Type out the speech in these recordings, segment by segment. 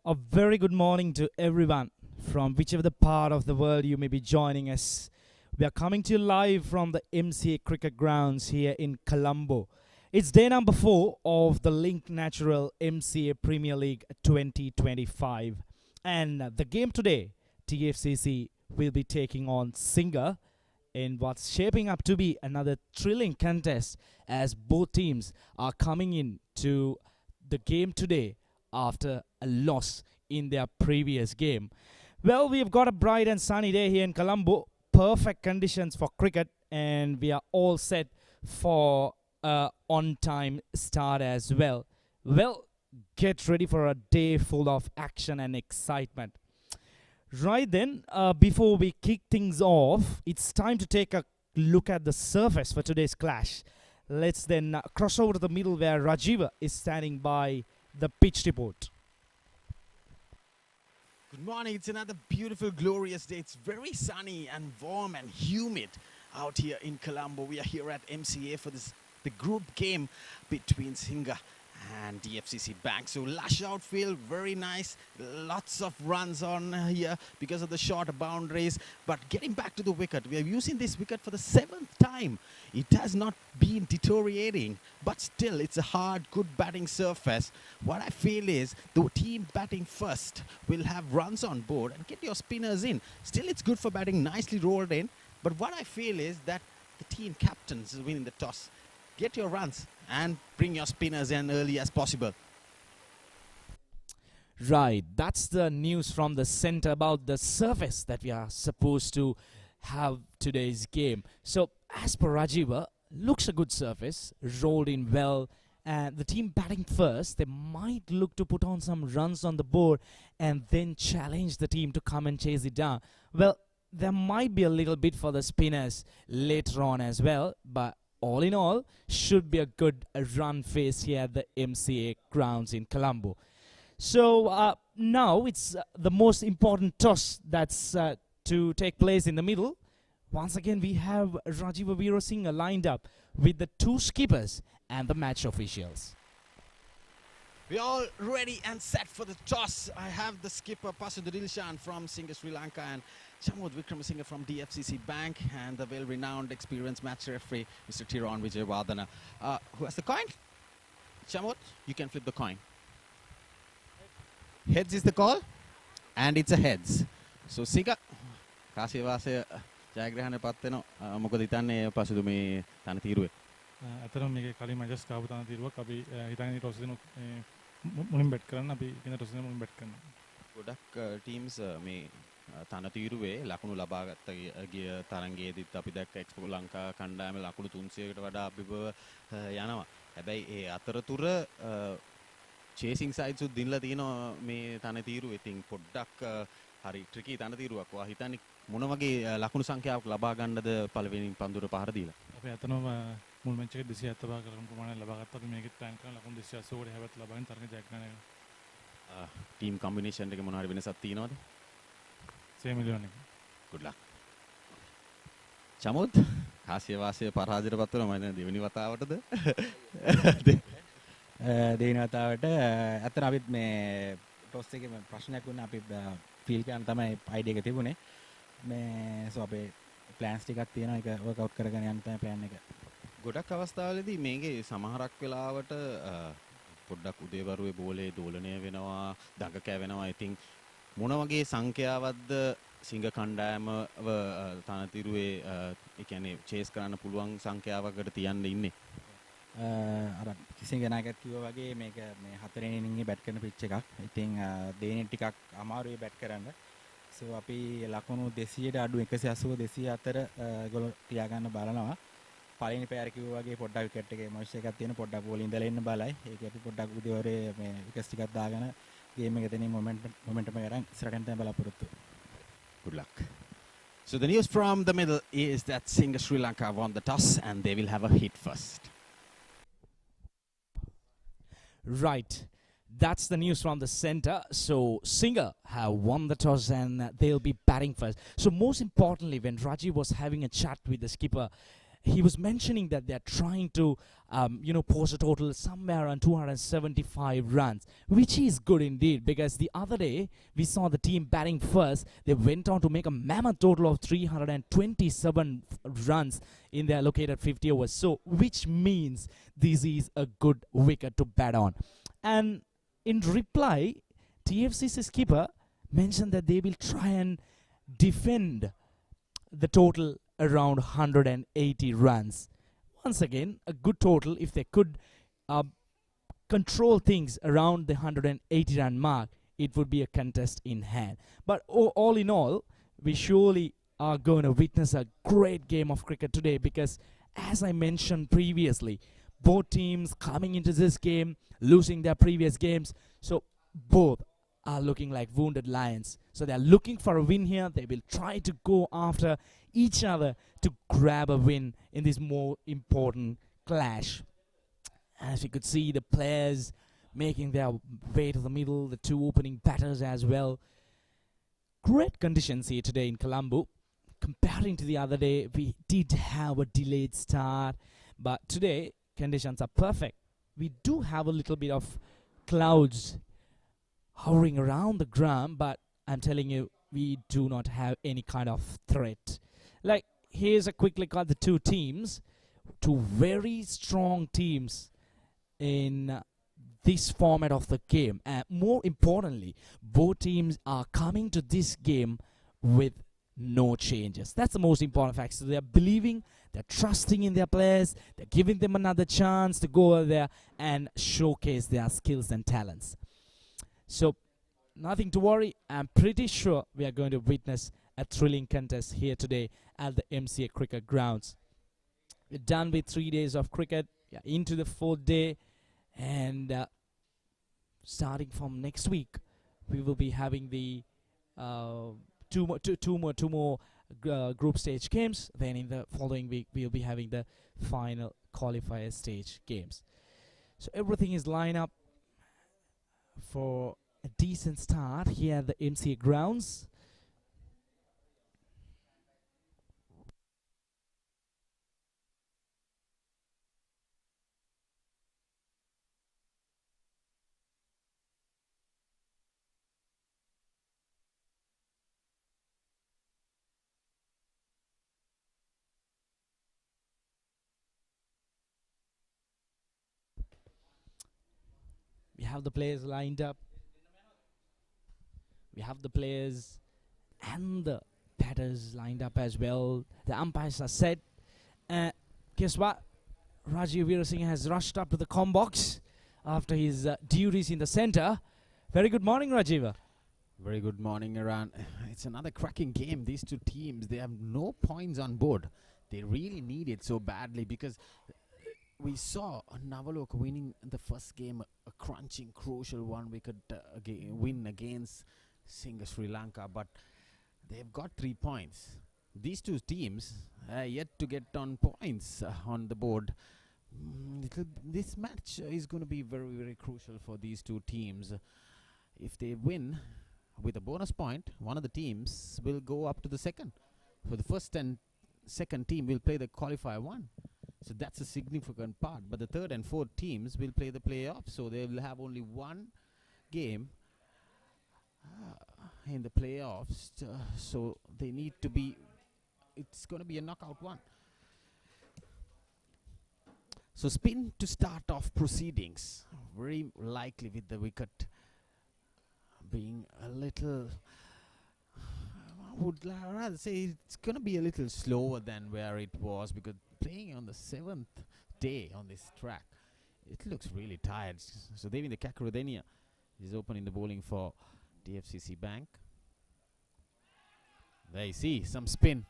A very good morning to everyone from whichever the part of the world you may be joining us. We are coming to you live from the MCA cricket grounds here in Colombo. It's day number 4 of the Link Natural MCA Premier League 2025. And the game today, DFCC will be taking on Singer in what's shaping up to be another thrilling contest as both teams are coming in to the game today after a loss in their previous game. Well, we've got a bright and sunny day here in Colombo. Perfect conditions for cricket, and we are all set for on-time start as well. Well, get ready for a day full of action and excitement. Right then, before we kick things off, it's time to take a look at the surface for today's clash. Let's then cross over to the middle where Rajiva is standing by the pitch report. Good morning. It's another beautiful, glorious day. It's very sunny and warm and humid out here in Colombo. We are here at MCA for the group game between Singer and DFCC Bank. So lush outfield, very nice. Lots of runs on here because of the short boundaries. But getting back to the wicket, we are using this wicket for the 7th time. It has not been deteriorating, but still it's a hard, good batting surface. What I feel is the team batting first will have runs on board and get your spinners in. Still it's good for batting, nicely rolled in. But what I feel is that the team captains is winning the toss. Get your runs and bring your spinners in early as possible. Right, that's the news from the center about the surface that we are supposed to have today's game. So, as per Rajiva, looks a good surface, rolled in well, and the team batting first, they might look to put on some runs on the board and then challenge the team to come and chase it down. Well, there might be a little bit for the spinners later on as well, but all in all, should be a good run phase here at the MCA grounds in Colombo. So now it's the most important toss that's to take place in the middle. Once again, we have Rajiva Veerasinghe lined up with the 2 skippers and the match officials. We're all ready and set for the toss. I have the skipper Pasunda Dilshan from Singer Sri Lanka and Chamod Wickramasinghe from DFCC Bank and the well-renowned experienced match referee Mr. Tiron Vijayawardena. Who has the coin? Chamod, you can flip the coin. Heads is the call and it's a heads. So Singer, කාසියවාසය ජයග්‍රහණය පත් වෙනවා. මොකද හිතන්නේ පසුදු මේ තන තීරුවේ? අතරම මේකේ කලින් මැචස් කාපු තන තීරුවක් අපි හිතන්නේ ටොස් දෙන මුලින් බැට් කරන්න අපි කියන ටොස් දෙන මුලින් බැට් කරනවා. ගොඩක් ටීම්ස් මේ තන තීරුවේ ලකුණු ලබාගත්ත ගිය තරංගයේදීත් අපි දැක්ක එක්ස්පෝ ලංකා කණ්ඩායම ලකුණු 300කට වඩා අභිභව යනවා. හැබැයි ඒ අතරතුර චේසිං සයිඩ්ස් උත් දිනලා තියෙනවා මේ තන තීරුවේ. ඉතින් පොඩ්ඩක් හරි ට්‍රිකි තන තීරුවක්. ඔයා හිතන්නේ මොන වගේ ලකුණු සංඛ්‍යාවක් ලබා ගන්නද පළවෙනි පන්දුර පහර දීලා? අපි අතනම මුල් මැච් එකේ 270 කරන ප්‍රමාණය ලබා ගත්තා. අපි මේකෙත් ප්ලෑන් කරන ලකුණු 280 කට හැවත් ලබාගෙන තරඟ ජයග්‍රහණය කරනවා. ටීම් කම්බිනේෂන් එකේ මොන හරි වෙනසක් තියෙනවද? සේම මිලියන් එක. good luck. චමුත් කාසියවාසය පරාජයට පත් වෙනවා මම දෙවෙනි වතාවටද? දෙවෙනි වතාවට අතන අපිත් මේ ටොස් එකේ ප්‍රශ්නයක් වුණා අපි ෆීල් කරන්න තමයි අයිඩියා එක තිබුණේ. මේ සෝ අපේ ප්ලෑන්ස් ටිකක් තියෙනවා ඒක වර්ක් අවුට් කරගෙන යන්න තමයි ප්ලෑන් එක. ගොඩක් අවස්ථාවලදී මේකේ සමහරක් වෙලාවට පොඩ්ඩක් උදේවරුේ බෝලේ දෝලණය වෙනවා, දඟ කැවෙනවා. ඉතින් මොන වගේ සංඛ්‍යාවක්ද සිංග කණ්ඩායමව තනතිරුවේ ඒ කියන්නේ චේස් කරන්න පුළුවන් සංඛ්‍යාවකට තියන්න ඉන්නේ? අර කිසිම කෙනෙක් කිව්වා වගේ මේක මේ 4 ඉනින්ගේ බැට් කරන පිච් එකක්. ඉතින් දෙයින් ටිකක් අමාරුයි බැට් කරන්න. සෝ අපි ලකුණු 200ට අඩු 180 200 අතර ඒගොල්ලෝ තියාගන්න බලනවා. පළවෙනි පෑර කිව්වා වගේ පොඩ්ඩක් විකට් එකේ මොයිස් එකක් තියෙන පොඩ්ඩක් බෝල ඉඳලා එන්න බලයි. ඒක අපි පොඩ්ඩක් උදේවරේ මේ විකට්ස් ටිකක් දාගෙන ගේම් එක දෙනින් මොමන්ටම් එක අරන් ඉස්සරහට යන්න බලාපොරොත්තු. Good luck. So the news from the middle is that Singer Sri Lanka won the toss and they will have a hit first. Right. That's the news from the center. So Singer have won the toss and they'll be batting first. So most importantly, when Rajiv was having a chat with the skipper, he was mentioning that they're trying to, post a total somewhere around 275 runs, which is good indeed, because the other day we saw the team batting first. They went on to make a mammoth total of 327 runs in their allocated 50 overs. So, which means this is a good wicket to bat on. And in reply, DFCC skipper mentioned that they will try and defend the total around 180 runs. Once again, a good total. If they could control things around the 180 run mark, it would be a contest in hand. But all in all, we surely are going to witness a great game of cricket today, because as I mentioned previously, both teams coming into this game losing their previous games, so both are looking like wounded lions. So they're looking for a win here. They will try to go after each other to grab a win in this more important clash. As you could see, the players making their way to the middle, the two opening batters as well. Great conditions here today in Colombo. Comparing to the other day, we did have a delayed start, but today conditions are perfect. We do have a little bit of clouds hovering around the ground, but I'm telling you, we do not have any kind of threat. Like, here's a quick look at the two teams. Two very strong teams in this format of the game. And more importantly, both teams are coming to this game with no changes. That's the most important fact. So they're believing, they're trusting in their players, they're giving them another chance to go over there and showcase their skills and talents. So, nothing to worry. I'm pretty sure we are going to witness a thrilling contest here today at the MCA cricket grounds. We're done with 3 days of cricket. We're into the 4th day. And starting from next week, we will be having the two more group stage games. Then in the following week, we'll be having the final qualifier stage games. So everything is lined up for a decent start here at the MCA grounds. We have the players lined up. We have the players and the batters lined up as well. The umpires are set. Guess what? Rajiv Veerasinghe has rushed up to the comm box after his duties in the centre. Very good morning, Rajiv. Very good morning, Iran. It's another cracking game. These two teams, they have no points on board. They really need it so badly, because we saw Navalok winning the first game, a crunching, crucial one-wicket win against Sri Lanka, but they've got 3 points. These two teams are yet to get on points on the board. This match is going to be very, very crucial for these two teams. If they win with a bonus point, one of the teams will go up to the second. For the first and second team will play the qualifier one. So that's a significant part. But the third and fourth teams will play the playoffs. So they will have only one game in the playoffs. So they need to be, it's going to be a knockout one. So spin to start off proceedings. Very likely with the wicket being a little, I would rather say it's going to be a little slower than where it was, because playing on the 7th day on this track, it looks really tired. So Devendra Kakradenia is opening the bowling for DFCC Bank. There you see some spin.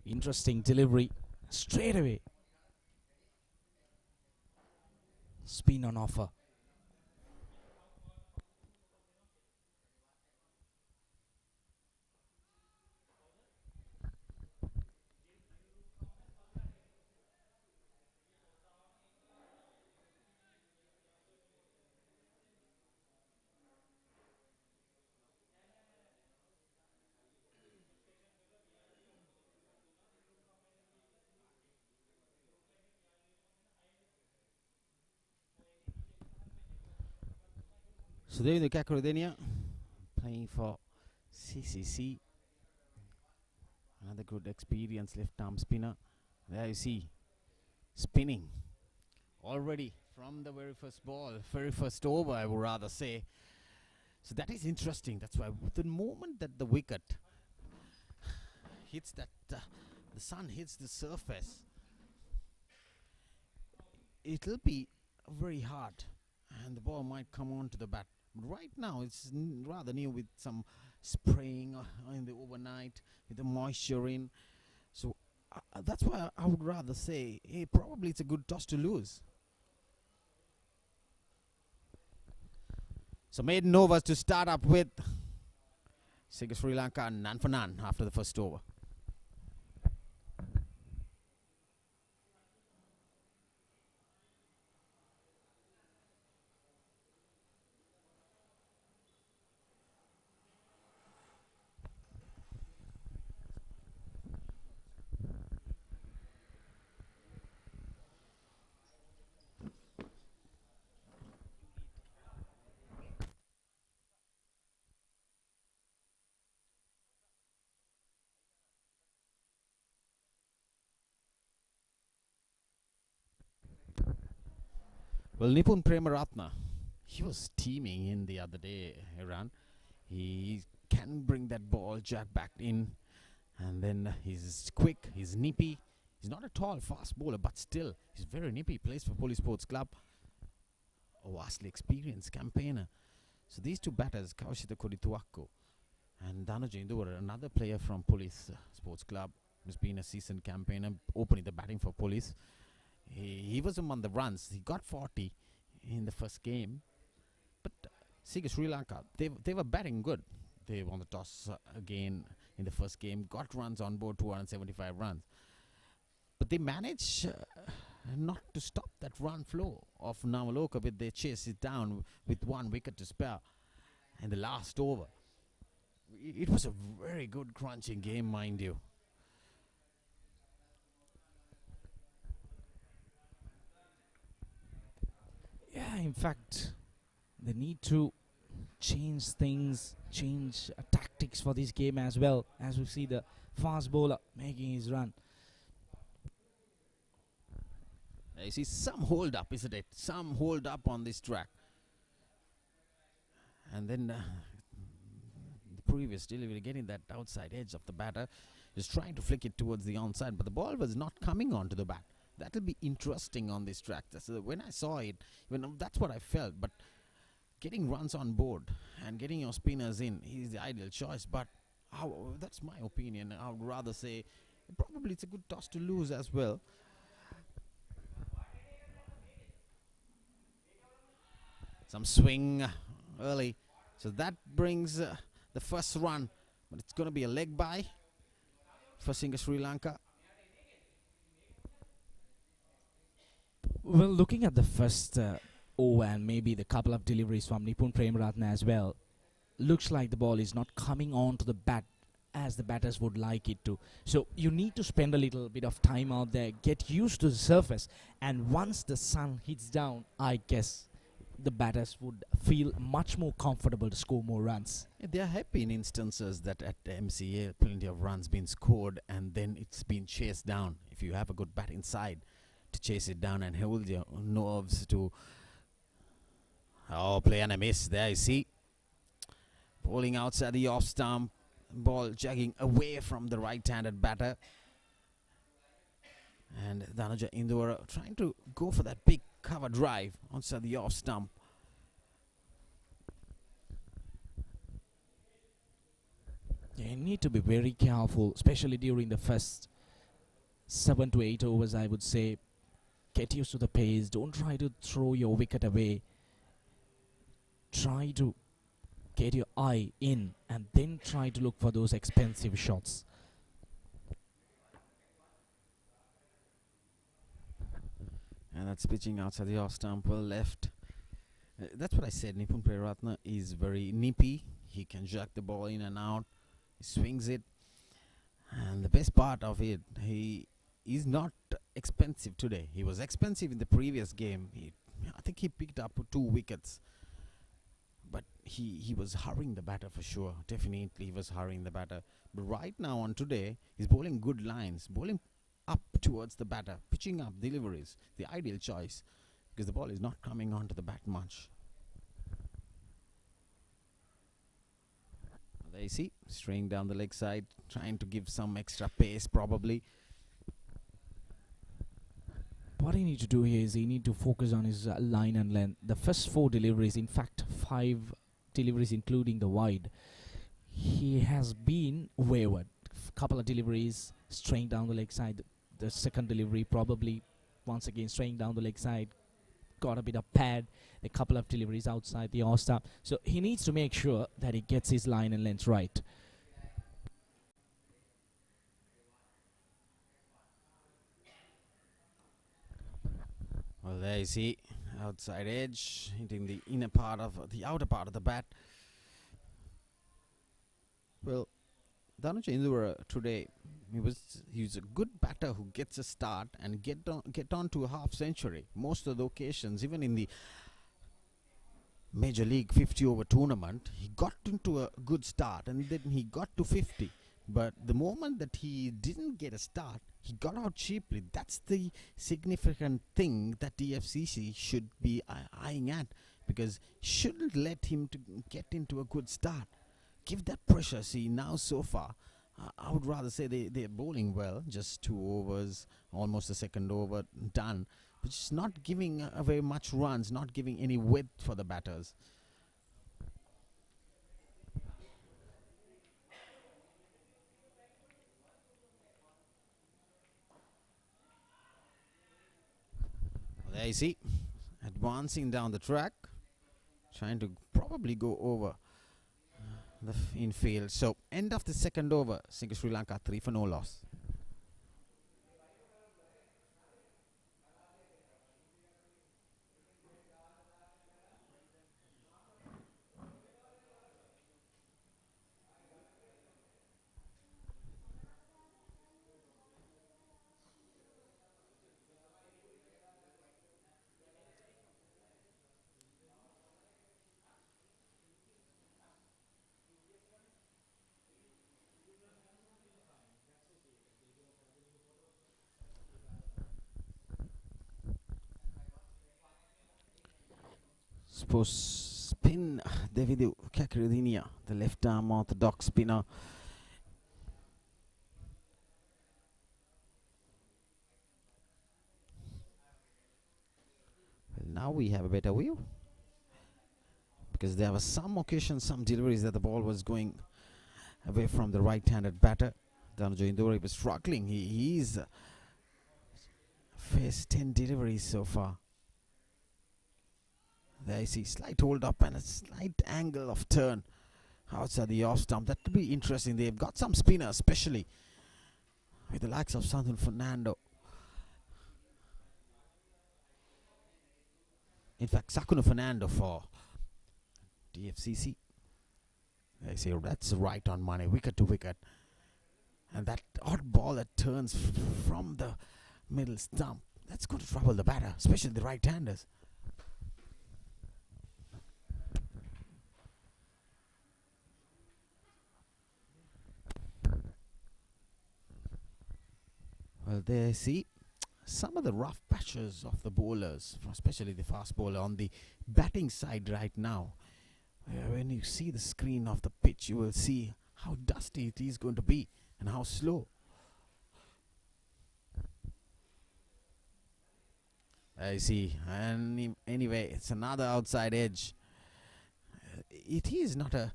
Interesting delivery straight away. Spin on offer. Sudev Kakuradenia playing for CCC. Another good experienced left arm spinner. There you see, spinning already from the very first ball, very first over, I would rather say. So that is interesting. That's why the moment that the wicket hits that, the sun hits the surface, it'll be very hard and the ball might come on to the bat. Right now it's rather new with some spraying in the overnight with the moisture in. So that's why I would rather say, hey, probably it's a good toss to lose. So maiden overs to start up with. Sri Lanka none for none after the first over. Well, Nipun Premaratna, he was teaming in the other day, Iran. He can bring that ball jack back in, and then he's quick, he's nippy. He's not a tall, fast bowler, but still, he's very nippy. He plays for Police Sports Club, a vastly experienced campaigner. So these two batters, Kaushita Kodituakko and Dhanuja Indura, another player from Police Sports Club, who's been a seasoned campaigner, opening the batting for Police. He was among the runs. He got 40 in the first game. But Sri Lanka, they were batting good. They won the toss again in the first game. Got runs on board, 275 runs. But they managed not to stop that run flow of Namaloka, but they chased it down with 1 wicket to spare in the last over. It was a very good crunching game, mind you. Yeah, in fact, they need to change things, change tactics for this game as well, as we see the fast bowler making his run. You see some hold up, isn't it? Some hold up on this track. And then the previous delivery, getting that outside edge of the batter, is trying to flick it towards the onside, but the ball was not coming onto the bat. That will be interesting on this track. When I saw it, that's what I felt. But getting runs on board and getting your spinners in is the ideal choice. But that's my opinion. I would rather say probably it's a good toss to lose as well. Some swing early. So that brings the first run. But it's going to be a leg bye for Sri Lanka. Well, looking at the first over and maybe the couple of deliveries from Nipun Premaratna as well, looks like the ball is not coming on to the bat as the batters would like it to. So you need to spend a little bit of time out there, get used to the surface, and once the sun hits down, I guess the batters would feel much more comfortable to score more runs. Yeah, there have been instances that at the MCA plenty of runs been scored and then it's been chased down. If you have a good bat inside to chase it down and hold your nerves to play and a miss. There you see, bowling outside the off stump, ball jogging away from the right-handed batter, and Dhanuja Indura trying to go for that big cover drive outside the off stump. You need to be very careful, especially during the first 7 to 8 overs, I would say. Get used to the pace. Don't try to throw your wicket away. Try to get your eye in and then try to look for those expensive shots. And that's pitching outside the off stump, well left. That's what I said. Nipun Premaratna is very nippy. He can jerk the ball in and out. He swings it. And the best part of it, he is not expensive today. He was expensive in the previous game. I think he picked up 2 wickets. But he was hurrying the batter for sure. Definitely he was hurrying the batter. But right now on today, he's bowling good lines, bowling up towards the batter, pitching up deliveries. The ideal choice because the ball is not coming onto the bat much. There you see, straying down the leg side, trying to give some extra pace probably. What he need to do here is he need to focus on his line and length. The first 4 deliveries, in fact 5 deliveries including the wide, he has been wayward. Couple of deliveries straying down the leg side. The second delivery probably once again straying down the leg side, got a bit of pad. A couple of deliveries outside the off stump. So he needs to make sure that he gets his line and length right. Well, there you see, outside edge, hitting the inner part of the outer part of the bat. Well, Dhanuja Indura today, he's a good batter who gets a start and get on to a half century. Most of the occasions, even in the Major League 50 over tournament, he got into a good start and then he got to 50. But the moment that he didn't get a start, he got out cheaply. That's the significant thing that DFCC should be eyeing at, because shouldn't let him to get into a good start. Give that pressure. See, now so far, I would rather say they're bowling well. Just 2 overs, almost a second over done. But just not giving away much runs, not giving any width for the batters. There you see, advancing down the track, trying to probably go over the infield. So end of the second over, Sri Lanka 3 for no loss. Spin Davidu Kakridinia, the left arm orthodox spinner. Well, now we have a better view, because there were some occasions, some deliveries that the ball was going away from the right-handed batter. Dhanuja Indura was struggling. He's faced 10 deliveries so far. There you see, slight hold up and a slight angle of turn outside the off stump. That could be interesting. They've got some spinners, especially with the likes of Santon Fernando. In fact, Sakuna Fernando for DFCC. They say that's right on money, wicket to wicket. And that odd ball that turns from the middle stump, that's going to trouble the batter, especially the right-handers. Well, there see some of the rough patches of the bowlers, especially the fast bowler on the batting side right now. When you see the screen of the pitch, you will see how dusty it is going to be and how slow. I see. And anyway, it's another outside edge. It is not a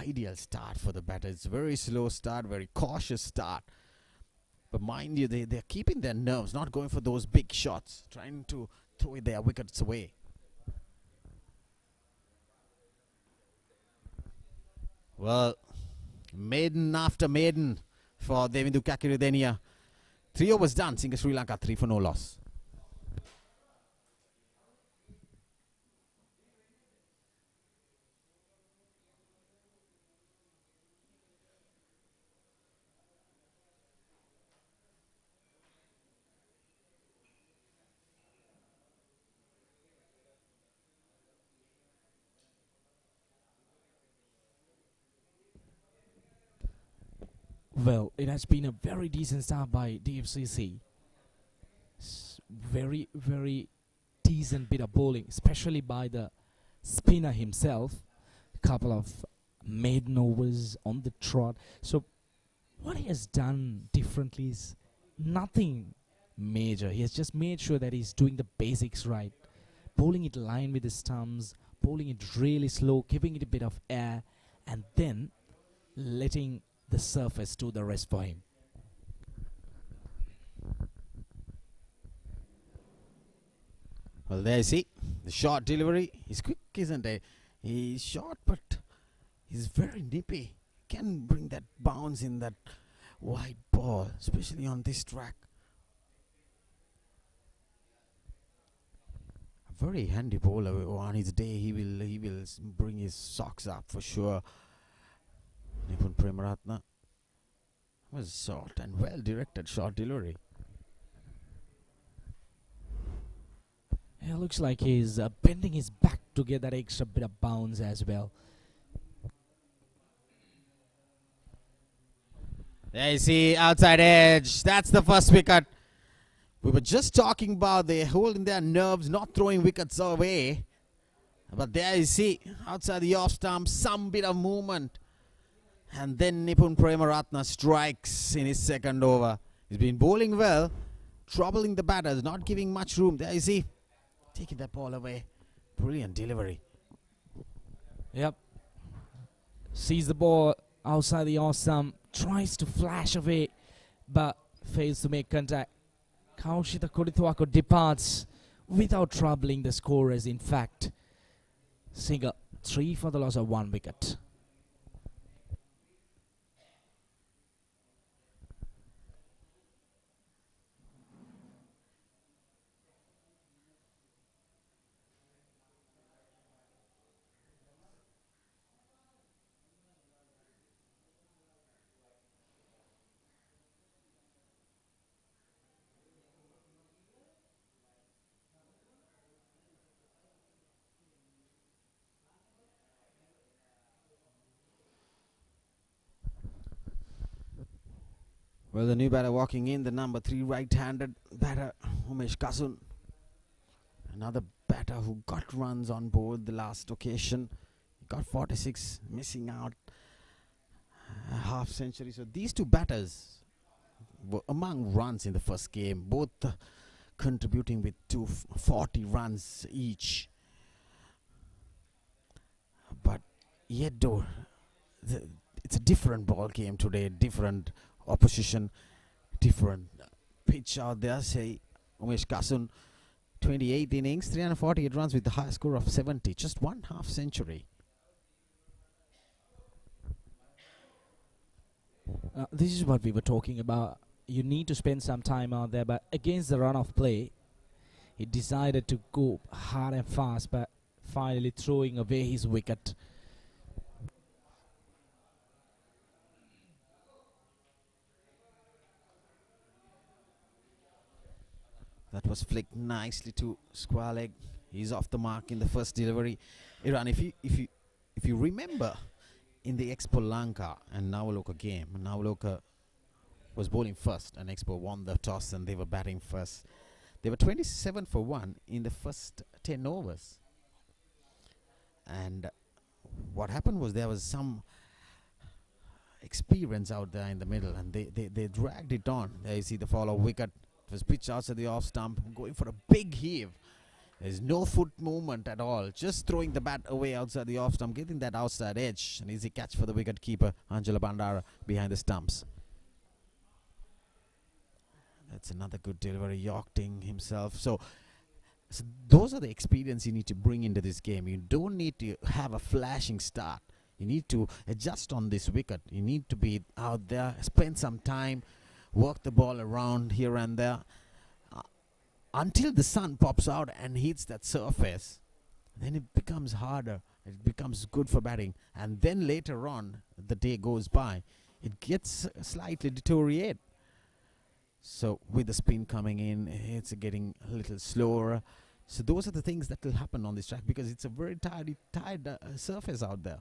ideal start for the batter. It's a very slow start, very cautious start. But mind you, they're keeping their nerves, not going for those big shots, trying to throw their wickets away. Well, maiden after maiden for Kamindu Nirmana. 3 overs done, Sri Lanka 3 for no loss. Well, it has been a very decent start by DFCC. Very, very decent bit of bowling, especially by the spinner himself. Couple of maiden overs on the trot. So what he has done differently is nothing major. He has just made sure that he's doing the basics right. Bowling it line with the stumps, bowling it really slow, giving it a bit of air, and then letting the surface do the rest for him. Well, there you see the short delivery. He's quick, isn't he? He's short, but he's very nippy. Can bring that bounce in that wide ball, especially on this track. A very handy bowler. On his day, he will bring his socks up for sure. Nipun Premaratna was short and well directed short delivery. It looks like he's bending his back to get that extra bit of bounce as well. There you see, outside edge. That's the first wicket. We were just talking about they holding their nerves, not throwing wickets away. But there you see, outside the off stump, some bit of movement. And then Nipun Premaratna strikes in his second over. He's been bowling well, troubling the batters, not giving much room. There you see, taking that ball away. Brilliant delivery. Yep. Sees the ball outside the off stump, tries to flash away, but fails to make contact. Kaushita Kodithwako departs without troubling the scorers. In fact, Single 3 for the loss of 1 wicket. Well, the new batter walking in, the number 3 right-handed batter, Umesh Kasun. Another batter who got runs on board the last occasion. Got 46, missing out a half century. So these two batters were among runs in the first game, both contributing with 240 runs each. But yet though, it's a different ball game today, different opposition, different pitch out there. Say Umesh Kasun, 28th innings, 348 runs with the high score of 70, just 1 half century. This is what we were talking about. You need to spend some time out there, but against the run of play, he decided to go hard and fast, but finally throwing away his wicket. That was flicked nicely to square leg. He's off the mark in the first delivery. Iran, if you remember, in the Expo Lanka and Navaloka game, Navaloka was bowling first, and Expo won the toss, and they were batting first. They were 27 for 1 in the first 10 overs. And what happened was there was some experience out there in the middle, and they dragged it on. There you see the follow wicket. It was pitched outside the off stump, going for a big heave. There's no foot movement at all, just throwing the bat away outside the off stump, getting that outside edge. An easy catch for the wicket keeper, Angela Bandara, behind the stumps. That's another good delivery, Yorking himself. So those are the experience you need to bring into this game. You don't need to have a flashing start. You need to adjust on this wicket. You need to be out there, spend some time, work the ball around here and there until the sun pops out and hits that surface. Then it becomes harder. It becomes good for batting. And then later on, the day goes by, it gets slightly deteriorate. So with the spin coming in, it's getting a little slower. So those are the things that will happen on this track, because it's a very tired surface out there.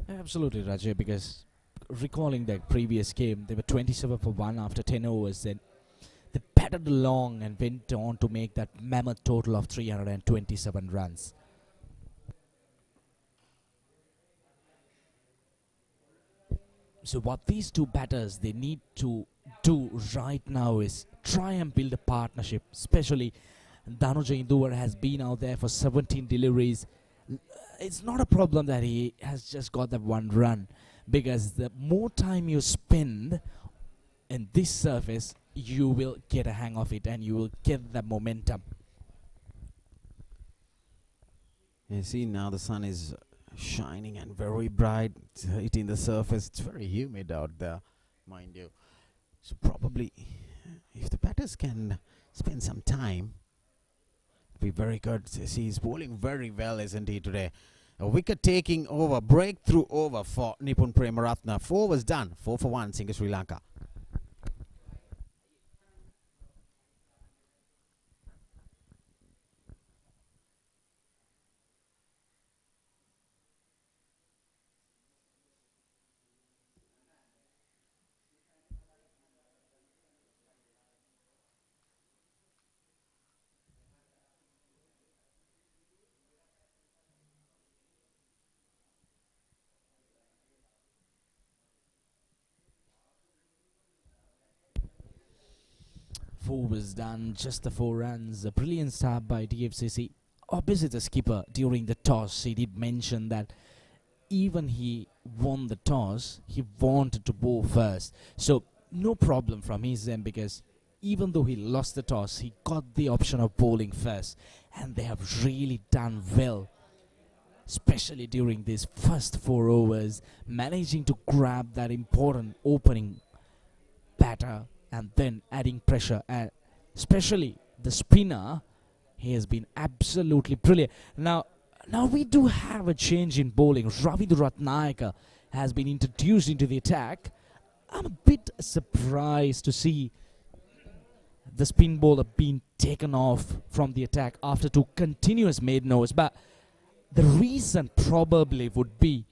Absolutely, Rajay, because recalling the previous game, they were 27 for 1 after 10 overs. Then they batted along and went on to make that mammoth total of 327 runs. So what these two batters they need to do right now is try and build a partnership. Especially Dhanuja Induvar has been out there for 17 deliveries. It's not a problem that he has just got that one run, because the more time you spend in this surface, you will get a hang of it and you will get the momentum. You see, now the sun is shining and very bright. It's hitting the surface. It's very humid out there, mind you. So probably, if the batters can spend some time, it'll be very good. See, he's bowling very well, isn't he, today? A wicket taking over, breakthrough over for Nipun Premaratna. 4 was done. 4 for 1, Singa Sri Lanka. Four was done, just the 4 runs. A brilliant start by DFCC. Obviously, the skipper during the toss, he did mention that even he won the toss, he wanted to bowl first. So, no problem from his end, because even though he lost the toss, he got the option of bowling first. And they have really done well, especially during these first 4 overs, managing to grab that important opening batter and then adding pressure, and especially the spinner, he has been absolutely brilliant. Now we do have a change in bowling. Ravindra Ratnayaka has been introduced into the attack. I'm a bit surprised to see the spin bowler being taken off from the attack after 2 continuous maiden overs, but the reason probably would be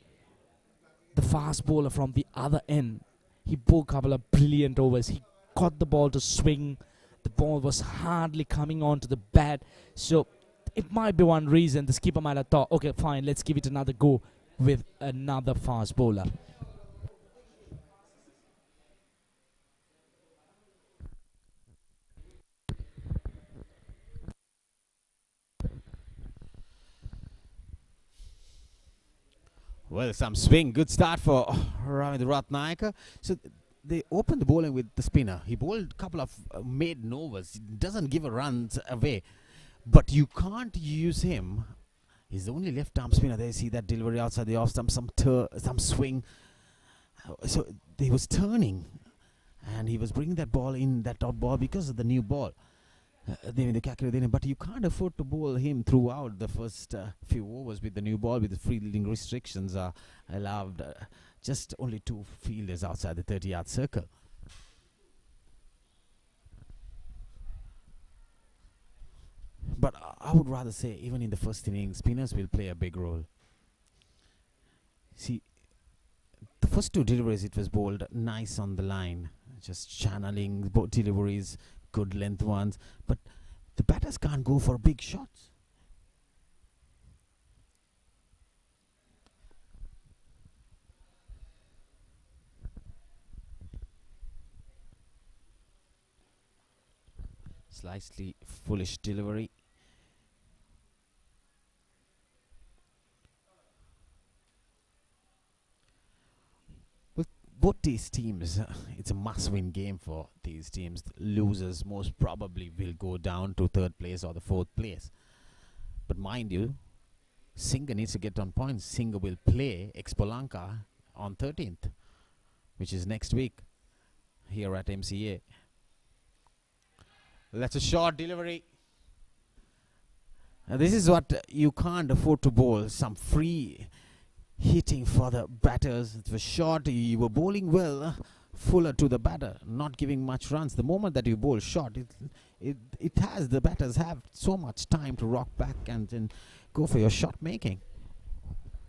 the fast bowler from the other end. He bowled a couple of brilliant overs. He got the ball to swing. The ball was hardly coming onto the bat. So it might be one reason the skipper might have thought, okay, fine, let's give it another go with another fast bowler. Well, some swing. Good start for Ravindra Ratnayaka. So they opened the bowling with the spinner. He bowled a couple of maiden overs. He doesn't give a runs away. But you can't use him. He's the only left-arm spinner. There you see that delivery outside the off-stump, some swing. So he was turning. And he was bringing that ball in, that top ball, because of the new ball. But you can't afford to bowl him throughout the first few overs with the new ball, with the fielding restrictions are allowed. Just only 2 fielders outside the 30-yard circle. But I would rather say, even in the first inning, spinners will play a big role. See, the first 2 deliveries, it was bowled nice on the line, just channeling both deliveries, good length ones, but the batters can't go for big shots. Slightly foolish delivery. With both these teams, it's a must-win game for these teams. The losers most probably will go down to 3rd place or the 4th place. But mind you, Singha needs to get on points. Singha will play Lanka on 13th, which is next week here at MCA. That's a short delivery. This is what you can't afford to bowl. Some free hitting for the batters. It was short. You were bowling well, fuller to the batter, not giving much runs. The moment that you bowl short, it has, the batters have so much time to rock back and go for your shot making.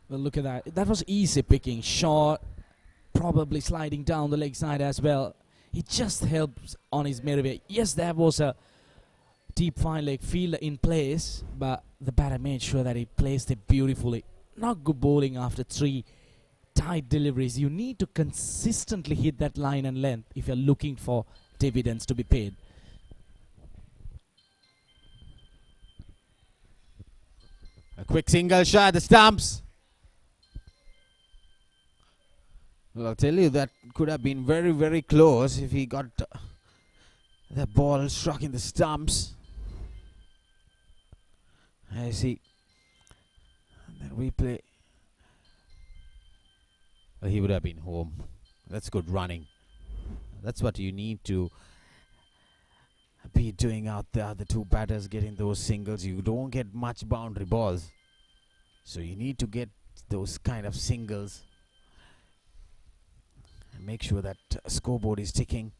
Well, look at that. That was easy picking. Short, probably sliding down the leg side as well. He just helps on his merry way. Yes, there was a deep fine leg fielder in place, but the batter made sure that he placed it beautifully. Not good bowling after 3 tight deliveries. You need to consistently hit that line and length if you're looking for dividends to be paid. A quick single shot at the stumps. Well, I'll tell you, that could have been very, very close if he got that ball struck in the stumps. I see. And then replay. Well, he would have been home. That's good running. That's what you need to be doing out there. The two batters getting those singles. You don't get much boundary balls, so you need to get those kind of singles and make sure that scoreboard is ticking.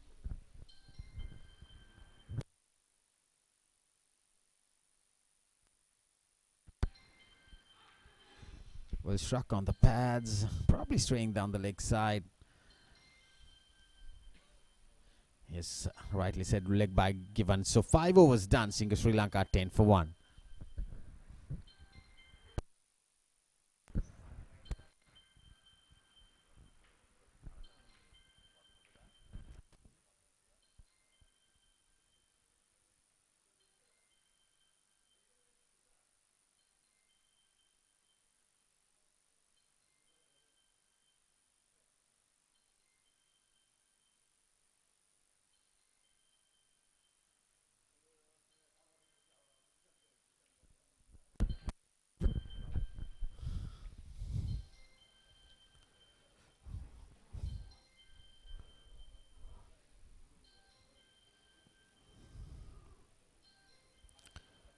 Well, struck on the pads, probably straying down the leg side. Yes, rightly said, leg by given. So 5 overs done, Sri Lanka 10 for 1.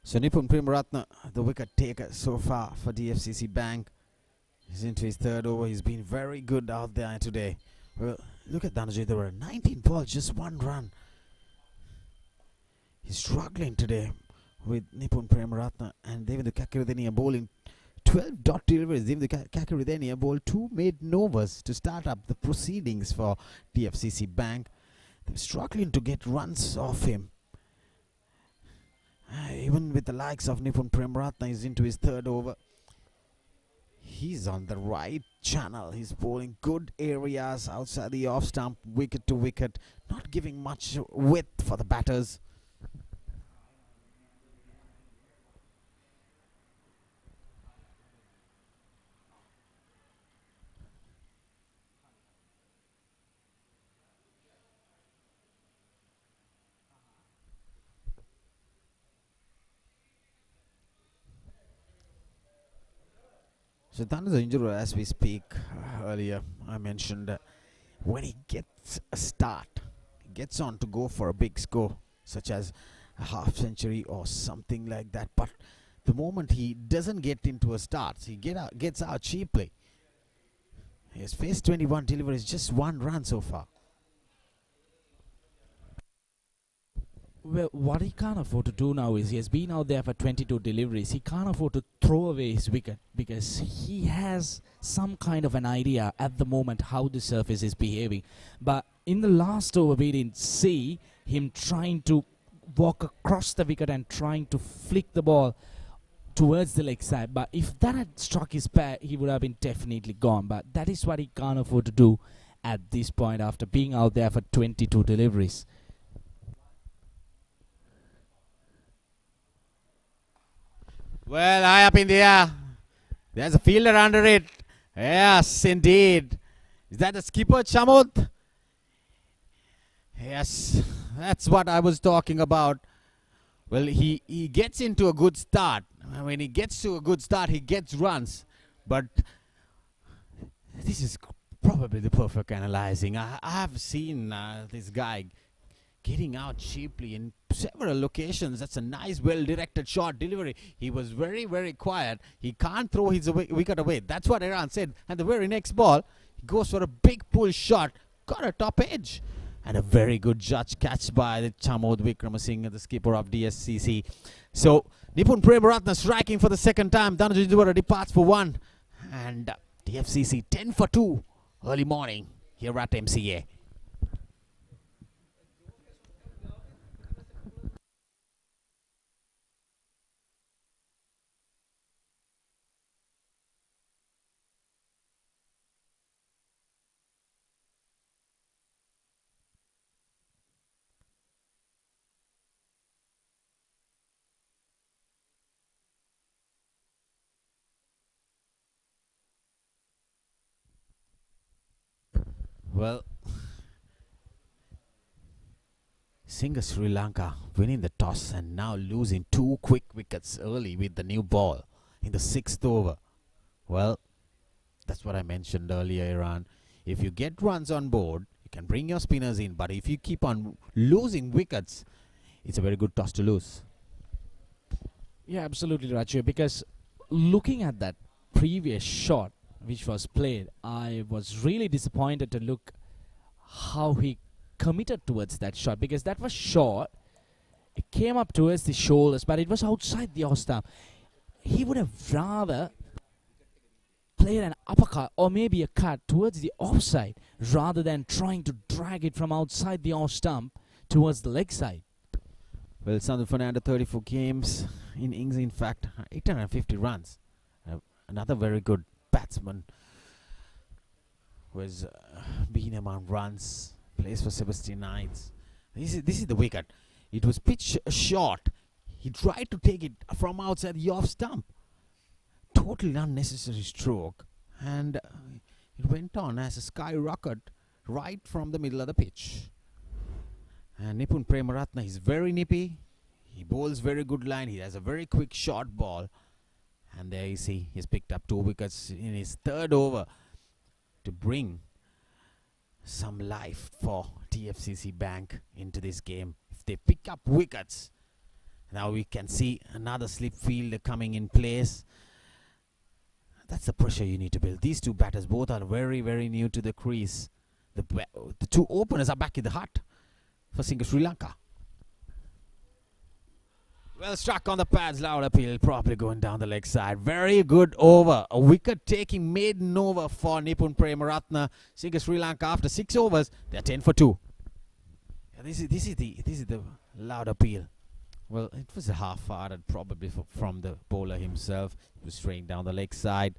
So Nipun Premaratne, the wicket taker so far for DFCC Bank, he's into his 3rd over. He's been very good out there today. Well, look at Dhananjay. There were 19 balls, just 1 run. He's struggling today with Nipun Premaratne and Devendu Kakiridenia bowling 12 dot deliveries. Devendu Kakiridenia bowled 2 maiden overs to start up the proceedings for DFCC Bank. They're struggling to get runs off him. Even with the likes of Nipun Premaratne, he's into his 3rd over. He's on the right channel. He's bowling good areas outside the off stump, wicket to wicket, not giving much width for the batters. So that is the injury as we speak. Earlier I mentioned when he gets a start, he gets on to go for a big score, such as a half century or something like that. But the moment he doesn't get into a start, he gets out cheaply. He has faced 21 deliveries, just 1 run so far. Well, what he can't afford to do now is he has been out there for 22 deliveries. He can't afford to throw away his wicket because he has some kind of an idea at the moment how the surface is behaving. But in the last over, we didn't see him trying to walk across the wicket and trying to flick the ball towards the leg side. But if that had struck his bat, he would have been definitely gone. But that is what he can't afford to do at this point after being out there for 22 deliveries. Well, high up in the air. There's a fielder under it. Yes, indeed. Is that the skipper, Chamud? Yes, that's what I was talking about. Well, he gets into a good start. When he gets to a good start, he gets runs. But this is probably the perfect analyzing. I have seen this guy getting out cheaply in several locations. That's a nice, well-directed shot delivery. He was very, very quiet. He can't throw his wicket away. That's what Iran said. And the very next ball, he goes for a big pull shot. Got a top edge. And a very good judge catch by the Chamod Wickramasinghe, the skipper of DSCC. So, Nipun Premaratne striking for the 2nd time. Dhananjay departs for 1. And DFCC 10 for 2 early morning here at MCA. Well, Sri Lanka winning the toss and now losing 2 quick wickets early with the new ball in the 6th over. Well, that's what I mentioned earlier, Iran. If you get runs on board, you can bring your spinners in, but if you keep on losing wickets, it's a very good toss to lose. Yeah, absolutely, Raju, because looking at that previous shot which was played, I was really disappointed to look how he committed towards that shot, because that was short. It came up towards the shoulders, but it was outside the off stump. He would have rather played an uppercut or maybe a cut towards the offside rather than trying to drag it from outside the off stump towards the leg side. Well, Sandhu Fernando, 34 games in innings, in fact, 850 runs. Another very good batsman was been among runs, plays for Sebastian Knights. This is the wicket. It was pitch short. He tried to take it from outside the off stump. Totally unnecessary stroke, and it went on as a skyrocket right from the middle of the pitch. And Nipun Premaratna is very nippy. He bowls very good line. He has a very quick short ball. And there you see, he's picked up 2 wickets in his 3rd over to bring some life for DFCC Bank into this game. If they pick up wickets, now we can see another slip fielder coming in place. That's the pressure you need to build. These 2 batters both are very, very new to the crease. The 2 openers are back in the hut for Sri Lanka. Well struck on the pads, loud appeal, probably going down the leg side. Very good over. A wicket taking maiden over for Nipun Premaratna. Sri Lanka after 6 overs, they're 10 for 2. Yeah, this is the loud appeal. Well, it was a half-hearted probably from the bowler himself. It was straight down the leg side.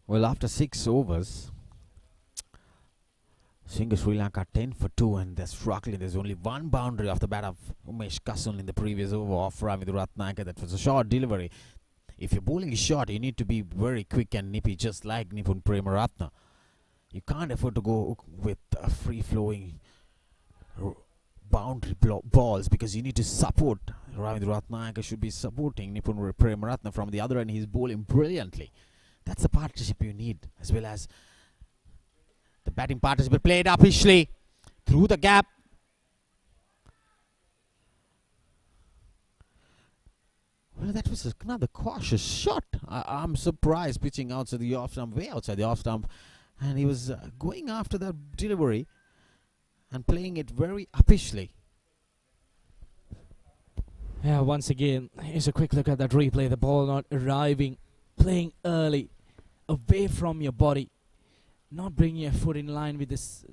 Well, after 6 overs, Sri Lanka 10 for 2, and they're struggling. There's only 1 boundary off the bat of Umesh Kasun in the previous over off Ravindu Ratnayake. That was a short delivery. If you're bowling a short, you need to be very quick and nippy, just like Nipun Premaratna. You can't afford to go with free-flowing boundary balls, because you need to support. Ravindu Ratnayake should be supporting Nipun Premaratna from the other end. He's bowling brilliantly. That's the partnership you need, as well as the batting partnership played uppishly through the gap. Well, that was another cautious shot. I'm surprised, pitching outside the off stump, way outside the off stump, and he was going after that delivery and playing it very uppishly. Yeah, once again, here's a quick look at that replay. The ball not arriving, playing early, away from your body, not bringing your foot in line with this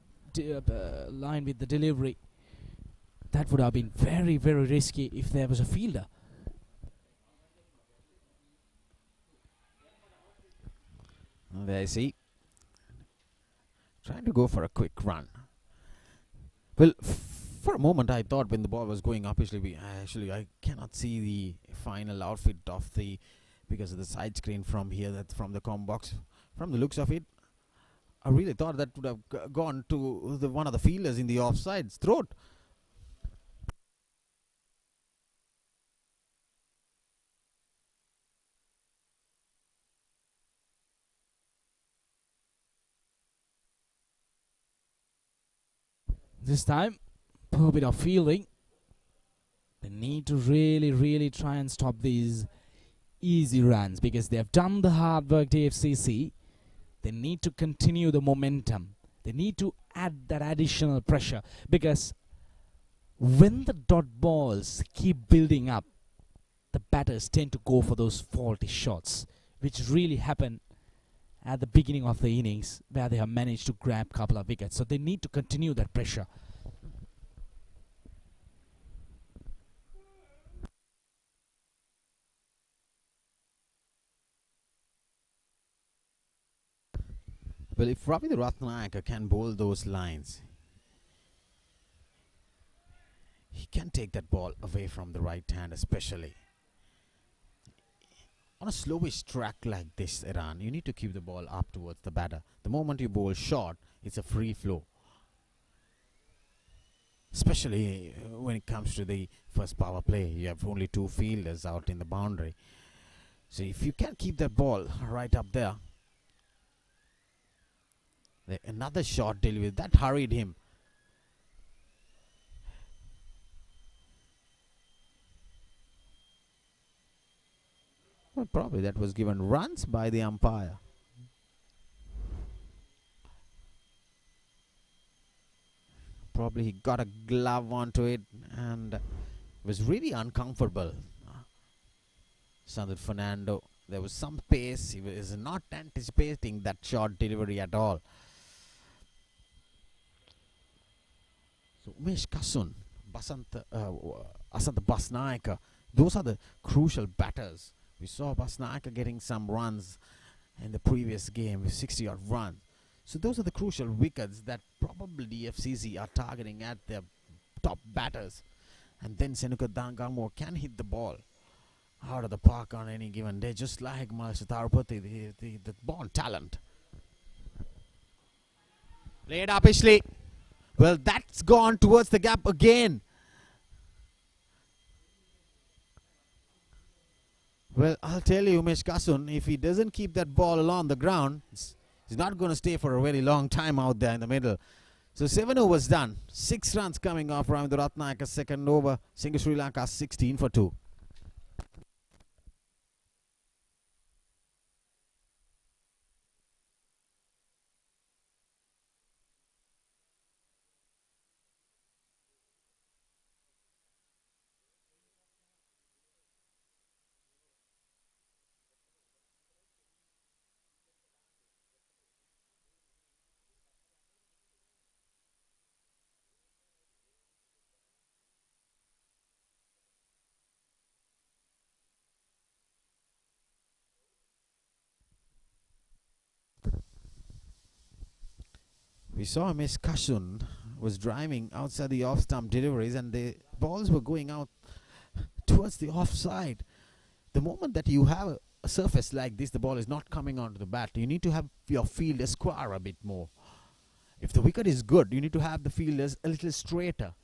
line with the delivery. That would have been very, very risky if there was a fielder. There you see, trying to go for a quick run. Well, for a moment I thought when the ball was going up, actually I cannot see the final outfit of the, because of the side screen from here, that from the comm box. From the looks of it, I really thought that would have gone to one of the fielders in the offside's throat. This time, poor bit of fielding. They need to really try and stop these easy runs because they have done the hard work, DFCC. They need to continue the momentum. They need to add that additional pressure because when the dot balls keep building up, the batters tend to go for those faulty shots, which really happen at the beginning of the innings where they have managed to grab a couple of wickets. So they need to continue that pressure. Well, if Kamindu Nirmana can bowl those lines, he can take that ball away from the right hand, especially. On a slowish track like this, Iran, you need to keep the ball up towards the batter. The moment you bowl short, it's a free flow. Especially when it comes to the first power play, you have only two fielders out in the boundary. So if you can keep that ball right up there, another short delivery that hurried him. Well, probably that was given runs by the umpire. Probably he got a glove onto it and was really uncomfortable. Sandhu Fernando, there was some pace. He was not anticipating that short delivery at all. So Umesh Kasun, Asanta Basnaika, those are the crucial batters. We saw Basnaika getting some runs in the previous game with 60-odd runs. So those are the crucial wickets that probably DFCC are targeting at their top batters. And then Senuka Dangamo can hit the ball out of the park on any given day, just like Malaysia Tharupati, the born talent. Played up Ishley. Well, that's gone towards the gap again. Well, I'll tell you, Umesh Kasun, if he doesn't keep that ball along the ground, he's not going to stay for a very long time out there in the middle. So 7 overs done. 6 runs coming off Kamindu Nirmana's second over. Single Sri Lanka 16 for 2. We saw Umesh Kasun was driving outside the off-stump deliveries and the balls were going out towards the offside. The moment that you have a surface like this, the ball is not coming onto the bat. You need to have your field square a bit more. If the wicket is good, you need to have the fielders a little straighter,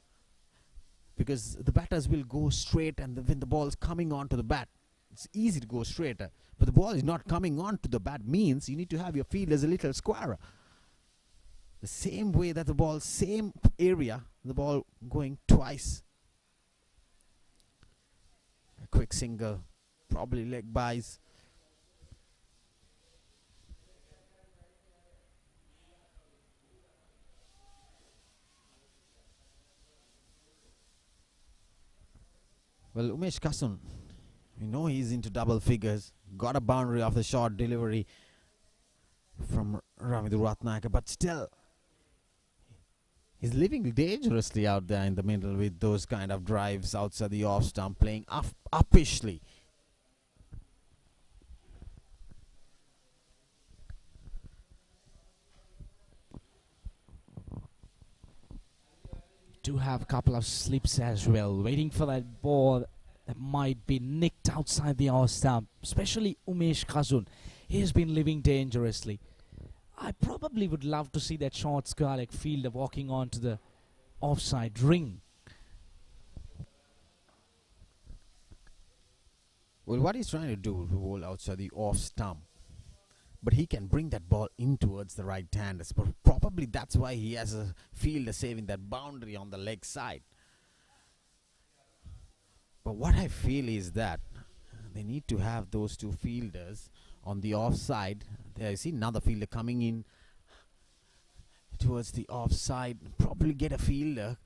because the batters will go straight, and when the ball is coming onto the bat, it's easy to go straighter. But the ball is not coming onto the bat means you need to have your fielders a little squarer. The same way that the ball, same area, the ball going twice. A quick single, probably leg buys. Well, Umesh Kasun, we know he's into double figures. Got a boundary off the short delivery from Kamindu Nirmana, but still, he's living dangerously out there in the middle with those kind of drives outside the off stump, playing uppishly. Do have a couple of slips as well, waiting for that ball that might be nicked outside the off stump. Especially Umesh Kasun, he has been living dangerously. I probably would love to see that short Sportylk fielder walking onto the offside ring. Well, what he's trying to do to bowl outside the off stump, but he can bring that ball in towards the right hand. Probably that's why he has a fielder saving that boundary on the leg side. But what I feel is that they need to have those two fielders on the offside. There I see another fielder coming in towards the offside. Probably get a fielder.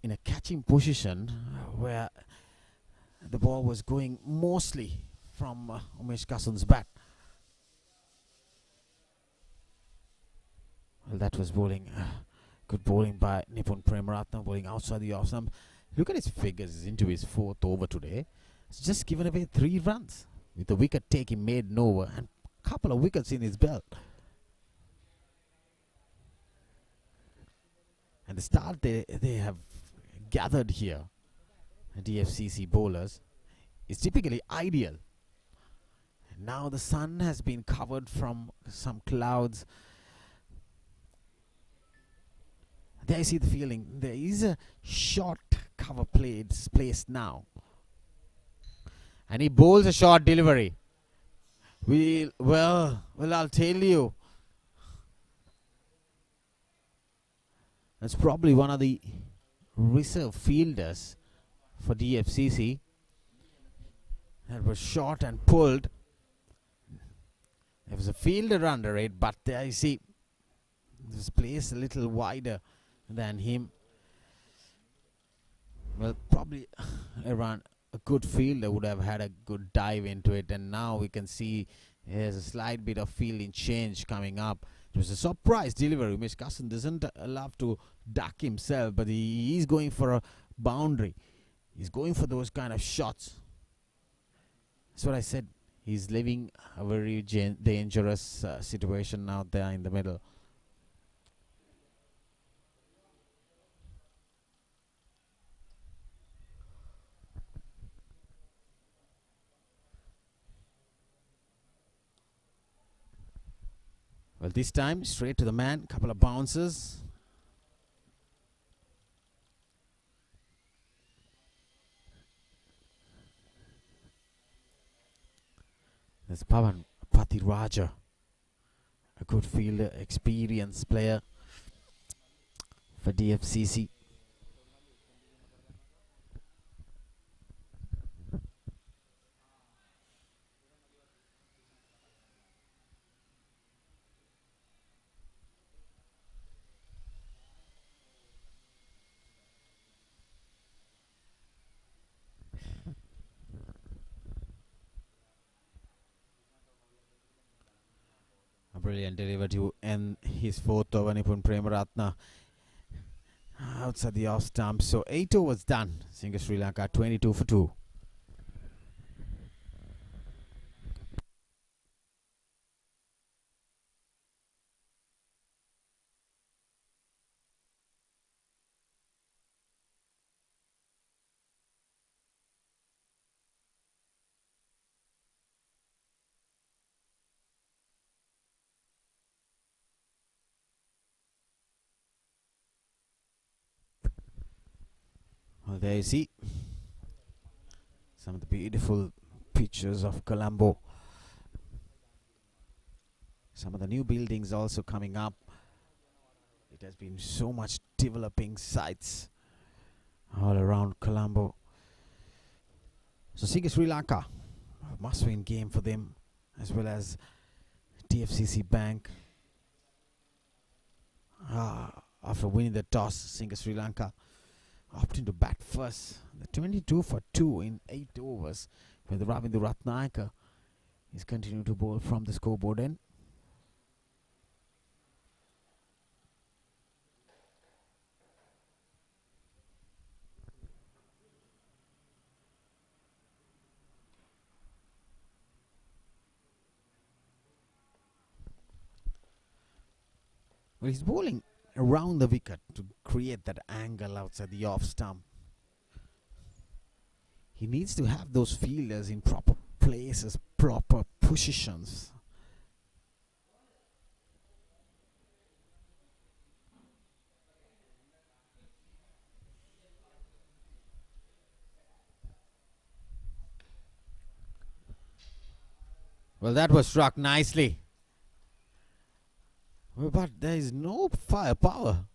In a catching position where the ball was going mostly from Umesh Kasun's bat. Well, that was bowling. Good bowling by Nipun Premaratna, bowling outside the off stump. Look at his figures. He's into his 4th over today. He's just given away 3 runs. With the wicket take, he made an over and a couple of wickets in his belt. And the start they have gathered here, DFCC bowlers, is typically ideal. And now the sun has been covered from some clouds. There you see the fielding. There is a short cover placed now. And he bowls a short delivery. Well, I'll tell you. That's probably one of the reserve fielders for DFCC. That was shot and pulled. There was a fielder under it, but there you see, this place a little wider than him. Well, probably around a good fielder would have had a good dive into it, and now we can see there's a slight bit of fielding change coming up. It was a surprise delivery. Umesh Kasun doesn't love to duck himself, but he's going for a boundary. He's going for those kind of shots. That's what I said. He's living a very dangerous situation out there in the middle. Well, this time straight to the man, couple of bounces. There's Pavan Patiraja, a good fielder, experienced player for DFCC. Brilliant delivery to end his 4th over. Nipun Premaratna outside the off stump. So 8 overs done. Sri Lanka 22 for 2. Well, there you see some of the beautiful pictures of Colombo. Some of the new buildings also coming up. It has been so much developing sites all around Colombo. So Sri Lanka, a must-win game for them, as well as DFCC Bank. After winning the toss, Sri Lanka opting to bat first. The 22 for 2 in 8 overs, with Kamindu Nirmana is continuing to bowl from the scoreboard end. Well, he's bowling around the wicket to create that angle outside the off stump. He needs to have those fielders in proper places, proper positions. Well, that was struck nicely. But there is no firepower.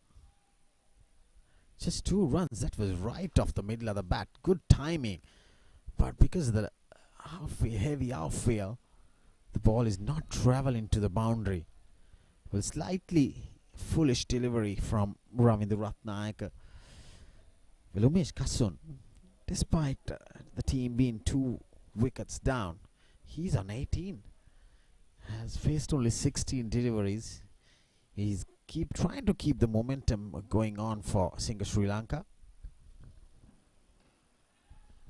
Just 2 runs. That was right off the middle of the bat. Good timing. But because of the heavy outfield, the ball is not traveling to the boundary. Well, slightly foolish delivery from Kamindu Nirmana. Well, Umesh Kasun, despite the team being 2 wickets down, he's on 18. Has faced only 16 deliveries. He's trying to keep the momentum going on for Sri Lanka.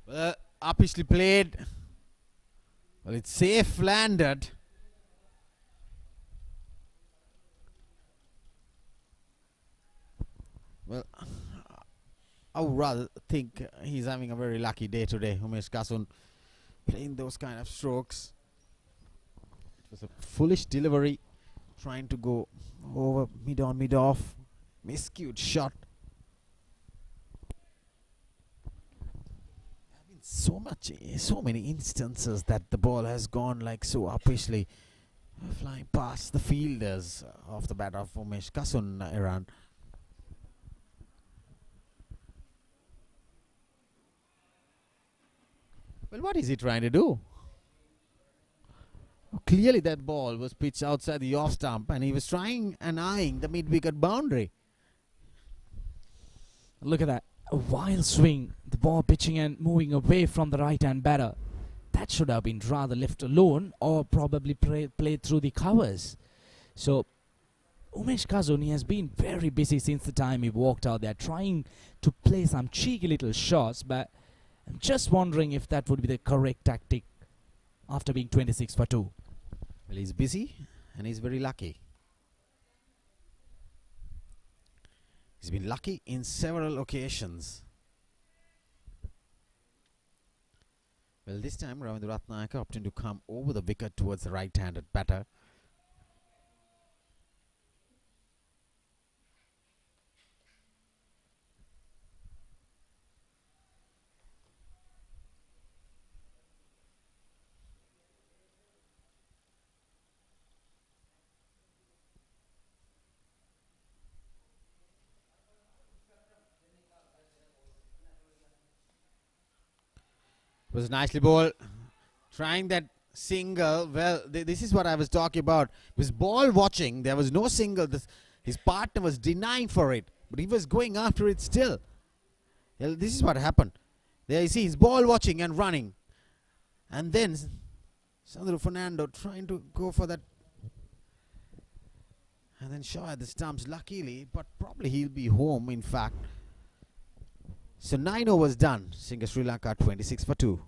Well, uppishly played. Well, it's safe landed. Well, I would rather think he's having a very lucky day today, Umesh Kasun, playing those kind of strokes. It was a foolish delivery, trying to go over mid on, mid off. Miscued shot. So many instances that the ball has gone like so uppishly, flying past the fielders off the bat of Umesh Kasun, Iran. Well, what is he trying to do? Clearly that ball was pitched outside the off stump and he was trying and eyeing the mid-wicket boundary. Look at that. A wild swing. The ball pitching and moving away from the right-hand batter. That should have been rather left alone or probably played through the covers. So, Umesh Kasun, he has been very busy since the time he walked out there, trying to play some cheeky little shots, but I'm just wondering if that would be the correct tactic after being 26 for 2. Well, he's busy and he's very lucky. He's been lucky in several occasions. Well, this time Kamindu Nirmana opting to come over the wicket towards the right-handed batter. Was nicely bowled. Trying that single. Well, this is what I was talking about. It was ball watching. There was no single. His partner was denying for it, but he was going after it still. Well, this is what happened. There you see, he's ball watching and running. And then Sandro Fernando trying to go for that. And then Shaw at the stumps, luckily, but probably he'll be home, in fact. So 9 overs done. Sri Lanka 26 for 2.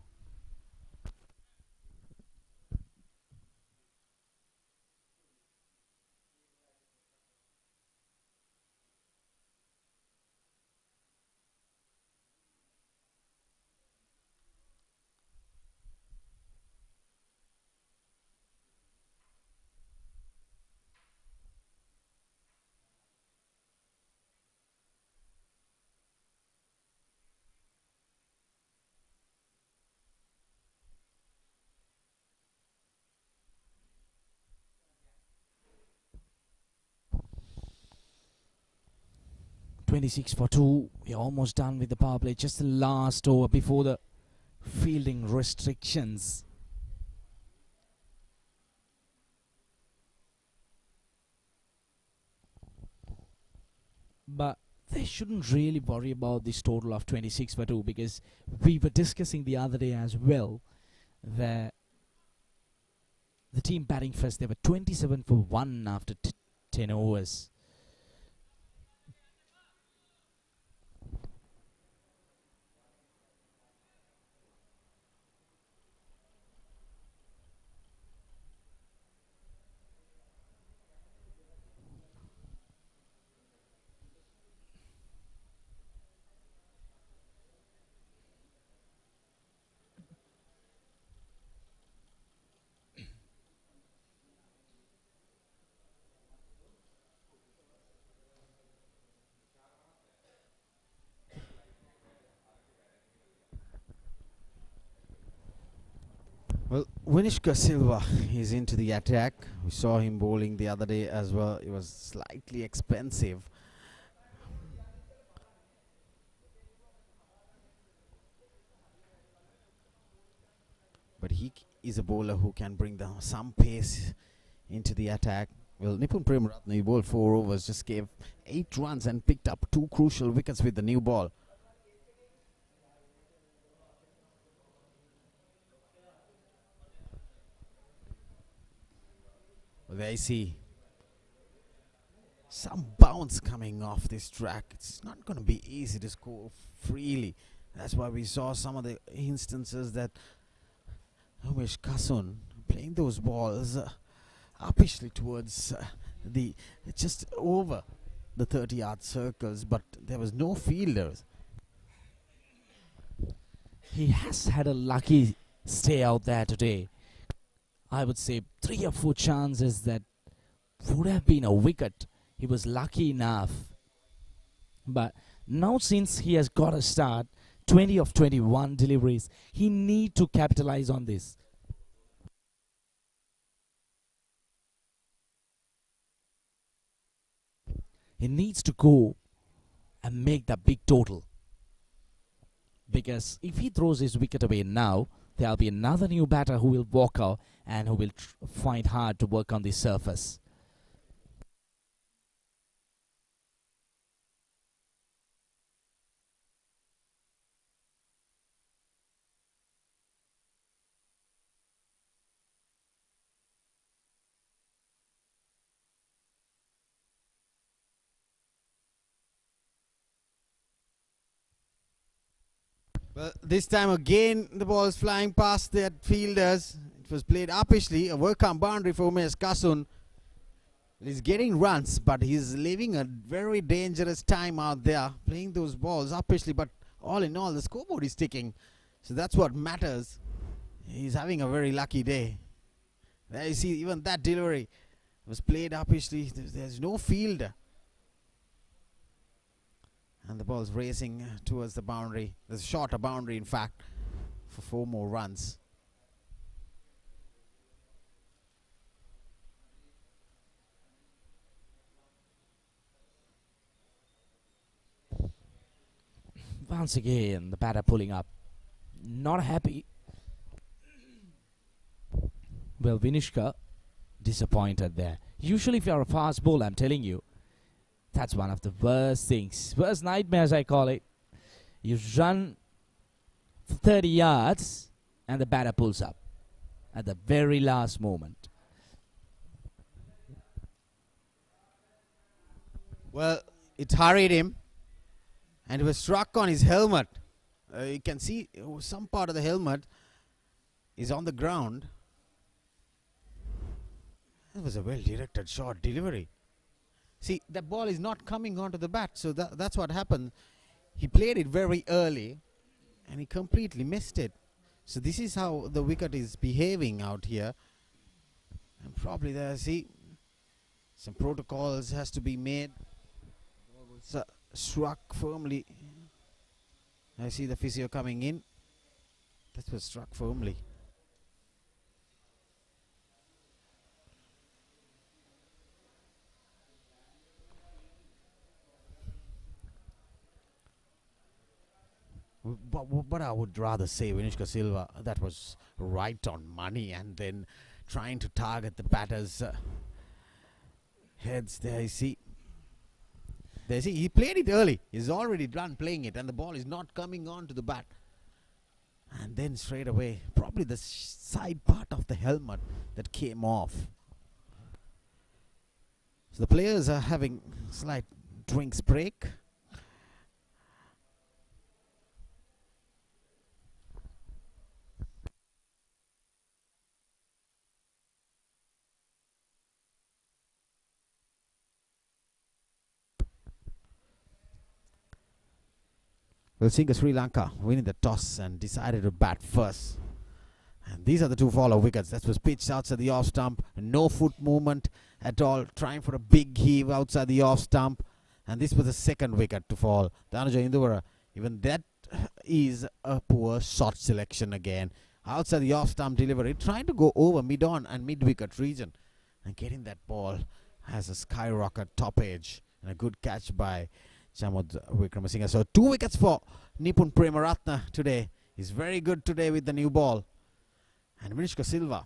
.26 for 2. We're almost done with the power play. Just the last over before the fielding restrictions. But they shouldn't really worry about this total of 26 for 2, because we were discussing the other day as well that the team batting first, they were 27 for 1 after 10 overs. Well, Umesh Kasun is into the attack. We saw him bowling the other day as well. It was slightly expensive. But he is a bowler who can bring some pace into the attack. Well, Nipun Premaratne, he bowled 4 overs, just gave 8 runs and picked up 2 crucial wickets with the new ball. Well, there you see some bounce coming off this track. It's not going to be easy to score freely. That's why we saw some of the instances that Umesh Kasun playing those balls uppishly towards just over the 30-yard circles, but there was no fielders. He has had a lucky stay out there today. I would say 3 or 4 chances that would have been a wicket. He was lucky enough. But now since he has got a start, 20 of 21 deliveries, he need to capitalize on this. He needs to go and make the big total. Because if he throws his wicket away now, there'll be another new batter who will walk out and who will find hard to work on the surface. Well, this time again, the ball is flying past the fielders. It was played uppishly. A work-arm boundary for Umesh Kasun. He's getting runs, but he's living a very dangerous time out there, playing those balls uppishly. But all in all, the scoreboard is ticking. So that's what matters. He's having a very lucky day. There you see, even that delivery was played uppishly. There's no fielder. And the ball's racing towards the boundary. There's a shorter boundary, in fact, for 4 more runs. Once again, the batter pulling up. Not happy. Well, Vinishka, disappointed there. Usually if you're a fast bowler, I'm telling you, that's one of the worst things. Worst nightmares, I call it. You run 30 yards and the batter pulls up at the very last moment. Well, it hurried him. And it was struck on his helmet. You can see some part of the helmet is on the ground. That was a well-directed short delivery. See, the ball is not coming onto the bat, so that's what happened. He played it very early, and he completely missed it. So this is how the wicket is behaving out here. And probably there, see, some protocols has to be made. So, struck firmly. I see the physio coming in. That was struck firmly. But I would rather say Umesh Kasun, that was right on money, and then trying to target the batter's heads. There you see. There, see, he played it early. He's already done playing it, and the ball is not coming on to the bat. And then straight away, probably the side part of the helmet that came off. So the players are having slight drinks break. We'll see Sri Lanka winning the toss and decided to bat first. And these are the 2 follow wickets. That was pitched outside the off stump. No foot movement at all. Trying for a big heave outside the off stump. And this was the 2nd wicket to fall. Dhanuja Induvara. Even that is a poor shot selection again. outside the off-stump delivery, trying to go over mid-on and mid-wicket region and getting that ball as a skyrocket top edge, and a good catch by Chamud Wickramasinghe. So 2 wickets for Nipun Premaratna today. He's very good today with the new ball. And Umesh Silva,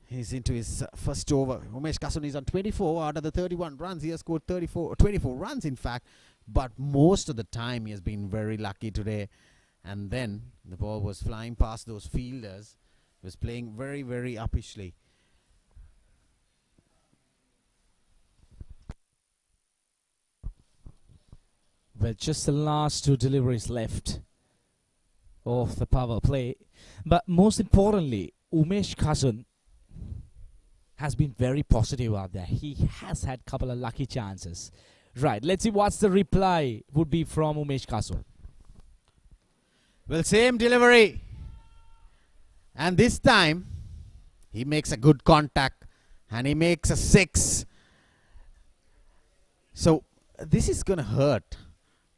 he's into his first over. Umesh Kasun is on 24 out of the 31 runs. He has scored 24 runs in fact, but most of the time he has been very lucky today. And then the ball was flying past those fielders. He was playing very, very uppishly. Well, just the last 2 deliveries left of the power play. But most importantly, Umesh Kasun has been very positive out there. He has had a couple of lucky chances. Right, let's see what's the reply would be from Umesh Kasun. Well, same delivery. And this time, he makes a good contact. And he makes a 6. So, this is going to hurt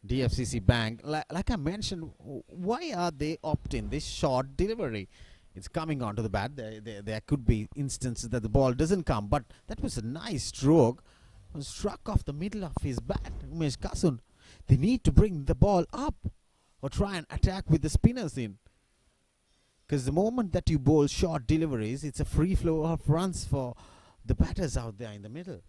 DFCC Bank. Like I mentioned, why are they opting this short delivery? It's coming onto the bat. There could be instances that the ball doesn't come. But that was a nice stroke. It was struck off the middle of his bat, Umesh Kasun. They need to bring the ball up or try and attack with the spinners in. Because the moment that you bowl short deliveries, it's a free flow of runs for the batters out there in the middle.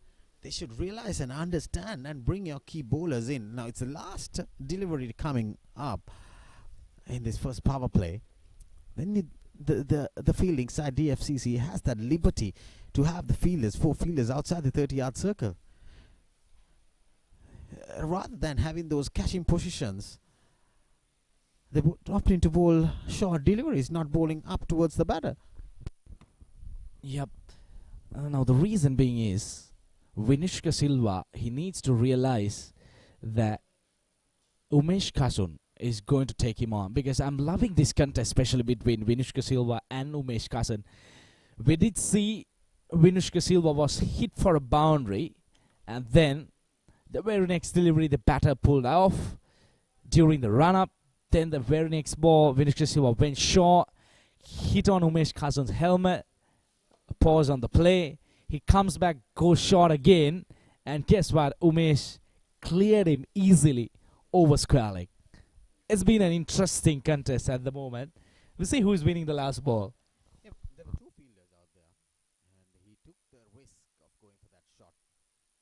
They should realize and understand and bring your key bowlers in. Now, it's the last delivery coming up in this first power play. Then the fielding side, DFCC, has that liberty to have the fielders, 4 fielders outside the 30-yard circle. Rather than having those catching positions, they opting to bowl short deliveries, not bowling up towards the batter. Yep. Now, the reason being is Umesh Silva, he needs to realize that Umesh Kasun is going to take him on, because I'm loving this contest, especially between Umesh Silva and Umesh Kasun. We did see Umesh Silva was hit for a boundary, and then the very next delivery the batter pulled off during the run-up. Then the very next ball, Umesh Silva went short, hit on Umesh Kasun's helmet, pause on the play. He comes back, goes short again, and guess what? Umesh cleared him easily over square leg. It's been an interesting contest at the moment. We'll see who's winning the last ball. Yep, there were 2 fielders out there, and he took the risk of going for that shot,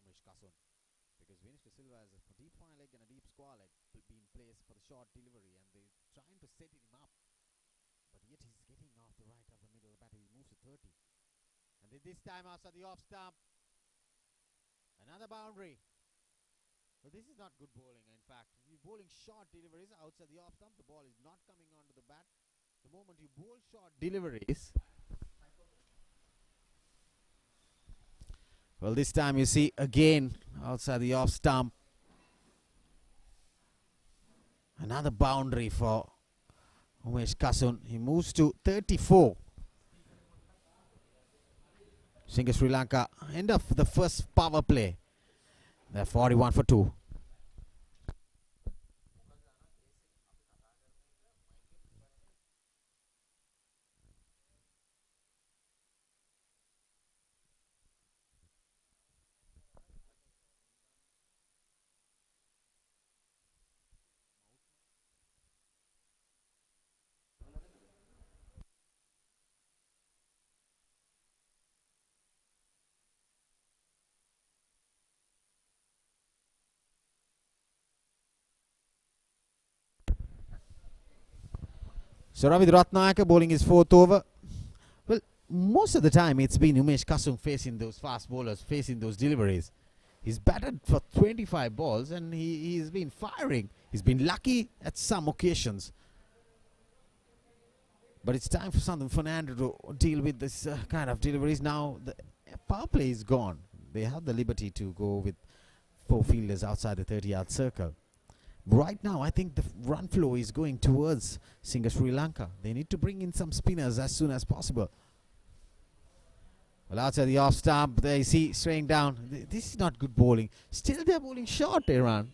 Umesh Kasun, because Umesh Silva has a deep fine leg and a deep square leg being placed for the short delivery, and they're trying to set him up, but yet he's getting off the right of the middle of the batting. He moves to 30. And this time outside the off stump, another boundary. So this is not good bowling. In fact, if you're bowling short deliveries outside the off stump, the ball is not coming onto the bat. The moment you bowl short deliveries, well, this time you see again outside the off stump, another boundary for Umesh Kasun. He moves to 34. Sri Lanka, end of the first power play. They're 41 for 2. So Ravi Ratnayaka bowling his 4th over. Well, most of the time it's been Umesh Kasun facing those fast bowlers, facing those deliveries. He's batted for 25 balls and he's been firing. He's been lucky at some occasions. But it's time for Santhan Fernando to deal with this kind of deliveries. Now the power play is gone. They have the liberty to go with 4 fielders outside the 30-yard circle. Right now, I think the run flow is going towards Sri Lanka. They need to bring in some spinners as soon as possible. Well, outside the off stump, there you see, straying down. This is not good bowling. Still, they're bowling short, Iran.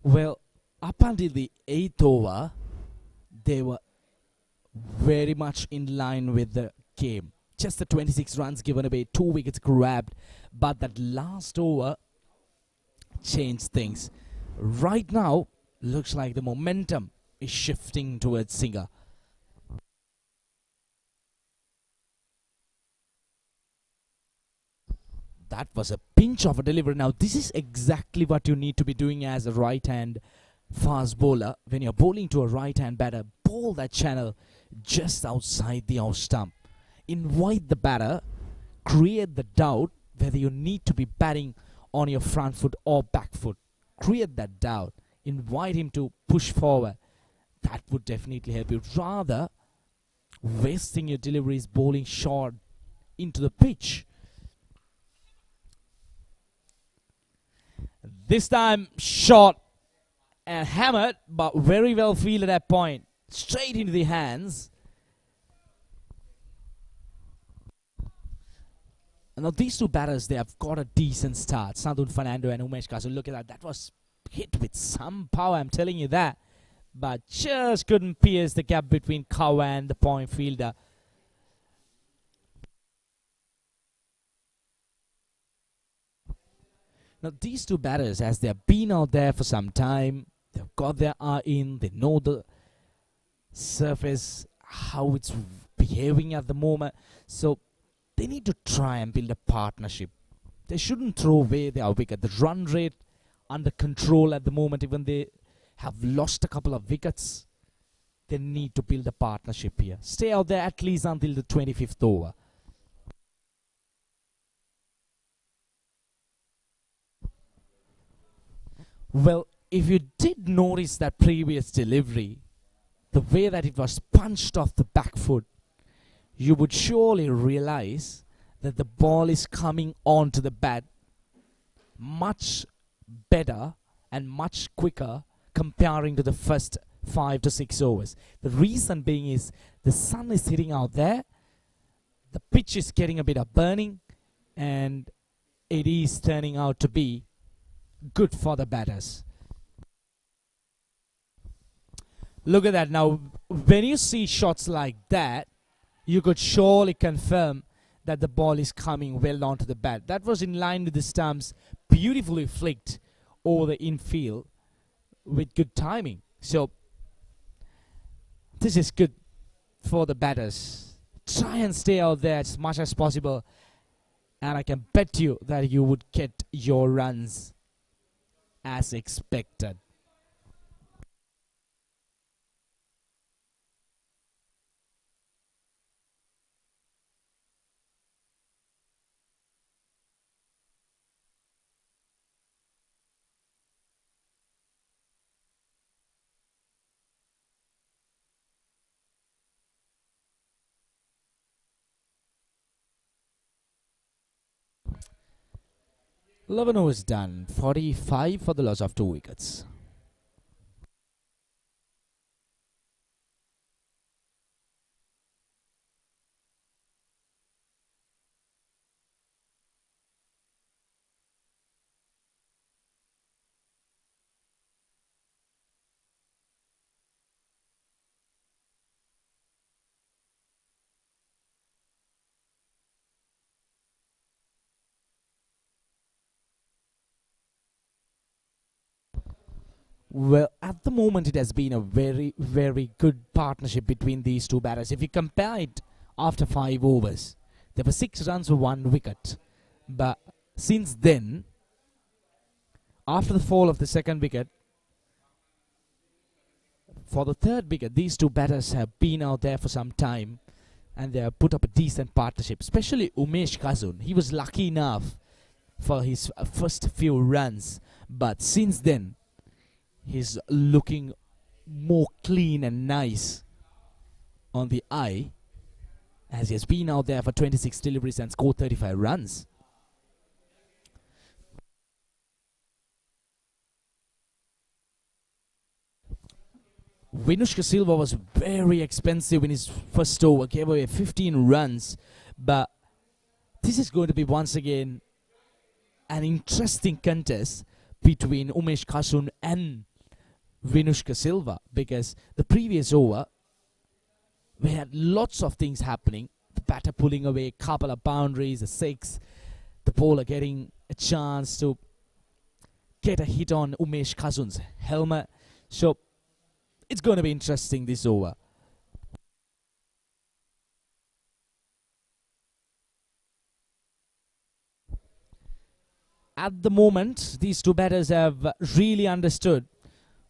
Well, up until the 8th over, they were very much in line with the game. Just the 26 runs given away, 2 wickets grabbed, but that last over changed things. Right now, looks like the momentum is shifting towards Singha. That was a pinch of a delivery. Now, this is exactly what you need to be doing as a right-hand fast bowler. When you're bowling to a right-hand batter, bowl that channel just outside the off stump. Invite the batter, create the doubt whether you need to be batting on your front foot or back foot. Create that doubt. Invite him to push forward. That would definitely help you. Rather, wasting your deliveries, bowling short into the pitch. This time, short and hammered, but very well fielded at that point. Straight into the hands. And now these two batters, they have got a decent start. Santun Fernando and Umesh Kasun. Look at that. That was hit with some power, I'm telling you that. But just couldn't pierce the gap between Kawa and the point fielder. Now these two batters, as they have been out there for some time, they've got their eye in, they know the surface, how it's behaving at the moment. So they need to try and build a partnership. They shouldn't throw away their wicket. The run rate under control at the moment, even they have lost a couple of wickets. They need to build a partnership here. Stay out there at least until the 25th over. Well, if you did notice that previous delivery, the way that it was punched off the back foot, you would surely realize that the ball is coming onto the bat much better and much quicker comparing to the first 5 to 6 overs. The reason being is the sun is hitting out there, the pitch is getting a bit of burning, and it is turning out to be good for the batters. Look at that. Now, when you see shots like that, you could surely confirm that the ball is coming well onto the bat. That was in line with the stumps, beautifully flicked over the infield with good timing. So, this is good for the batters. Try and stay out there as much as possible, and I can bet you that you would get your runs as expected. Lovano is done. 45 for the loss of 2 wickets. Well, at the moment, it has been a very, very good partnership between these two batters. If you compare it after 5 overs, there were 6 runs for 1 wicket. But since then, after the fall of the second wicket, for the third wicket, these two batters have been out there for some time, and they have put up a decent partnership, especially Umesh Kasun. He was lucky enough for his first few runs, but since then, he's looking more clean and nice on the eye, as he has been out there for 26 deliveries and scored 35 runs. Vinushka Silva was very expensive in his first over, gave away 15 runs, but this is going to be once again an interesting contest between Umesh Kasun and Vinushka Silva, because the previous over we had lots of things happening. The batter pulling away a couple of boundaries, a six, the bowler getting a chance to get a hit on Umesh Kasun's helmet. So it's going to be interesting this over. At the moment, these two batters have really understood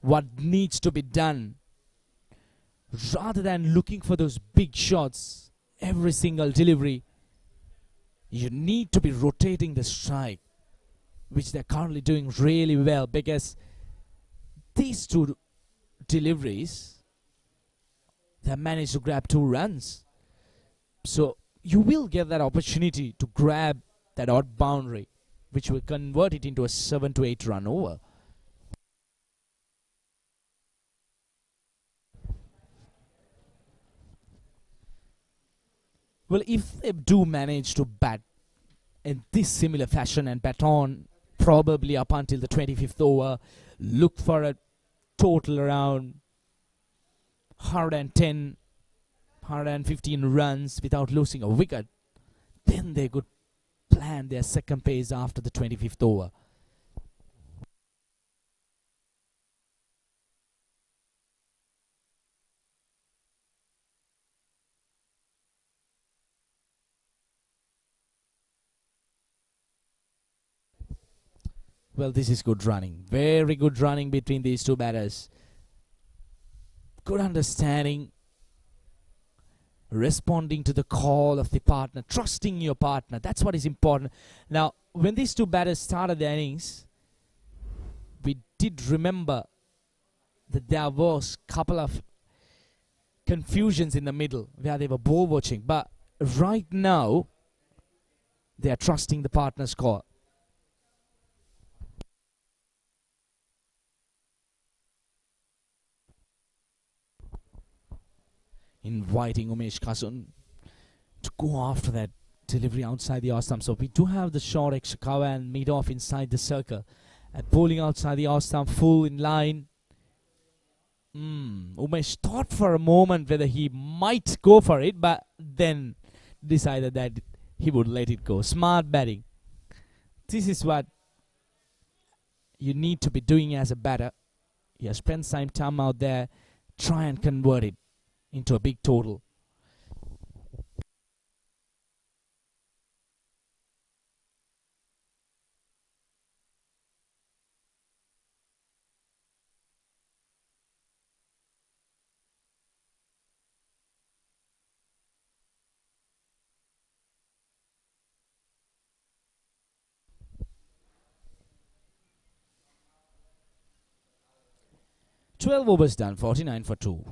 what needs to be done. Rather than looking for those big shots every single delivery, you need to be rotating the strike, which they're currently doing really well, because these two deliveries, they managed to grab 2 runs. So you will get that opportunity to grab that odd boundary, which will convert it into a 7 to 8 run over. Well, if they do manage to bat in this similar fashion and bat on probably up until the 25th over, look for a total around 110, 115 runs without losing a wicket, then they could plan their second pace after the 25th over. Well, this is good running. Very good running between these two batters. Good understanding. Responding to the call of the partner. Trusting your partner. That's what is important. Now, when these two batters started their innings, we did remember that there was a couple of confusions in the middle where they were ball watching. But right now, they are trusting the partner's call. Inviting Umesh Kasun to go after that delivery outside the off stump. So we do have the short extra cover and mid off inside the circle. And bowling outside the off stump, full in line. Umesh thought for a moment whether he might go for it, but then decided that he would let it go. Smart batting. This is what you need to be doing as a batter. You spend some time out there, try and convert it into a big total. "12 overs done, 49 for 2.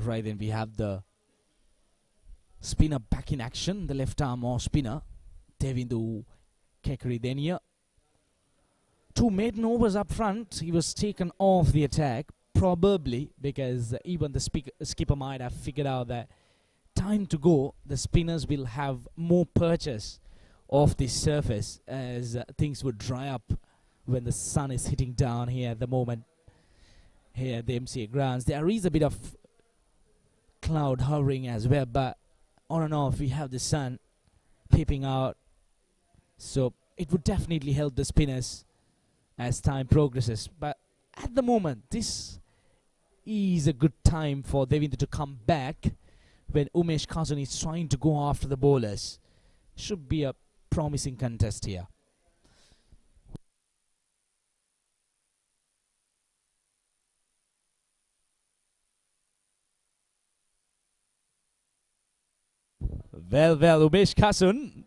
Right, then we have the spinner back in action, the left arm off spinner, Kamindu Nirmana. 2 maiden overs up front. He was taken off the attack, probably because even the skipper might have figured out that time to go, the spinners will have more purchase of this surface as things would dry up when the sun is hitting down here at the moment. Here at the MCA grounds, there is a bit of cloud hovering as well, but on and off we have the sun peeping out, so it would definitely help the spinners as time progresses. But at the moment, this is a good time for Devinder to come back when Umesh Kasun is trying to go after the bowlers. Should be a promising contest here. Well, Umesh Kasun,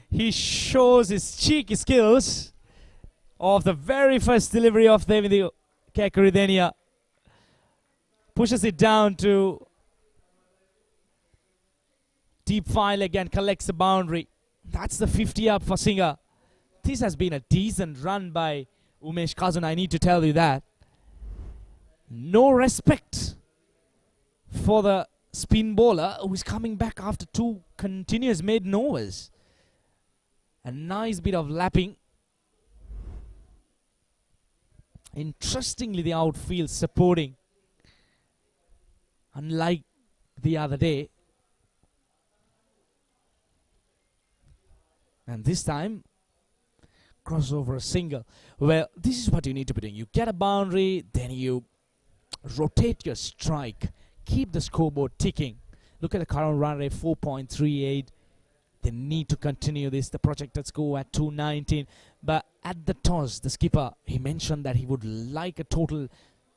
he shows his cheeky skills of the very first delivery of Kamindu Nirmana. Pushes it down to deep file again, collects the boundary. That's the 50 up for Singha. This has been a decent run by Umesh Kasun, I need to tell you that. No respect for the spin bowler who is coming back after 2 continuous maiden overs. A nice bit of lapping. Interestingly, the outfield supporting. Unlike the other day. And this time, crossover a single. Well, this is what you need to be doing. You get a boundary, then you rotate your strike. Keep the scoreboard ticking. Look at the current run rate, 4.38. They need to continue this. The projected score at 219. But at the toss, the skipper, he mentioned that he would like a total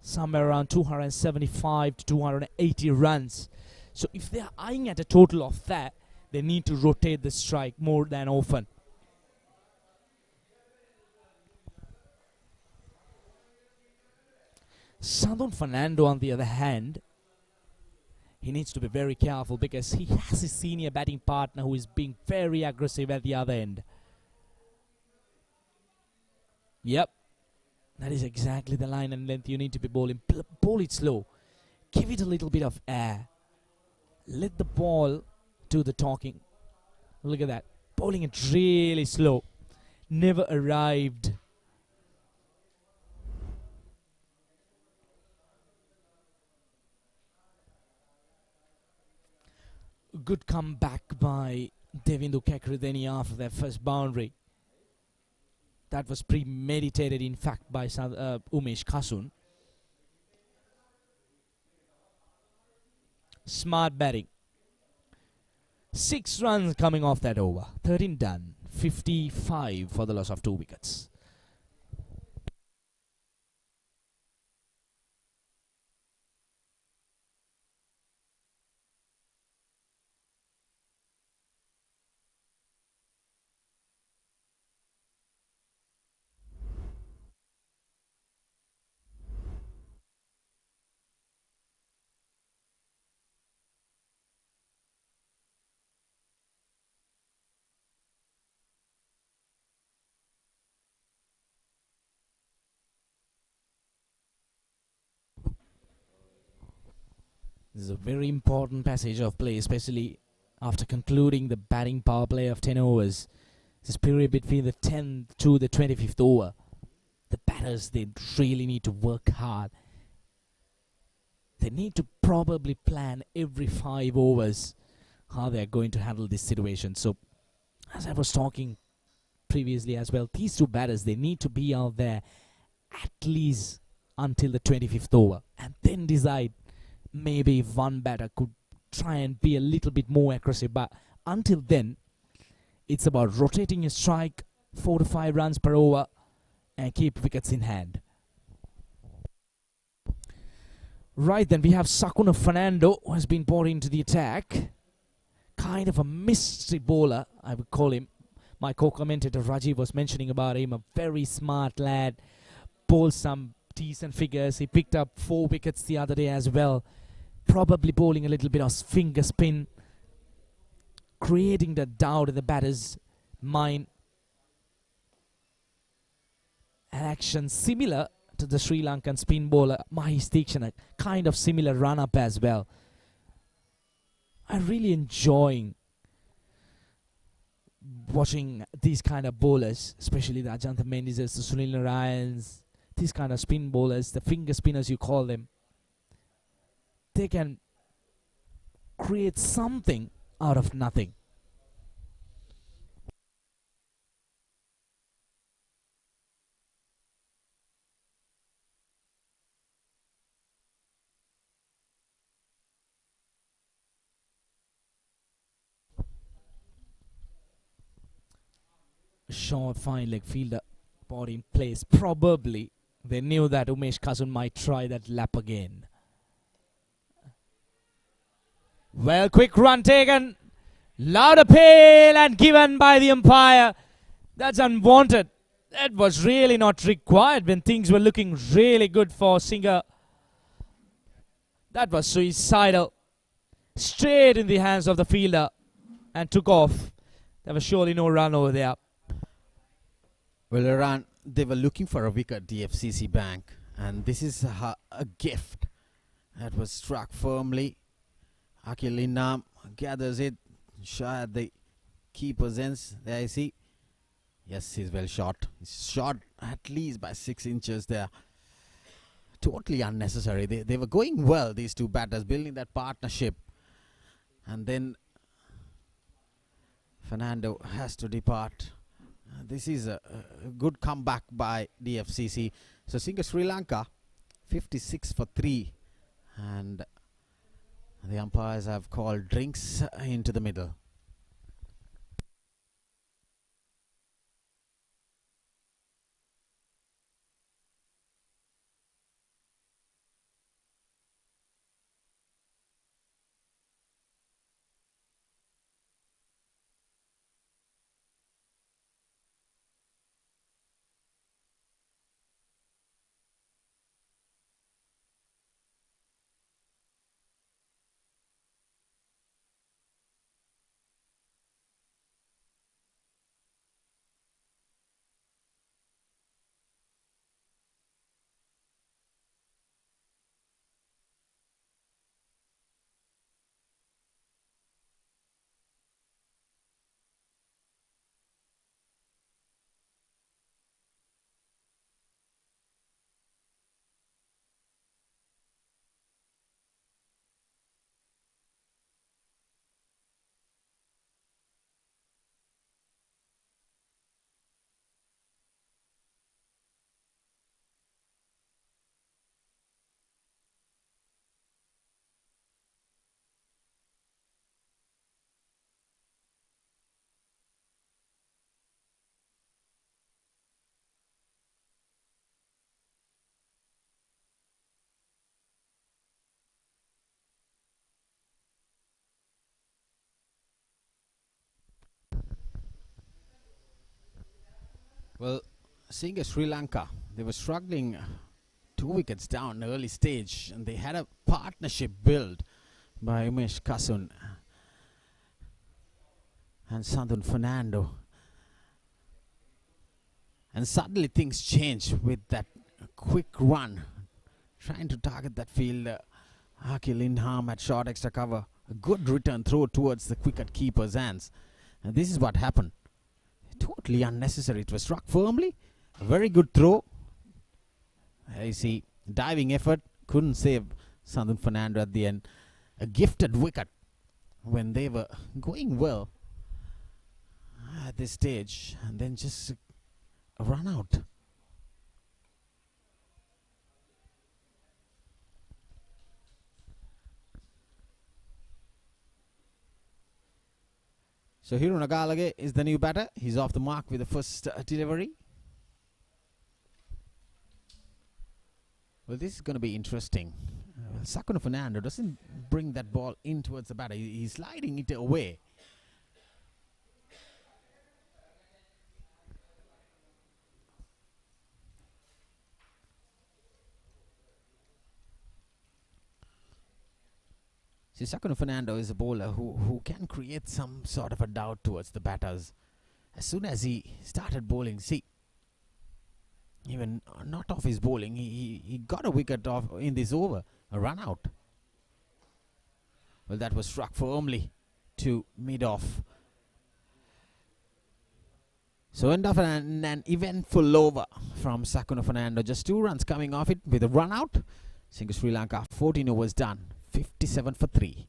somewhere around 275 to 280 runs. So if they are eyeing at a total of that, they need to rotate the strike more than often. Southern Fernando, on the other hand, he needs to be very careful because he has his senior batting partner who is being very aggressive at the other end. Yep, that is exactly the line and length you need to be bowling. Bowl it slow. Give it a little bit of air. Let the ball do the talking. Look at that. Bowling it really slow. Never arrived. Good comeback by Kamindu Nirmana after their first boundary. That was premeditated, in fact, by Umesh Kasun. Smart batting. 6 runs coming off that over. 13 done. 55 for the loss of 2 wickets. This is a very important passage of play, especially after concluding the batting power play of 10 overs. This period between the 10th to the 25th over. The batters, they really need to work hard. They need to probably plan every 5 overs how they are going to handle this situation. So, as I was talking previously as well, these 2 batters, they need to be out there at least until the 25th over and then decide. Maybe if one batter could try and be a little bit more aggressive. But until then, it's about rotating your strike, 4 to 5 runs per over, and keep wickets in hand. Right then, we have Sakuna Fernando, who has been brought into the attack. Kind of a mystery bowler, I would call him. My co-commentator Rajiv was mentioning about him. A very smart lad. Bowls some decent figures. He picked up 4 wickets the other day as well. Probably bowling a little bit of finger spin, creating the doubt in the batter's mind. An action similar to the Sri Lankan spin bowler Mahesh Deekshana, kind of similar run-up as well. I'm really enjoying watching these kind of bowlers, especially the Ajantha Mendizes, the Sunil Narayans, these kind of spin bowlers, the finger spinners you call them. They can create something out of nothing. Short, fine leg fielder, body in place. Probably they knew that Umesh Kasun might try that lap again. Well, quick run taken. Loud appeal and given by the umpire. That's unwanted. That was really not required when things were looking really good for Singer. That was suicidal. Straight in the hands of the fielder and took off. There was surely no run over there. Well, Iran, they were looking for a wicket, DFCC Bank, and this is a gift that was struck firmly. Akil Inam gathers it, shot at the keeper's ends. There you see. Yes, he's well shot. He's shot at least by 6 inches there. Totally unnecessary. They were going well, these two batters, building that partnership. And then Fernando has to depart. This is a good comeback by DFCC. So Singer Sri Lanka, 56 for 3. And the umpires have called drinks into the middle. Well, seeing as Sri Lanka, they were struggling 2 wickets down early stage, and they had a partnership built by Umesh Kasun and Santun Fernando. And suddenly things change with that quick run, trying to target that fielder. Akil Inham at short extra cover. A good return throw towards the wicket keeper's hands. And this is what happened. Totally unnecessary. It was struck firmly. A very good throw. I see. Diving effort. Couldn't save Santun Fernando at the end. A gifted wicket when they were going well at this stage. And then just a run out. So Hiru Nagalage is the new batter. He's off the mark with the first delivery. Well, this is going to be interesting. Sakuna Fernando doesn't bring that ball in towards the batter. He's sliding it away. See, Sakuna Fernando is a bowler who can create some sort of a doubt towards the batters. As soon as he started bowling, see, even not off his bowling, he got a wicket off in this over, a run out. Well, that was struck firmly to mid-off. So end of an eventful over from Sakuna Fernando. Just 2 runs coming off it with a run out. Singer Sri Lanka, 14 overs done. 57 for 3.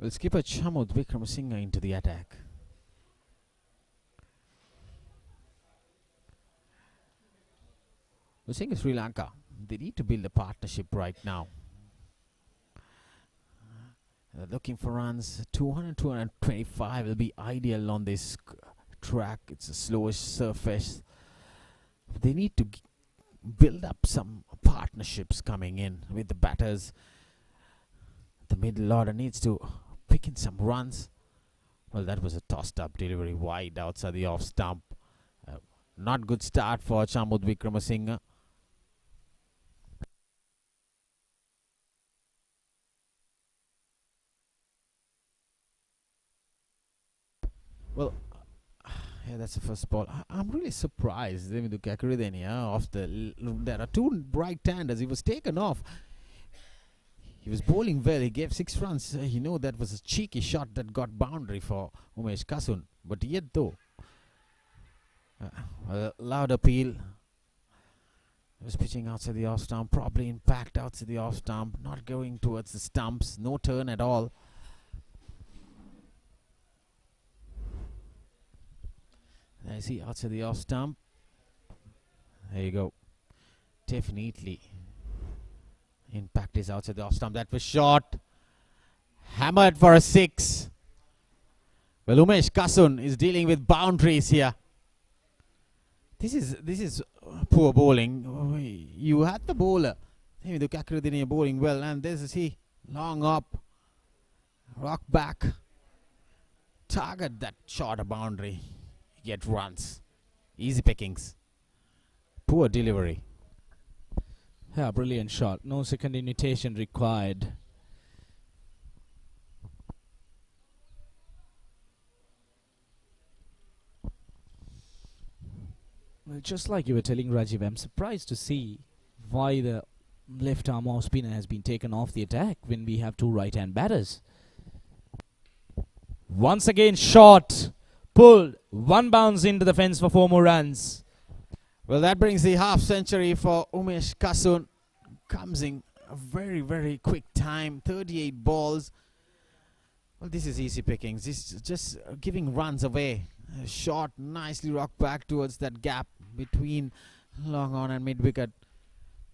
Well, skipper Chamud Wickramasinghe into the attack. We're saying Sri Lanka, they need to build a partnership right now. Looking for runs. 200, 225 will be ideal on this track. It's a slowish surface. They need to build up some partnerships coming in with the batters. The middle order needs to pick in some runs. Well, that was a tossed up delivery wide outside the off stump. Not good start for Chamud Wickramasinghe. Well, yeah, that's the first ball. I'm really surprised. There are two right-handers. He was taken off. He was bowling well. He gave 6 runs. You know that was a cheeky shot that got boundary for Umesh Kasun. But yet though, a loud appeal. He was pitching outside the off stump. Probably impact outside the off stump. Not going towards the stumps. No turn at all. I see outside the off stump. There you go. Definitely. Impact is outside the off stump. That was short. Hammered for a 6. Well, Umesh Kasun is dealing with boundaries here. This is poor bowling. You had the bowler. Bowling well, and this is he. Long up. Rock back. Target that shorter boundary. Get runs. Easy pickings. Poor delivery. Yeah, brilliant shot. No second invitation required. Well, just like you were telling Rajiv, I'm surprised to see why the left arm off spinner has been taken off the attack when we have 2 right-hand batters. Once again, shot. Pulled. 1 bounce into the fence for 4 more runs. Well, that brings the half century for Umesh Kasun. Comes in a very, very quick time. 38 balls. Well, this is easy pickings. This is just giving runs away. Shot, nicely rocked back towards that gap between long on and mid wicket.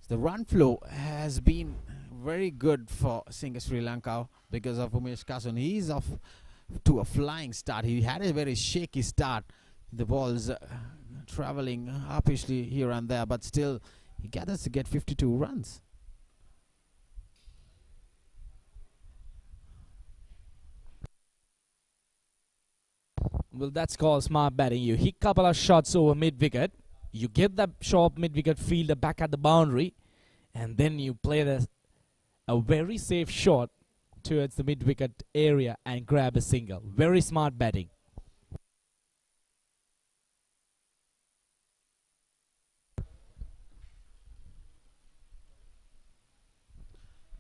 The run flow has been very good for Sri Lanka because of Umesh Kasun. He's off to a flying start. He had a very shaky start. The ball's traveling uppishly here and there, but still he gathers to get 52 runs. Well, that's called smart batting. You hit couple of shots over mid-wicket. You get that short mid-wicket fielder back at the boundary, and then you play a very safe shot towards the mid-wicket area and grab a single. Very smart batting.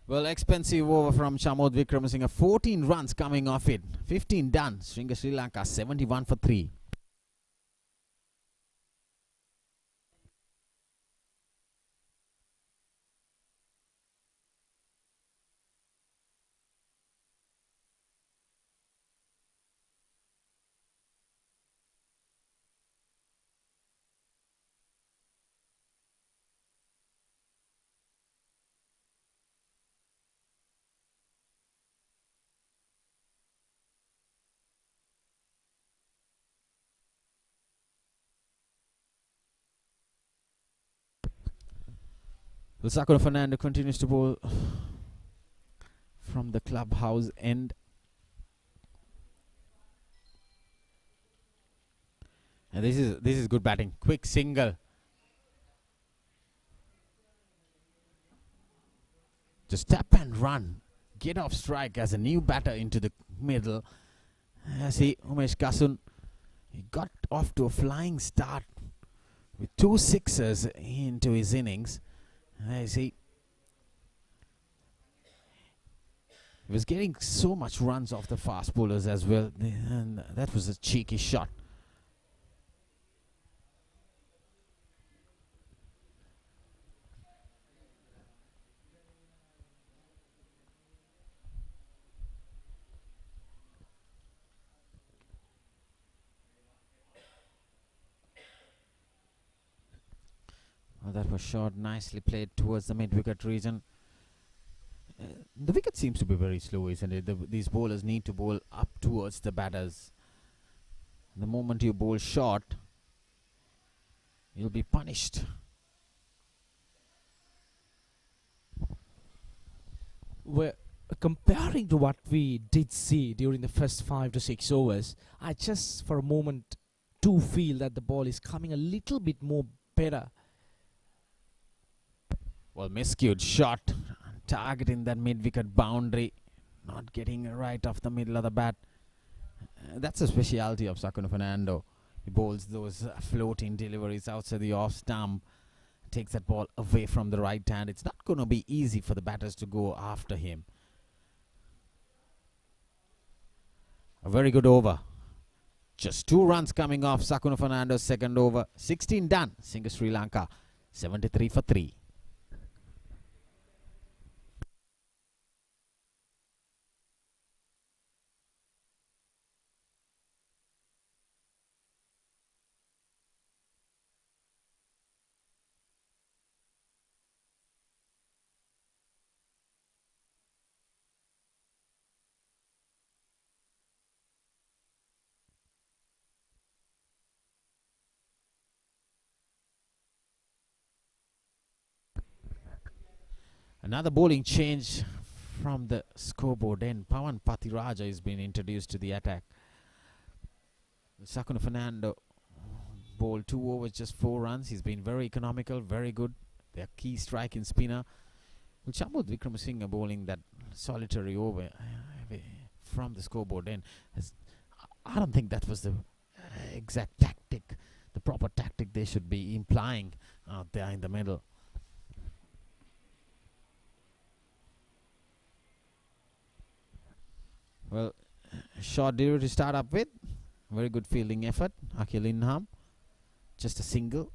Well, expensive over from Chamud Wickramasinghe. 14 runs coming off it. 15 done. Sri Lanka 71 for 3. Sakura Fernando continues to bowl from the clubhouse end. And this is good batting. Quick single. Just tap and run. Get off strike as a new batter into the middle. See Umesh Kasun. He got off to a flying start with 2 sixes into his innings. I see. He was getting so much runs off the fast bowlers as well, and that was a cheeky shot. That was short, nicely played towards the mid-wicket region. The wicket seems to be very slow, isn't it? These bowlers need to bowl up towards the batters. The moment you bowl short, you'll be punished. Well, comparing to what we did see during the first 5 to 6 overs, I just for a moment do feel that the ball is coming a little bit more better. Well, miscued shot, targeting that mid-wicket boundary, not getting right off the middle of the bat. That's a speciality of Sakuna Fernando. He bowls those floating deliveries outside the off stump, takes that ball away from the right hand. It's not going to be easy for the batters to go after him. A very good over. Just 2 runs coming off Sakuna Fernando's second over. 16 done. Singa Sri Lanka 73 for 3. Another bowling change from the scoreboard end. Pawan Pathiraja has been introduced to the attack. Sakuna Fernando bowled 2 overs, just 4 runs. He's been very economical, very good. Their key striking spinner. Well, Chamud Wickramasinghe bowling that solitary over from the scoreboard end. I don't think that was the exact tactic, the proper tactic they should be implying out there in the middle. Well, short delivery to start up with. Very good fielding effort. Akhil Inham. Just a single.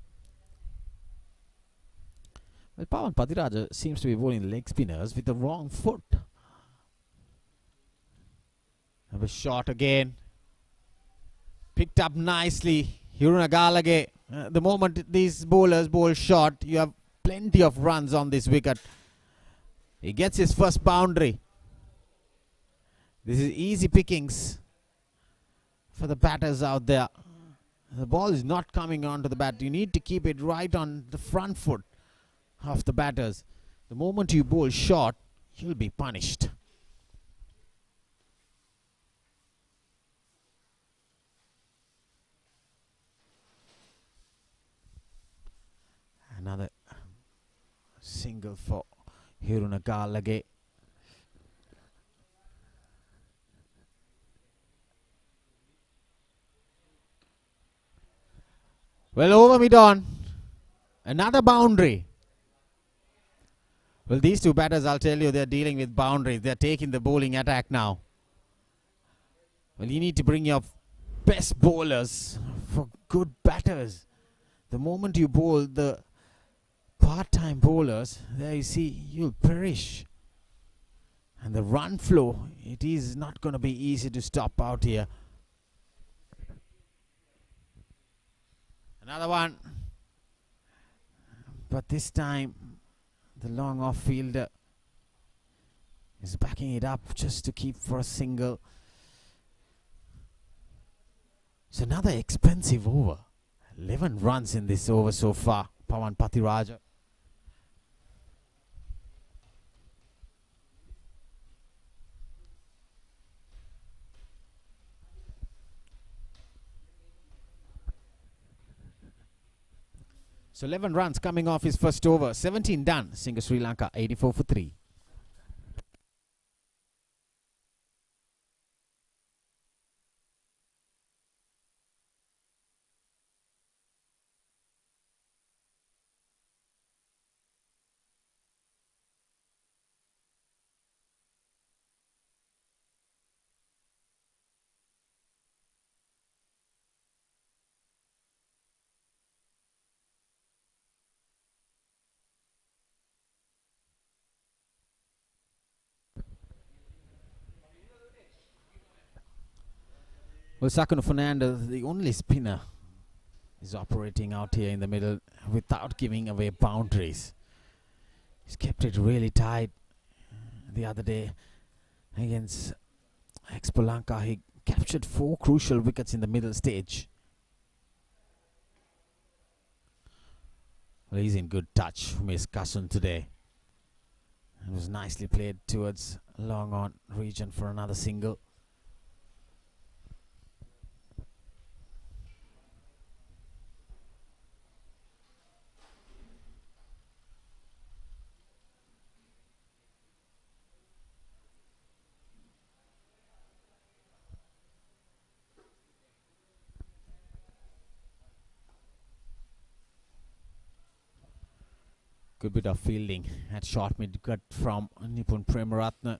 Well, Pawan Pathiraja seems to be bowling leg spinners with the wrong foot. Have a shot again. Picked up nicely. Hiruna Galage. The moment these bowlers bowl short, you have plenty of runs on this wicket. He gets his first boundary. This is easy pickings for the batters out there. The ball is not coming onto the bat. You need to keep it right on the front foot of the batters. The moment you bowl short, you'll be punished. Another single for Hiruna Galage. Well, over mid-on. Another boundary. Well, these two batters, I'll tell you, they're dealing with boundaries. They're taking the bowling attack now. Well, you need to bring your best bowlers for good batters. The moment you bowl the part-time bowlers, there you see, you'll perish. And the run flow, it is not going to be easy to stop out here. Another one. But this time, the long off fielder is backing it up just to keep for a single. It's another expensive over. 11 runs in this over so far. Pawan Pathiraja. So 11 runs coming off his first over. 17 done. Singa Sri Lanka 84 for 3. Well, Sakuna Fernando, the only spinner is operating out here in the middle without giving away boundaries. He's kept it really tight. The other day against Lanka, he captured 4 crucial wickets in the middle stage. Well, he's in good touch, Umesh Kasun, today. It was nicely played towards long on region for another single. Good bit of fielding at short mid-cut from Nipun Premaratne.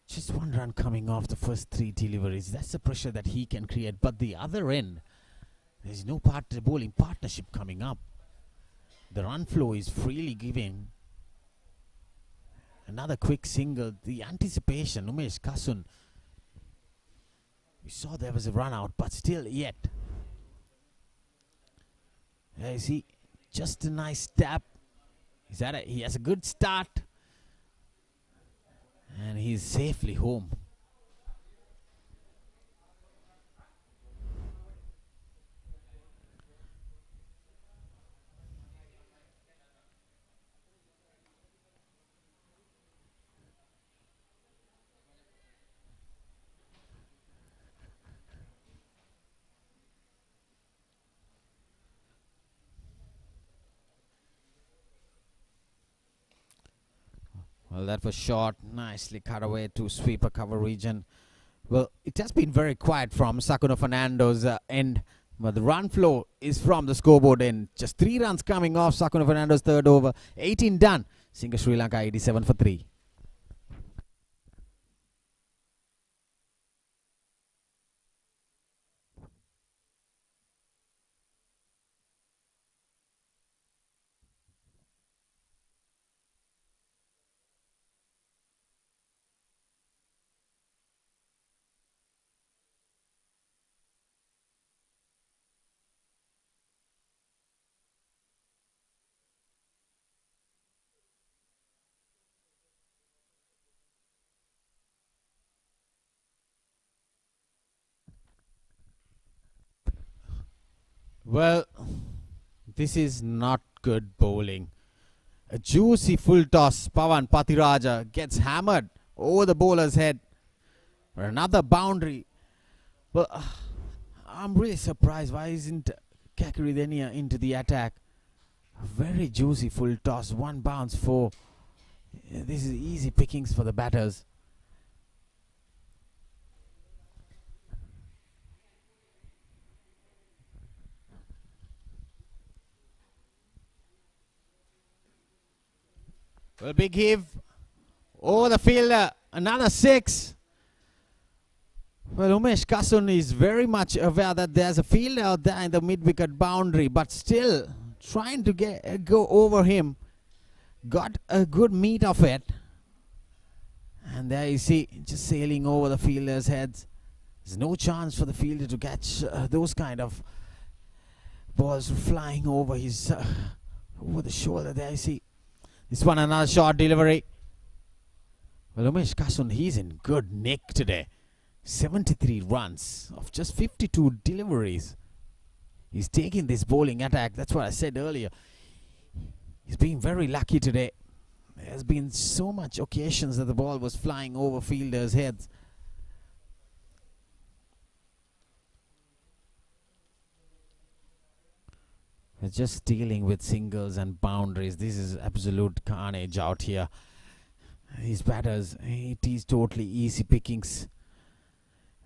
Just 1 run coming off the first 3 deliveries. That's the pressure that he can create. But the other end, there's no bowling partnership coming up. The run flow is freely giving. Another quick single. The anticipation, Umesh Kasun. We saw there was a run out, but still yet. There you see, just a nice tap. He has a good start. And he's safely home. Well, that was short, nicely cut away to sweeper cover region. Well, it has been very quiet from Sakuno Fernando's end, but the run flow is from the scoreboard end. Just 3 runs coming off Sakuno Fernando's third over. 18 done. Singa Sri Lanka 87 for 3. Well, this is not good bowling. A juicy full toss. Pawan Patiraja gets hammered over the bowler's head for another boundary. Well, I'm really surprised. Why isn't Kakiridenia into the attack? A very juicy full toss. 1 bounce, 4. This is easy pickings for the batters. Well, big heave over the fielder. Another 6. Well, Umesh Kasun is very much aware that there's a fielder out there in the mid-wicket boundary, but still trying to go over him. Got a good meat of it. And there you see, just sailing over the fielder's heads. There's no chance for the fielder to catch those kind of balls flying over his over the shoulder. There you see. This one, another short delivery. Well, Umesh Kasun, he's in good nick today. 73 runs of just 52 deliveries. He's taking this bowling attack. That's what I said earlier. He's been very lucky today. There's been so much occasions that the ball was flying over fielders' heads. They're just dealing with singles and boundaries. This is absolute carnage out here. These batters, it is totally easy pickings.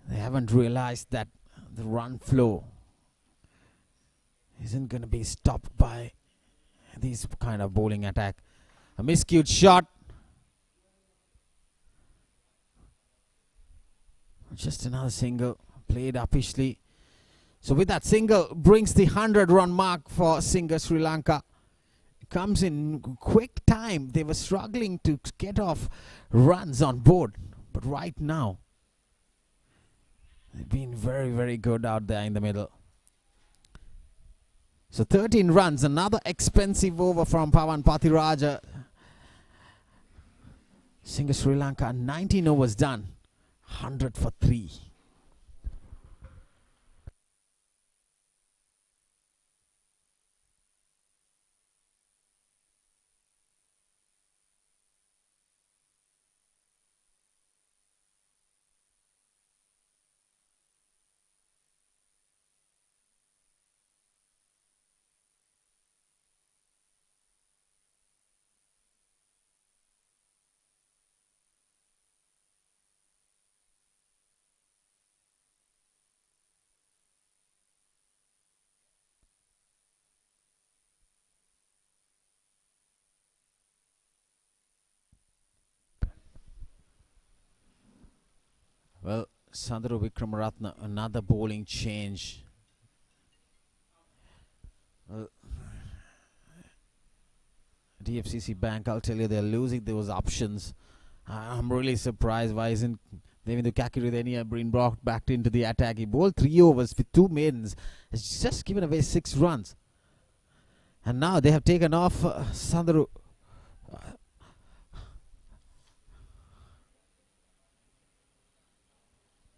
They haven't realized that the run flow isn't going to be stopped by this kind of bowling attack. A miscued shot. Just another single played uppishly. So with that single brings the 100-run mark for Singa Sri Lanka. It comes in quick time. They were struggling to get off runs on board. But right now, they've been very, very good out there in the middle. So 13 runs, another expensive over from Pawan Pathiraja. Singha Sri Lanka, 19 overs done, 100 for 3. Well, Sandro Wickramaratne, another bowling change. Well, DFCC Bank, I'll tell you, they're losing those options. I'm really surprised why isn't Devindu Kakiridenia been brought back into the attack. He bowled 3 overs with 2 maidens. It's just given away 6 runs. And now they have taken off Sandro.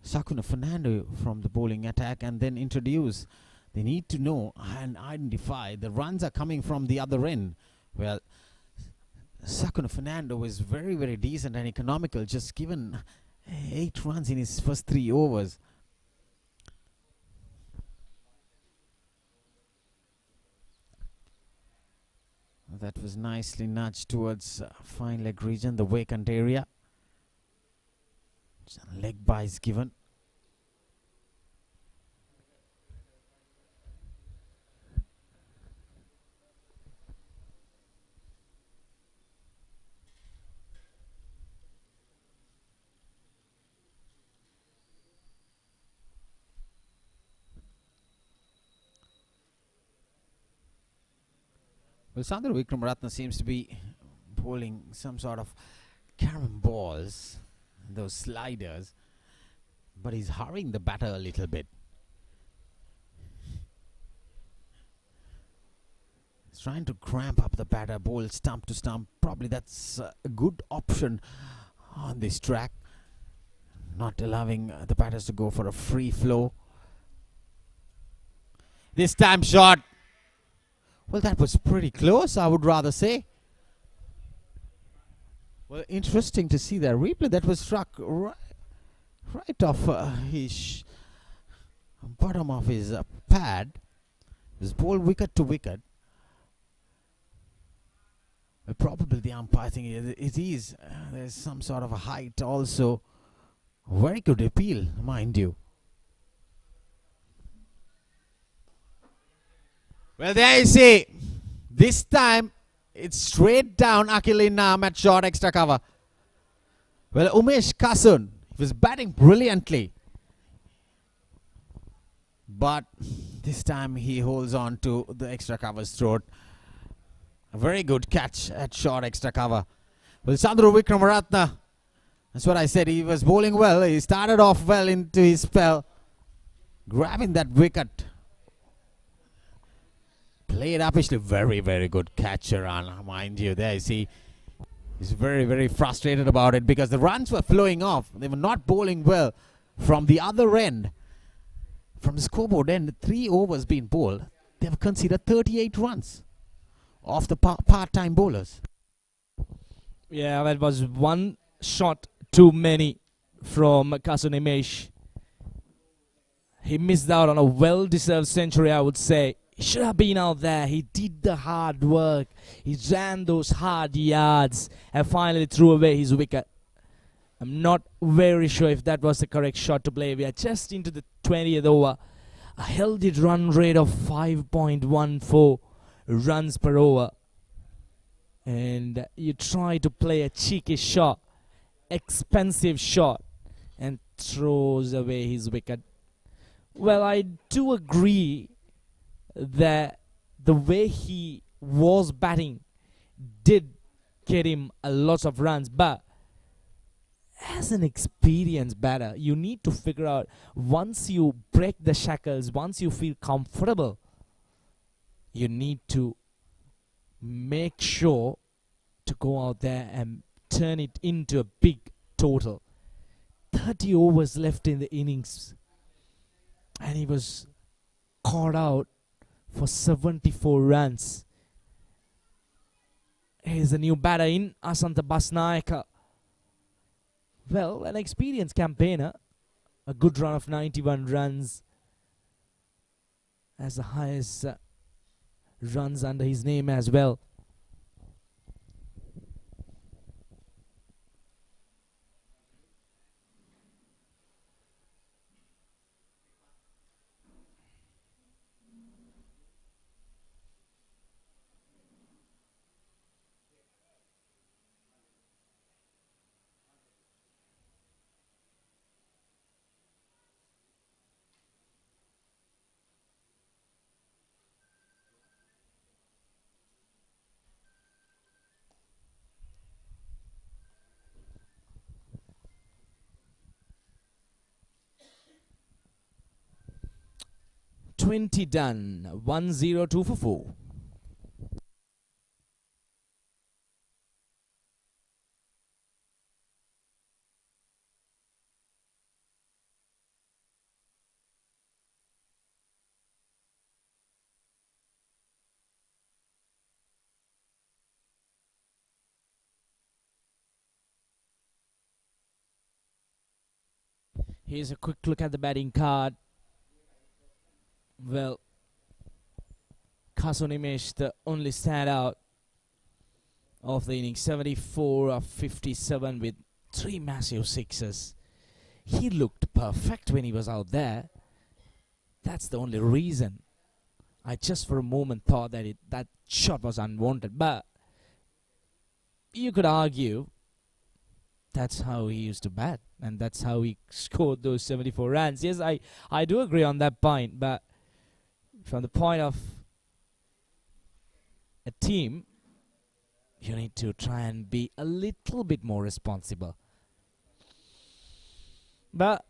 Sakuna Fernando from the bowling attack and then introduce. They need to know and identify the runs are coming from the other end. Well, Sakuna Fernando is very, very decent and economical, just given 8 runs in his first 3 overs. That was nicely nudged towards fine leg region, the vacant area. Leg byes given. Well, Sandro Wickramaratne seems to be bowling some sort of carom balls, those sliders, but he's hurrying the batter a little bit. He's trying to cramp up the batter, bowl stump to stump. Probably that's a good option on this track, not allowing the batters to go for a free flow. This time shot. Well, that was pretty close, I would rather say. Well, interesting to see that replay. That was struck right off his bottom of his pad. It was ball wicket to wicket. Probably the umpire think it is. There's some sort of a height also. Very good appeal, mind you. Well, there you see. This time, it's straight down Akilin Nam at short extra cover. Well, Umesh Kasun was batting brilliantly. But this time he holds on to the extra cover's throat. A very good catch at short extra cover. Well, Sandro Wickramaratne, that's what I said. He was bowling well. He started off well into his spell. Grabbing that wicket. Played up, actually very, very good catcher on, mind you. There you see, he's very, very frustrated about it because the runs were flowing off. They were not bowling well from the other end. From the scoreboard end, 3 overs being bowled. They have considered 38 runs off the part-time bowlers. Yeah, that was one shot too many from Kasun Umesh. He missed out on a well-deserved century, I would say. He should have been out there. He did the hard work. He ran those hard yards and finally threw away his wicket. I'm not very sure if that was the correct shot to play. We are just into the 20th over. A healthy run rate of 5.14 runs per over. And you try to play a cheeky shot, expensive shot, and throws away his wicket. Well, I do agree that the way he was batting did get him a lot of runs, but as an experienced batter, you need to figure out, once you break the shackles, once you feel comfortable You need to make sure to go out there and turn it into a big total. 30 overs left in the innings, and he was caught out for 74 runs. Here's a new batter in, Asantha Basnayaka. Well, an experienced campaigner. A good run of 91 runs as the highest runs under his name as well. $20 done. 102 for 4. Here's a quick look at the batting card. Well, Kasun Umesh, the only standout of the innings, 74 of 57 with 3 massive sixes. He looked perfect when he was out there. That's the only reason. I just for a moment thought that that shot was unwanted, but you could argue that's how he used to bat, and that's how he scored those 74 runs. Yes, I do agree on that point, but from the point of a team, you need to try and be a little bit more responsible. But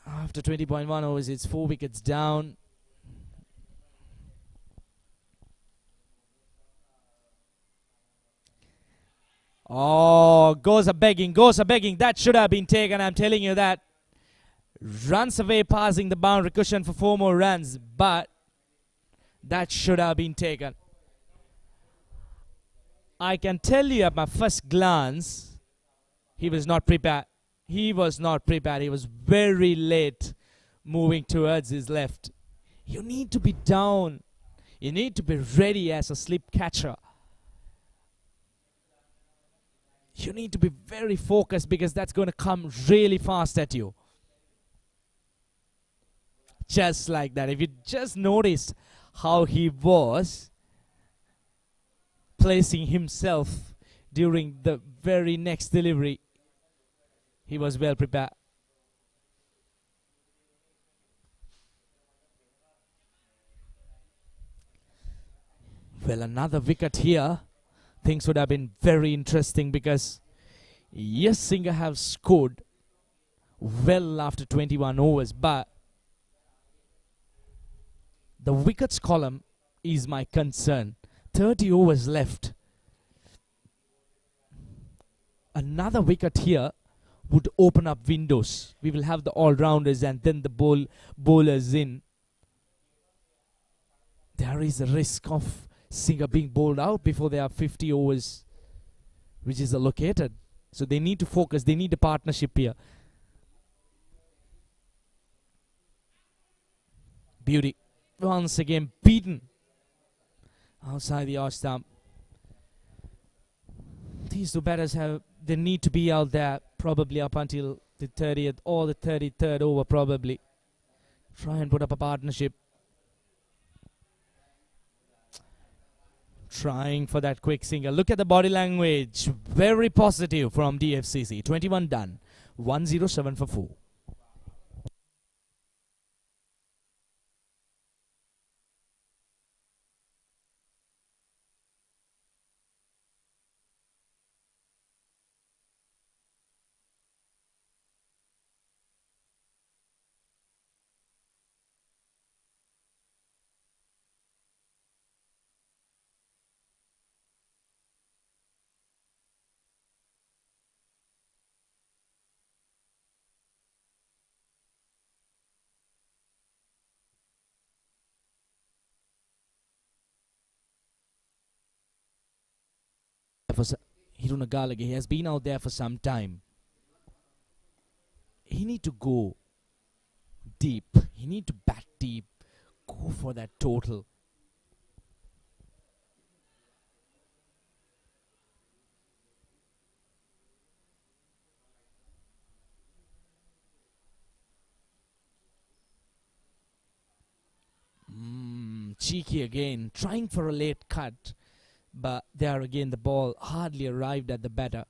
after 20.1 overs, it's 4 wickets down. Oh, goes a begging. That should have been taken, I'm telling you that. Runs away, passing the boundary cushion for 4 more runs, but that should have been taken. I can tell you at my first glance, he was not prepared. He was very late moving towards his left. You need to be down. You need to be ready as a slip catcher. You need to be very focused because that's going to come really fast at you. Just like that. If you just noticed how he was placing himself during the very next delivery, he was well prepared. Well, another wicket here. Things would have been very interesting because yes, Singha have scored well after 21 overs, but the wickets column is my concern. 30 overs left. Another wicket here would open up windows. We will have the all-rounders and then the bowlers in. There is a risk of Singha being bowled out before they have 50 overs, which is allocated. So they need to focus. They need a partnership here. Beauty. Once again beaten outside the arch stump. These two batters they need to be out there probably up until the 30th or the 33rd over probably. Try and put up a partnership. Trying for that quick single. Look at the body language. Very positive from DFCC. 21 done. 107 for 4. for Hiruna Galage. He has been out there for some time. He need to go deep. He need to bat deep. Go for that total. Cheeky again, trying for a late cut, but there again the ball hardly arrived at the batter.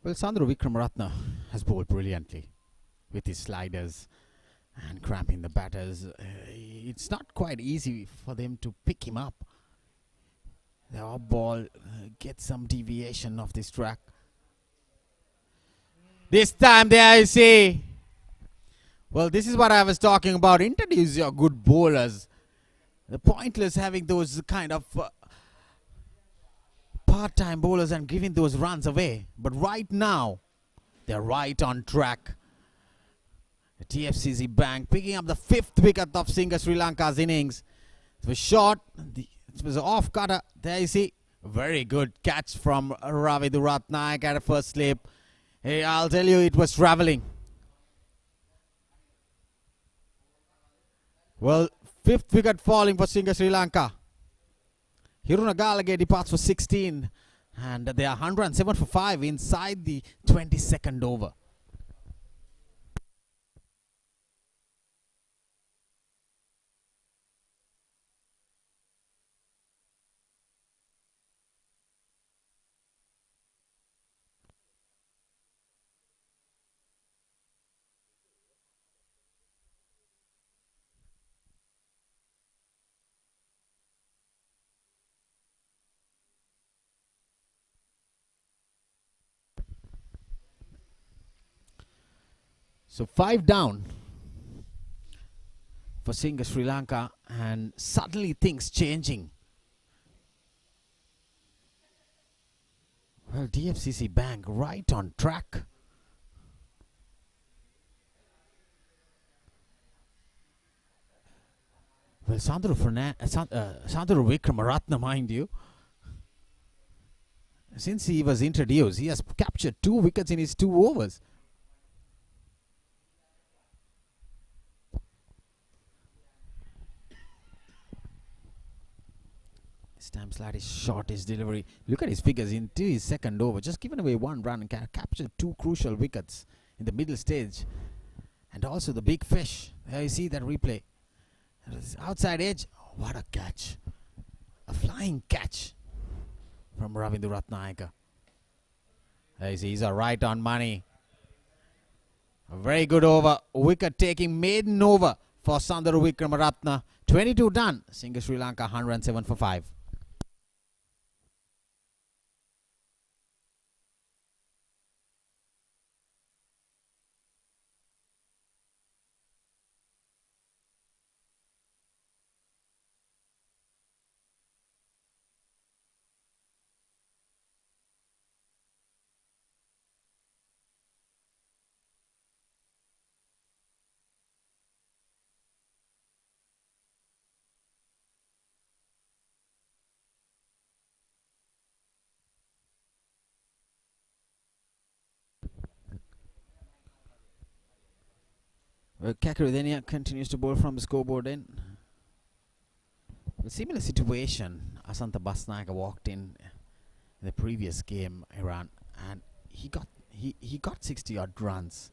Well, Sandro Wickramaratne has bowled brilliantly with his sliders and cramping the batters. It's not quite easy for them to pick him up. The off ball gets some deviation of this track. This time there I see. Well, this is what I was talking about. Introduce your good bowlers. The pointless having those kind of part-time bowlers and giving those runs away. But right now, they're right on track. The DFCC Bank picking up the 5th wicket of Singa Sri Lanka's innings. It was short. It was an off cutter. There you see. Very good catch from Ravi Duratnaik at a first slip. Hey, I'll tell you, it was travelling. Well, 5th wicket falling for Singa Sri Lanka. Hiruna Galage departs for 16. And they are 107 for 5 inside the 22nd over. So 5 down for Singa Sri Lanka, and suddenly things changing. Well, DFCC Bank right on track. Well, Sandro Wickramaratne, mind you, since he was introduced, he has captured 2 wickets in his 2 overs. Time Slatty shot his delivery. Look at his figures into his 2nd over. Just given away 1 run and captured 2 crucial wickets in the middle stage. And also the big fish. There you see that replay. Outside edge. What a catch. A flying catch from Ravindra Ratnayaka. There you see, he's right on money. A very good over. Wicket taking maiden over for Sandro Wickramaratne. 22 done. Singa Sri Lanka 107 for 5. Kakarudenia continues to bowl from the scoreboard end. A similar situation. Asanta Basnaika walked in the previous game, Iran, and he got 60 odd runs.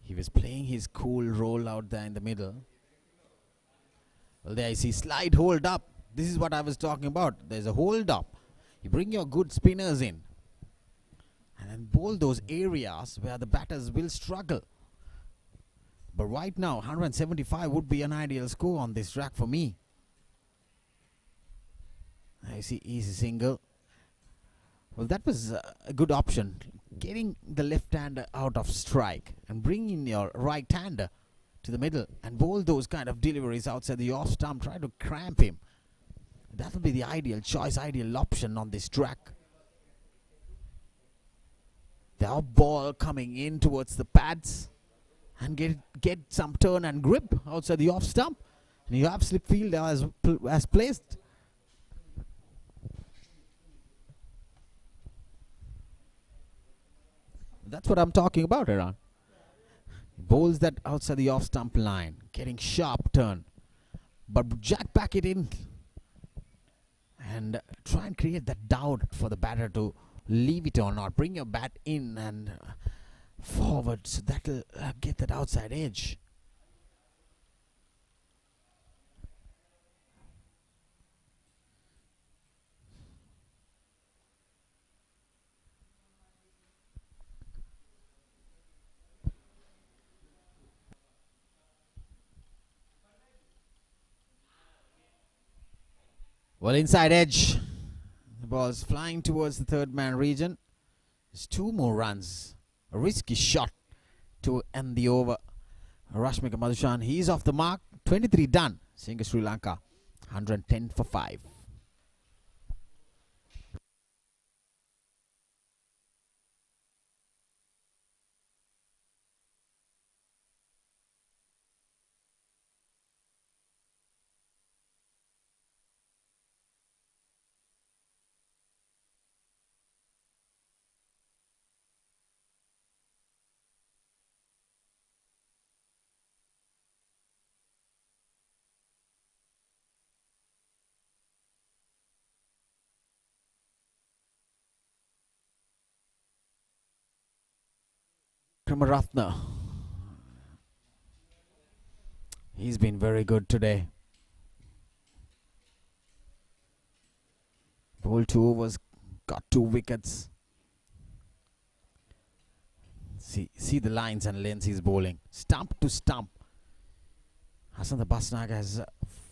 He was playing his cool roll out there in the middle. Well, there you see slide hold up. This is what I was talking about. There's a hold up. You bring your good spinners in and then bowl those areas where the batters will struggle. But right now, 175 would be an ideal score on this track for me. I see easy single. Well, that was a good option. Getting the left-hander out of strike and bringing your right-hander to the middle and bowl those kind of deliveries outside the off stump, try to cramp him. That will be the ideal choice, ideal option on this track. The off ball coming in towards the pads and get some turn and grip outside the off stump. And you have slip field as placed. That's what I'm talking about, Iran. Bowls that outside the off stump line, getting sharp turn. But jack back it in and try and create that doubt for the batter to leave it or not. Bring your bat in and forward, so that'll get that outside edge. Well, inside edge. The ball's flying towards the third man region. There's 2 more runs. A risky shot to end the over. Rashmika Madhushan, he's off the mark. 23 done. Singa Sri Lanka, 110 for 5. Kramaratna. He's been very good today. Bowled 2 overs, got 2 wickets. See the lines and lengths he's bowling. Stump to stump. Hassan Basnaga has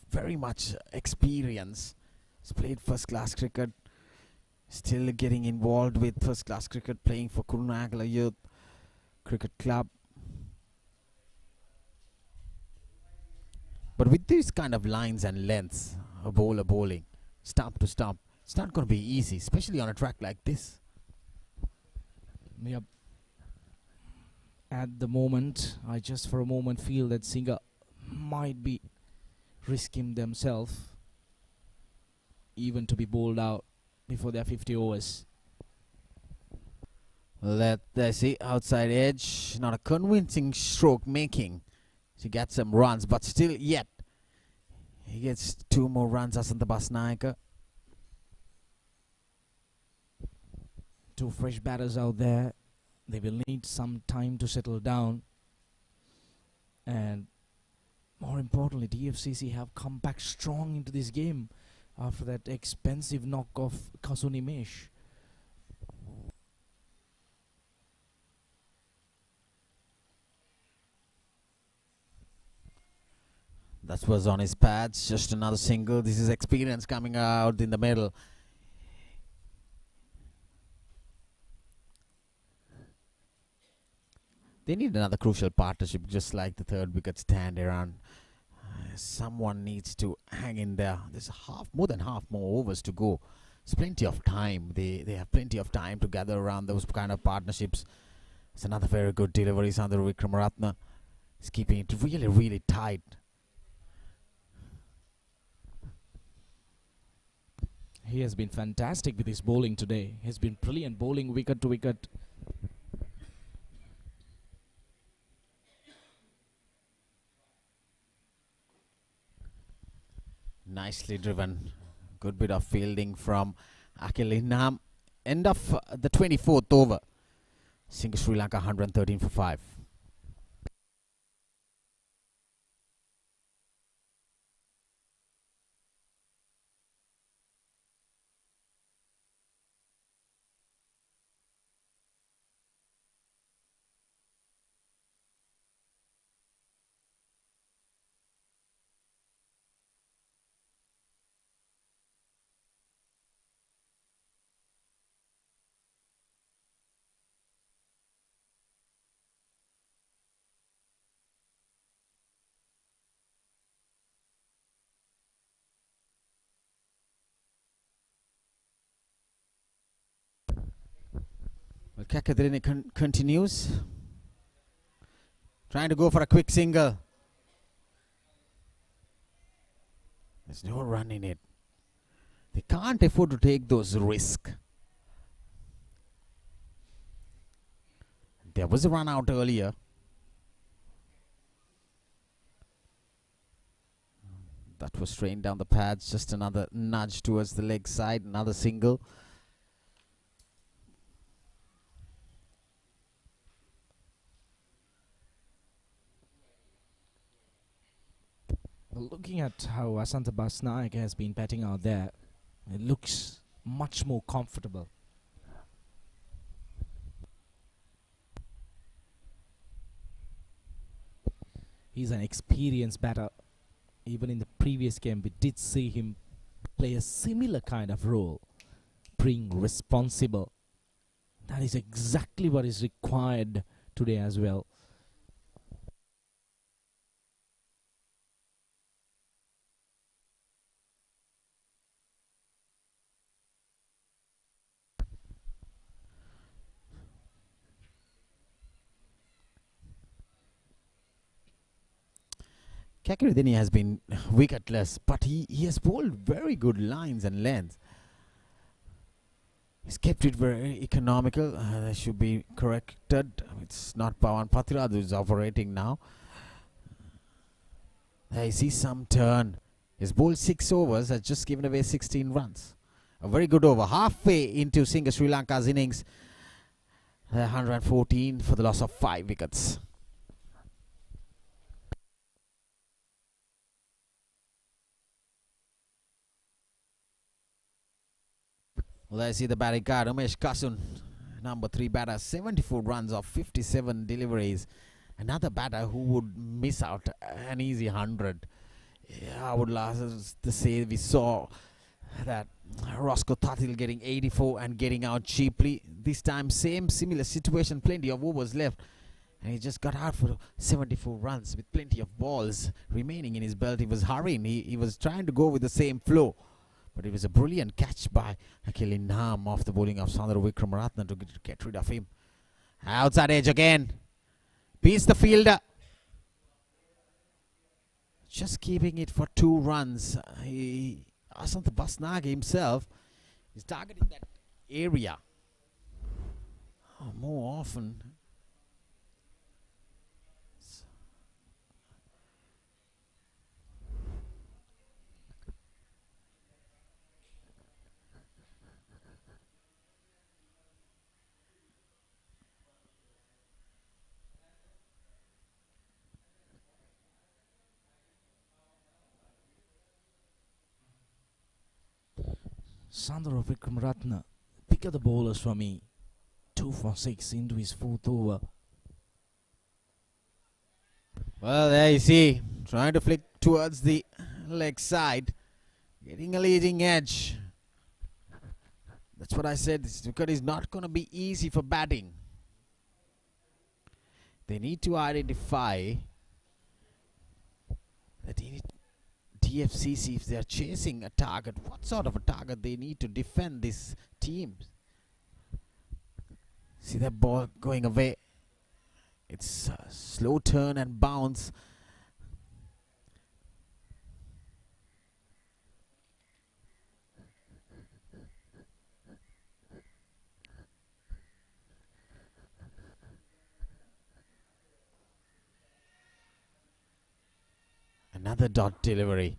very much experience. He's played first class cricket. Still getting involved with first class cricket, playing for Kurunagala Youth Cricket Club. But with these kind of lines and lengths, a bowler bowling stump to stump, it's not going to be easy, especially on a track like this. Yep. At the moment, I just for a moment feel that Singa might be risking themselves even to be bowled out before their 50 overs. Let's see, outside edge, not a convincing stroke making to get some runs, but still yet he gets 2 more runs. Asantha Basnaika. 2 fresh batters out there. They will need some time to settle down, and more importantly, DFCC have come back strong into this game after that expensive knock of Kasun Umesh. That was on his pads, just another single. This is experience coming out in the middle. They need another crucial partnership, just like the third wicket stand around. Someone needs to hang in there. There's more than half more overs to go. There's plenty of time. They have plenty of time to gather around those kind of partnerships. It's another very good delivery. Sandhu Vikramaratne is keeping it really, really tight. He has been fantastic with his bowling today. He's been brilliant bowling wicket to wicket. Nicely driven. Good bit of fielding from Akhil Inham. End of the 24th over. Singa Sri Lanka 113 for 5. Kakadrini continues. Trying to go for a quick single. There's no run in it. They can't afford to take those risks. There was a run out earlier. That was strained down the pads. Just another nudge towards the leg side. Another single. Looking at how Asantha Basnaik has been batting out there, it looks much more comfortable. He's an experienced batter. Even in the previous game, we did see him play a similar kind of role, being responsible. That is exactly what is required today as well. Kakadrini has been wicketless, but he has bowled very good lines and lengths. He's kept it very economical. That should be corrected. It's not Pawan Patiradu who's operating now. I see some turn. He's bowled 6 overs, has just given away 16 runs. A very good over. Halfway into Singha Sri Lanka's innings. 114 for the loss of 5 wickets. Well, I see the batting card. Umesh Kasun, number 3 batter, 74 runs off 57 deliveries. Another batter who would miss out an easy 100. Yeah, I would last to say we saw that Roscoe Tatil getting 84 and getting out cheaply. This time, similar situation, plenty of overs left. And he just got out for 74 runs with plenty of balls remaining in his belt. He was hurrying. He was trying to go with the same flow. But it was a brilliant catch by Akil Nam off the bowling of Sandra Wickramaratne to get rid of him. Outside edge again. Beats the fielder. Just keeping it for 2 runs. Asantha Basnaik himself is targeting that area more often. Sandra Wickramaratne, pick up the bowlers for me. 2 for 6 into his 4th over. Well, there you see, trying to flick towards the leg side, getting a leading edge. That's what I said. This wicket is not going to be easy for batting. They need to identify that DFCC, if they are chasing a target, what sort of a target they need to defend this team. See that ball going away. It's a slow turn and bounce. Another dot delivery.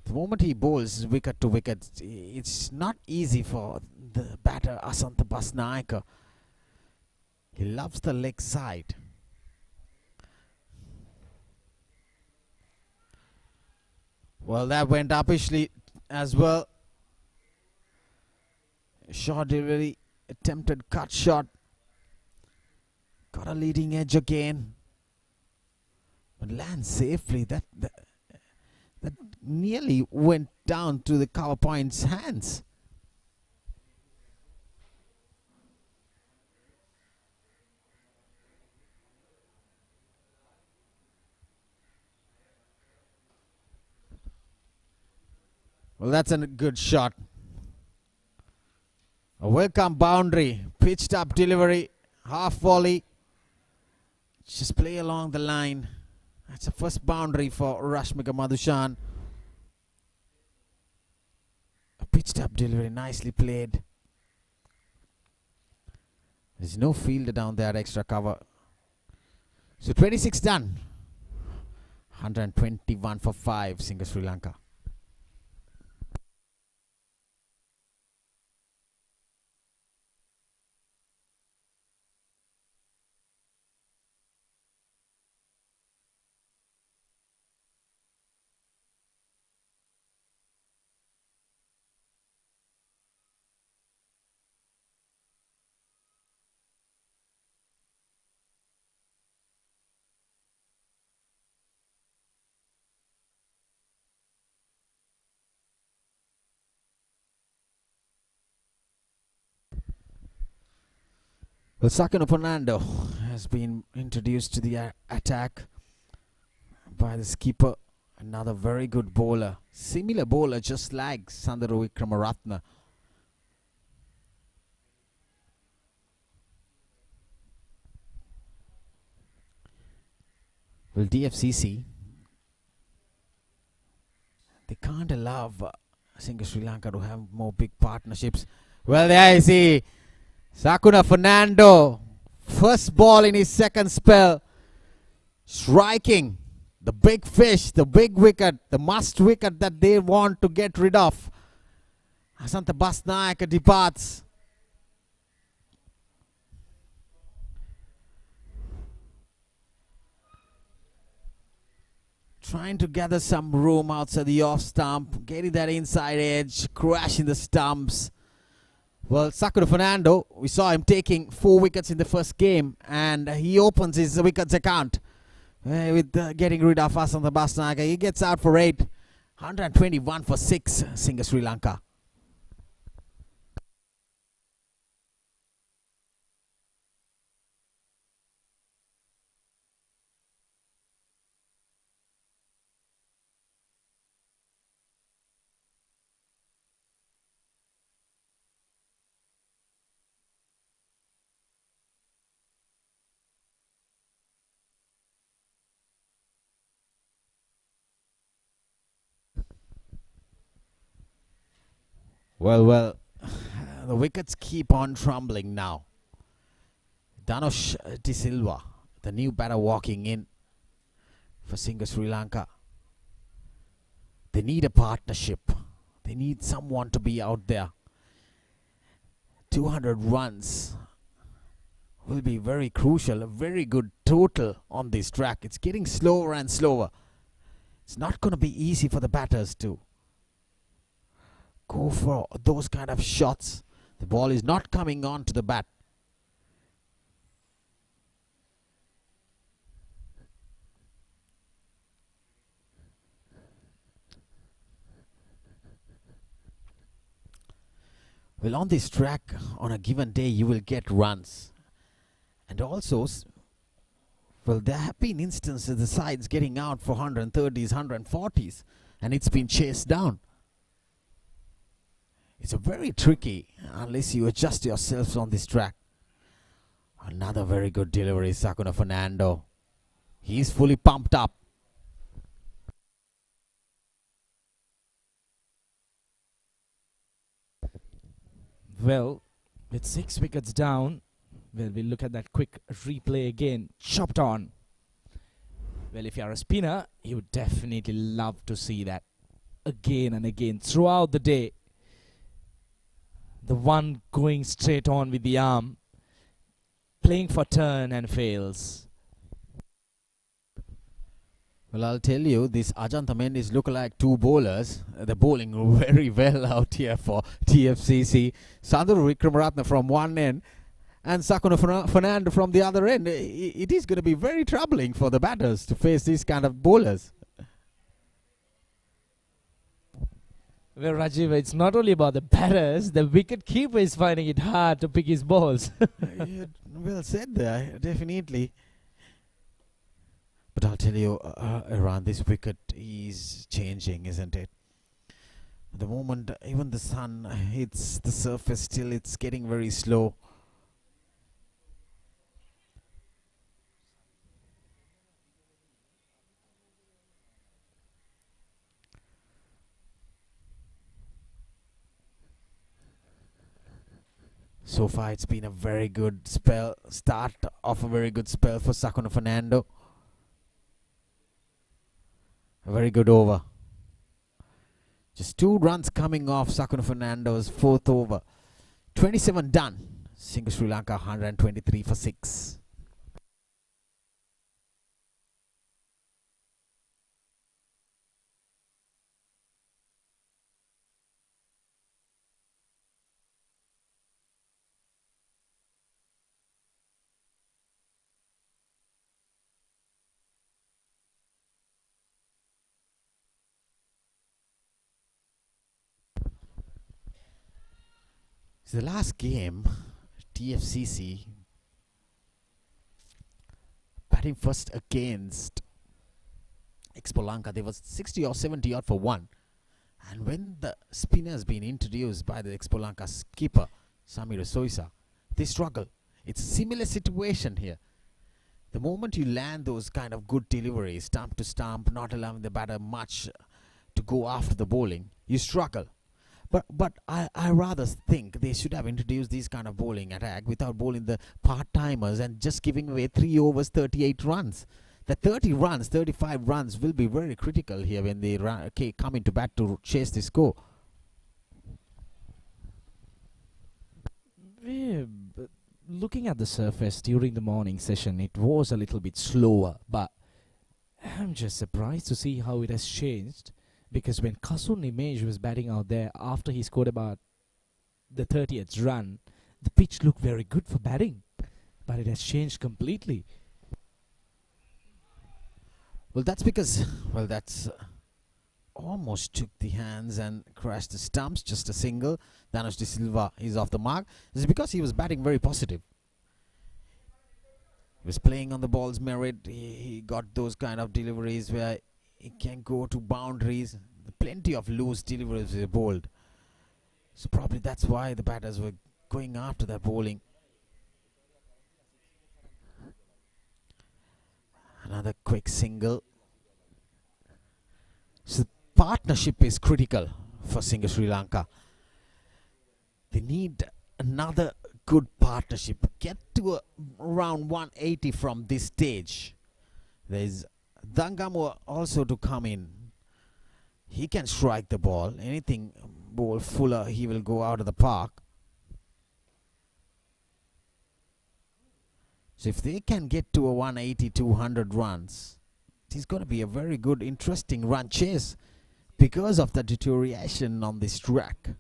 The moment he bowls wicket to wicket, it's not easy for the batter Asantha Basnaik. He loves the leg side. Well, that went uppishly as well. Short delivery, attempted cut shot. Got a leading edge again. But lands safely. That nearly went down to the cover point's hands. Well, that's a good shot. A welcome boundary, pitched up delivery, half volley. Just play along the line. That's a first boundary for Rashmika Madhushan. A pitched up delivery, nicely played. There's no fielder down there, extra cover. So 26 done. 121 for 5, Singa Sri Lanka. Well, Sakana Fernando has been introduced to the attack by the skipper. Another very good bowler. Similar bowler just like Sandaru Vikramaratne. Well, DFCC, they can't allow Singa Sri Lanka to have more big partnerships. Well, there you see Sakuna Fernando, first ball in his second spell, striking the big fish, the big wicket, the must wicket that they want to get rid of. Asanta Basnayaka departs. Trying to gather some room outside the off stump, getting that inside edge, crashing the stumps. Well, Sakura Fernando, we saw him taking 4 wickets in the first game, and he opens his wickets account with getting rid of Asanta Basnayaka. He gets out for 8. 121 for 6, Singa Sri Lanka. Well, the wickets keep on trembling now. Dhanush De Silva, the new batter walking in for Singa Sri Lanka. They need a partnership. They need someone to be out there. 200 runs will be very crucial. A very good total on this track. It's getting slower and slower. It's not going to be easy for the batters to go for those kind of shots. The ball is not coming on to the bat. Well, on this track, on a given day, you will get runs. And also, well, there have been instances of the sides getting out for 130s, 140s, and it's been chased down. It's a very tricky unless you adjust yourselves on this track. Another very good delivery, Sakuna Fernando. He's fully pumped up. Well, with 6 wickets down, well, we'll look at that quick replay again. Chopped on. Well, if you're a spinner, you would definitely love to see that again and again throughout the day. The one going straight on with the arm, playing for turn and fails. Well, I'll tell you, these Ajanta Mendes look like 2 bowlers. They're bowling very well out here for TFCC. Sandaru Vikramaratne from one end and Sakuna Fernando from the other end. It is going to be very troubling for the batters to face these kind of bowlers. Well, Rajiv, it's not only about the batters. The wicket keeper is finding it hard to pick his balls. Yeah, well said there, definitely. But I'll tell you, around this wicket is changing, isn't it? The moment even the sun hits the surface, still it's getting very slow. So far, it's been a very good start of a very good spell for Sakuna Fernando. A very good over. Just 2 runs coming off Sakuna Fernando's 4th over. 27 done. Single Sri Lanka 123 for 6. The last game, DFCC batting first against Lanka, there was 60 or 70 odd for 1. And when the spinner has been introduced by the Lanka skipper, Samir Soisa, they struggle. It's a similar situation here. The moment you land those kind of good deliveries, stump to stump, not allowing the batter much to go after the bowling, you struggle. But I rather think they should have introduced this kind of bowling attack without bowling the part-timers and just giving away 3 overs, 38 runs. The 30 runs, 35 runs will be very critical here when they come into bat to chase the score. Yeah, but looking at the surface during the morning session, it was a little bit slower, but I'm just surprised to see how it has changed. Because when Kasun Umesh was batting out there after he scored about the 30th run, the pitch looked very good for batting. But it has changed completely. Well, that's because, that's almost took the hands and crashed the stumps, just a single. Danush De Silva is off the mark. This is because he was batting very positive. He was playing on the ball's merit. He got those kind of deliveries where he can go to boundaries. Plenty of loose deliveries were bowled. So probably that's why the batters were going after that bowling. Another quick single. So partnership is critical for Single Sri Lanka. They need another good partnership. Get to around 180 from this stage. There's Dangamo also to come in. He can strike the ball. Anything ball fuller, he will go out of the park. So if they can get to a 180, 200 runs, it is going to be a very good, interesting run chase because of the deterioration on this track.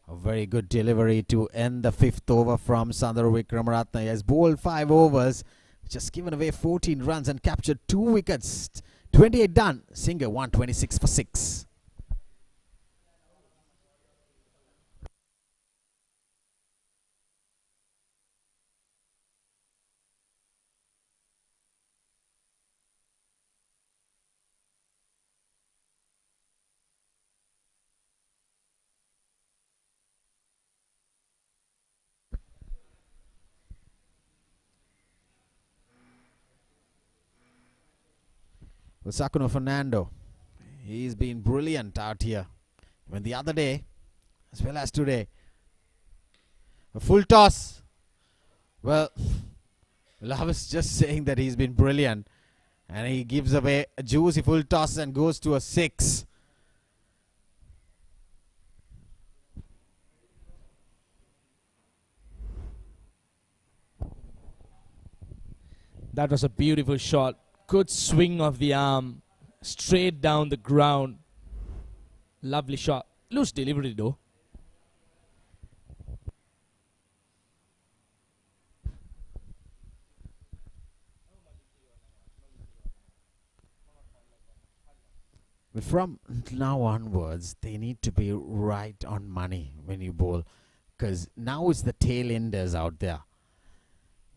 A very good delivery to end the 5th over from Sandar Wickramaratne. He has bowled 5 overs, just given away 14 runs and captured 2 wickets. 28 done. Singer 126 for 6. Well, Sakuna Fernando, he's been brilliant out here. Even the other day, as well as today. A full toss. Well, I was just saying that he's been brilliant. And he gives away a juicy full toss and goes to a 6. That was a beautiful shot. Good swing of the arm. Straight down the ground. Lovely shot. Loose delivery though. From now onwards, they need to be right on money when you bowl, because now it's the tail enders out there.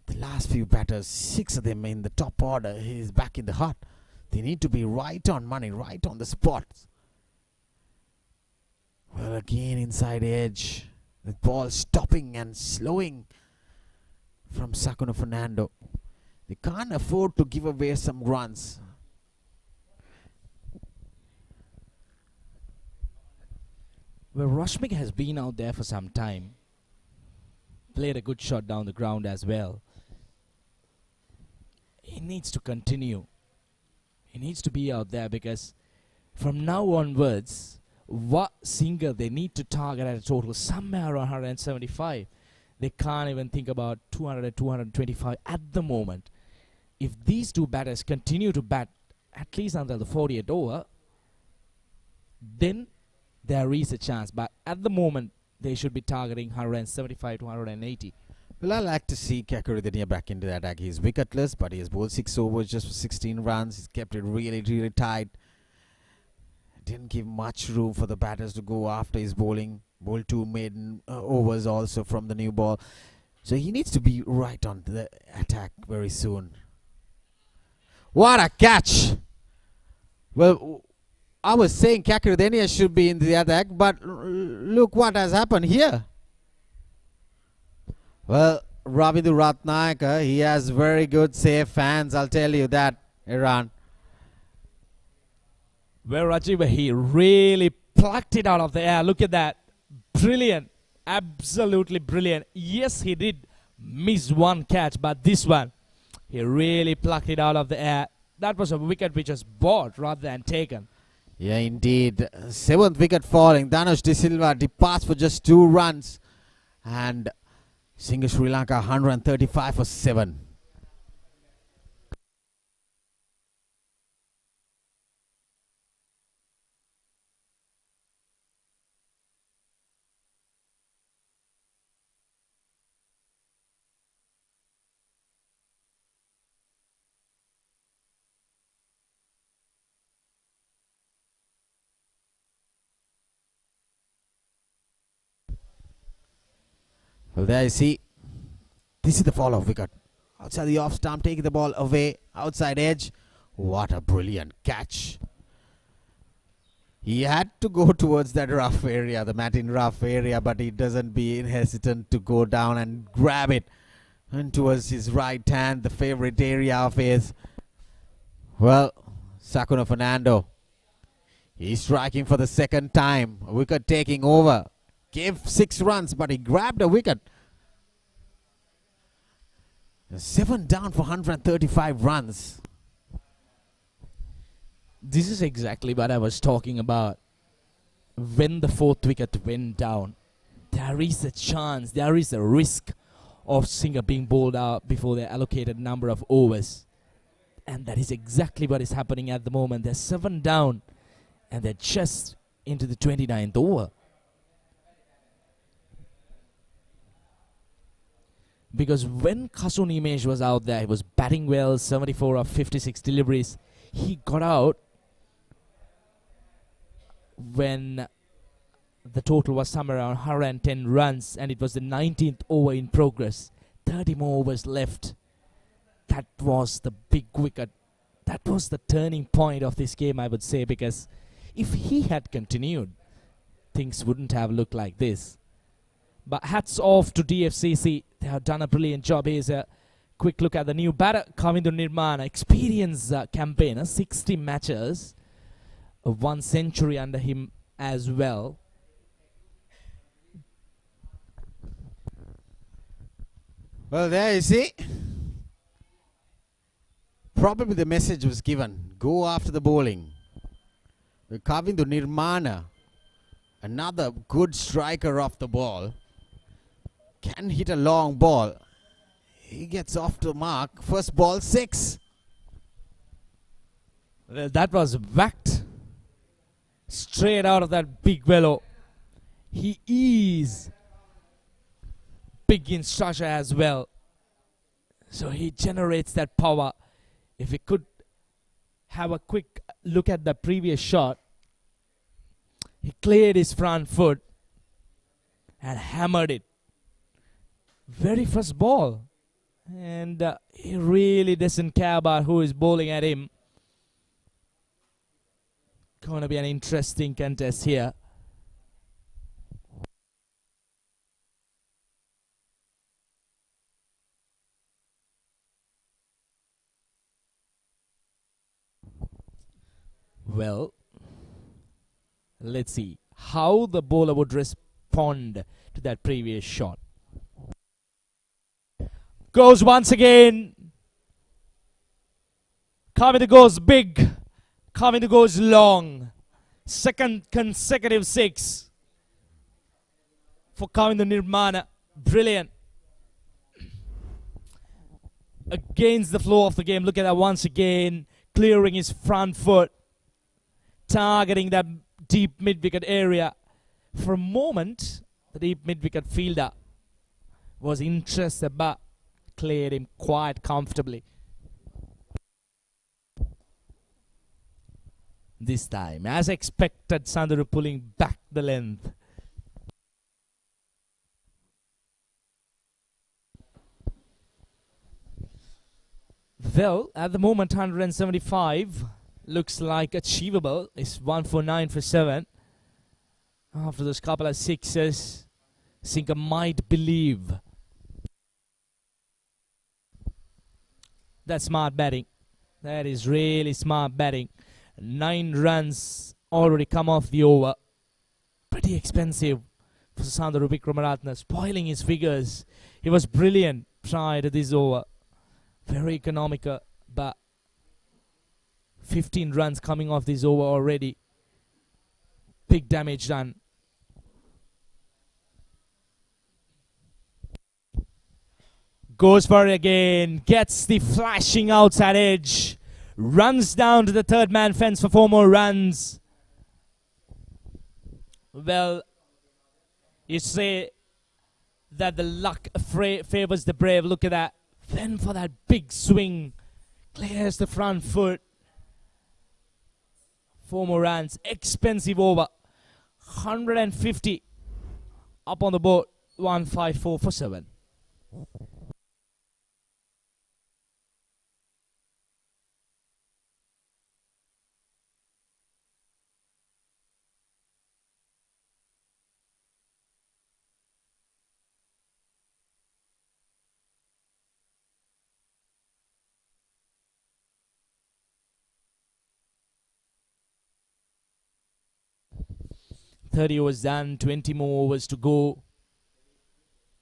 The last few batters, 6 of them in the top order, is back in the hut. They need to be right on money, right on the spot. Well, again inside edge, the ball stopping and slowing from Sakuna Fernando. They can't afford to give away some runs. Well, Rashmik has been out there for some time. Played a good shot down the ground as well. He needs to continue. He needs to be out there, because from now onwards, what single they need to target at a total somewhere around 175. They can't even think about 200 and 225 at the moment. If these two batters continue to bat at least until the 40th over, then there is a chance. But at the moment, they should be targeting 175 to 180. Well, I like to see Kakuridania back into the attack. He's wicketless, but he has bowled 6 overs just for 16 runs. He's kept it really, really tight. Didn't give much room for the batters to go after his bowling. Bowled 2 maiden overs also from the new ball. So he needs to be right on the attack very soon. What a catch! Well, I was saying Kakuridania should be in the attack, but look what has happened here. Well, Ravindu Ratnayaka, he has very good safe hands, I'll tell you that, Iran. Well, Rajiv, he really plucked it out of the air. Look at that. Brilliant. Absolutely brilliant. Yes, he did miss one catch, but this one, he really plucked it out of the air. That was a wicket which was bought rather than taken. Yeah, indeed. 7th wicket falling. Dhanush De Silva departs for just 2 runs. And Singha Sri Lanka 135 for 7. Well, there you see. This is the fall of wicket. Outside the off stump, taking the ball away. Outside edge. What a brilliant catch. He had to go towards that rough area, the Matin rough area, but he doesn't be hesitant to go down and grab it. And towards his right hand, the favorite area of his. Well, Sakuna Fernando. He's striking for the 2nd time. A wicket taking over. Gave 6 runs, but he grabbed a wicket. 7 down for 135 runs. This is exactly what I was talking about. When the 4th wicket went down, there is a chance, there is a risk of Singha being bowled out before their allocated number of overs. And that is exactly what is happening at the moment. They're 7 down, and they're just into the 29th over. Because when Kasun Umesh was out there, he was batting well, 74 of 56 deliveries. He got out when the total was somewhere around 110 runs, and it was the 19th over in progress. 30 more overs left. That was the big wicket. That was the turning point of this game, I would say, because if he had continued, things wouldn't have looked like this. But hats off to DFCC. They have done a brilliant job. Here's a quick look at the new batter, Kamindu Nirmana. Experienced campaigner, 60 matches, 1 century under him as well. Well, there you see. Probably the message was given. Go after the bowling. Kamindu Nirmana, another good striker off the ball. Can hit a long ball. He gets off to mark. First ball, 6. Well, that was whacked straight out of that big fellow. He is big in stature as well. So he generates that power. If we could have a quick look at the previous shot, cleared his front foot and hammered it. Very first ball. And he really doesn't care about who is bowling at him. Going to be an interesting contest here. Well, let's see how the bowler would respond to that previous shot. Goes once again. Kamindu goes big. Kamindu goes long. Second consecutive six for Kamindu Nirmana. Brilliant. Against the flow of the game. Look at that once again. Clearing his front foot. Targeting that deep mid-wicket area. For a moment, the deep mid-wicket fielder was interested but cleared him quite comfortably. This time, as expected, Sanduru pulling back the length. Well, at the moment, 175 looks like achievable. It's 1 for 9 for 7. After those couple of sixes, Sinker might believe. That's smart batting. That is really smart batting. 9 runs already come off the over. Pretty expensive for Sanduru Vikramaratne, spoiling his figures. He was brilliant prior to this over. Very economical, but 15 runs coming off this over already. Big damage done. Goes for it again. Gets the flashing outside edge. Runs down to the third man fence for 4 more runs. Well, you say that the luck favors the brave. Look at that. Then for that big swing. Clears the front foot. 4 more runs. Expensive over. 150 up on the board. 154 for 7. Was done, 20 more overs to go.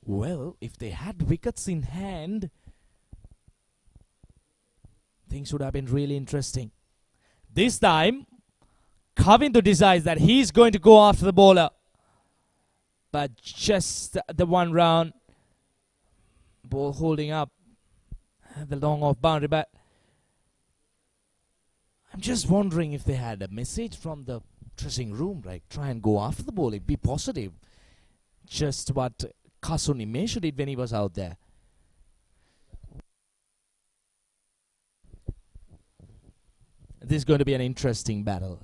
Well, if they had wickets in hand, things would have been really interesting. This time, Kamindu decides that he's going to go after the bowler. But just the one round, ball holding up the long off boundary. But I'm just wondering if they had a message from the dressing room, like try and go after the ball, be positive. Just what Kasun Umesh did when he was out there. This is going to be an interesting battle.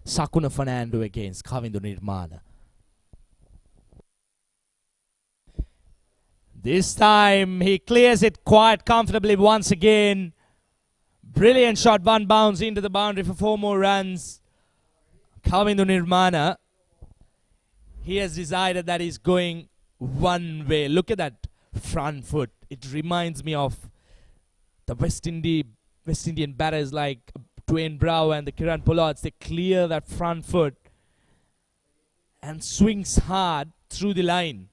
Sakuna Fernando against Kamindu Nirmana. This time he clears it quite comfortably once again. Brilliant shot, one bounce into the boundary for 4 more runs. Kamindu Nirmana, he has decided that he's going one way. Look at that front foot. It reminds me of the West Indian batters like Dwayne Brow and the Kiran Pollards. They clear that front foot and swings hard through the line.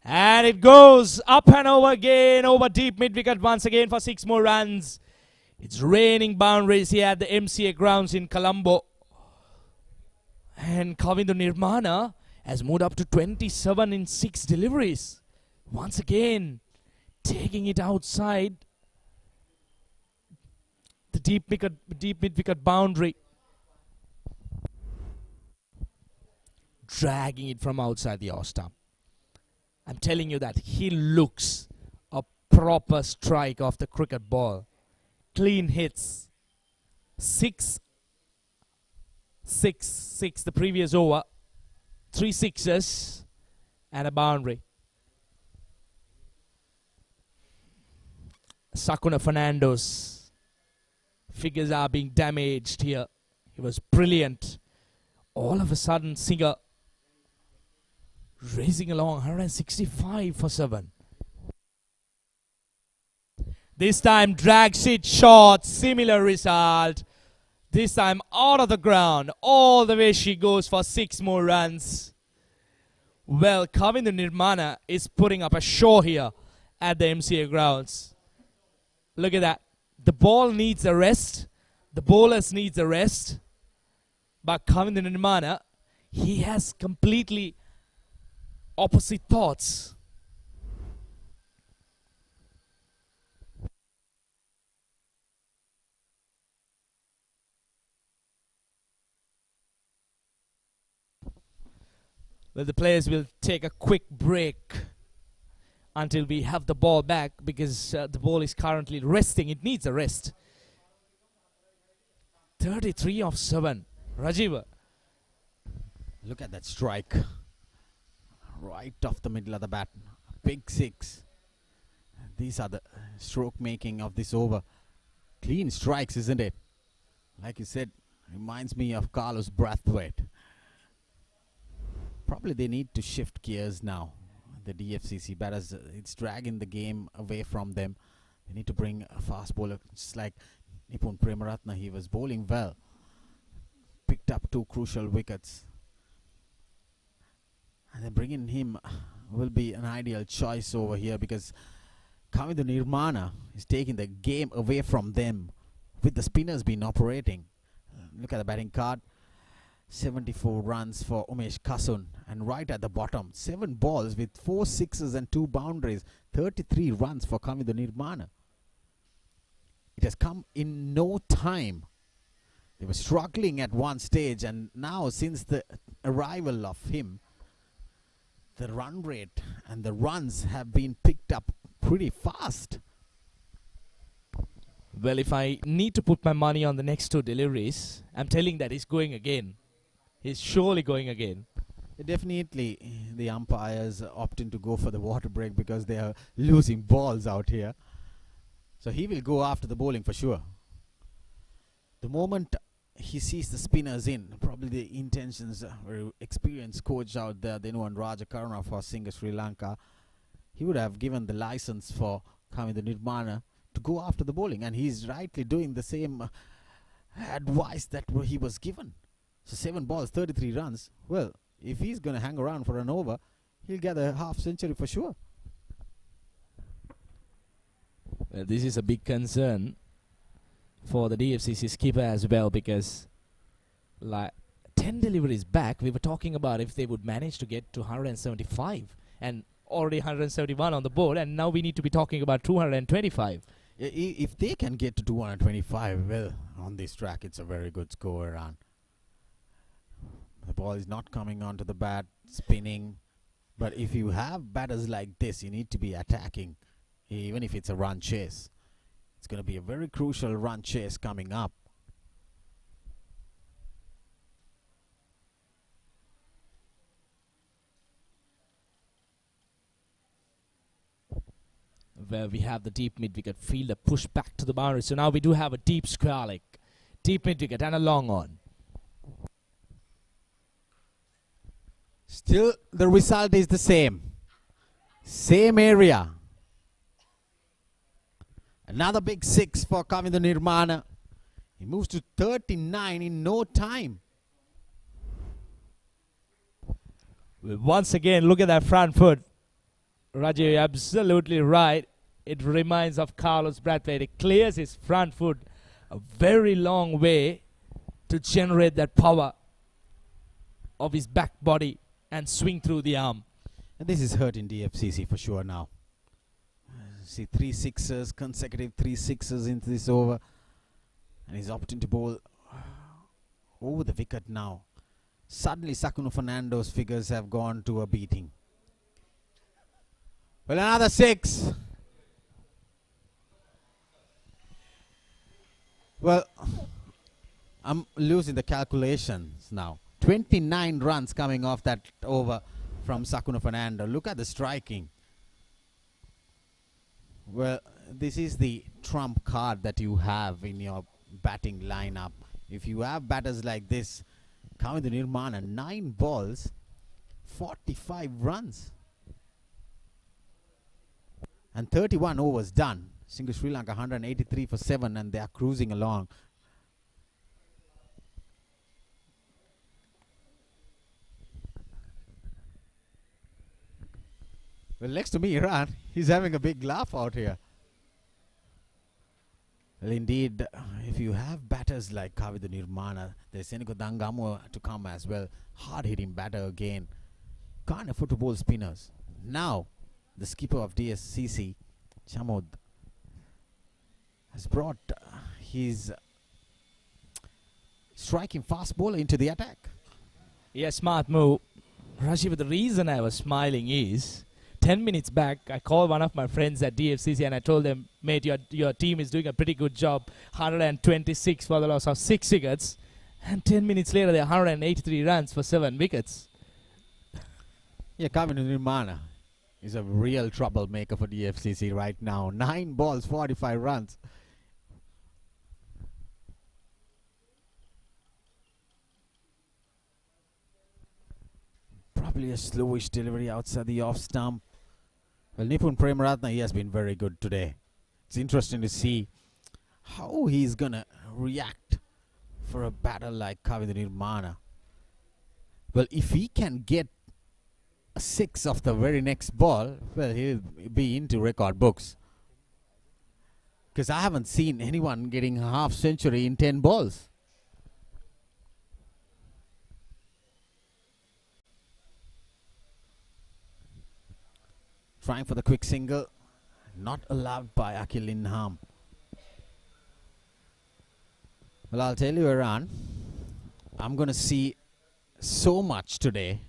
And it goes up and over again, over deep mid-wicket once again for 6 more runs. It's raining boundaries here at the MCA grounds in Colombo. And Kamindu Nirmana has moved up to 27 in 6 deliveries. Once again, taking it outside the deep mid-wicket boundary. Dragging it from outside the off stump. I'm telling you that he looks a proper strike of the cricket ball. Clean hits. 6 6 the previous over. 3 sixes and a boundary. Sakuna Fernando's figures are being damaged here. He was brilliant. All of a sudden, Singer racing along 165 for 7. This time drags it short, similar result. This time out of the ground, all the way she goes for 6 more runs. Well, Kamindu Nirmana is putting up a show here at the MCA grounds. Look at that. The ball needs a rest. The bowlers needs a rest. But Kamindu Nirmana, he has completely opposite thoughts. Well, the players will take a quick break until we have the ball back because the ball is currently resting. It needs a rest. 33 of 7. Rajiva. Look at that strike. Right off the middle of the bat. Big 6. These are the stroke making of this over. Clean strikes, isn't it? Like you said, reminds me of Carlos Brathwaite. Probably they need to shift gears now. The DFCC batters, it's dragging the game away from them. They need to bring a fast bowler, just like Nipun Premaratna. He was bowling well. Picked up 2 crucial wickets. And then bringing him will be an ideal choice over here because Kamindu Nirmana is taking the game away from them with the spinners been operating. Look at the batting card. 74 runs for Umesh Kasun, and right at the bottom 7 balls with 4 sixes and 2 boundaries, 33 runs for Kamindu Nirmana. It has come in no time. They were struggling at one stage, and now since the arrival of him, the run rate and the runs have been picked up pretty fast. Well, if I need to put my money on the next 2 deliveries, I'm telling that he's going again. He's surely going again. Definitely, the umpires opting to go for the water break because they are losing balls out here. So he will go after the bowling for sure. The moment he sees the spinners in, probably the intentions, very experienced coach out there, Denuwan Rajakaruna for Singer Sri Lanka, he would have given the license for Kamindu Nirmana to go after the bowling, and he's rightly doing the same advice that he was given. So 7 balls, 33 runs. Well, if he's going to hang around for an over, he'll get a half century for sure. Well, this is a big concern for the DFCC skipper as well because like 10 deliveries back, we were talking about if they would manage to get to 175 and already 171 on the board, and now we need to be talking about 225. If they can get to 225, well, on this track, it's a very good score around. The ball is not coming onto the bat, spinning. But if you have batters like this, you need to be attacking, even if it's a run chase. It's going to be a very crucial run chase coming up. Where we have the deep mid-wicket fielder push back to the boundary. So now we do have a deep square leg, deep mid-wicket and a long on. Still, the result is the same. Same area. Another big 6 for Kamindu Nirmana. He moves to 39 in no time. Well, once again, look at that front foot. Rajiv, you're absolutely right. It reminds of Carlos Brathwaite. It clears his front foot a very long way to generate that power of his back body and swing through the arm. And this is hurting DFCC for sure now. See 3 sixes, consecutive 3 sixes into this over. And he's opting to bowl over the wicket now. Suddenly Sakuna Fernando's figures have gone to a beating. Well, another 6. Well, I'm losing the calculations now. 29 runs coming off that over from Sakuna Fernando. Look at the striking. Well, this is the trump card that you have in your batting lineup. If you have batters like this, Kamindu Nirmana, 9 balls, 45 runs. And 31 overs done. Single Sri Lanka 183 for 7, and they are cruising along. Well, next to me, Iran, he's having a big laugh out here. Well, indeed, if you have batters like Kamindu Nirmana, there's Seniko Dangamo to come as well. Hard-hitting batter again. Can't afford to bowl spinners. Now, the skipper of DFCC, Chamod, has brought his striking fast bowler into the attack. Yeah, smart move. Rajiv, the reason I was smiling is 10 minutes back, I called one of my friends at DFCC and I told them, mate, your team is doing a pretty good job. 126 for the loss of 6 wickets. And 10 minutes later, they're 183 runs for 7 wickets. Yeah, Kamindu Nirmana is a real troublemaker for DFCC right now. 9 balls, 45 runs. Probably a slowish delivery outside the off stump. Well, Nipun Premaratna, he has been very good today. It's interesting to see how he's going to react for a batter like Kamindu Nirmana. Well, if he can get a 6 off the very next ball, well, he'll be into record books. Because I haven't seen anyone getting a half century in 10 balls. Trying for the quick single. Not allowed by Akil Inham. Well, I'll tell you, Iran, I'm going to see so much today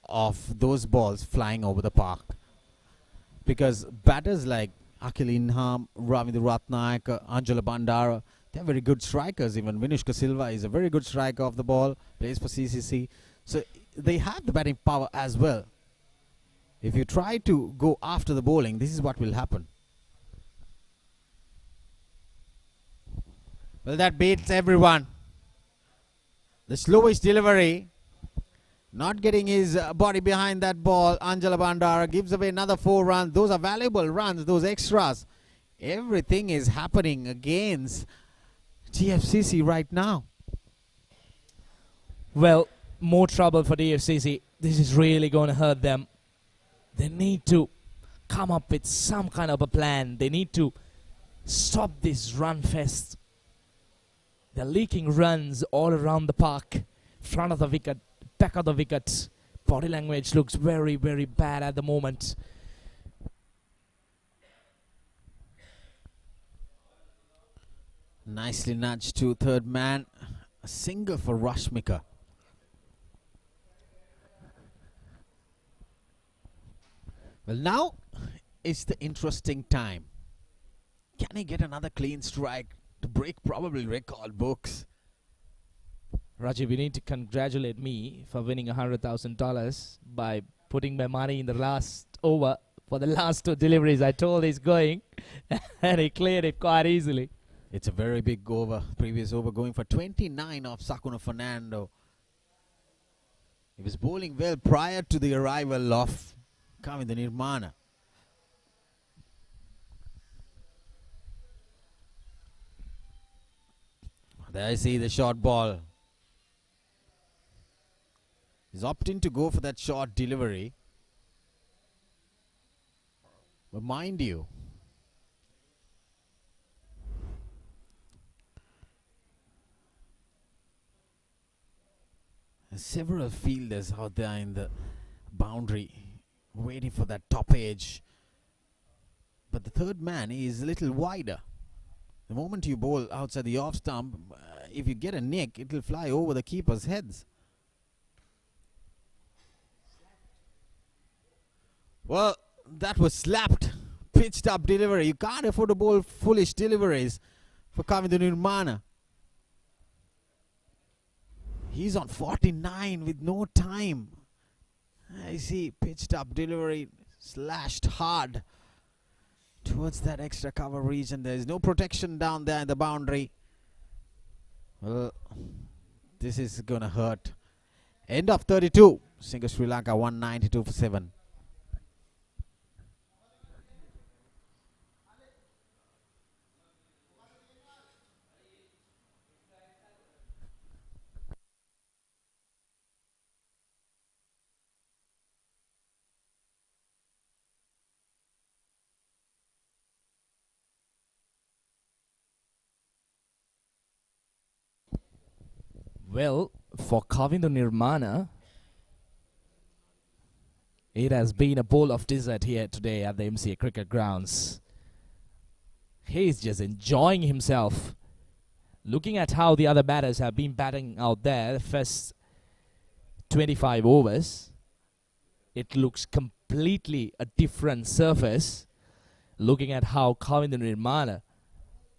of those balls flying over the park. Because batters like Akil Inham, Ravindra Ratnaik, Angela Bandara, they're very good strikers. Even Vinushka Silva is a very good striker of the ball, plays for CCC. So they have the batting power as well. If you try to go after the bowling, this is what will happen. Well, that beats everyone. The slowest delivery. Not getting his body behind that ball. Angela Bandara gives away another 4 runs. Those are valuable runs, those extras. Everything is happening against DFCC right now. Well, more trouble for DFCC. This is really going to hurt them. They need to come up with some kind of a plan. They need to stop this run fest. They're leaking runs all around the park. Front of the wicket, back of the wicket. Body language looks very, very bad at the moment. Nicely nudged to third man. A single for Rashmika. Well, now is the interesting time. Can he get another clean strike to break probably record books? Rajiv, you need to congratulate me for winning $100,000 by putting my money in the last over for the last 2 deliveries. I told he's going and he cleared it quite easily. It's a very big over. Previous over going for 29 of Sakuna Fernando. He was bowling well prior to the arrival of Kamindu Nirmana. There I see the short ball. He's opting to go for that short delivery. But mind you, there's several fielders out there in the boundary waiting for that top edge. But the third man is a little wider. The moment you bowl outside the off stump, if you get a nick, it will fly over the keeper's heads. Well, that was slapped. Pitched up delivery. You can't afford to bowl foolish deliveries for Kamindu Nirmana. He's on 49 with no time. I see pitched up delivery, slashed hard towards that extra cover region. There is no protection down there in the boundary. Well, this is gonna hurt. End of 32. Single Sri Lanka 192 for 7. Well, for Kamindu Nirmana, it has been a bowl of dessert here today at the MCA cricket grounds. He's just enjoying himself. Looking at how the other batters have been batting out there, the first 25 overs, it looks completely a different surface. Looking at how Kamindu Nirmana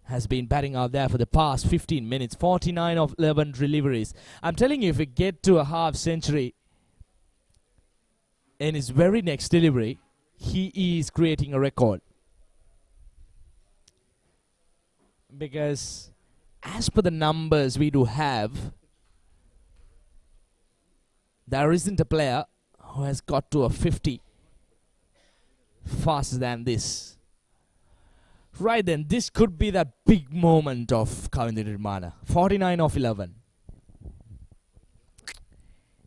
has been batting out there for the past 15 minutes, 49 of 11 deliveries. I'm telling you, if we get to a half century in his very next delivery, he is creating a record. Because as per the numbers we do have, there isn't a player who has got to a 50 faster than this. Right then, this could be the big moment of Kamindu Nirmana. 49 of 11.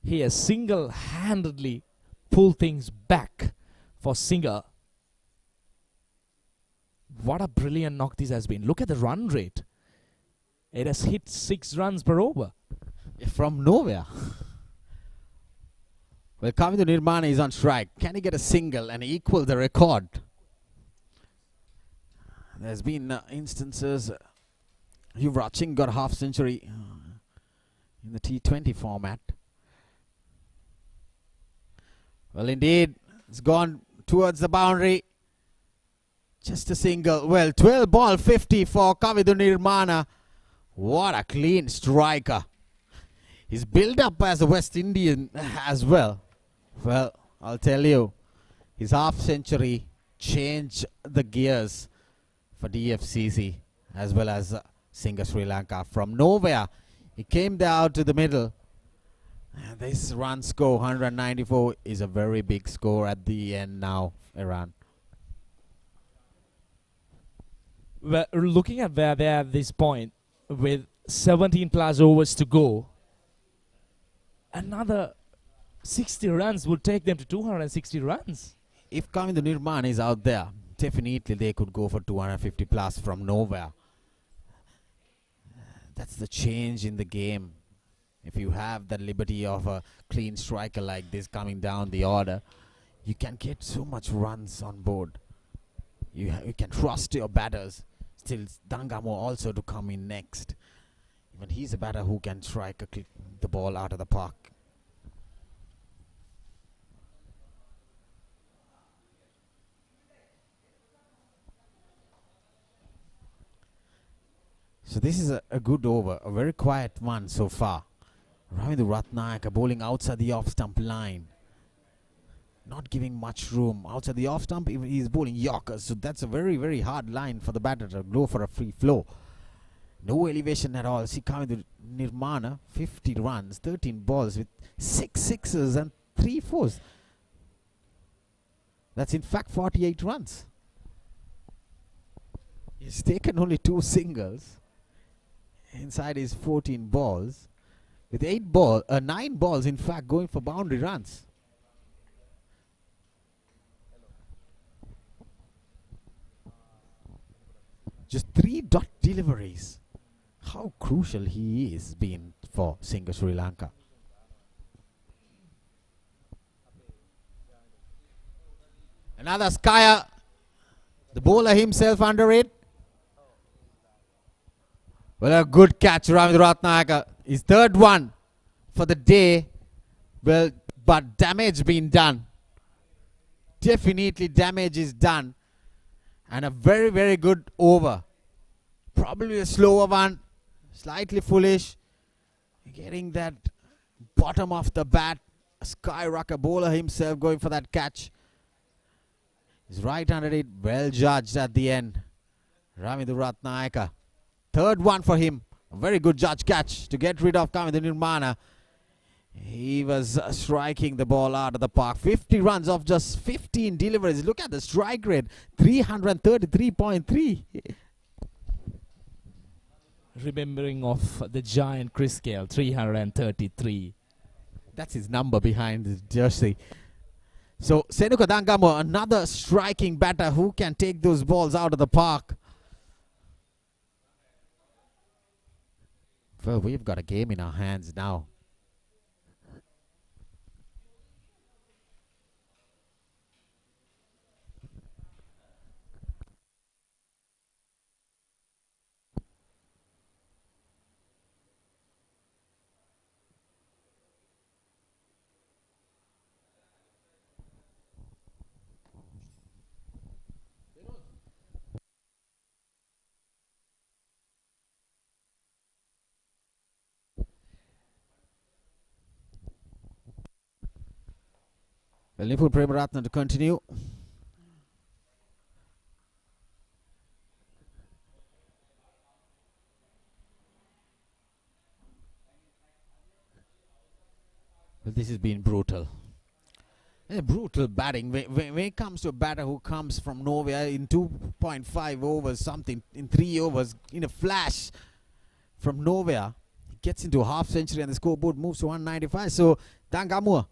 He has single-handedly pulled things back for Singer. What a brilliant knock this has been. Look at the run rate. It has hit 6 runs per over. From nowhere. Well, Kamindu Nirmana is on strike. Can he get a single and equal the record? There's been instances. Yuvraj Singh got a half century in the T20 format. Well, indeed, it's gone towards the boundary. Just a single. Well, 12 ball 50 for Kamindu Nirmana. What a clean striker. He's built up as a West Indian as well. Well, I'll tell you, his half century changed the gears for DFCC as well as Singer Sri Lanka. From nowhere, he came down to the middle. And this run score, 194, is a very big score at the end now, Iran. Well, looking at where they are at this point, with 17 plus overs to go, another 60 runs would take them to 260 runs. If Kamindu Nirmana is out there, definitely they could go for 250 plus from nowhere. That's the change in the game. If you have the liberty of a clean striker like this coming down the order, you can get so much runs on board. You can trust your batters. Still, Dangamo also to come in next. Even he's a batter who can strike the ball out of the park. So this is a good over, a very quiet one so far. Ravindu Ratnayaka bowling outside the off-stump line. Not giving much room. Outside the off-stump, he's bowling Yorkers. So that's a very, very hard line for the batter to go for a free flow. No elevation at all. See Kamindu Nirmana, 50 runs, 13 balls with 6 sixes and 3 fours. That's in fact 48 runs. He's taken only 2 singles inside his 14 balls, with 9 balls in fact going for boundary runs. Just 3 dot deliveries. How crucial he is been for Singer Sri Lanka. Another skyer. The bowler himself under it. Well, a good catch, Ravindu Ratnayaka. His 3rd one for the day. Well, but damage been done. Definitely damage is done. And a very, very good over. Probably a slower one. Slightly foolish. Getting that bottom of the bat. A skyrocket bowler himself going for that catch. He's right under it. Well judged at the end. Kamindu Ratnayaka. Third one for him. A very good judge catch to get rid of Kamindu Nirmana. He was striking the ball out of the park. 50 runs off just 15 deliveries. Look at the strike rate. 333.3. Remembering of the giant Chris Gale, 333. That's his number behind his jersey. So Senuka Dangamo, another striking batter who can take those balls out of the park. Well, we've got a game in our hands now. Well, Nipun Premaratna to continue. Well, this has been brutal. Brutal batting. When it comes to a batter who comes from nowhere in 2.5 overs, something, in 3 overs, in a flash from nowhere, he gets into a half century and the scoreboard moves to 195. So, Dangamua,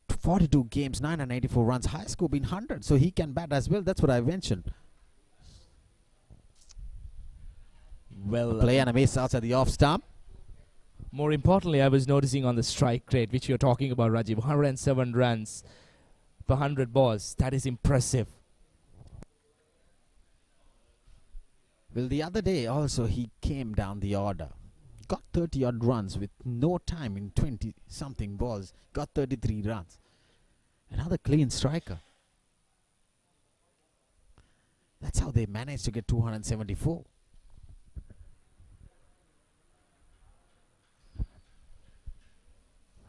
42 games, 984 runs, high score been 100, so he can bat as well. That's what I mentioned. Well, Play and a miss outside the off stump. more importantly, I was noticing on the strike rate, which you're talking about, Rajiv, 107 runs per 100 balls. That is impressive. Well, the other day also he came down the order. Got 30 odd runs with no time in 20 something balls. Got 33 runs. Another clean striker. That's how they managed to get 274.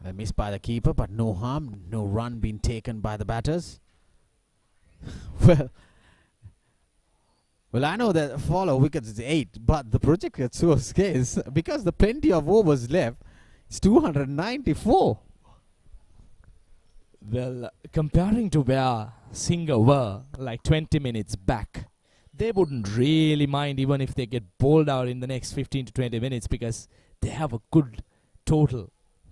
A miss by the keeper, but no harm. No run being taken by the batters. Well, I know that follow wickets is 8, but the projected source case, because the plenty of overs left, it's 294. Well, comparing to where Singha were like 20 minutes back, they wouldn't really mind even if they get bowled out in the next 15 to 20 minutes because they have a good total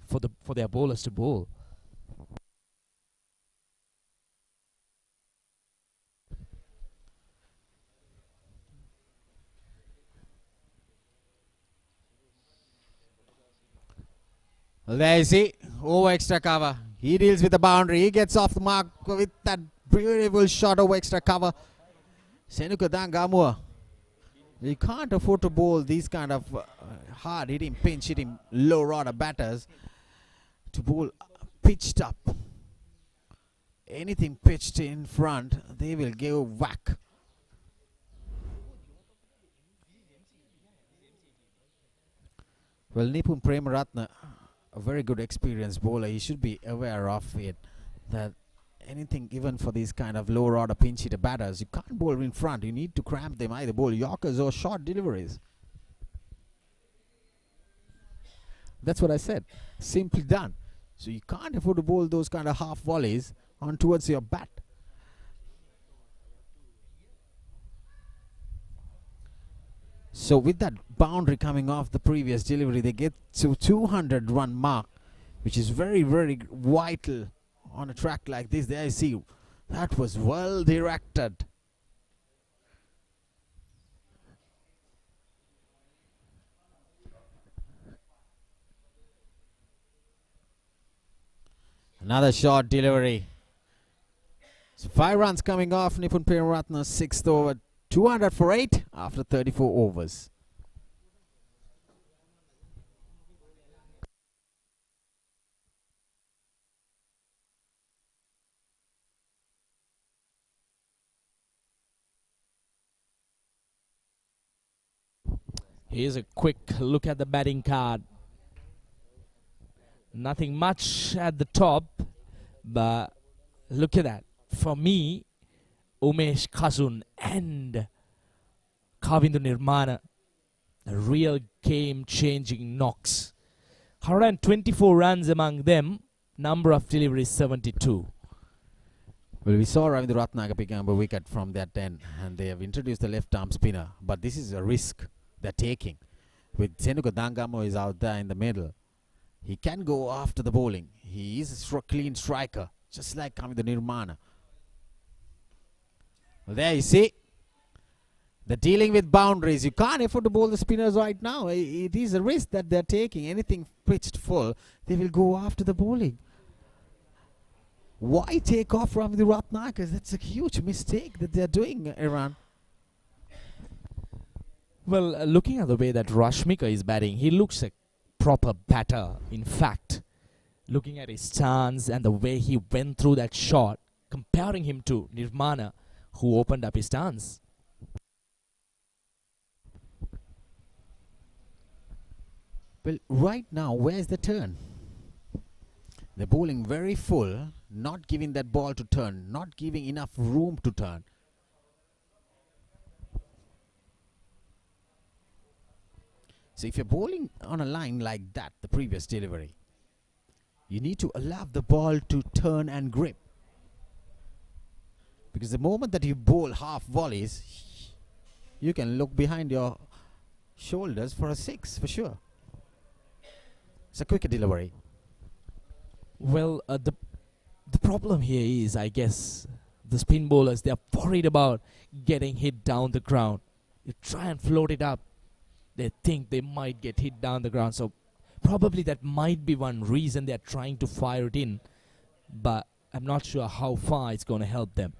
for their bowlers to bowl. Well, there you see, over extra cover. He deals with the boundary. He gets off the mark with that beautiful shot over extra cover. Senuka Dangamua. You can't afford to bowl these kind of hard hitting, pinch hitting, low order batters to bowl pitched up. Anything pitched in front, they will give whack. Well, Nipun Premaratna, a very good experienced bowler, he should be aware of it, that anything given for these kind of lower order pinch hitter batters, you can't bowl in front. You need to cramp them, either bowl yorkers or short deliveries. That's what I said. Simply done. So you can't afford to bowl those kind of half volleys on towards your bat. So with that boundary coming off the previous delivery, they get to 200 run mark, which is very, very vital on a track like this. There you see, that was well directed. Another short delivery. So 5 runs coming off Nipun Premaratna's 6th over. 200 for 8 after 34 overs. Here's a quick look at the batting card. Nothing much at the top, but look at that. For me, Umesh Kasun and Kamindu Nirmana, a real game-changing knocks. 124 runs among them, number of deliveries 72. Well, we saw Kamindu Nirmana picking up a wicket from that end, and they have introduced the left-arm spinner. But this is a risk they're taking. With Senuka Dangamo is out there in the middle, he can go after the bowling. He is a clean striker, just like Kamindu Nirmana. Well, there you see, they're dealing with boundaries. You can't afford to bowl the spinners right now. It is a risk that they're taking. Anything pitched full, they will go after the bowling. Why take off from the Ratnakas? That's a huge mistake that they're doing, Iran. Well, looking at the way that Rashmika is batting, he looks a proper batter. In fact, looking at his stance and the way he went through that shot, comparing him to Nirmana, who opened up his stance. Well, right now, where's the turn? They're bowling very full, not giving that ball to turn, not giving enough room to turn. So if you're bowling on a line like that, the previous delivery, you need to allow the ball to turn and grip. Because the moment that you bowl half volleys, you can look behind your shoulders for a six, for sure. It's a quicker delivery. Well, the problem here is, I guess, the spin bowlers, they are worried about getting hit down the ground. You try and float it up, they think they might get hit down the ground. So probably that might be one reason they are trying to fire it in. But I'm not sure how far it's going to help them.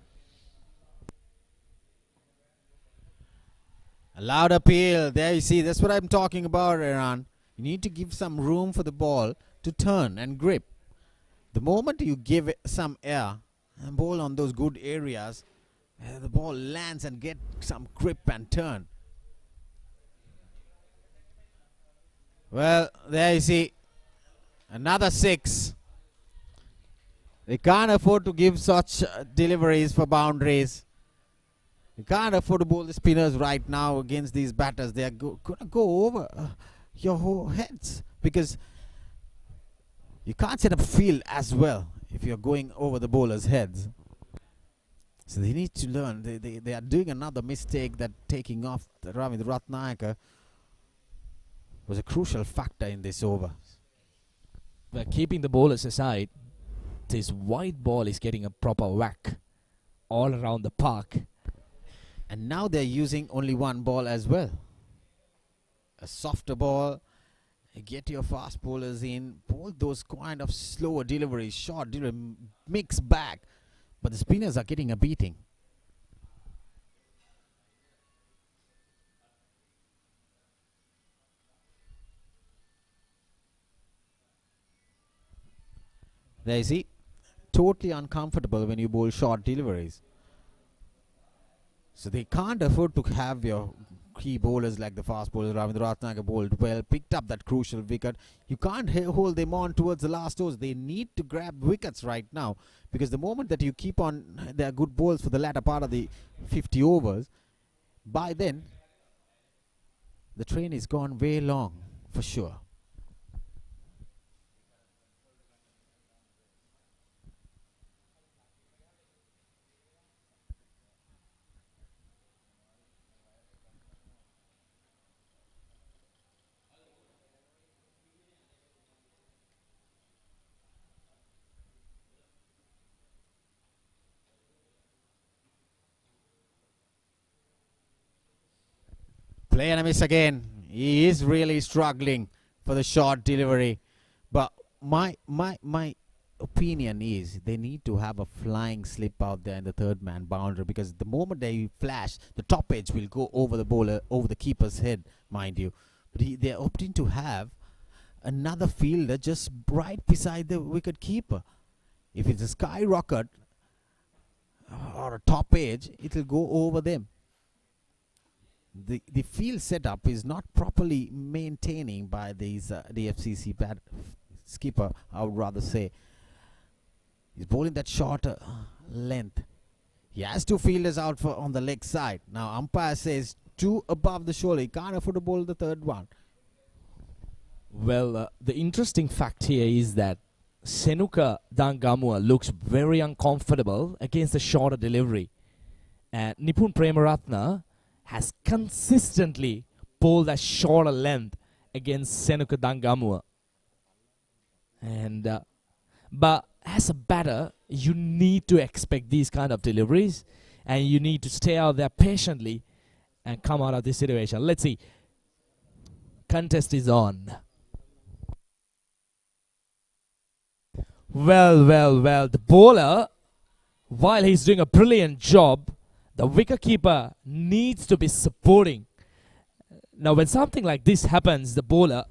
A loud appeal. There you see, that's what I'm talking about, Iran. You need to give some room for the ball to turn and grip. The moment you give it some air and bowl on those good areas, the ball lands and get some grip and turn. Well, there you see, another six. They can't afford to give such deliveries for boundaries. You can't afford to bowl the spinners right now against these batters. They are going to go over your whole heads, because you can't set up a field as well if you're going over the bowlers' heads. So they need to learn. They are doing another mistake, that taking off the Kamindu Nirmana was a crucial factor in this over. But keeping the bowlers aside, this white ball is getting a proper whack all around the park. And now they're using only one ball as well. A softer ball. Get your fast bowlers in. Bowl those kind of slower deliveries, short delivery, mix back. But the spinners are getting a beating. There you see, totally uncomfortable when you bowl short deliveries. So they can't afford to have your key bowlers like the fast bowler Kamindu Nirmana bowled well, picked up that crucial wicket. You can't hold them on towards the last overs. They need to grab wickets right now, because the moment that you keep on their good bowls for the latter part of the 50 overs, by then the train is gone way long for sure. Play and a miss again. He is really struggling for the short delivery. But my opinion is they need to have a flying slip out there in the third man boundary, because the moment they flash, the top edge will go over the bowler, over the keeper's head, mind you. But they're opting to have another fielder just right beside the wicket keeper. If it's a skyrocket or a top edge, it will go over them. The field setup is not properly maintaining by these DFCC skipper, I would rather say. He's bowling that shorter length. He has two fielders out for on the leg side. Now umpire says two above the shoulder. He can't afford to bowl the third one. Well, the interesting fact here is that Senuka Dangamua looks very uncomfortable against the shorter delivery. And Nipun Premaratna has consistently bowled a shorter length against Senuka Dangamua. And but as a batter, you need to expect these kind of deliveries, and you need to stay out there patiently and come out of this situation. Let's see. Contest is on. Well. The bowler, while he's doing a brilliant job, the wicketkeeper needs to be supporting. Now, when something like this happens, the bowler,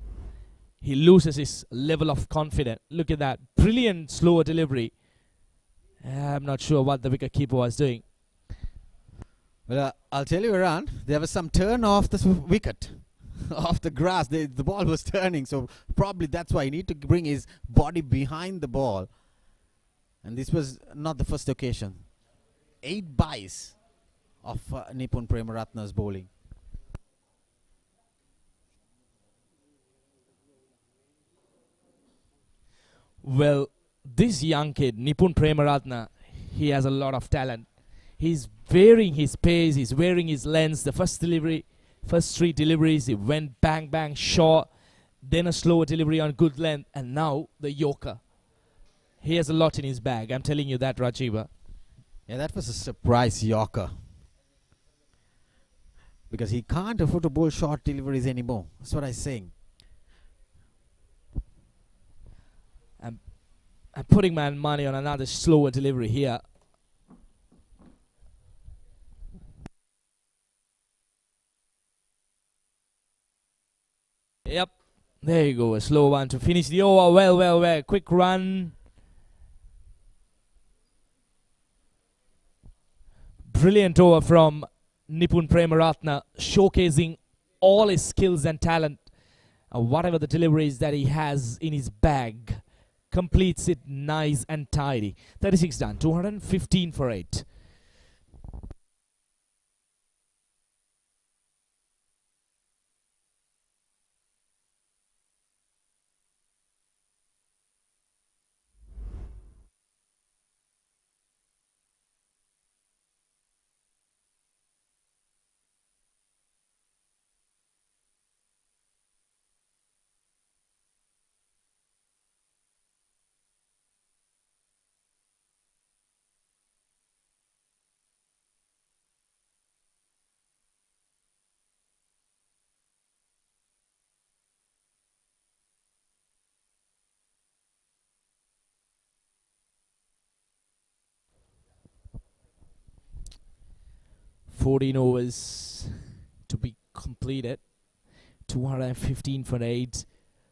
he loses his level of confidence. Look at that. Brilliant slower delivery. I'm not sure what the wicketkeeper was doing. Well, I'll tell you around. There was some turn off the wicket. Off the grass. The ball was turning. So probably that's why he need to bring his body behind the ball. And this was not the first occasion. 8 byes of Nipun Premaratna's bowling. Well, this young kid, Nipun Premaratna, he has a lot of talent. He's varying his pace, he's varying his length. The first 3 deliveries, he went bang, bang, short. Then a slower delivery on good length. And now the Yorker. He has a lot in his bag. I'm telling you that, Rajiva. Yeah, that was a surprise Yorker. Because he can't afford to bowl short deliveries anymore. That's what I'm saying. I'm putting my money on another slower delivery here. Yep. There you go. A slow one to finish the over. Well. Quick run. Brilliant over from Nipun Premaratna, showcasing all his skills and talent. Whatever the deliveries that he has in his bag, completes it nice and tidy. 36 done. 215 for 8. $14 overs to be completed. 215 for 8.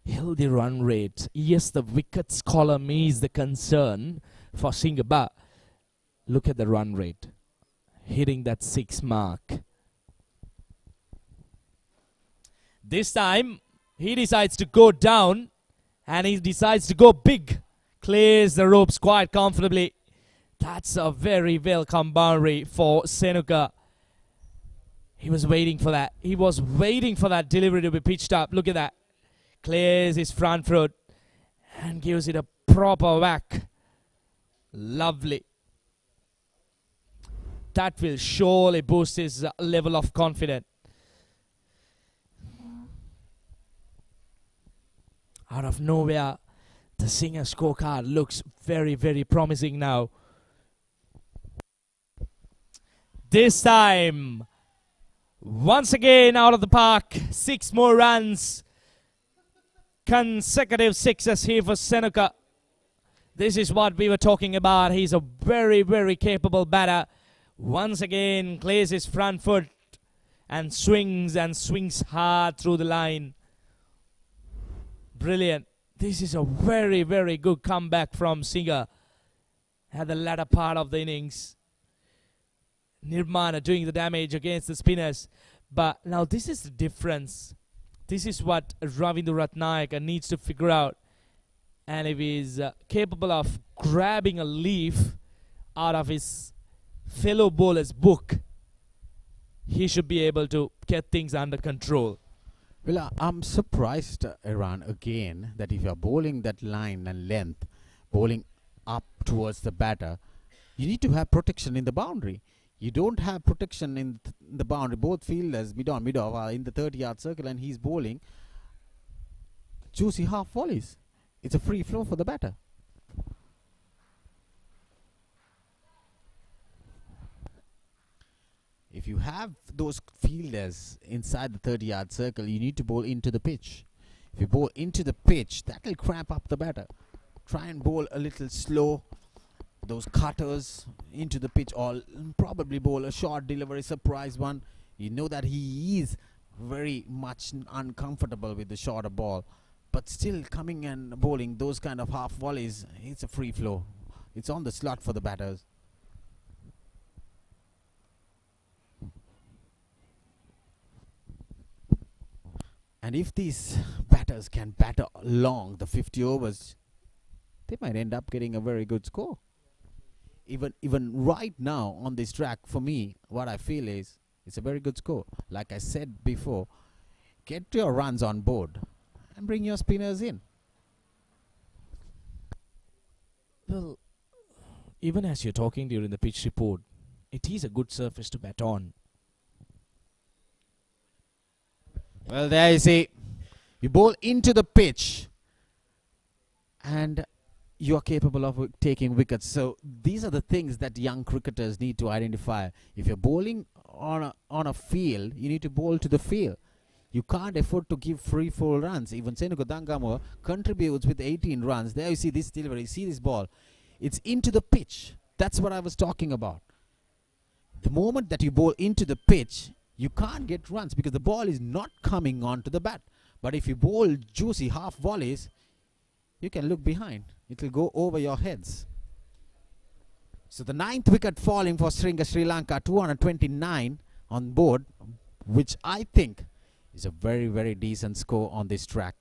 Healthy run rate. Yes, the wickets column is the concern for Singha, but look at the run rate. Hitting that 6 mark. This time, he decides to go down and he decides to go big. Clears the ropes quite comfortably. That's a very welcome boundary for Senuka. He was waiting for that. He was waiting for that delivery to be pitched up. Look at that. Clears his front foot and gives it a proper whack. Lovely. That will surely boost his level of confidence. Out of nowhere, the Singha scorecard looks very, very promising now. This time, once again out of the park, 6 more runs. Consecutive 6s here for Senuka. This is what we were talking about. He's a very, very capable batter. Once again, clears his front foot and swings hard through the line. Brilliant. This is a very, very good comeback from Singha at the latter part of the innings. Nirmana doing the damage against the spinners. But now this is the difference. This is what Ravindra Ratnayaka needs to figure out. and if he's capable of grabbing a leaf out of his fellow bowler's book, he should be able to get things under control. Well, I'm surprised, Iran, again, that if you're bowling that line and length, bowling up towards the batter, you need to have protection in the boundary. You don't have protection in the boundary. Both fielders, mid-off, are in the 30-yard circle, and he's bowling juicy half volleys. It's a free flow for the batter. If you have those fielders inside the 30-yard circle, you need to bowl into the pitch. If you bowl into the pitch, that will cramp up the batter. Try and bowl a little slow, those cutters into the pitch, or probably bowl a short delivery, surprise one. You know that he is very much uncomfortable with the shorter ball, but still coming and bowling those kind of half volleys, it's a free flow. It's on the slot for the batters. And if these batters can batter along the 50 overs, they might end up getting a very good score. Even right now on this track, for me, what I feel is it's a very good score. Like I said before, get your runs on board and bring your spinners in. Well, even as you're talking during the pitch report, it is a good surface to bat on. Well, there you see, you bowl into the pitch and you are capable of taking wickets. So these are the things that young cricketers need to identify. If you're bowling on a field, you need to bowl to the field. You can't afford to give free 4 runs. Even Senuka Dangamo contributes with 18 runs. There you see this delivery, see this ball. It's into the pitch. That's what I was talking about. The moment that you bowl into the pitch, you can't get runs because the ball is not coming onto the bat. But if you bowl juicy half volleys, you can look behind. It will go over your heads. So the 9th wicket falling for Sri Lanka, 229 on board, which I think is a very, very decent score on this track.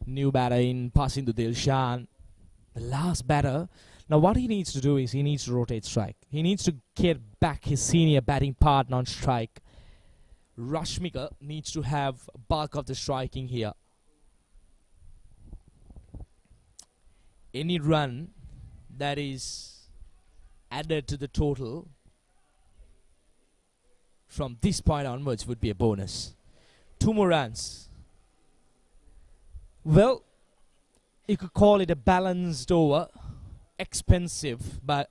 New batter in Kamindu Nirmana, the last batter. Now what he needs to do is he needs to rotate strike. He needs to get back his senior batting partner on strike. Rashmika needs to have bulk of the striking here. Any run that is added to the total from this point onwards would be a bonus. 2 more runs. Well, you could call it a balanced over, expensive, but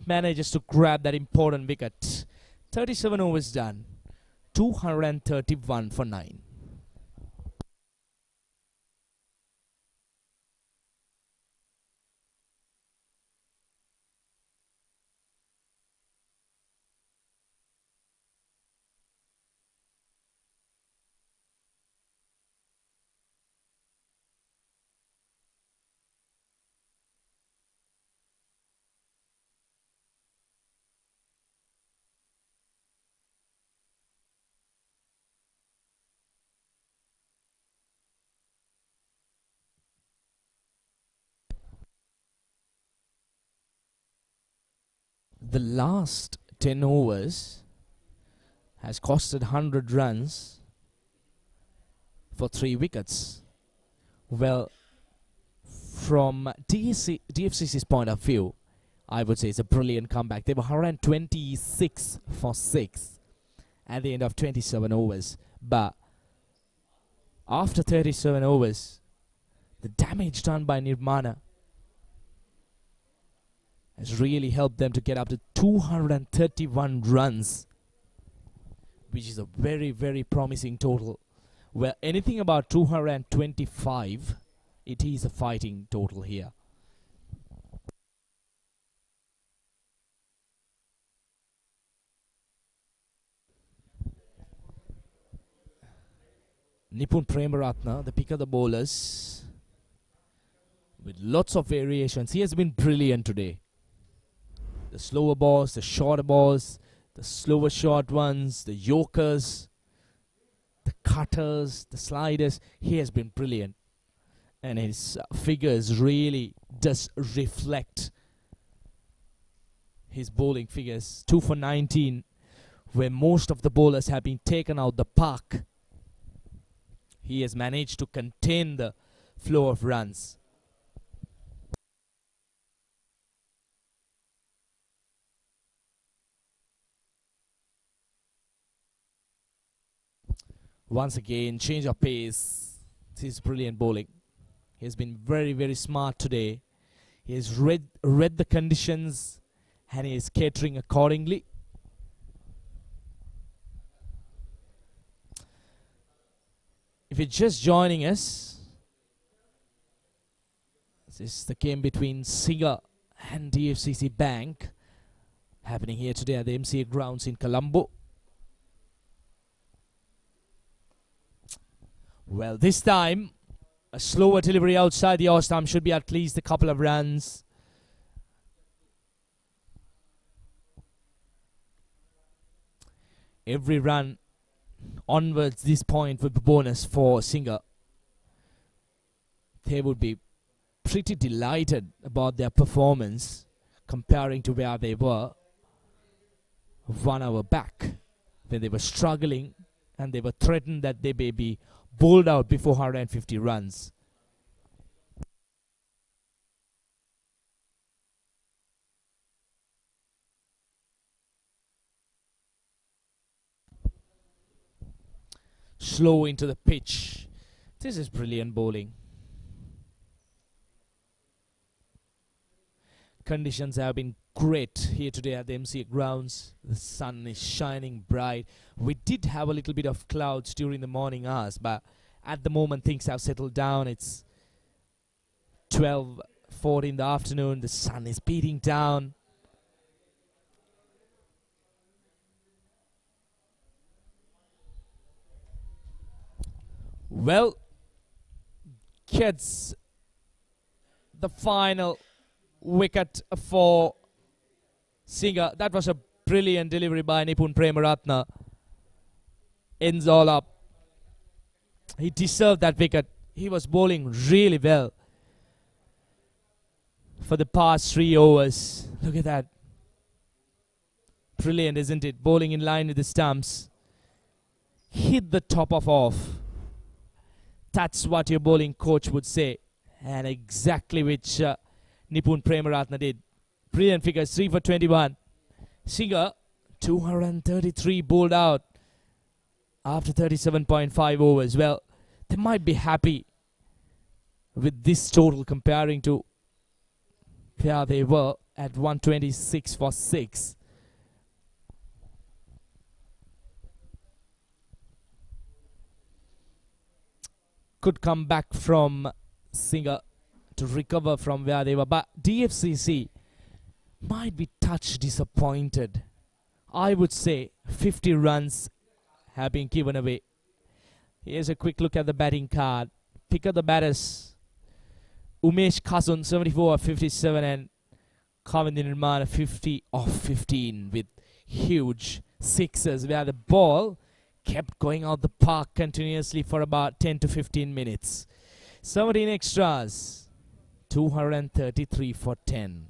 manages to grab that important wicket. 37 overs done, 231 for 9. The last 10 overs has costed 100 runs for 3 wickets. Well, from DFCC's point of view, I would say it's a brilliant comeback. They were 126 for 6 at the end of 27 overs. But after 37 overs, the damage done by Nirmana has really helped them to get up to 231 runs, which is a very, very promising total. Well, anything about 225, it is a fighting total here. Nipun Premaratna, the pick of the bowlers, with lots of variations. He has been brilliant today. The slower balls, the shorter balls, the slower short ones, the yorkers, the cutters, the sliders. He has been brilliant. And his figures really does reflect his bowling figures. 2 for 19, where most of the bowlers have been taken out the park. He has managed to contain the flow of runs. Once again, change of pace. This is brilliant bowling. He has been very, very smart today. He has read the conditions and he is catering accordingly. If you're just joining us, this is the game between Singer and DFCC Bank, happening here today at the MCA grounds in Colombo. Well, this time, a slower delivery outside the off stump should be at least a couple of runs. Every run onwards this point would be bonus for Singer. They would be pretty delighted about their performance comparing to where they were 1 hour back, when they were struggling and they were threatened that they may be bowled out before 150 runs. Slow into the pitch. This is brilliant bowling. Conditions have been great here today at the MCA grounds. The sun is shining bright. We did have a little bit of clouds during the morning hours, but at the moment things have settled down. It's 12:40 in the afternoon. The sun is beating down. Well, gets the final wicket for Singer. That was a brilliant delivery by Nipun Premaratna. Ends all up. He deserved that wicket. He was bowling really well for the past 3 overs. Look at that. Brilliant, isn't it? Bowling in line with the stumps. Hit the top of off. That's what your bowling coach would say. And exactly which Nipun Premaratna did. Brilliant figures, 3 for 21. Singer, 233 bowled out after 37.5 overs. Well, they might be happy with this total comparing to where they were at 126 for 6. Could come back from Singer to recover from where they were, but DFCC might be touch disappointed. I would say 50 runs have been given away. Here's a quick look at the batting card. Pick up the batters. Umesh Kasun 74 of 57 and Kamindu Nirmana 50 of 15 with huge sixes, where the ball kept going out the park continuously for about 10 to 15 minutes. 17 extras, 233 for 10.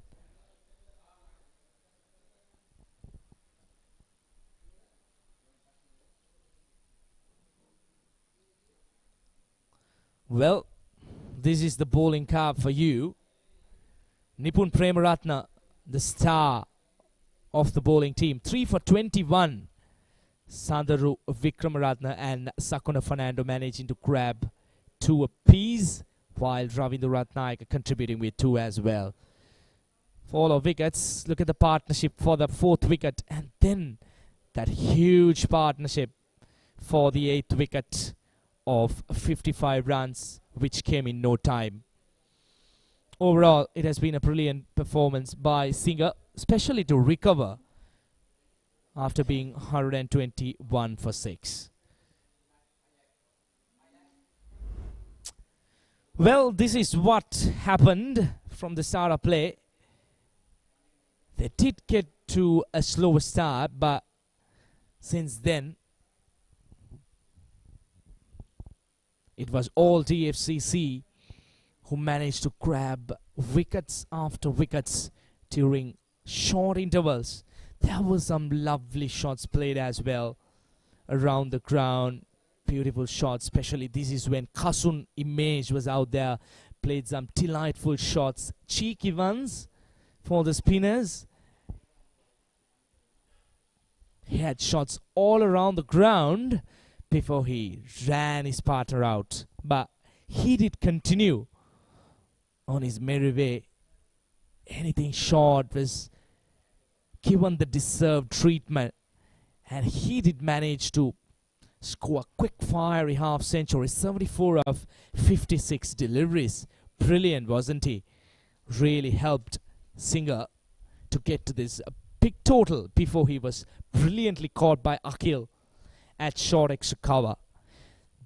Well, this is the bowling card for you. Nipun Premaratna, the star of the bowling team. 3 for 21. Sandaru Vikramaratna and Sakuna Fernando managing to grab 2 apiece, while Ravindra Ratnayaka contributing with 2 as well. For all of wickets, look at the partnership for the 4th wicket, and then that huge partnership for the 8th wicket of 55 runs, which came in no time. Overall, it has been a brilliant performance by Singer, especially to recover after being 121 for 6. Well, this is what happened from the start of play. They did get to a slower start, but since then, it was all DFCC who managed to grab wickets after wickets during short intervals. There were some lovely shots played as well around the ground. Beautiful shots, especially this is when Kasun Umesh was out there, played some delightful shots, cheeky ones for the spinners. He had shots all around the ground before he ran his partner out. But he did continue on his merry way. Anything short was given the deserved treatment. And he did manage to score a quick fiery half century, 74 of 56 deliveries. Brilliant, wasn't he? Really helped Singer to get to this big total before he was brilliantly caught by Akhil at short extra cover.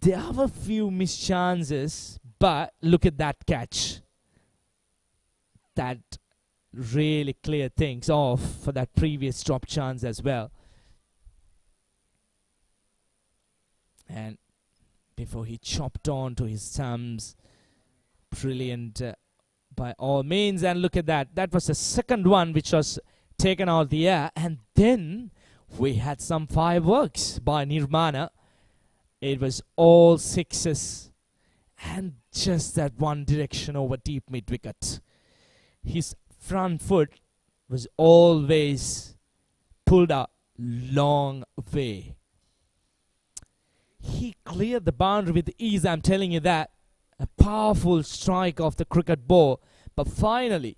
There were a few missed chances, but look at that catch. That really cleared things off for that previous drop chance as well. And before he chopped on to his thumbs, brilliant by all means. And look at that. That was the second one which was taken out of the air. And then we had some fireworks by Nirmana. It was all sixes. And just that one direction over deep mid-wicket. His front foot was always pulled a long way. He cleared the boundary with ease, I'm telling you that. A powerful strike of the cricket ball. But finally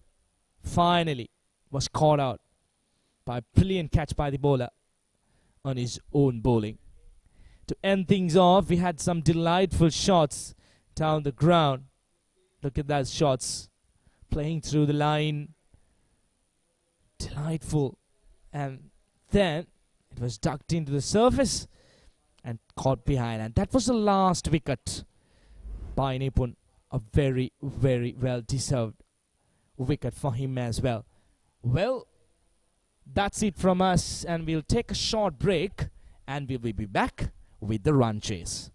was caught out by a brilliant catch by the bowler on his own bowling. To end things off, we had some delightful shots down the ground. Look at those shots. Playing through the line. Delightful. And then it was ducked into the surface and caught behind. And that was the last wicket by Nipun. A very, very well deserved wicket for him as well. Well, that's it from us, and we'll take a short break and we will be back with the run chase.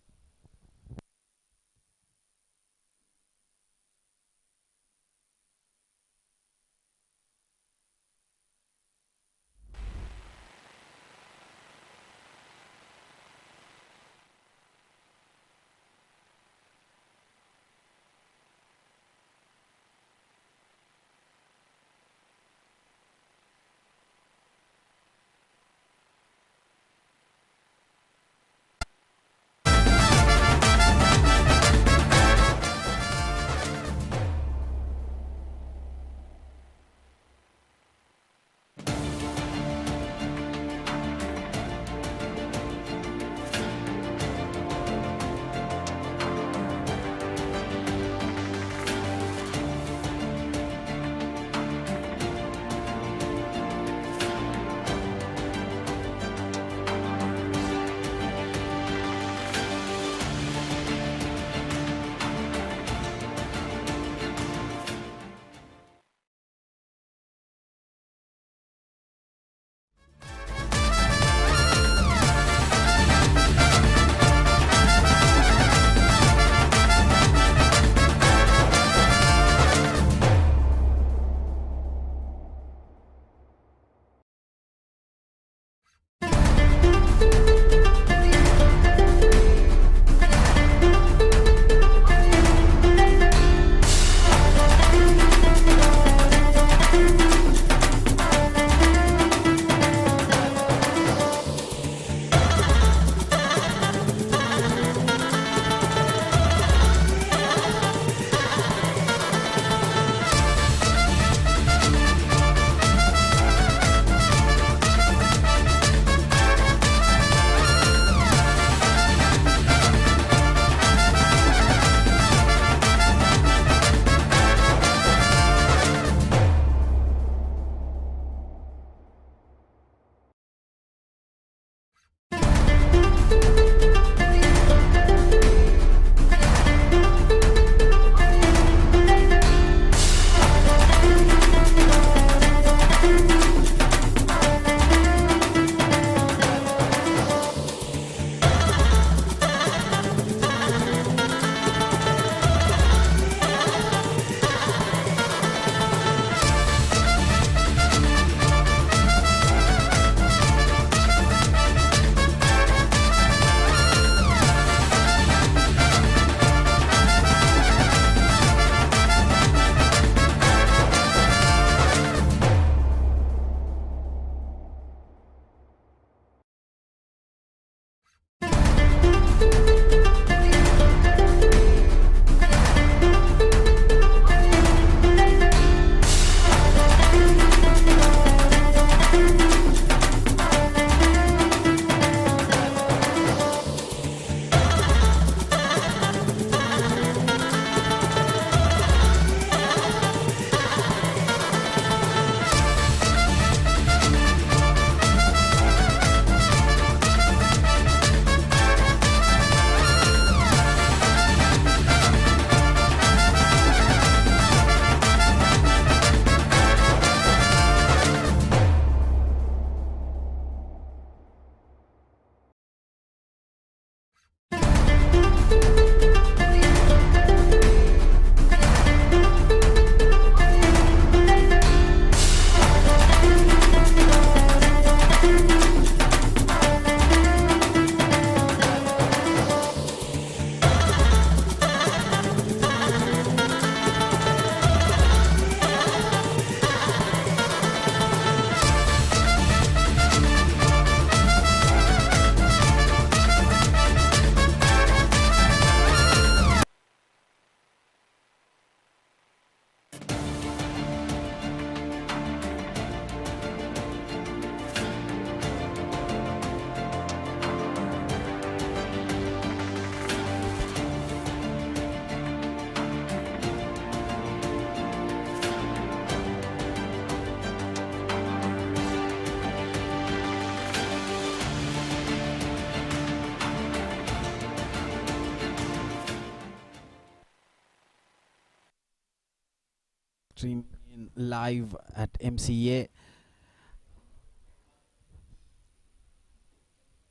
stream in live at MCA.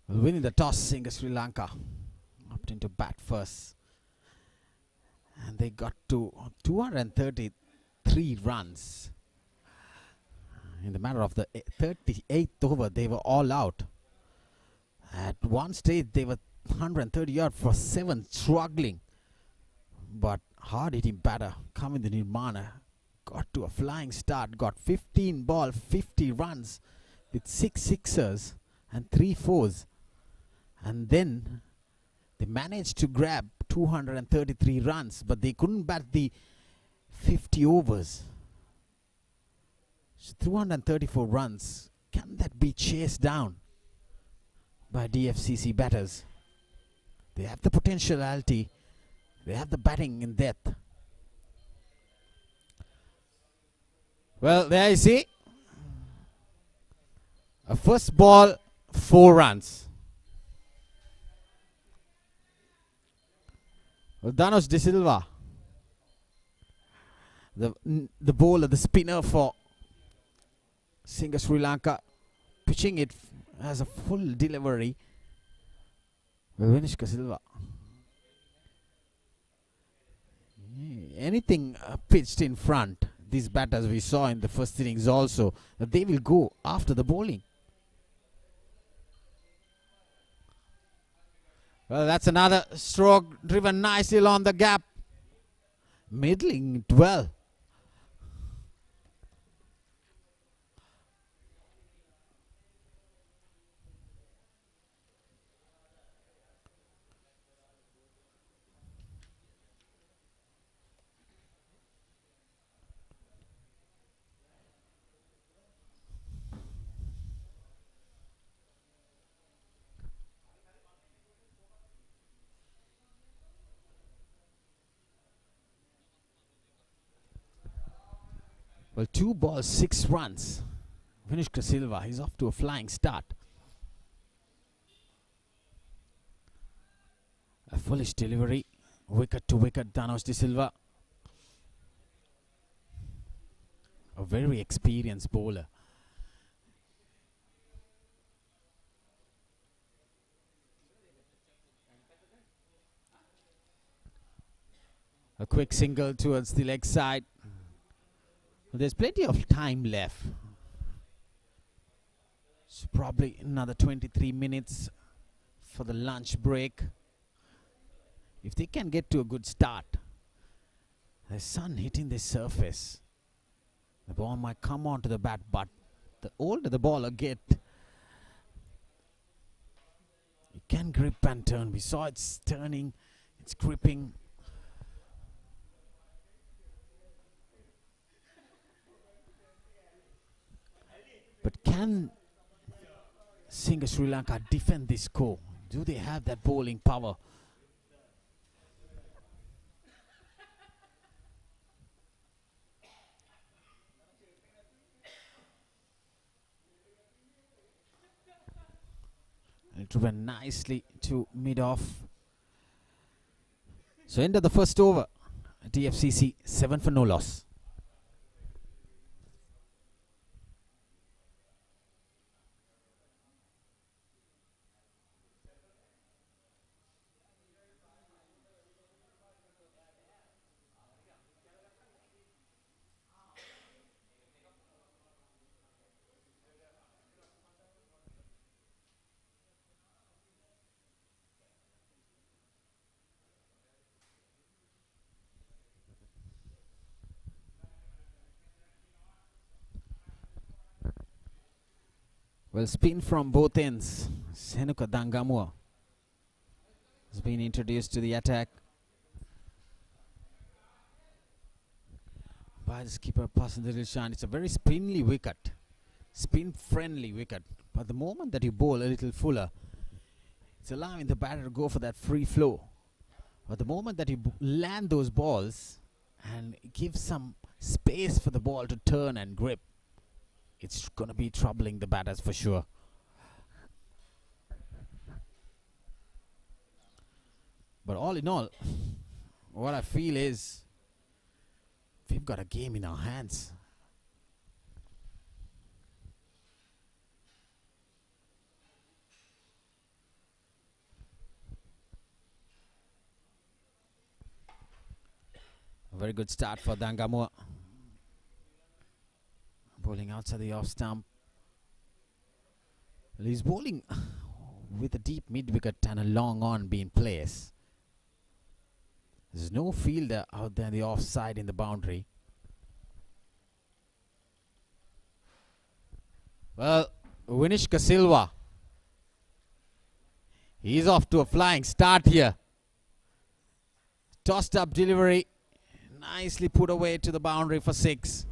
Winning the toss, Sri Lanka opting to bat first. And they got to 233 runs. In the matter of the 38th over, they were all out. At one stage, they were 130 yard for 7, struggling. But hard-hitting batter, Kamindu Nirmana, got to a flying start, got 15 ball, 50 runs with 6 sixers and 3 fours. And then they managed to grab 233 runs, but they couldn't bat the 50 overs. So 234 runs, can that be chased down by DFCC batters? They have the potentiality, they have the batting in depth. Well, there you see, a first ball, 4 runs. Well, Danos De Silva, the bowler, the spinner for Sri Lanka, pitching it as a full delivery. Umesh Kasun. Anything pitched in front, these batters we saw in the first innings also, that they will go after the bowling. Well, that's another stroke driven nicely along the gap. Middling it well. Well, 2 balls, 6 runs. Umesh Kasun, he's off to a flying start. A foolish delivery. Wicket to wicket, Danos De Silva. A very experienced bowler. A quick single towards the leg side. There's plenty of time left. So probably another 23 minutes for the lunch break. If they can get to a good start, the sun hitting the surface, the ball might come onto the bat, but the older the bowler get, it can grip and turn. We saw it's turning, it's gripping. But can Sri Lanka defend this score? Do they have that bowling power? It went nicely to mid-off. So end of the first over. DFCC 7 for no loss. Well, spin from both ends. Senuka Dangamua has been introduced to the attack by the skipper Passenger Dilshan. It's a very spinly wicket, spin-friendly wicket. But the moment that you bowl a little fuller, it's allowing the batter to go for that free flow. But the moment that you land those balls and give some space for the ball to turn and grip, it's going to be troubling the batters for sure. But all in all, what I feel is we've got a game in our hands. A very good start for Dangamua. Bowling outside the off stump. Well, he's bowling with a deep mid wicket and a long on being placed. There's no fielder out there on the offside in the boundary. Well, Umesh Kasun, he's off to a flying start here. Tossed up delivery, nicely put away to the boundary for 6.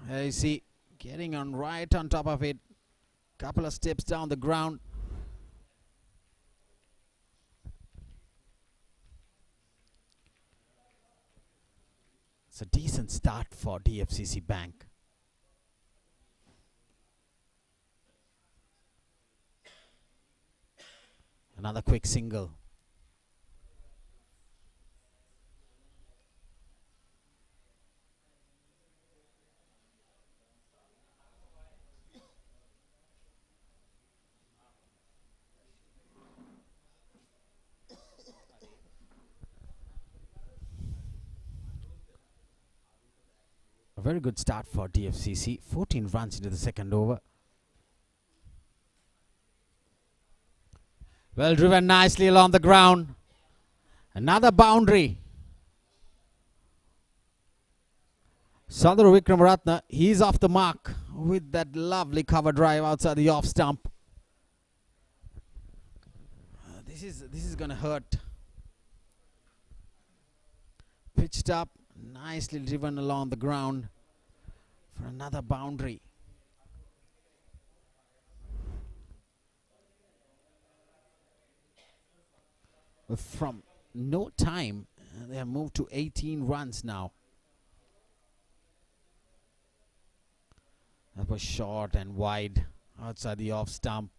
There you see, getting on right on top of it. Couple of steps down the ground. It's a decent start for DFCC Bank. Another quick single. A very good start for DFCC. 14 runs into the second over. Well driven nicely along the ground. Another boundary. Sandro Wickramaratne, he's off the mark with that lovely cover drive outside the off stump. This is going to hurt. Pitched up. Nicely driven along the ground for another boundary. From no time, they have moved to 18 runs now. That was short and wide outside the off stump.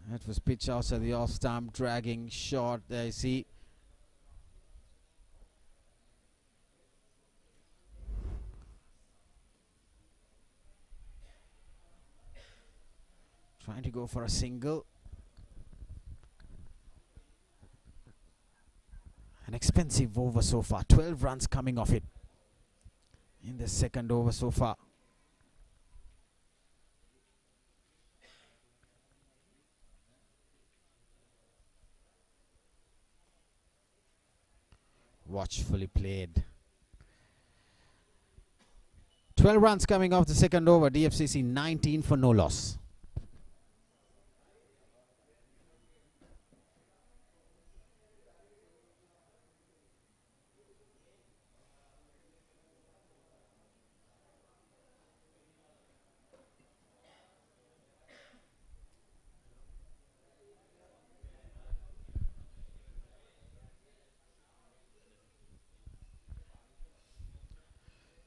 That was pitch outside the off stump, dragging short. There you see. Trying to go for a single. An expensive over so far. 12 runs coming off it in the second over so far. Watchfully played. 12 runs coming off the second over. DFCC 19 for no loss.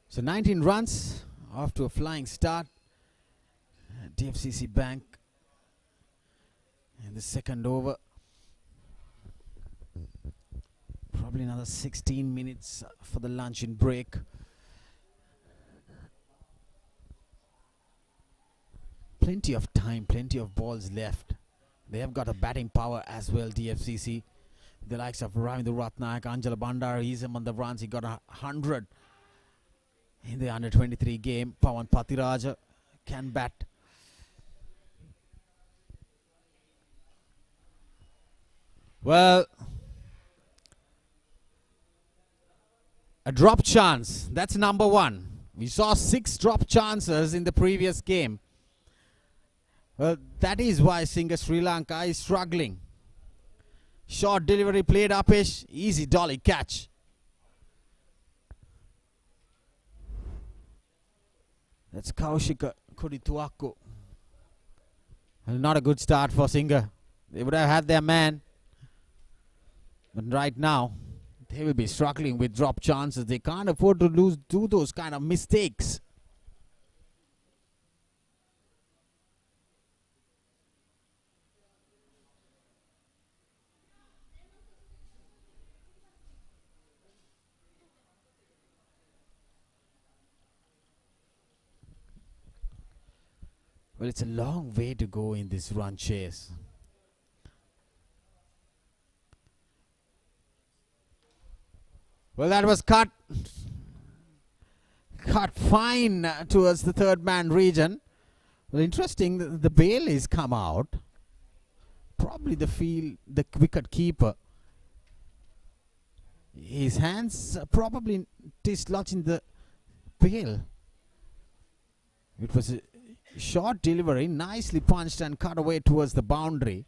So 19 runs, off to a flying start. DFCC Bank in the second over. Probably another 16 minutes for the luncheon break. Plenty of time, plenty of balls left. They have got a batting power as well, DFCC. The likes of Ravindu Ratnayak, Anjala Bandar, he's among the runs. He got 100. In the under-23 game, Pawan Patiraja can bat. Well, a drop chance, that's number 1. We saw 6 drop chances in the previous game. Well, that is why Singha Sri Lanka is struggling. Short delivery played upish, easy dolly catch. That's Kaushika Kodituaku. Well, not a good start for Singha. They would have had their man. But right now, they will be struggling with drop chances. They can't afford to do those kind of mistakes. Well, it's a long way to go in this run chase. Well, that was cut fine towards the third man region. Well, interesting, the bail is come out. Probably the wicket keeper. His hands probably dislodged in the bail. It was a short delivery, nicely punched and cut away towards the boundary.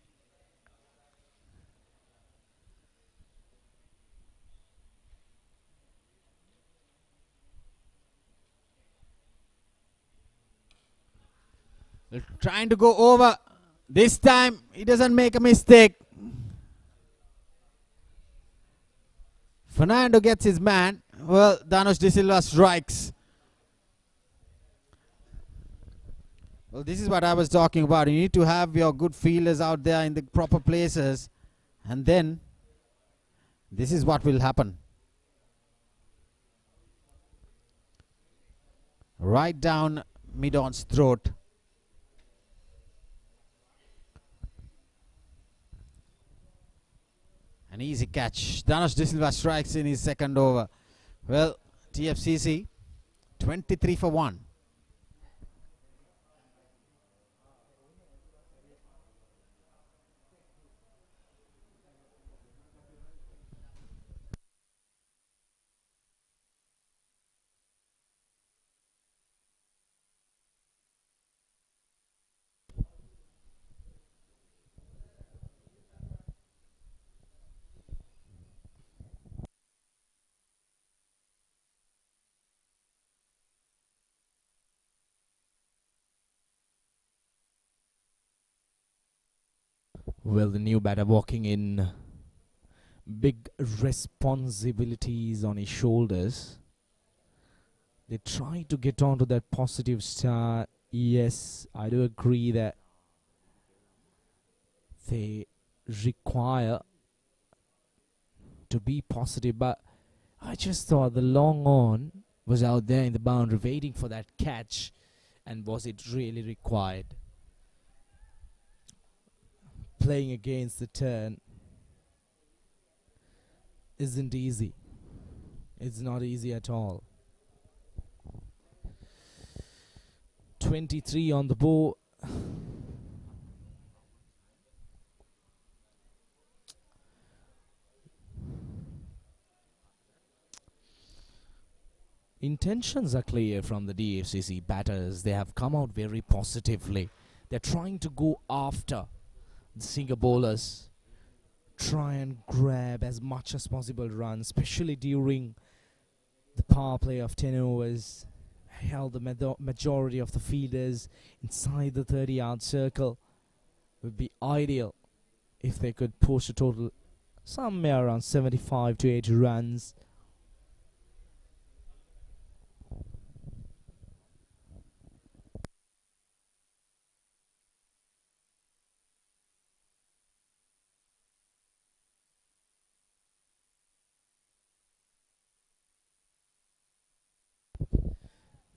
Trying to go over. This time he doesn't make a mistake. Fernando gets his man. Well, Dhanush De Silva strikes. Well, this is what I was talking about. You need to have your good fielders out there in the proper places. And then this is what will happen. Right down mid-on's throat. An easy catch. Dhanush De Silva strikes in his second over. Well, DFCC 23 for 1. Well, the new batter walking in, big responsibilities on his shoulders. They try to get onto that positive start. Yes, I do agree that they require to be positive, but I just thought the long on was out there in the boundary waiting for that catch, and was it really required? Playing against the turn isn't easy. It's not easy at all. 23 on the board. Intentions are clear from the DFCC batters. They have come out very positively. They're trying to go after the Singer bowlers, try and grab as much as possible runs, especially during the power play of 10 overs. Held the majority of the fielders inside the 30-yard circle. Would be ideal if they could push a total somewhere around 75 to 80 runs.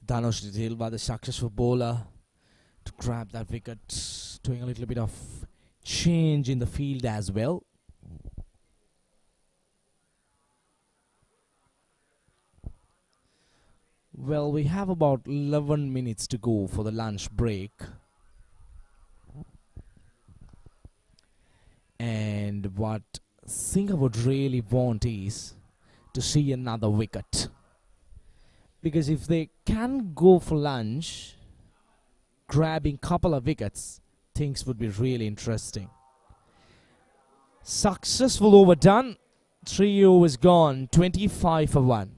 Dhanush De Silva, the successful bowler, to grab that wicket, doing a little bit of change in the field as well. Well, we have about 11 minutes to go for the lunch break. And what Singer would really want is to see another wicket. Because if they can go for lunch, grabbing couple of wickets, things would be really interesting. Successful over done. 3 overs gone. 25 for 1.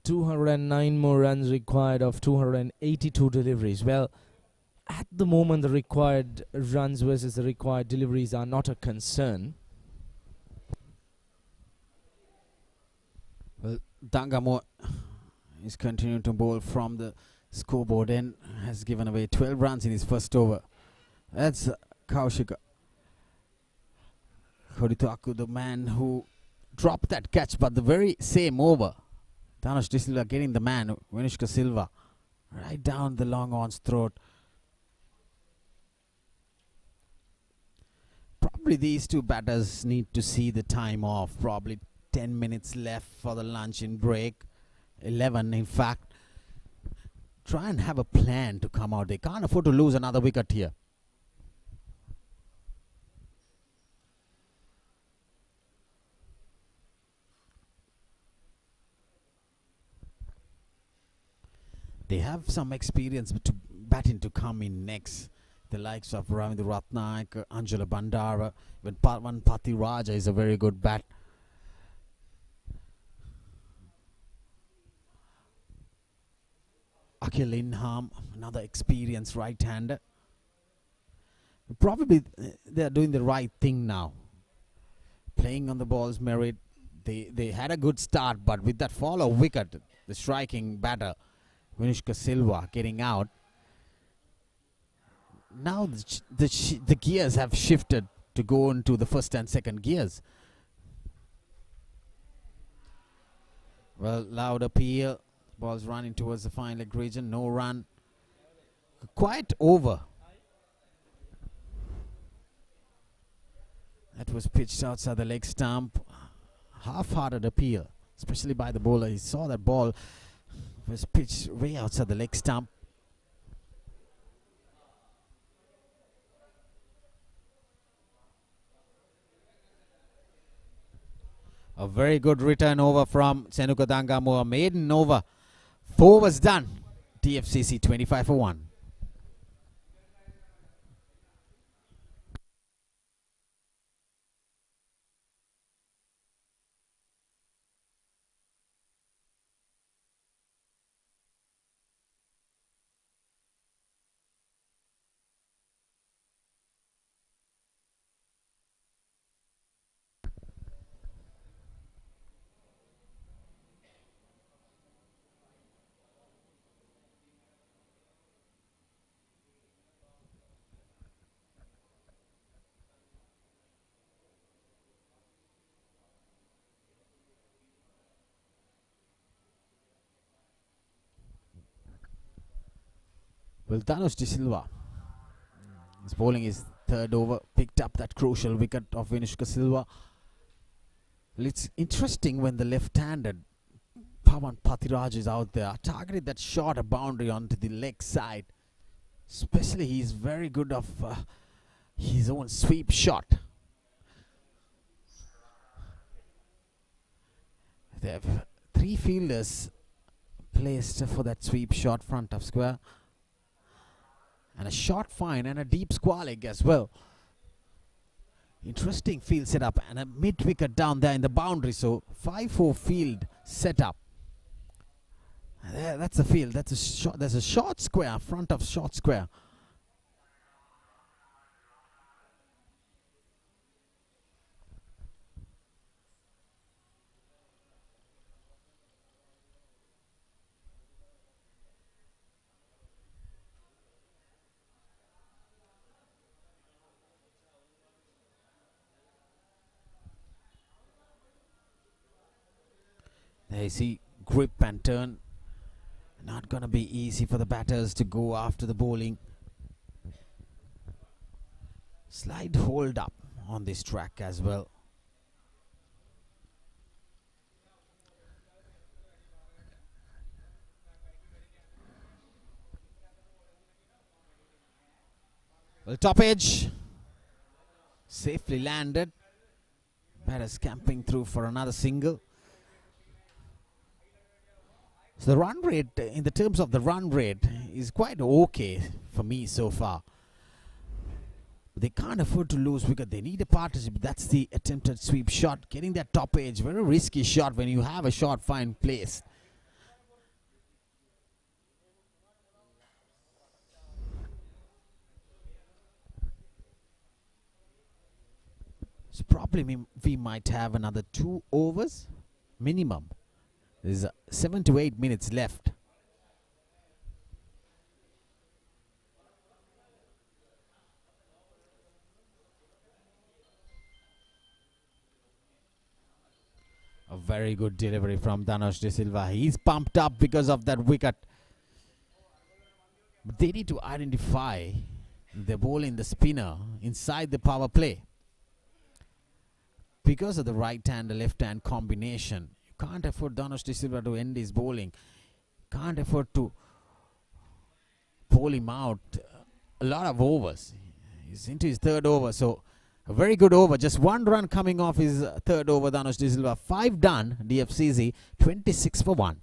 209 more runs required of 282 deliveries. Well, at the moment, the required runs versus the required deliveries are not a concern. Well, Dangamo is continuing to bowl from the scoreboard and has given away 12 runs in his first over. That's Kaushika Koditaku, the man who dropped that catch, but the very same over. Dhanush De Silva getting the man, Umesh Kasun, right down the long on's throat. Probably these two batters need to see the time off. Probably 10 minutes left for the lunch in break. 11 in fact. Try and have a plan to come out. They can't afford to lose another wicket here. They have some experience to batting to come in next. The likes of Ravindra Ratnaik, Anjula Bandara, even Pawan Pathiraja is a very good bat. Akhil Inham, another experienced right-hander. Probably they are doing the right thing now. Playing on the ball's merit. They had a good start, but with that follow wicket, the striking batter, Umesh Kasun, getting out. Now the gears have shifted to go into the first and second gears. Well, loud appeal. Ball's running towards the fine leg region. No run. Quite over. That was pitched outside the leg stump. Half-hearted appeal, especially by the bowler. He saw that ball was pitched way outside the leg stump. A very good return over from Senuka Dangamo. A maiden over. 4 was done. DFCC 25 for 1. Well, Dhanush De Silva is bowling his third over, picked up that crucial wicket of Umesh Kasun. Well, it's interesting when the left-handed Pawan Pathiraj is out there. Targeted that short a boundary onto the leg side. Especially he's very good of his own sweep shot. They have 3 fielders placed for that sweep shot front of square. And a short fine and a deep square leg as well. Interesting field setup and a mid-wicket down there in the boundary. So 5-4 field setup. That's the field. That's a short. There's a short square, front of short square. There you see grip and turn. Not going to be easy for the batters to go after the bowling. Slight hold up on this track as well. Well, top edge. Safely landed. Batters camping through for another single. So the run rate, in the terms of the run rate, is quite okay for me so far. But they can't afford to lose wicket. They need a partnership. That's the attempted sweep shot. Getting that top edge, very risky shot when you have a shot fine placed. So probably we might have another 2 overs minimum. There's 7 to 8 minutes left. A very good delivery from Dhanush De Silva. He's pumped up because of that wicket. But they need to identify the ball in the spinner inside the power play. Because of the right hand and left hand combination, you can't afford Dhanush De Silva to end his bowling. Can't afford to bowl him out a lot of overs. He's into his 3rd over, so a very good over. Just 1 run coming off his 3rd over, Dhanush De Silva. 5 done, DFCC, 26 for 1.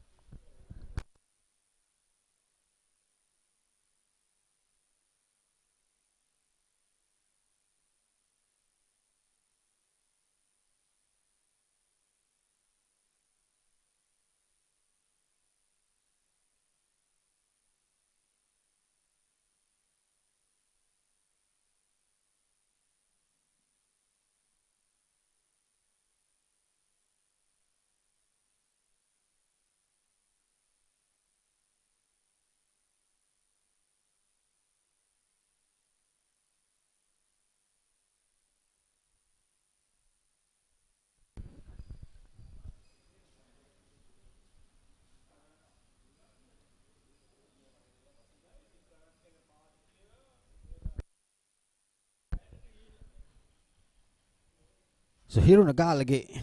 So Hiru Nagalage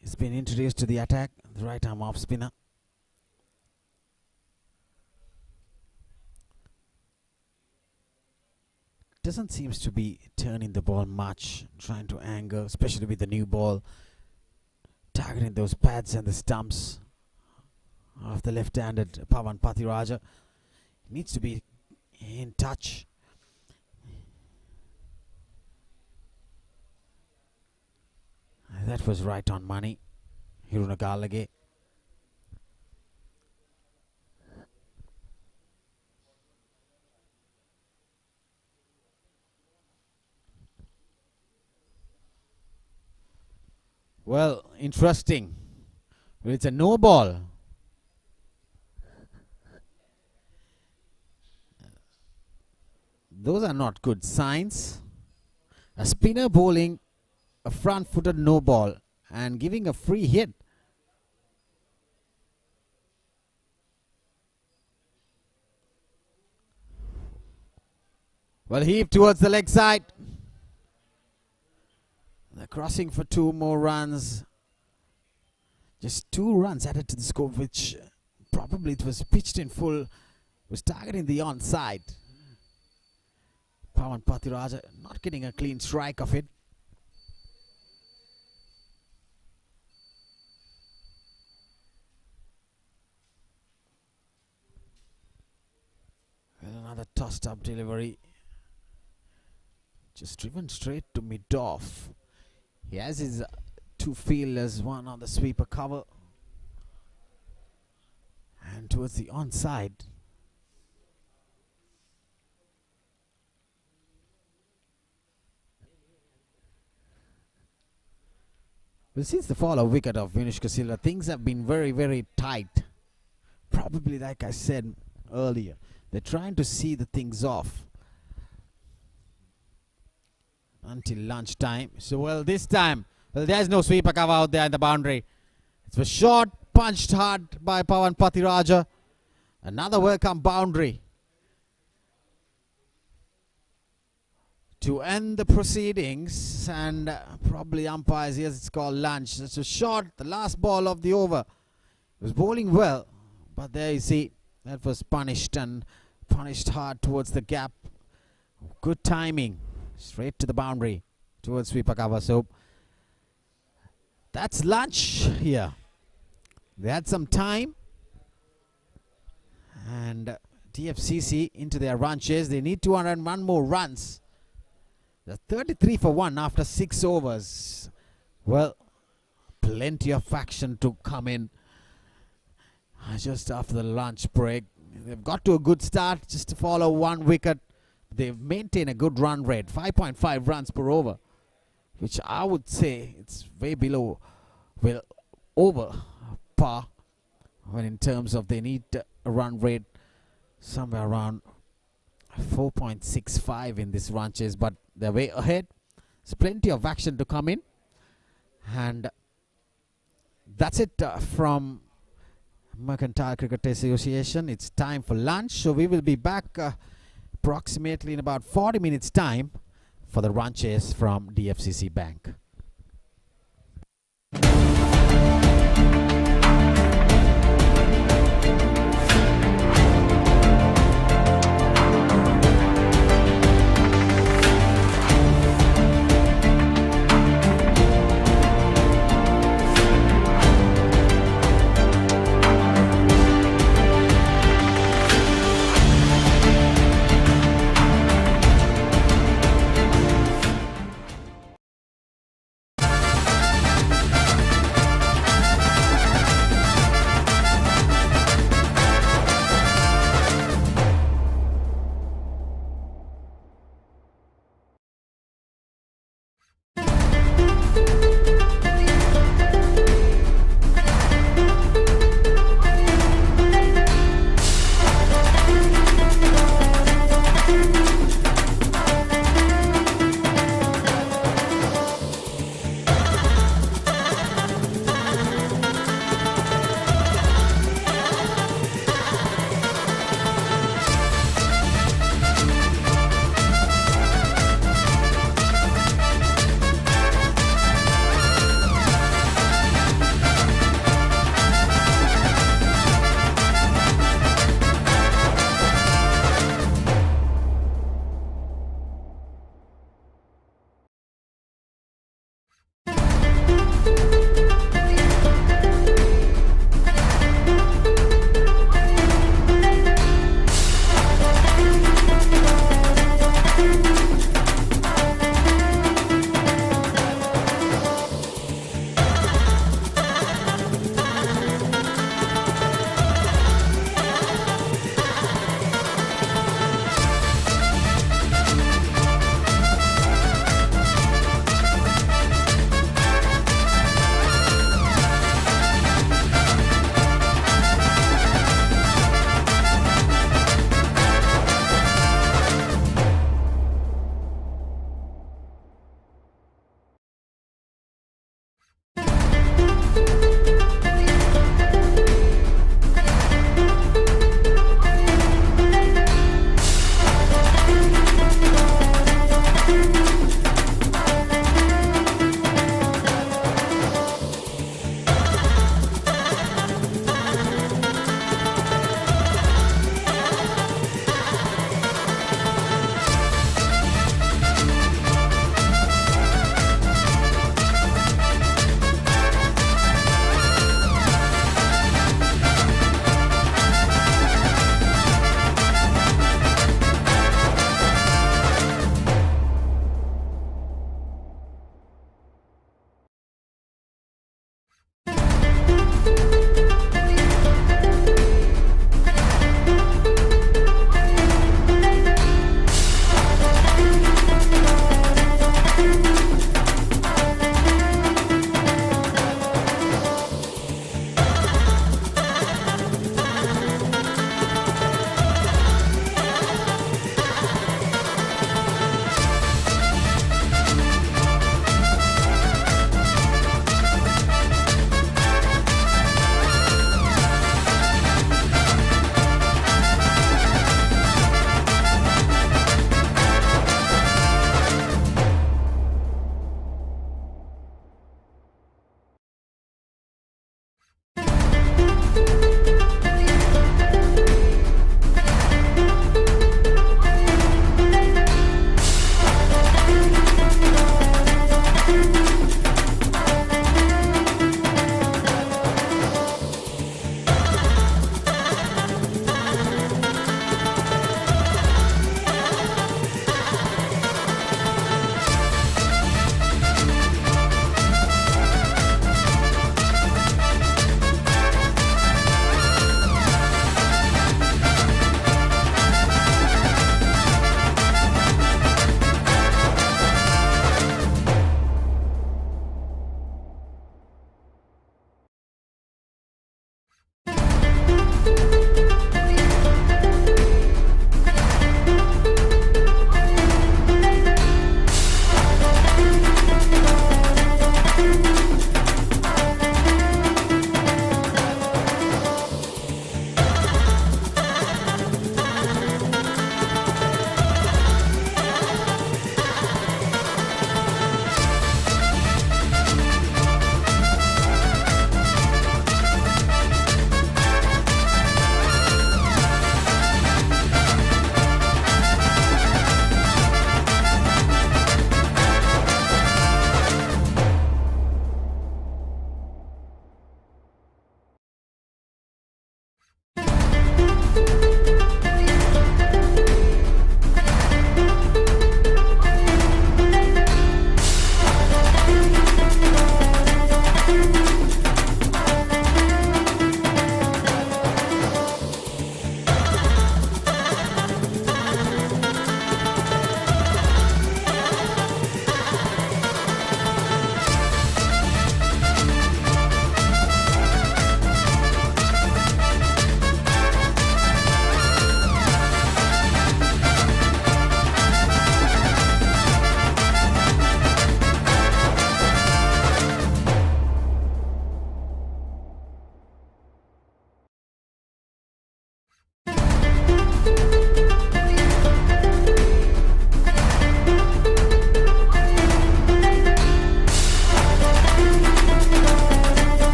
has been introduced to the attack, the right arm off spinner. Doesn't seem to be turning the ball much, trying to angle, especially with the new ball, targeting those pads and the stumps of the left-handed Pawan Pathiraja. Needs to be in touch. That was right on money. Hiru Nagalage. Well, interesting. It's a no ball. Those are not good signs. A spinner bowling a front-footed no ball and giving a free hit. Well, heave towards the leg side. They're crossing for 2 more runs. Just 2 runs added to the score, which probably it was pitched in full. Was targeting the onside. Pawan Pathiraja not getting a clean strike of it. Well, another tossed up delivery. Just driven straight to mid-off. He has his 2 fielders, one on the sweeper cover and towards the onside. Well, since the fall of wicket of Umesh Kasun, things have been very, very tight. Probably, like I said earlier, they're trying to see the things off until lunchtime. So, well, this time, well, there's no sweeper cover out there in the boundary. It was short, punched hard by Pawan Pathiraja. Another welcome boundary to end the proceedings, and probably umpires, yes, it's called lunch. It's a short, the last ball of the over. He was bowling well, but there you see, that was punished, and punished hard towards the gap. Good timing, straight to the boundary towards sweeper cover. So that's lunch here. They had some time, and DFCC into their run chase. They need 201 more runs. They're 33 for 1 after 6 overs. Well, plenty of action to come in just after the lunch break. They've got to a good start just to follow 1 wicket. They've maintained a good run rate, 5.5 runs per over. which I would say it's way below, well, over par, when in terms of they need a run rate somewhere around 4.65 in this run chase, but they're way ahead. There's plenty of action to come in, and that's it from Mercantile Cricket Association. It's time for lunch, so we will be back approximately in about 40 minutes time for the run chase from DFCC Bank.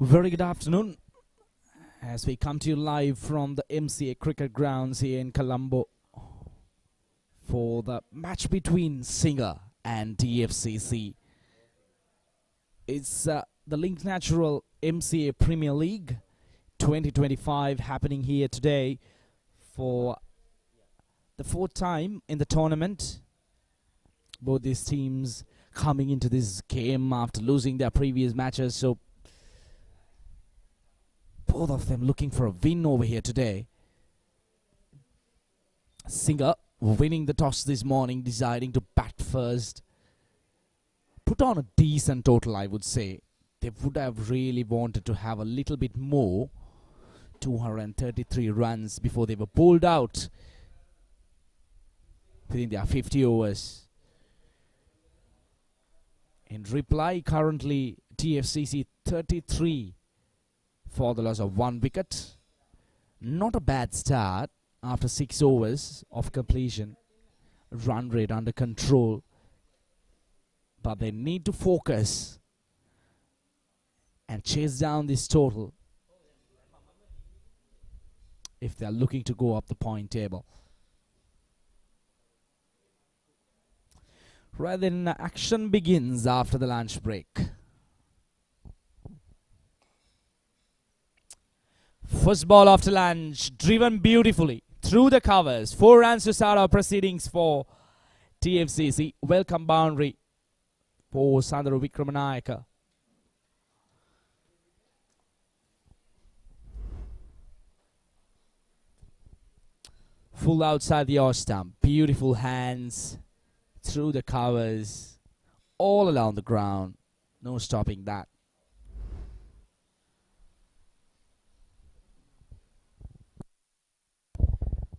Very good afternoon as we come to you live from the MCA cricket grounds here in Colombo for the match between Singer and DFCC. It's the Link Natural MCA Premier League 2025 happening here today for the fourth time in the tournament. Both these teams coming into this game after losing their previous matches, so both of them looking for a win over here today. Singer winning the toss this morning, deciding to bat first. Put on a decent total, I would say. They would have really wanted to have a little bit more. 233 runs before they were bowled out within their 50 overs. In reply, currently DFCC 33 for the loss of 1 wicket. Not a bad start after 6 overs of completion. Run rate under control. But they need to focus and chase down this total if they are looking to go up the point table. Right then, action begins after the lunch break. First ball after lunch, driven beautifully through the covers. 4 runs to start our proceedings for TFCC. Welcome boundary for Sandro Vikramanayaka. Full outside the off stump. Beautiful hands through the covers, all along the ground. No stopping that.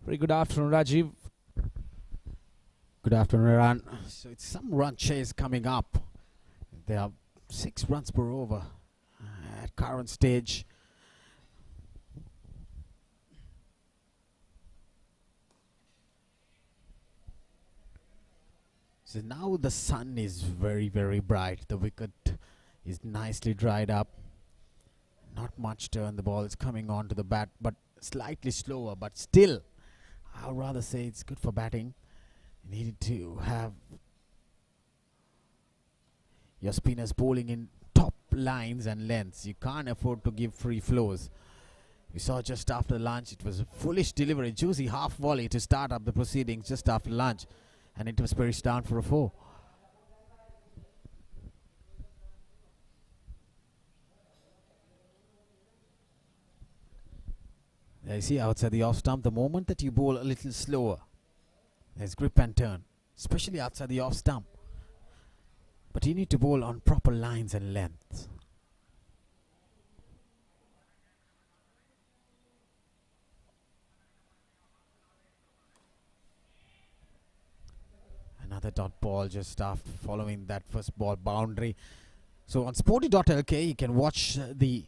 Very good afternoon, Rajiv. Good afternoon, Iran. So it's some run chase coming up. There are 6 runs per over at current stage. So now the sun is very, very bright. The wicket is nicely dried up. Not much turn. The ball is coming on to the bat, but slightly slower. But still, I'll rather say it's good for batting. You needed to have your spinners bowling in top lines and lengths. You can't afford to give free flows. We saw just after lunch, it was a foolish delivery, juicy half volley to start up the proceedings just after lunch. And it was Perry's down for a 4. There you see outside the off stump, the moment that you bowl a little slower, there's grip and turn, especially outside the off stump. But you need to bowl on proper lines and lengths. Another dot ball just after following that first ball boundary. So on Sporty.lk you can watch the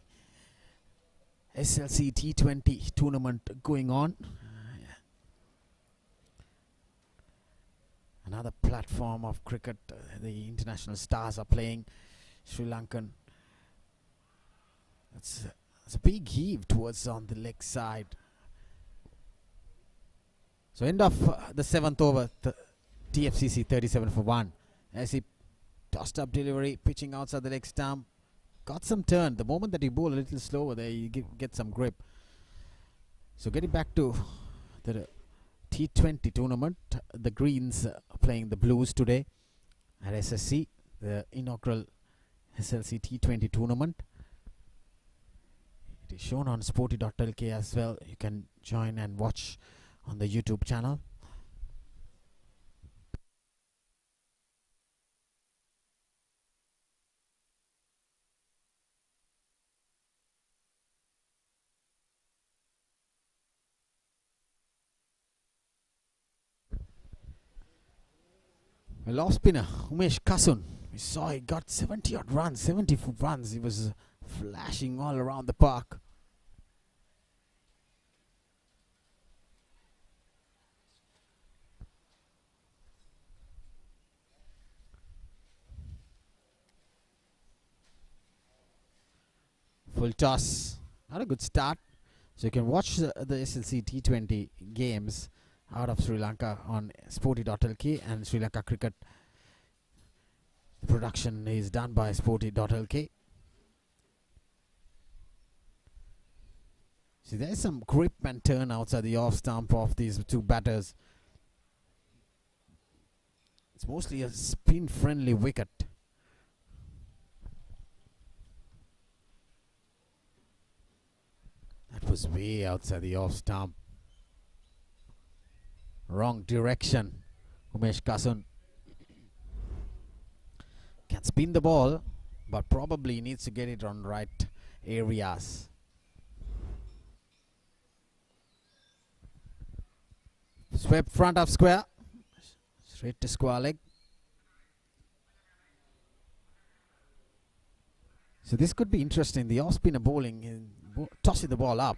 SLC T20 tournament going on. Another platform of cricket. The international stars are playing. Sri Lankan. It's a big heave towards on the leg side. So end of the 7th over. TFCC 37 for 1. As he tossed up delivery, pitching outside the leg stump. Got some turn. The moment that you bowl a little slower there, you get some grip. So getting back to the T20 tournament, the Greens playing the Blues today at SSC, the inaugural SLC T20 tournament. It is shown on Sporty.lk as well. You can join and watch on the YouTube channel. Well, off spinner Umesh Kasun, we saw he got 70 odd runs, 70 runs. He was flashing all around the park. Full toss. Not a good start. So you can watch the SLC T20 games out of Sri Lanka on Sporty.lk and Sri Lanka Cricket. The production is done by Sporty.lk. See, there's some grip and turn outside the off stump of these two batters. It's mostly a spin-friendly wicket. That was way outside the off stump. Wrong direction. Umesh Kasun can spin the ball, but probably needs to get it on right areas. Swept front of square. Straight to square leg. So this could be interesting. The off-spinner bowling, tossing the ball up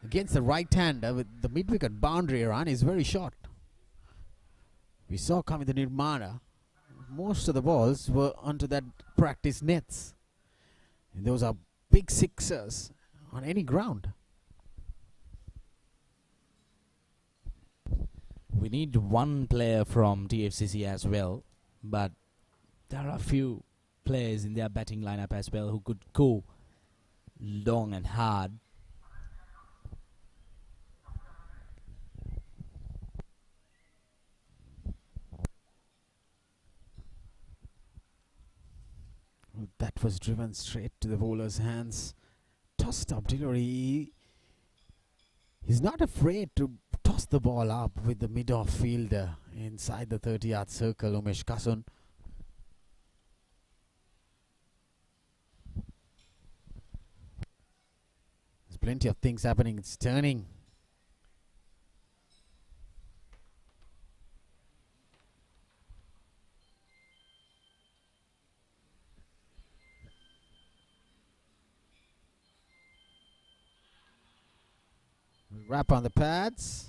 against the right-hander with the mid-wicket boundary run is very short. We saw Kamindu Nirmana. Most of the balls were onto that practice nets. And those are big sixers on any ground. We need one player from DFCC as well, but there are a few players in their batting lineup as well who could go long and hard. That was driven straight to the bowler's hands. Tossed up delivery. He's not afraid to toss the ball up with the mid-off fielder inside the 30-yard circle, Umesh Kasun. There's plenty of things happening. It's turning. Wrap on the pads.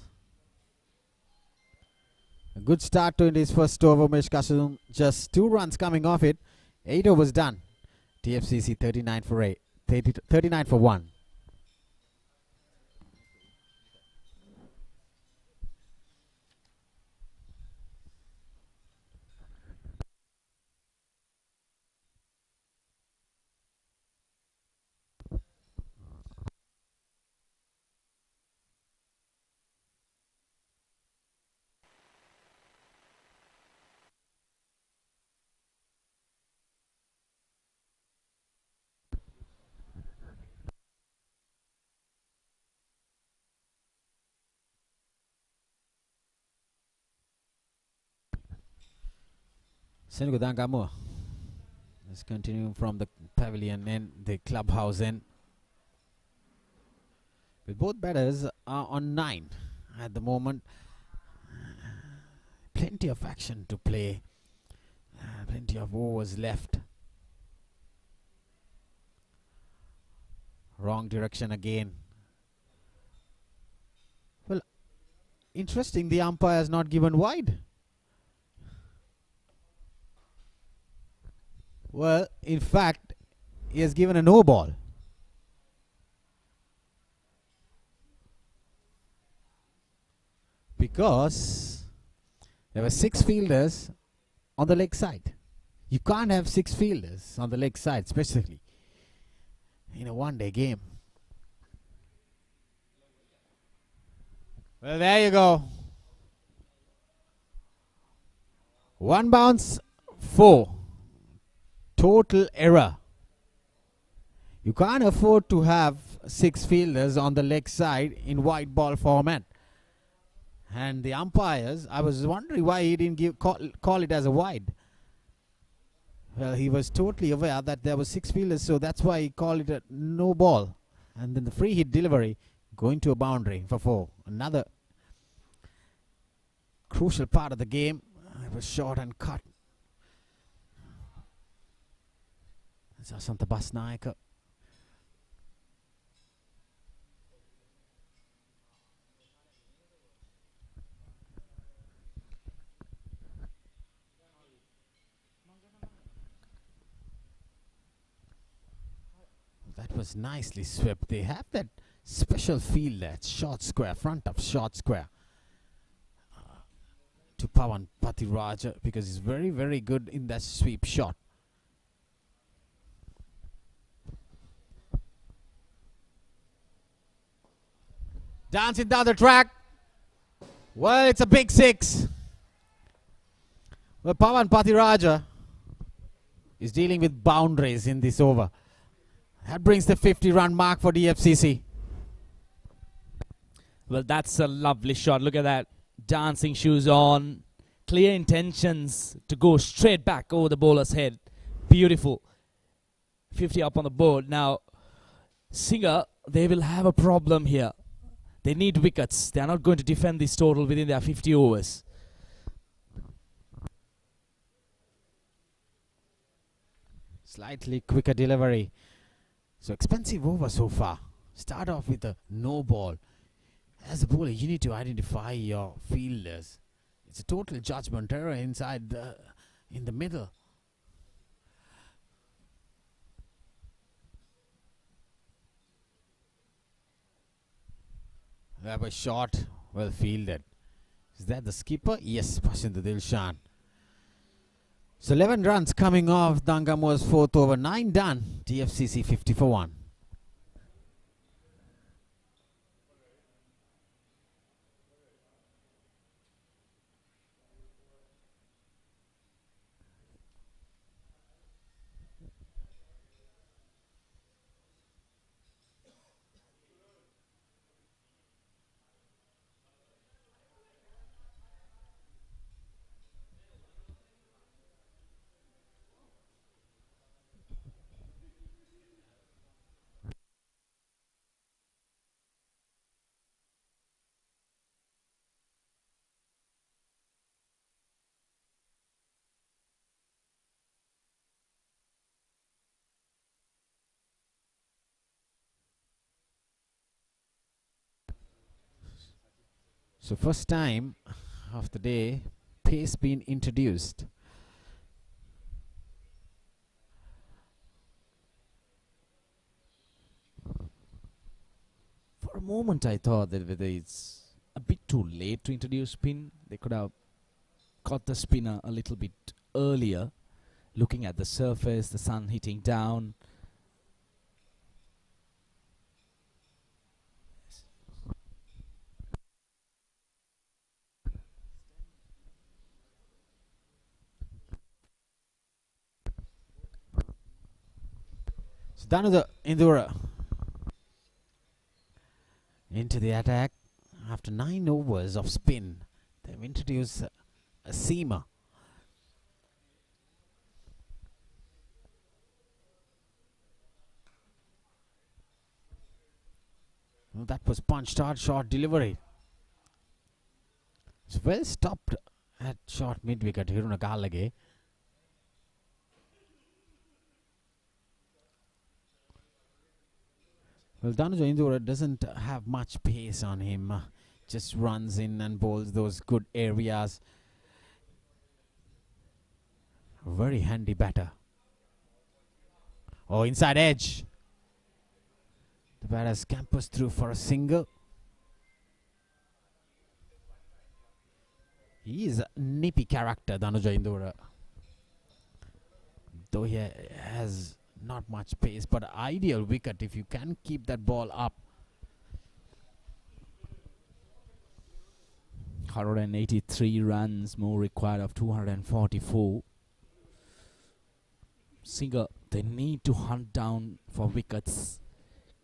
A good start to his first over, Umesh Kasun. Just 2 runs coming off it. 8 overs done. DFCC 39 for 8. 39 for 1. Senugudangamo. Let's continue from the pavilion and the clubhouse end. With both batters are on 9 at the moment. Plenty of action to play. Plenty of overs left. Wrong direction again. Well, interesting, the umpire has not given wide. Well, in fact, he has given a no ball. Because there were 6 fielders on the leg side. You can't have 6 fielders on the leg side, especially in a one-day game. Well, there you go. 1 bounce, 4. Total error. You can't afford to have 6 fielders on the leg side in white ball format. And the umpires, I was wondering why he didn't call it as a wide. Well, he was totally aware that there were 6 fielders, so that's why he called it a no ball. And then the free hit delivery going to a boundary for 4. Another crucial part of the game. It was short and cut. Santa Basnaika. That was nicely swept. They have that special feel there, short square, front of short square. To Pawan Pathiraja, because he's very, very good in that sweep shot. Dancing down the track. Well, it's a big six. Well, Pawan Pathiraja is dealing with boundaries in this over. That brings the 50-run mark for DFCC. Well, that's a lovely shot. Look at that. Dancing shoes on. Clear intentions to go straight back over the bowler's head. Beautiful. 50 up on the board. Now, Singer, they will have a problem here. They need wickets. They are not going to defend this total within their 50 overs. Slightly quicker delivery. So expensive over so far. Start off with a no ball. As a bowler, you need to identify your fielders. It's a total judgment error inside in the middle. That was short, well fielded. Is that the skipper? Yes, Pashinda Dilshan. So 11 runs coming off Dangamo's fourth over. 9 done. DFCC 50 for 1. So first time of the day, pace being introduced. For a moment, I thought that whether it's a bit too late to introduce spin. They could have caught the spinner a little bit earlier, looking at the surface, the sun hitting down. So Danuda Indura into the attack. After 9 overs of spin, they've introduced a seamer. Well, that was punched hard, short delivery. It's well stopped at short mid-wicket. Hiruna Galage. Well, Danuja Indura doesn't have much pace on him. Just runs in and bowls those good areas. Very handy batter. Oh, inside edge. The batter scampers through for a single. He is a nippy character, Danuja Indura. Though he has not much pace, but ideal wicket if you can keep that ball up. 183 runs, more required of 244. Singer, they need to hunt down for wickets.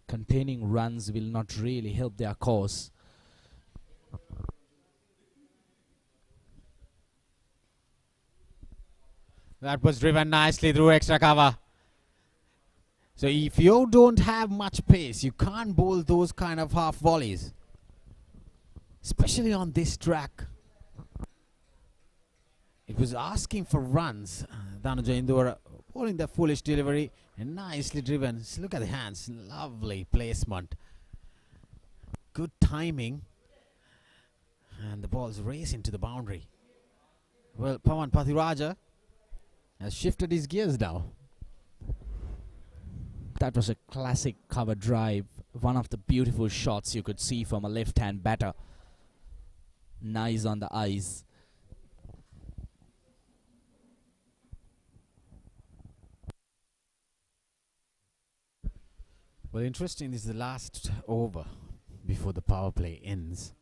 Containing runs will not really help their cause. That was driven nicely through extra cover. So if you don't have much pace, you can't bowl those kind of half volleys. Especially on this track. It was asking for runs. Danuja Indura bowling the foolish delivery and nicely driven. So look at the hands. Lovely placement. Good timing. And the ball's racing to the boundary. Well, Pawan Pathiraja has shifted his gears now. That was a classic cover drive. One of the beautiful shots you could see from a left-hand batter. Nice on the eyes. Well, interesting is the last over before the power play ends.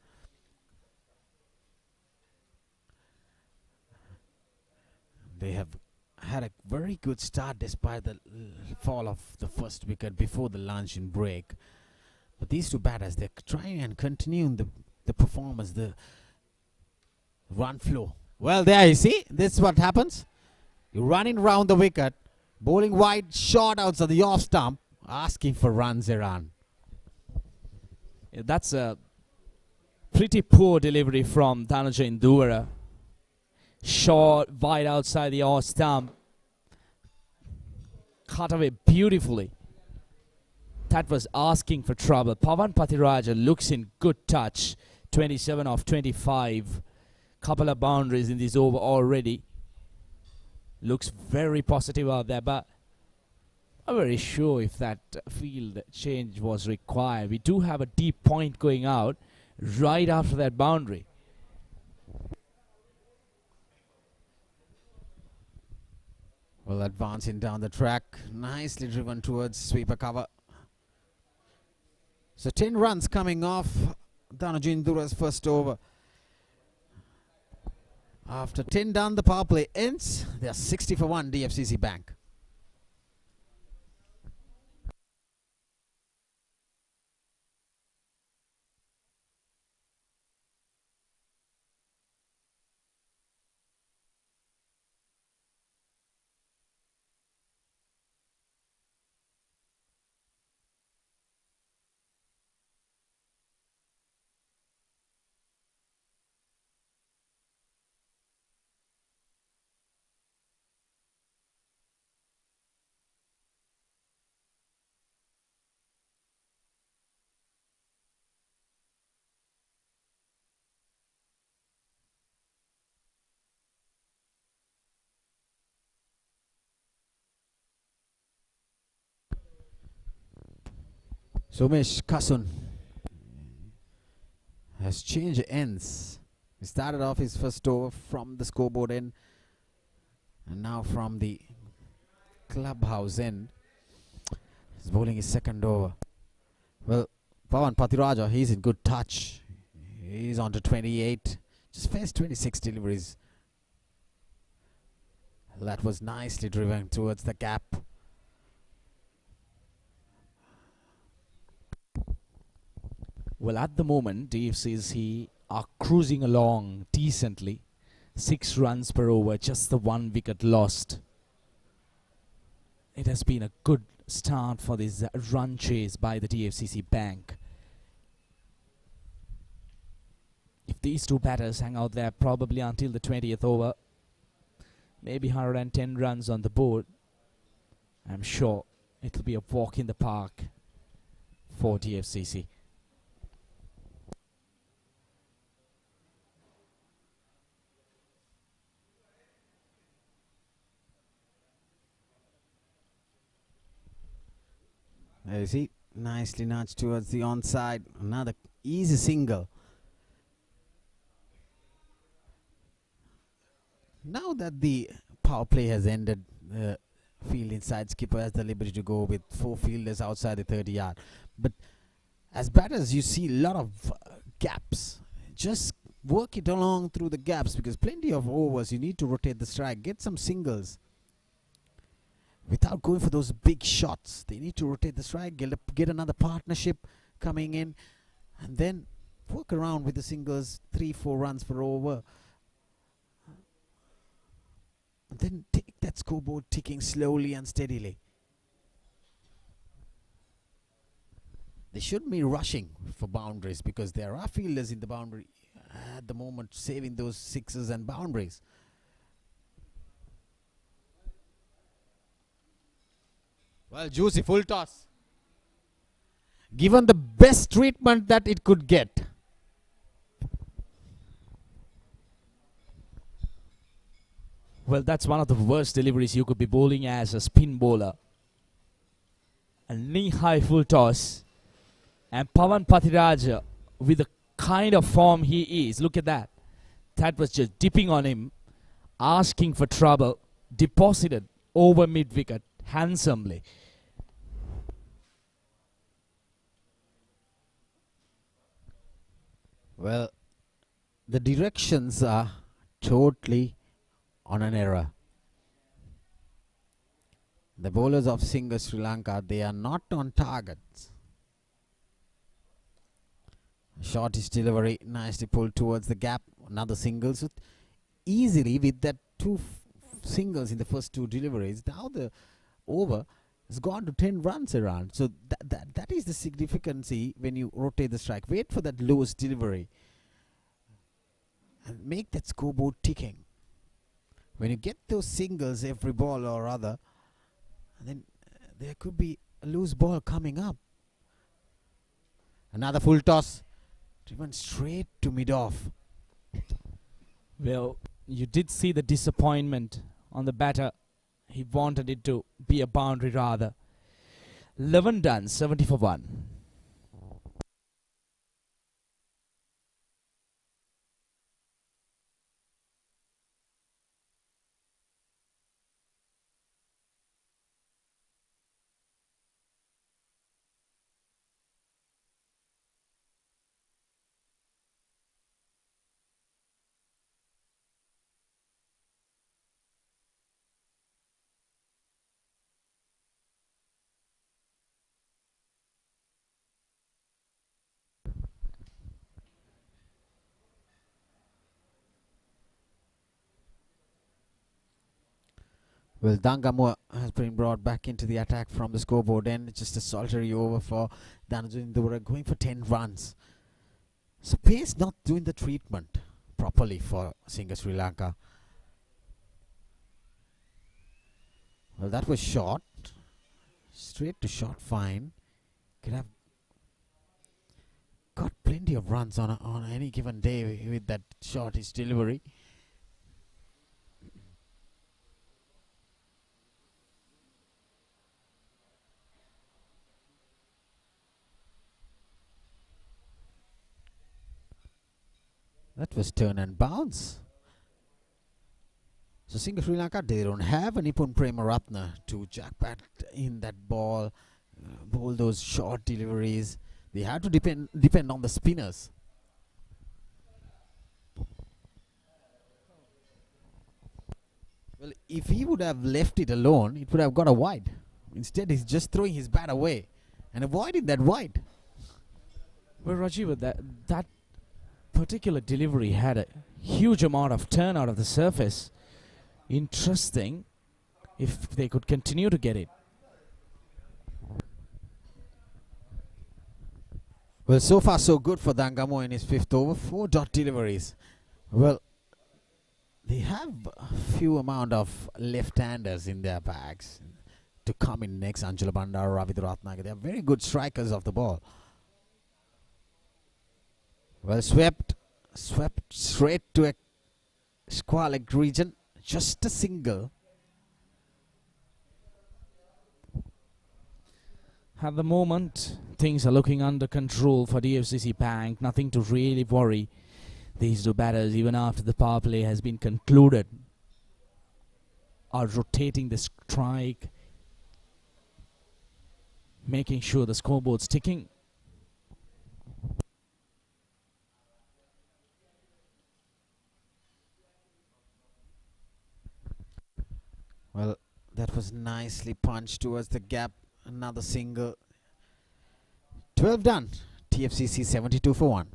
They have had a very good start despite the fall of the first wicket before the lunch and break. But these two batters, they're trying and continuing the performance, the run flow. Well, there you see, this is what happens. You're running around the wicket, bowling wide, short outside the off stump, asking for runs around. Yeah, that's a pretty poor delivery from Dhananjay Ndura. Short, wide outside the off stump. Cut away beautifully. That was asking for trouble. Pawan Pathiraja looks in good touch. 27 of 25. Couple of boundaries in this over already. Looks very positive out there, but I'm very sure if that field change was required. We do have a deep point going out right after that boundary. Well, advancing down the track, nicely driven towards sweeper cover. So 10 runs coming off Dhananjay Ndura's first over. After 10 done, the power play ends. They are 60 for 1, DFCC Bank. So Umesh Kasun has changed ends. He started off his first over from the scoreboard end, and now from the clubhouse end. He's bowling his second over. Well, Pawan Pathiraja, he's in good touch. He's on to 28. Just faced 26 deliveries. That was nicely driven towards the gap. Well, at the moment, DFCC are cruising along decently. 6 runs per over, just the 1 wicket lost. It has been a good start for this run chase by the DFCC Bank. If these two batters hang out there probably until the 20th over, maybe 110 runs on the board, I'm sure it'll be a walk in the park for DFCC. There you see, nicely nudged towards the onside. Another easy single. Now that the power play has ended, the field inside skipper has the liberty to go with 4 fielders outside the 30-yard. But as batters, you see a lot of gaps. Just work it along through the gaps, because plenty of overs, you need to rotate the strike, get some singles. Without going for those big shots, they need to rotate the strike, get another partnership coming in, and then work around with the singles, 3-4 runs per over. And then take that scoreboard ticking slowly and steadily. They shouldn't be rushing for boundaries, because there are fielders in the boundary at the moment saving those sixes and boundaries. Well, juicy full toss. Given the best treatment that it could get. Well, that's one of the worst deliveries you could be bowling as a spin bowler. A knee-high full toss. And Pawan Pathiraja, with the kind of form he is, look at that. That was just dipping on him, asking for trouble, deposited over mid-wicket handsomely. Well, the directions are totally on an error. The bowlers of Singha Sri Lanka, they are not on target. Shortish delivery, nicely pulled towards the gap. Another single. So easily with that two singles in the first two deliveries, now the over has gone to 10 runs around. So that is the significance when you rotate the strike. Wait for that lowest delivery and make that scoreboard ticking. When you get those singles every ball or other, then there could be a loose ball coming up. Another full toss, driven straight to mid-off. Well, you did see the disappointment on the batter. He wanted it to be a boundary rather. 11 done, 70 for 1. Well, Dangamua has been brought back into the attack from the scoreboard end. It's just a solitary over for Dhananjay Indura, going for 10 runs. So pace not doing the treatment properly for Singha Sri Lanka. Well, that was short. Straight to short, fine. Could have got plenty of runs on any given day with that shortish delivery. That was turn and bounce. So Singha Sri Lanka, they don't have a Nipun Premaratna to jackpot in that ball, bowl those short deliveries. They have to depend on the spinners. Well, if he would have left it alone, it would have got a wide. Instead, he's just throwing his bat away and avoiding that wide. Well, Rajiv, that particular delivery had a huge amount of turn out of the surface. Interesting if they could continue to get it. Well, so far so good for Dangamo in his fifth over. 4 dot deliveries. Well, they have a few amount of left-handers in their bags to come in next. Anjula Bandar, Ravindra Ratnakar. They are very good strikers of the ball. Well, swept straight to a square leg region. Just a single. At the moment, things are looking under control for DFCC Bank. Nothing to really worry. These two batters, even after the power play has been concluded, are rotating the strike, making sure the scoreboard's ticking. Well, that was nicely punched towards the gap. Another single. 12 done. TFCC 72 for 1.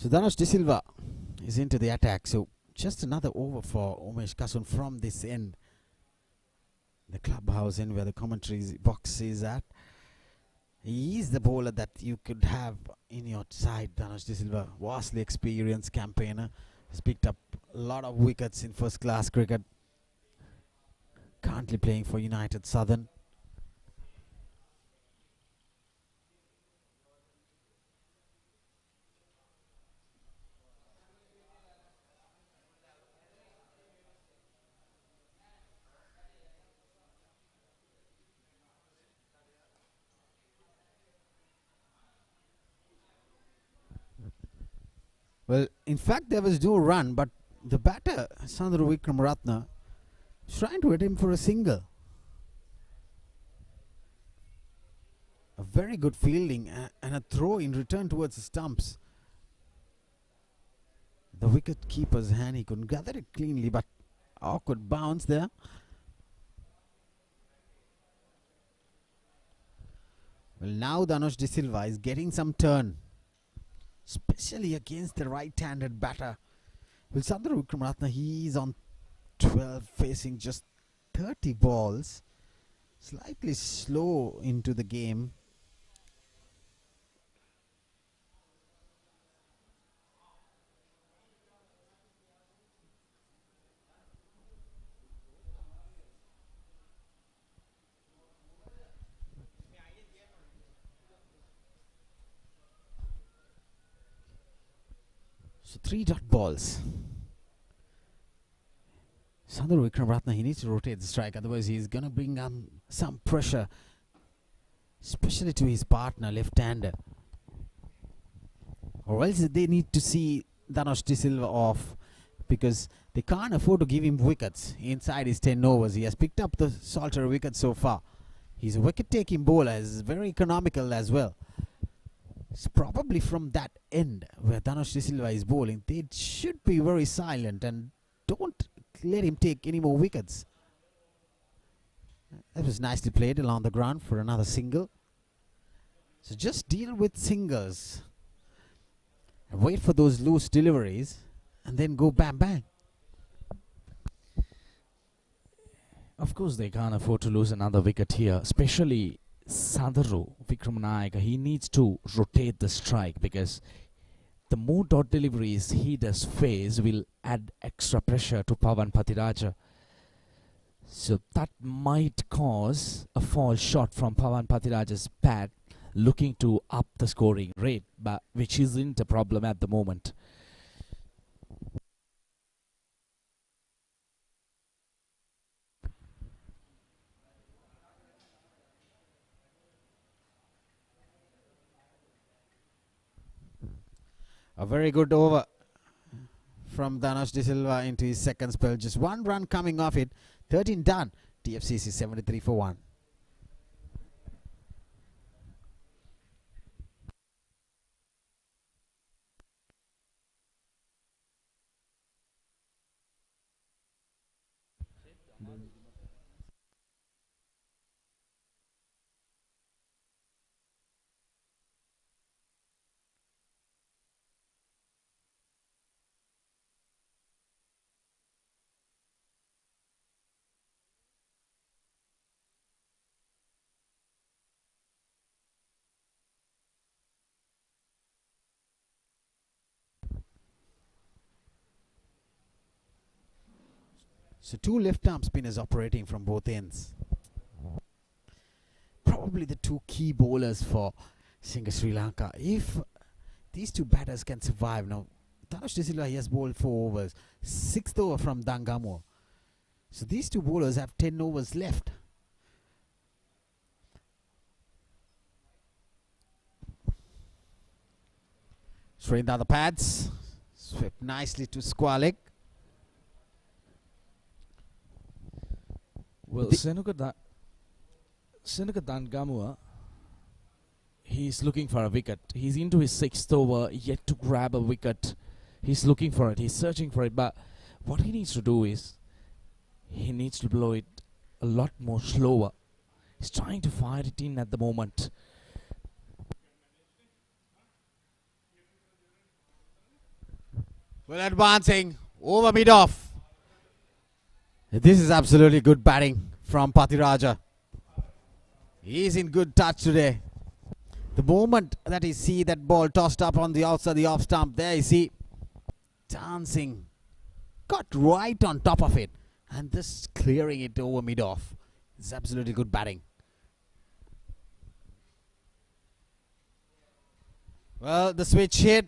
So Dhanush De Silva is into the attack. So just another over for Umesh Kasun from this end. The clubhouse end where the commentary box is at. He is the bowler that you could have in your side. Dhanush De Silva, vastly experienced campaigner. Has picked up a lot of wickets in first class cricket. Currently playing for United Southern. Well, in fact, there was no run, but the batter, Sandru Wickramaratne, was trying to hit him for a single. A very good fielding and a throw in return towards the stumps. The wicket keeper's hand, he couldn't gather it cleanly, but awkward bounce there. Well, now Dhanush De Silva is getting some turn, especially against the right-handed batter. Well, Sandru Wickramaratne, he is on 12, facing just 30 balls. Slightly slow into the game. So 3 dot balls. Sandru Wickramaratne, he needs to rotate the strike, otherwise he's going to bring on some pressure, especially to his partner, left-hander. Or else they need to see Dhanush De Silva off, because they can't afford to give him wickets inside his 10 overs. He has picked up the solitary wicket so far. He's a wicket-taking bowler, is very economical as well. It's probably from that end where Dhanush De Silva is bowling, they should be very silent and don't let him take any more wickets. That was nicely played along the ground for another single. So just deal with singles and wait for those loose deliveries and then go bam bang. Of course, they can't afford to lose another wicket here, especially Sandru Wickramaratne. He needs to rotate the strike, because the more dot deliveries he does face will add extra pressure to Pawan Pathiraja. So that might cause a fall shot from Pawan Pathiraja's bat, looking to up the scoring rate, but which isn't a problem at the moment. A very good over from Dhanush De Silva into his second spell. Just 1 run coming off it. 13 done. DFCC 73 for 1. So 2 left-arm spinners operating from both ends. Probably the 2 key bowlers for Sri Lanka. If these 2 batters can survive now, Dhanush De Silva, he has bowled 4 overs. 6th over from Dangamur. So these 2 bowlers have 10 overs left. Straight down the pads. Swept nicely to Sportylk. Well, Senuka Dangamur, he's looking for a wicket. He's into his 6th over, yet to grab a wicket. He's looking for it. He's searching for it. But what he needs to do is, he needs to blow it a lot more slower. He's trying to fire it in at the moment. Well, advancing over mid-off. This is absolutely good batting from Pathiraja. He's in good touch today. The moment that he see that ball tossed up on the outside the off stump, there you see dancing, got right on top of it and just clearing it over mid-off. It's absolutely good batting. Well, the switch hit,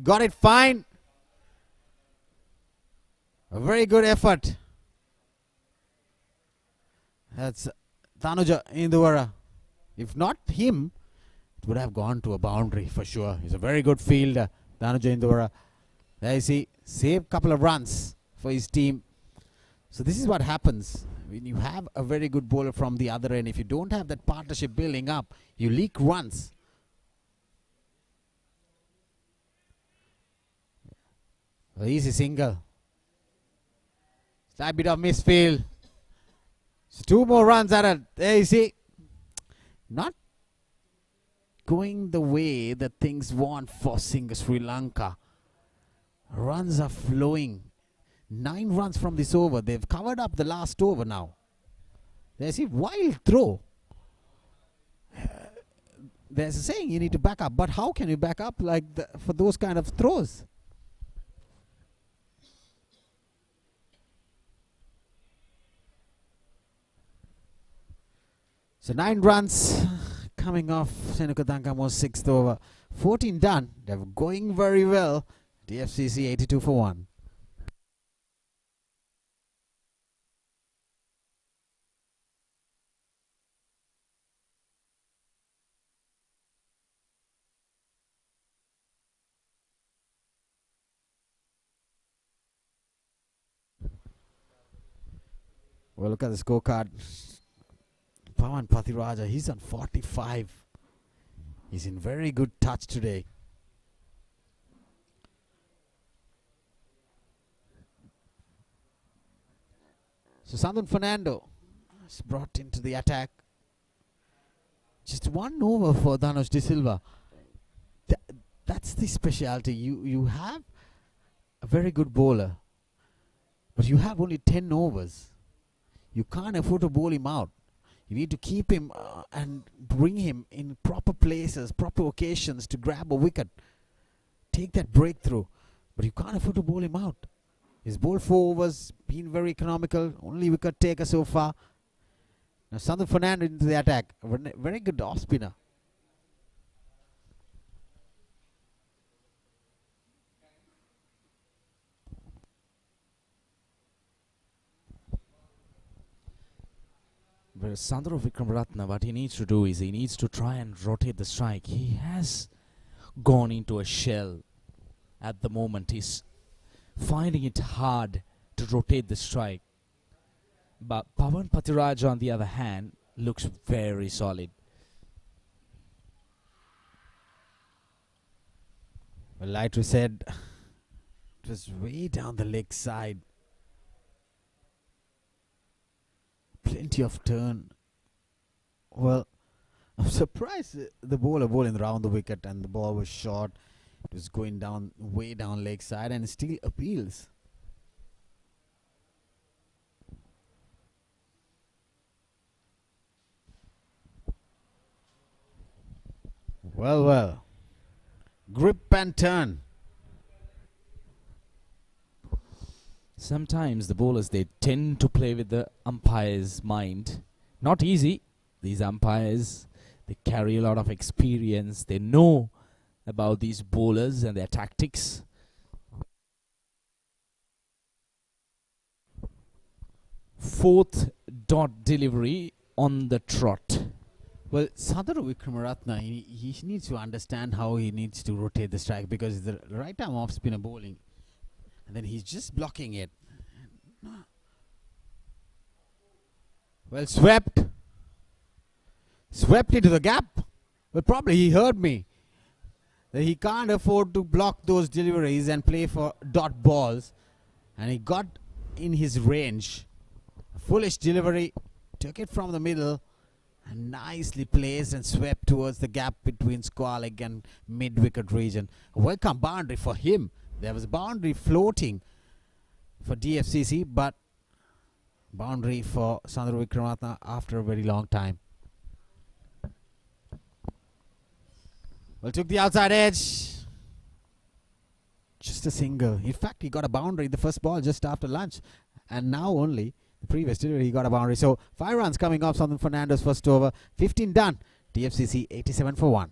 got it fine. A very good effort. That's Tanuja Induvara. If not him, it would have gone to a boundary for sure. He's a very good fielder, Tanuja Induvara. There you see, saved a couple of runs for his team. So this is what happens when you have a very good bowler from the other end. If you don't have that partnership building up, you leak runs. Well, easy single. Slight bit of misfield. So 2 more runs at it. There you see. Not going the way that things want for Sri Lanka. Runs are flowing. 9 runs from this over. They've covered up the last over now. There you see, wild throw. There's a saying you need to back up. But how can you back up like for those kind of throws? So 9 runs coming off Senuka Thankamo's 6th over. 14 done. They're going very well. DFCC 82 for 1. Well, look at the scorecard. Pawan Pathiraja, he's on 45. He's in very good touch today. So Sandun Fernando is brought into the attack. Just 1 over for Dhanush De Silva. That's the specialty. You have a very good bowler, but you have only 10 overs. You can't afford to bowl him out. You need to keep him and bring him in proper places, proper occasions to grab a wicket. Take that breakthrough. But you can't afford to bowl him out. He's bowled 4 overs, been very economical, only wicket taker so far. Now Sandhu Fernando into the attack. Very good off spinner. Whereas Sandro Vikramaratne, what he needs to do is he needs to try and rotate the strike. He has gone into a shell at the moment. He's finding it hard to rotate the strike. But Pawan Pathiraja, on the other hand, looks very solid. Well, like we said, it was way down the leg side. Plenty of turn. Well, I'm surprised the bowler bowling around the wicket and the ball was short. It was going down, way down leg side and still appeals. Well, well. Grip and turn. Sometimes the bowlers, they tend to play with the umpire's mind. Not easy. These umpires, they carry a lot of experience. They know about these bowlers and their tactics. Fourth dot delivery on the trot. Well, Sadaru Vikramaratne, he needs to understand how he needs to rotate the strike because the right arm off spinner bowling. And then he's just blocking it. Well, swept. Swept into the gap. But probably he heard me. That he can't afford to block those deliveries and play for dot balls. And he got in his range. A foolish delivery. Took it from the middle. And nicely placed and swept towards the gap between Sportylk and mid-wicket region. A welcome boundary for him. There was a boundary floating for DFCC, but boundary for Sandro Wickramatne after a very long time. Well, took the outside edge. Just a single. In fact, he got a boundary the first ball just after lunch. And now only the previous delivery he got a boundary. So 5 runs coming off Sandro Fernando's first over. 15 done. DFCC 87 for 1.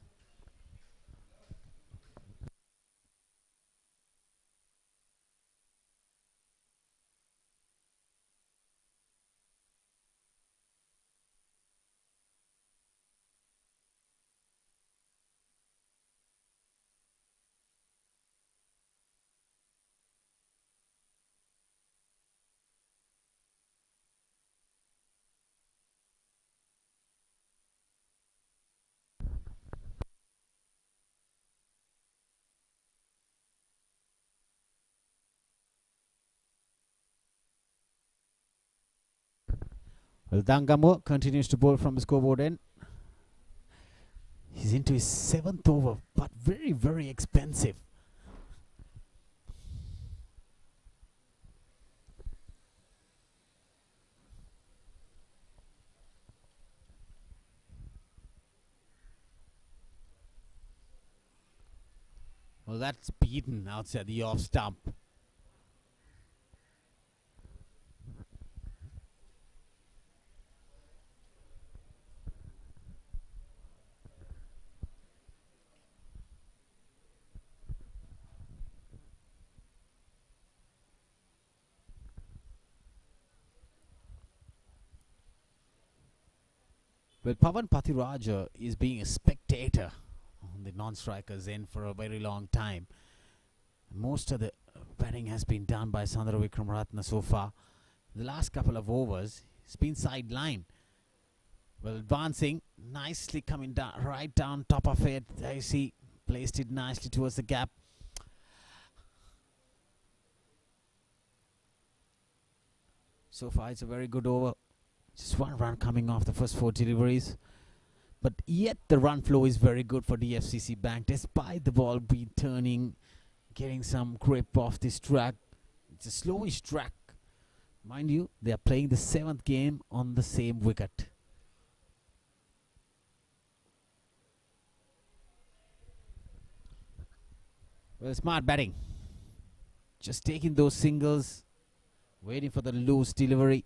Well, Dangamo continues to bowl from the scoreboard end. He's into his 7th over, but very, very expensive. Well, that's beaten outside the off stump. Well, Pavan Pathiraja is being a spectator on the non-strikers end for a very long time. Most of the batting has been done by Sandro Wickramatne so far. The last couple of overs, he's been sidelined. Well, advancing, nicely coming down, right down top of it. There you see, placed it nicely towards the gap. So far, it's a very good over. Just 1 run coming off the first 4 deliveries. But yet the run flow is very good for DFCC Bank, despite the ball being turning, getting some grip off this track. It's a slowish track. Mind you, they are playing the 7th game on the same wicket. Well, smart batting. Just taking those singles, waiting for the loose delivery.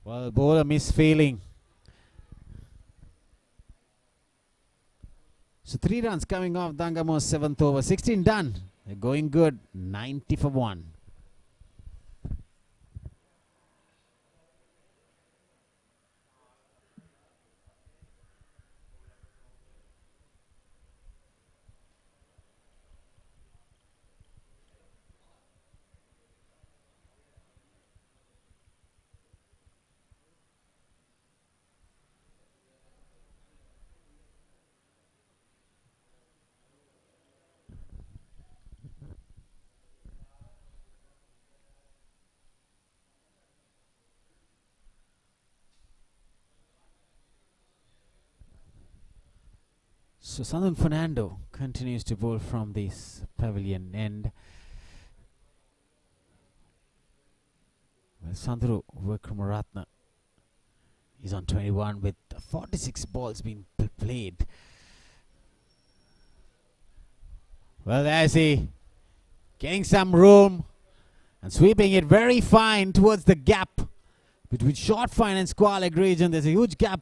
Well, bowler misfeeling. So 3 runs coming off Dangamo's 7th over. 16 done. They're going good. 90 for 1. So Sandro Fernando continues to bowl from this pavilion end. Well, Sandro Wickramatne is on 21 with 46 balls being played. Well, there's he getting some room and sweeping it very fine towards the gap between short fine and square leg region. There's a huge gap.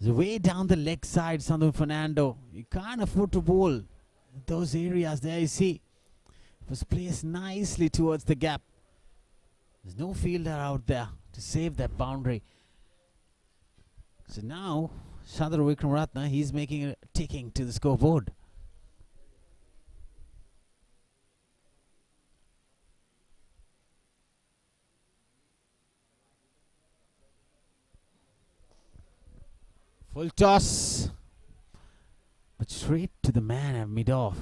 Way down the leg side, Sandro Fernando. You can't afford to bowl those areas. There you see, it was placed nicely towards the gap. There's no fielder out there to save that boundary. So now, Sandro Wickramatne, he's making a ticking to the scoreboard. Full toss. but straight to the man at mid-off.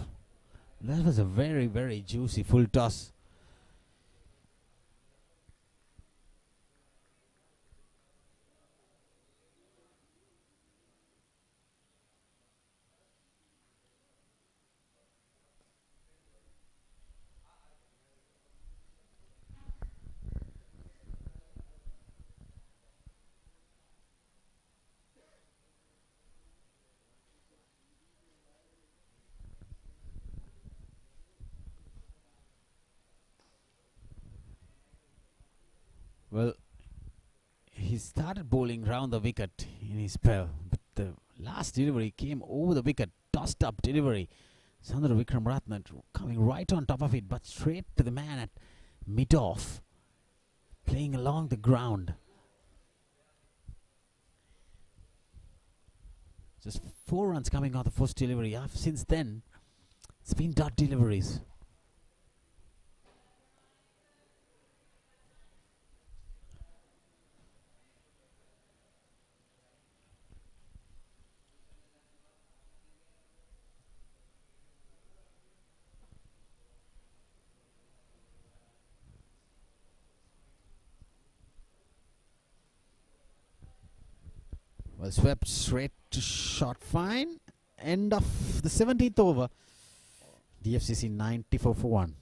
That was a very, very juicy full toss. Well, he started bowling round the wicket in his spell, but the last delivery came over the wicket, tossed up delivery. Sandra Wickramaratne coming right on top of it, but straight to the man at mid-off, playing along the ground. Just 4 runs coming on the first delivery. Since then, it's been dot deliveries. Well, swept straight to short fine. End of the 17th over. DFCC 94 for 1.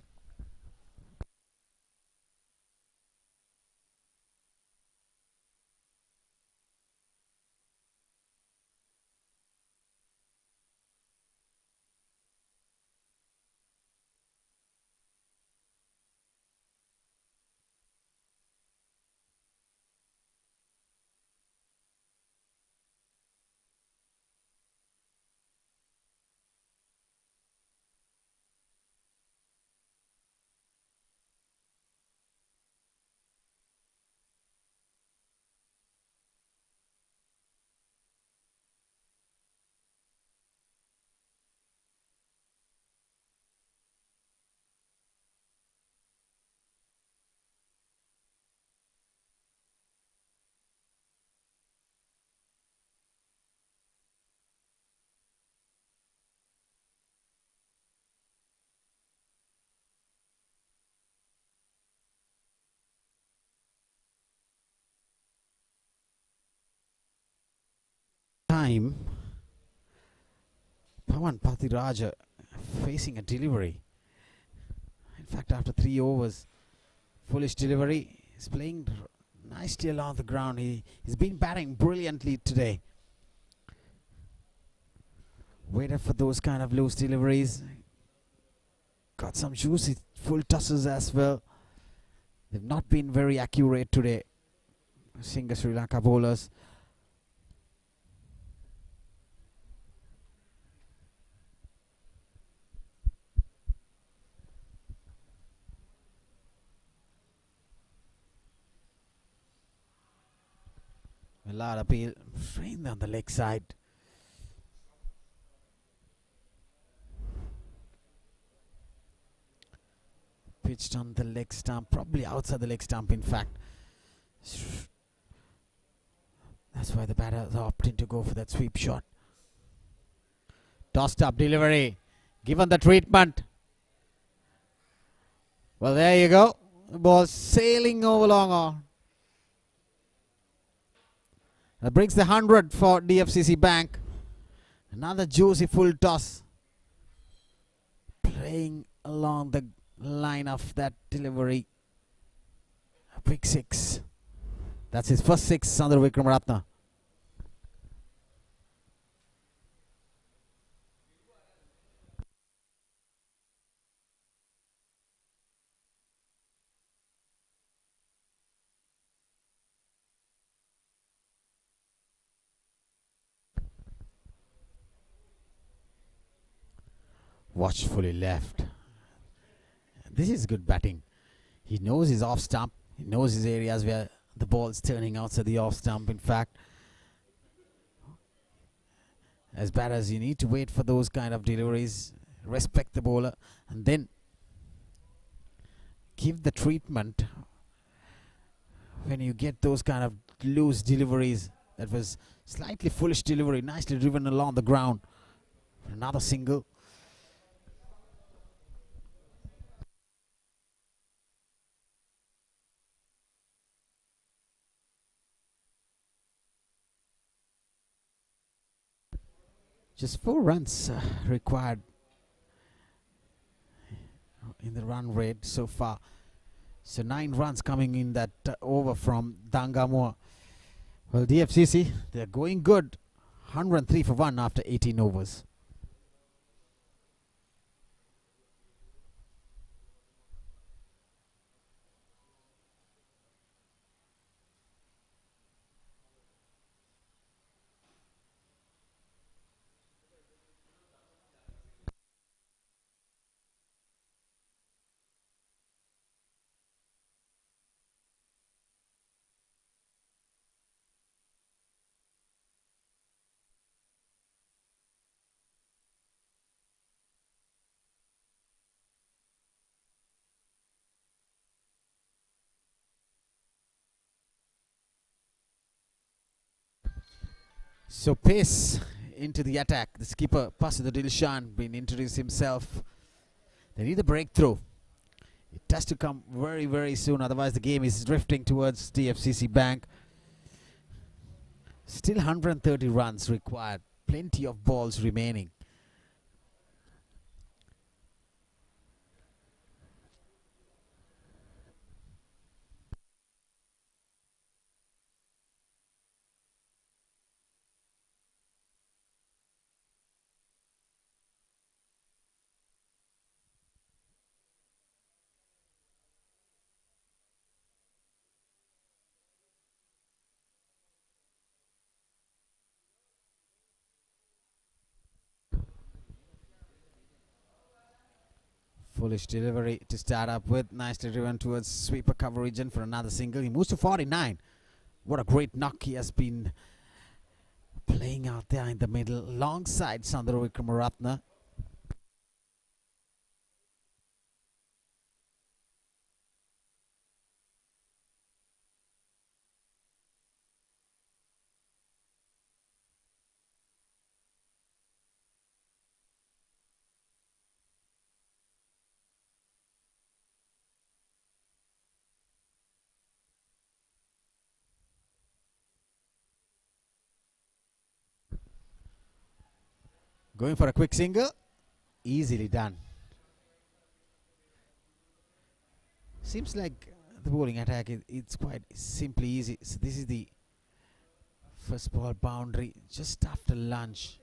Time, Pawan Pathiraja facing a delivery. In fact, after 3 overs, foolish delivery. He's playing nicely along the ground. He's been batting brilliantly today. Waited for those kind of loose deliveries. Got some juicy full tosses as well. They've not been very accurate today. Seeing Sri Lanka bowlers. A lot of appeal, framed on the leg side. Pitched on the leg stump, probably outside the leg stump in fact. That's why the batters opting to go for that sweep shot. Tossed up delivery, given the treatment. Well, there you go. The ball sailing over long on. That brings the 100 for DFCC Bank. Another juicy full toss. Playing along the line of that delivery. A big 6. That's his first 6, Sandra Wickramaratne. Watchfully left. This is good batting. He knows his off stump. He knows his areas where the ball's turning outside the off stump. In fact, as batters, you need to wait for those kind of deliveries. Respect the bowler and then give the treatment when you get those kind of loose deliveries. That was slightly foolish delivery, nicely driven along the ground. Another single. Just 4 runs required in the run rate so far. So 9 runs coming in that over from Dangamua. Well, DFCC, they're going good. 103 for 1 after 18 overs. So pace into the attack. The skipper, Pasida Dilshan, been introduced himself. They need a breakthrough. It has to come very, very soon. Otherwise, the game is drifting towards DFCC Bank. Still 130 runs required. Plenty of balls remaining. Foolish delivery to start up with. Nicely driven towards sweeper coverage and for another single. He moves to 49. What a great knock he has been playing out there in the middle alongside Sandro Vikramaratne. Going for a quick single. Easily done. Seems like the bowling attack, it's quite simply easy. So this is the first ball boundary just after lunch.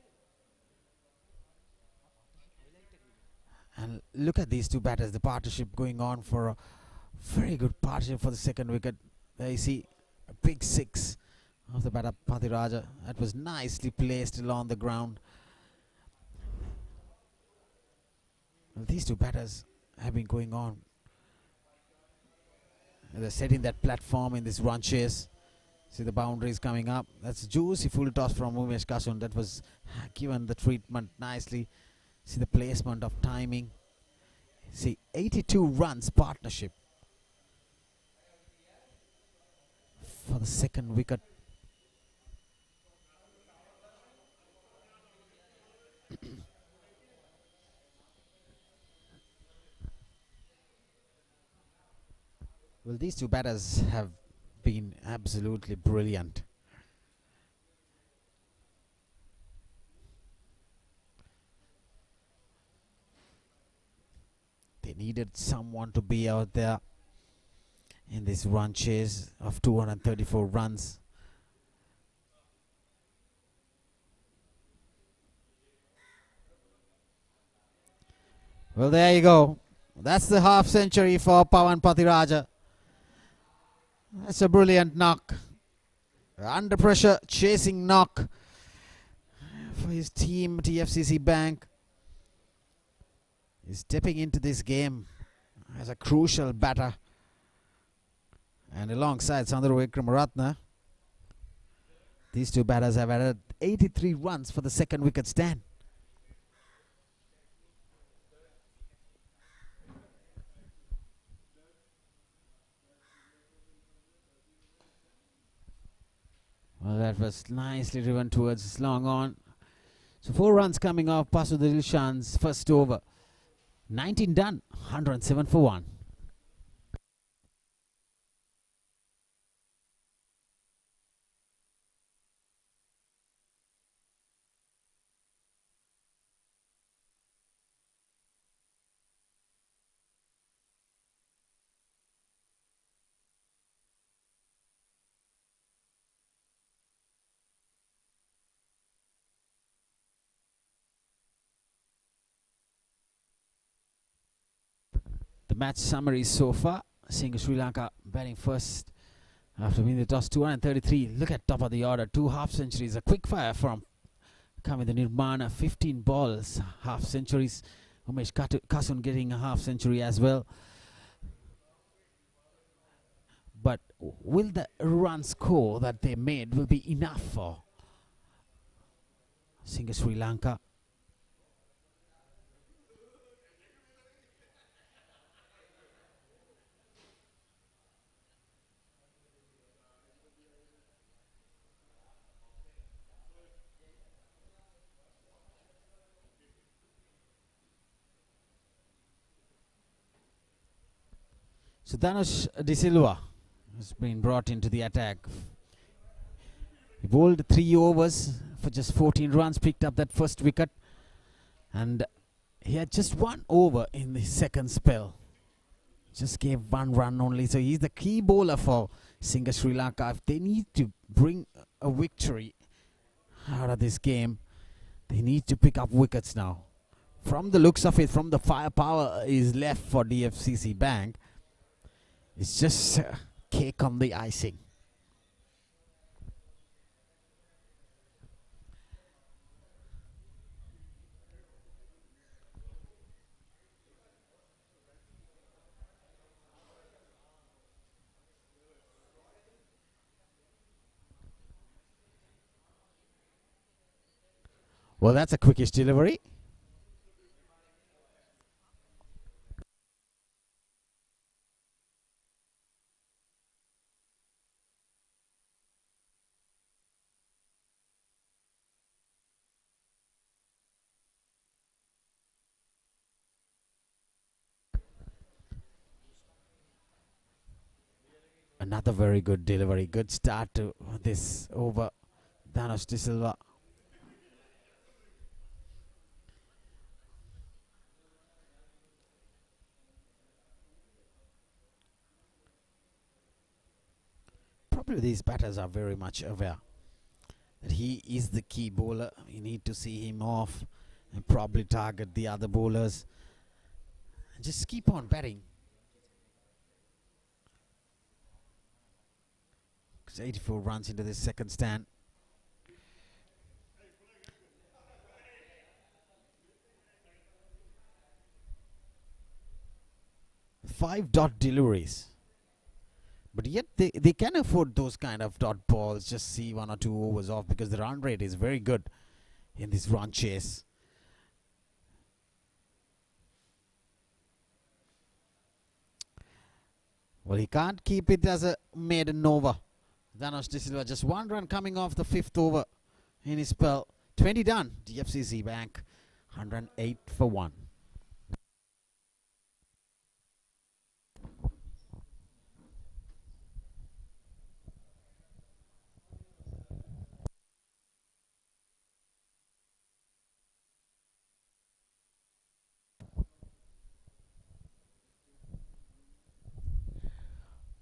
And look at these two batters, the partnership going on for a very good partnership for the second wicket. There you see a big 6 of the batter Pathiraja. That was nicely placed along the ground. Well, these two batters have been going on. They're setting that platform in this run chase. See the boundaries coming up. That's a juicy full toss from Umesh Kasun. That was given the treatment nicely. See the placement of timing. See 82 runs partnership for the second wicket. Well, these two batters have been absolutely brilliant. They needed someone to be out there in this run chase of 234 runs. Well, there you go. That's the half century for Pawan Pathiraja. That's a brilliant knock. Under pressure, chasing knock for his team, DFCC Bank. He's stepping into this game as a crucial batter. And alongside Sandro Vikramaratne, these two batters have added 83 runs for the second wicket stand. Well, that was nicely driven towards long on. So 4 runs coming off Pasu Dilshan's first over. 19 done, 107 for 1. The match summary so far, seeing Sri Lanka batting first after winning the toss, 233. Look at top of the order, 2 half centuries, a quick fire from Kamindu Nirmana, 15 balls, half centuries. Umesh Kasun getting a half century as well. But will the run score that they made will be enough for seeing Sri Lanka? So Dhanush De Silva has been brought into the attack. He bowled 3 overs for just 14 runs, picked up that first wicket, and he had just 1 over in the second spell. Just gave 1 run only, so he's the key bowler for Singha Sri Lanka. If they need to bring a victory out of this game, they need to pick up wickets now. From the looks of it, from the firepower is left for DFCC Bank, it's just cake on the icing. Well, that's a quickish delivery. Another very good delivery. Good start to this over. Dhanush De Silva. Probably these batters are very much aware that he is the key bowler. You need to see him off and probably target the other bowlers. And just keep on batting. 84 runs into this second stand. Five dot deliveries. But yet they can afford those kind of dot balls. Just see 1 or 2 overs off because the run rate is very good in this run chase. Well, he can't keep it as a maiden over. Dhanush De Silva, just 1 run coming off the 5th over in his spell. 20 done. DFCC Bank, 108 for 1.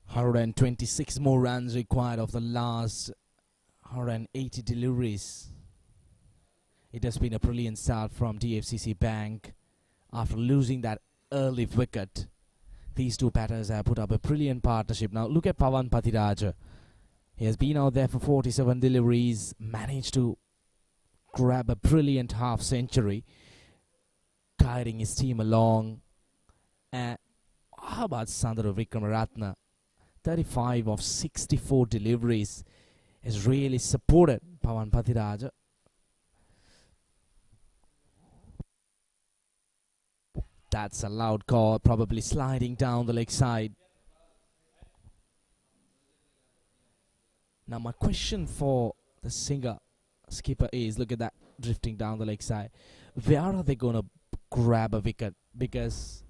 Hundred and 26 more runs required of the last 180 deliveries. It has been a brilliant start from DFCC Bank after losing that early wicket. These two batters have put up a brilliant partnership. Now look at Pawan Pathiraja. He has been out there for 47 deliveries, managed to grab a brilliant half century, guiding his team along. And how about Sandra Vikramaratne? 35 of 64 deliveries has really supported Pawan Pathiraja. That's a loud call, probably sliding down the leg side. Now my question for the Singha skipper is, look at that drifting down the leg side. Where are they going to grab a wicket? Because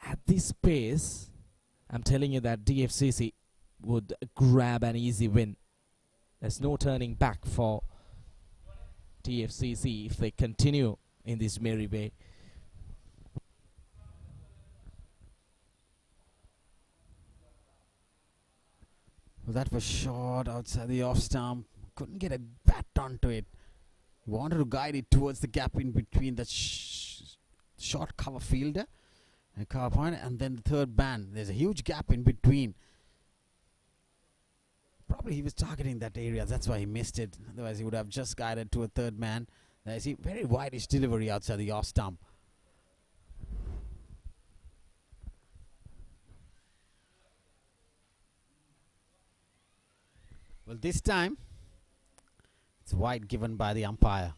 at this pace, I'm telling you that DFCC would grab an easy win. There's no turning back for DFCC if they continue in this merry way. Well, that was short outside the off stump. Couldn't get a bat onto it. Wanted to guide it towards the gap in between the short cover fielder and cover point, and then the third man. There's a huge gap in between. Probably he was targeting that area, that's why he missed it. Otherwise he would have just guided to a third man. There's a very wideish delivery outside the off stump. Well, this time it's wide given by the umpire.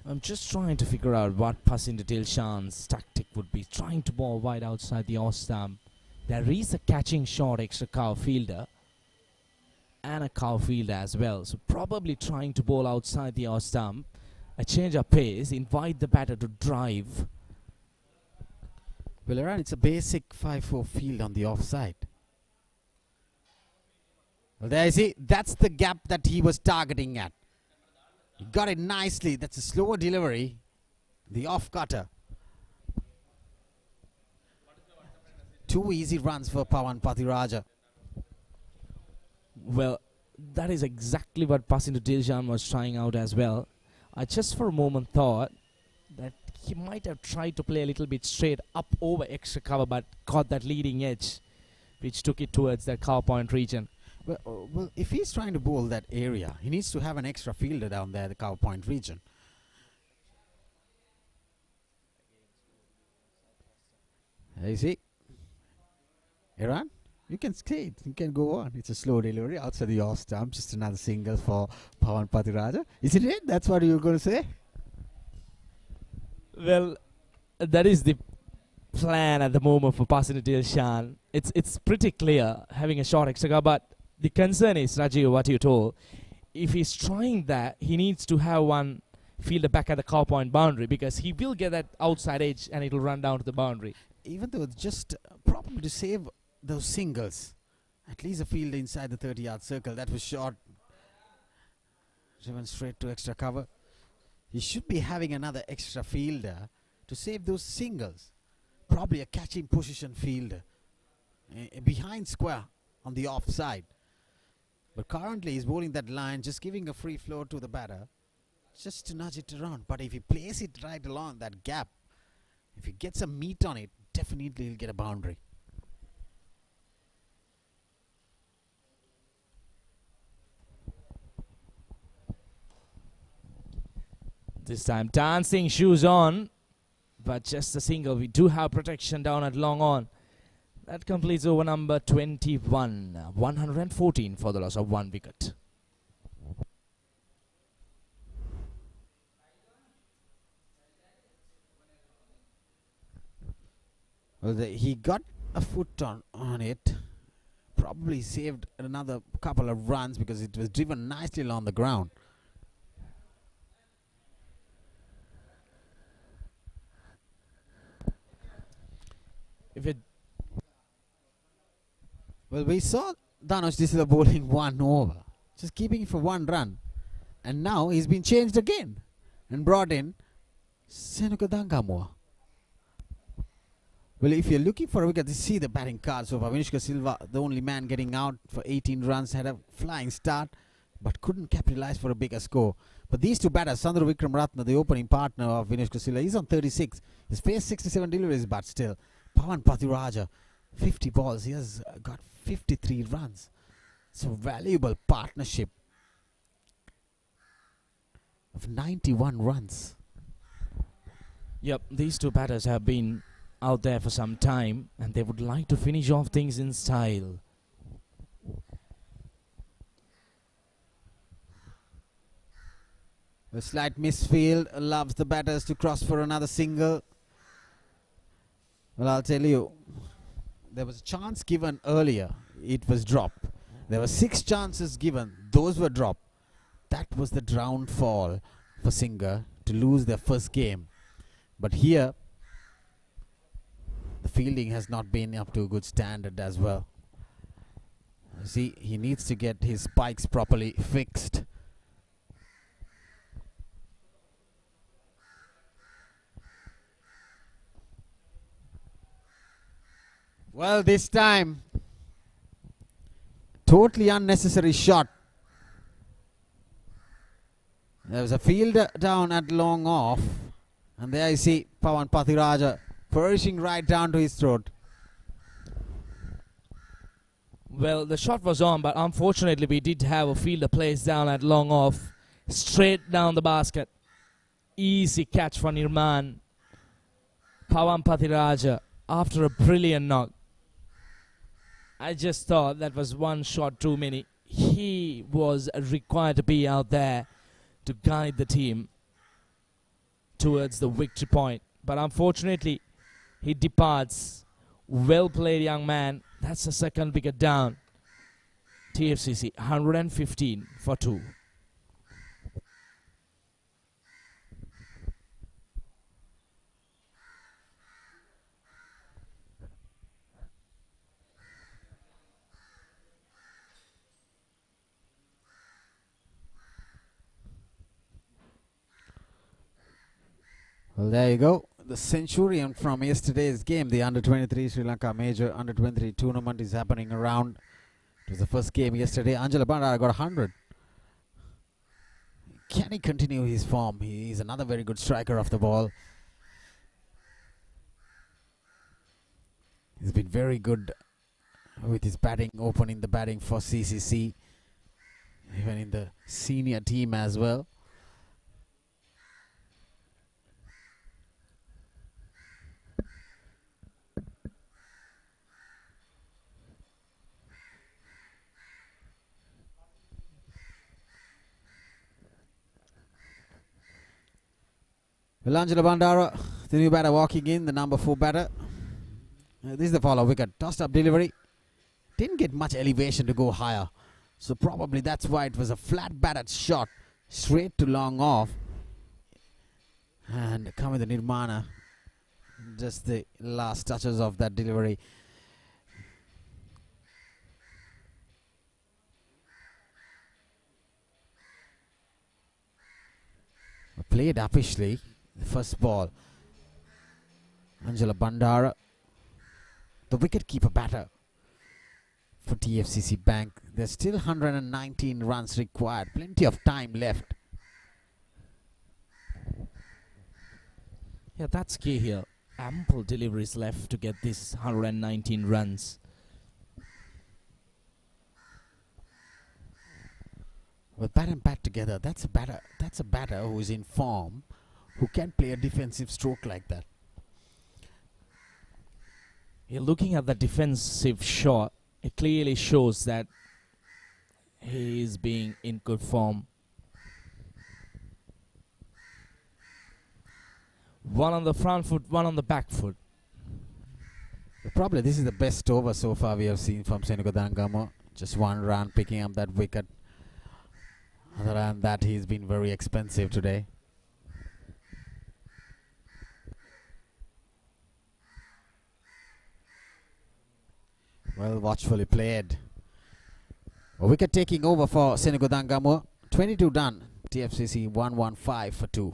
I'm just trying to figure out what Kamindu Nirmana's tactic would be. Trying to ball wide outside the off stump. There is a catching short extra cover fielder and a cover fielder as well. So probably trying to bowl outside the off stump. A change of pace. Invite the batter to drive. Well, around it's a basic 5-4 field on the offside. Well, there you see, that's the gap that he was targeting at. He got it nicely. That's a slower delivery. The off cutter. 2 easy runs for Pawan Pathiraja. Well, that is exactly what Kamindu Nirmana was trying out as well. I just for a moment thought that he might have tried to play a little bit straight up over extra cover, but caught that leading edge, which took it towards that cover point region. Well, if he's trying to bowl that area, he needs to have an extra fielder down there, the cover point region. There you see. Iran, you can skate, you can go on. It's a slow delivery outside the off stump. Just another single for Pawan Pathiraja. Isn't it? That's what you were going to say? Well, that is the plan at the moment for Kamindu Nirmana. It's pretty clear, having a short extra cover, but the concern is, Rajiv, what you told. If he's trying that, he needs to have one fielder back at the cover point boundary, because he will get that outside edge and it will run down to the boundary. Even though it's just probably to save those singles, at least a fielder inside the 30-yard circle. That was short. Driven straight to extra cover. He should be having another extra fielder to save those singles. Probably a catching position fielder behind square on the offside. But currently he's bowling that line, just giving a free flow to the batter, just to nudge it around. But if he plays it right along that gap, if he gets some meat on it, definitely he'll get a boundary. This time dancing shoes on, but just a single. We do have protection down at long on. That completes over number 21. 114 for the loss of 1 wicket. Well, he got a foot on it. Probably saved another couple of runs because it was driven nicely along the ground. Well, we saw Dhanush Disila bowling 1 over, just keeping it for 1 run. And now he's been changed again and brought in Senuka Dangamua. Well, if you're looking for a wicket, you see the batting card. So Umesh Kasun, the only man getting out for 18 runs, had a flying start, but couldn't capitalize for a bigger score. But these two batters, Sandru Vikram Ratna, the opening partner of Umesh Kasun, he's on 36. He's faced 67 deliveries, but still. Pawan Pathiraja, 50 balls. He has got 53 runs. It's a valuable partnership of 91 runs. Yep, these two batters have been out there for some time, and they would like to finish off things in style. A slight misfield, allows the batters to cross for another single. Well, I'll tell you, there was a chance given earlier, it was dropped. There were 6 chances given, those were dropped. that was the downfall for Singha to lose their first game. But here, the fielding has not been up to a good standard as well. See, he needs to get his spikes properly fixed. Well, this time, totally unnecessary shot. There was a fielder down at long off, and there you see Pawan Pathiraja pushing right down to his throat. Well, the shot was on, but unfortunately we did have a fielder placed down at long off, straight down the basket. Easy catch for Nirman. Pawan Pathiraja after a brilliant knock. I just thought that was one shot too many. He was required to be out there to guide the team towards the victory point. But unfortunately, he departs. Well played, young man. That's the second wicket down. DFCC 115 for 2. Well, there you go. The centurion from yesterday's game, the under-23 Sri Lanka Major under-23 tournament is happening around. It was the first game yesterday. Anjala Bandara got 100. Can he continue his form? He is another very good striker of the ball. He's been very good with his batting, opening the batting for CCC, even in the senior team as well. Well, Angela Bandara, the new batter walking in, the number 4 batter. This is the follow wicket. Tossed up delivery. Didn't get much elevation to go higher. So probably that's why it was a flat batted shot. Straight to long off. And Kamindu Nirmana. Just the last touches of that delivery. Played uppishly. The first ball. Angela Bandara, the wicket-keeper batter for DFCC Bank. There's still 119 runs required. Plenty of time left. Yeah, that's key here. Ample deliveries left to get this 119 runs. With bat and bat together, that's a batter who is in form, who can play a defensive stroke like that. You're looking at the defensive shot. It clearly shows that he is being in good form. One on the front foot, one on the back foot. Probably this is the best over so far we have seen from Senugudangamo. Just 1 run picking up that wicket. Other than that, he's been very expensive today. Well, watchfully played. A wicket taking over for Senugudangamo. 22 done. TFCC 115 for 2.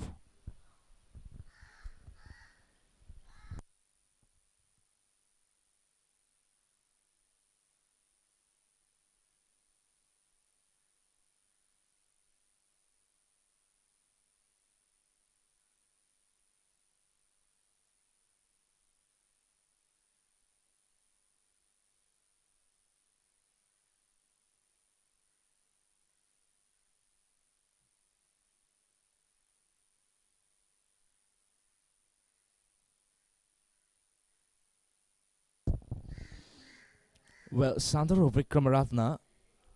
Well, Sandro Vikramaratne,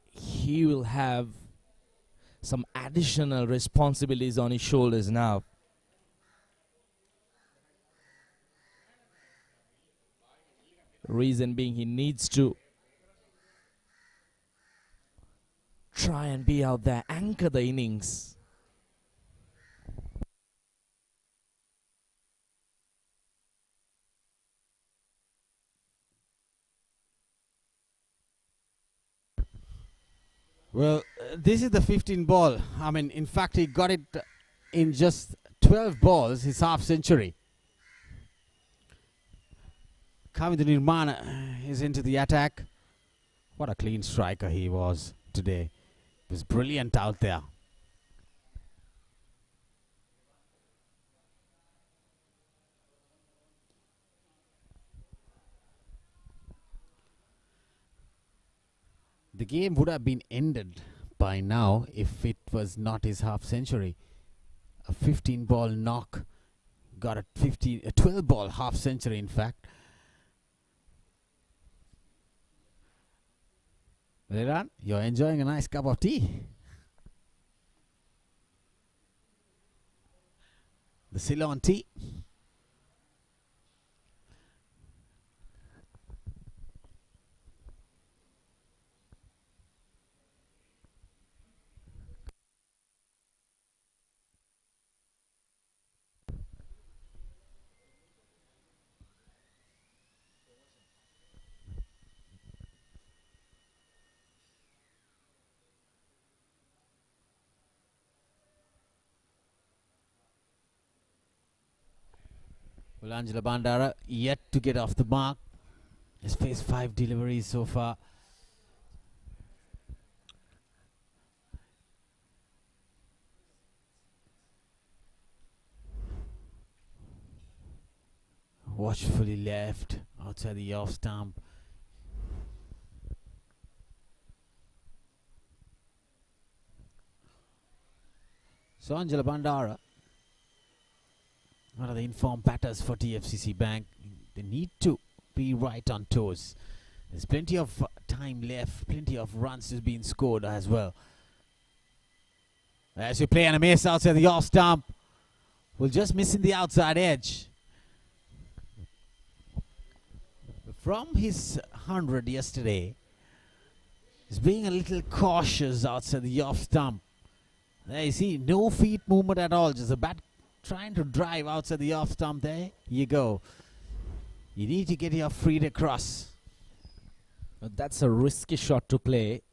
he will have some additional responsibilities on his shoulders now. Reason being, he needs to try and be out there, anchor the innings. Well, this is the 15 ball. I mean, in fact, he got it in just 12 balls, his half century. Kamindu Nirmana is into the attack. What a clean striker he was today. He was brilliant out there. The game would have been ended by now if it was not his half century. A 15 ball knock got a 12 ball half century, in fact. Veeran, you're enjoying a nice cup of tea. The Ceylon tea. Well, Angela Bandara yet to get off the mark. Has faced 5 deliveries so far. Watchfully left outside the off stump. So Angela Bandara, one of the informed batters for DFCC Bank, they need to be right on toes. There's plenty of time left, plenty of runs to be scored as well. As we play on a miss outside the off stump, we're just missing the outside edge. From his 100 yesterday, he's being a little cautious outside the off stump. There you see, no feet movement at all, just a bat trying to drive outside the off stump. There you go. You need to get your feet across. That's a risky shot to play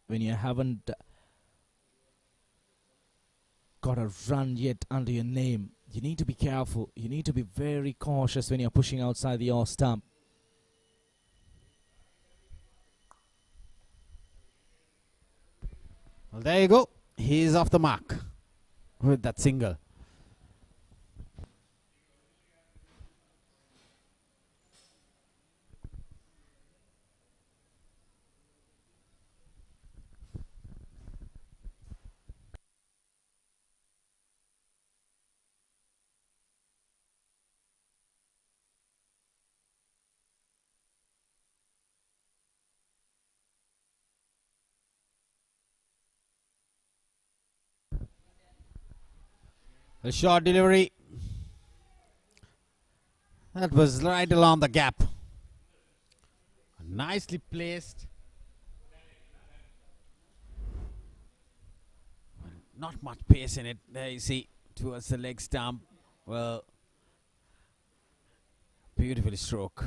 when you haven't got a run yet under your name. You need to be careful. You need to be very cautious when you're pushing outside the off stump. Well, there you go. He's off the mark with that single. A short delivery. That was right along the gap. Nicely placed. Not much pace in it. There you see, towards the leg stump. Well, beautiful stroke.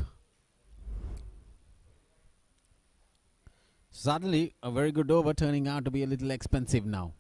Suddenly, a very good over turning out to be a little expensive now.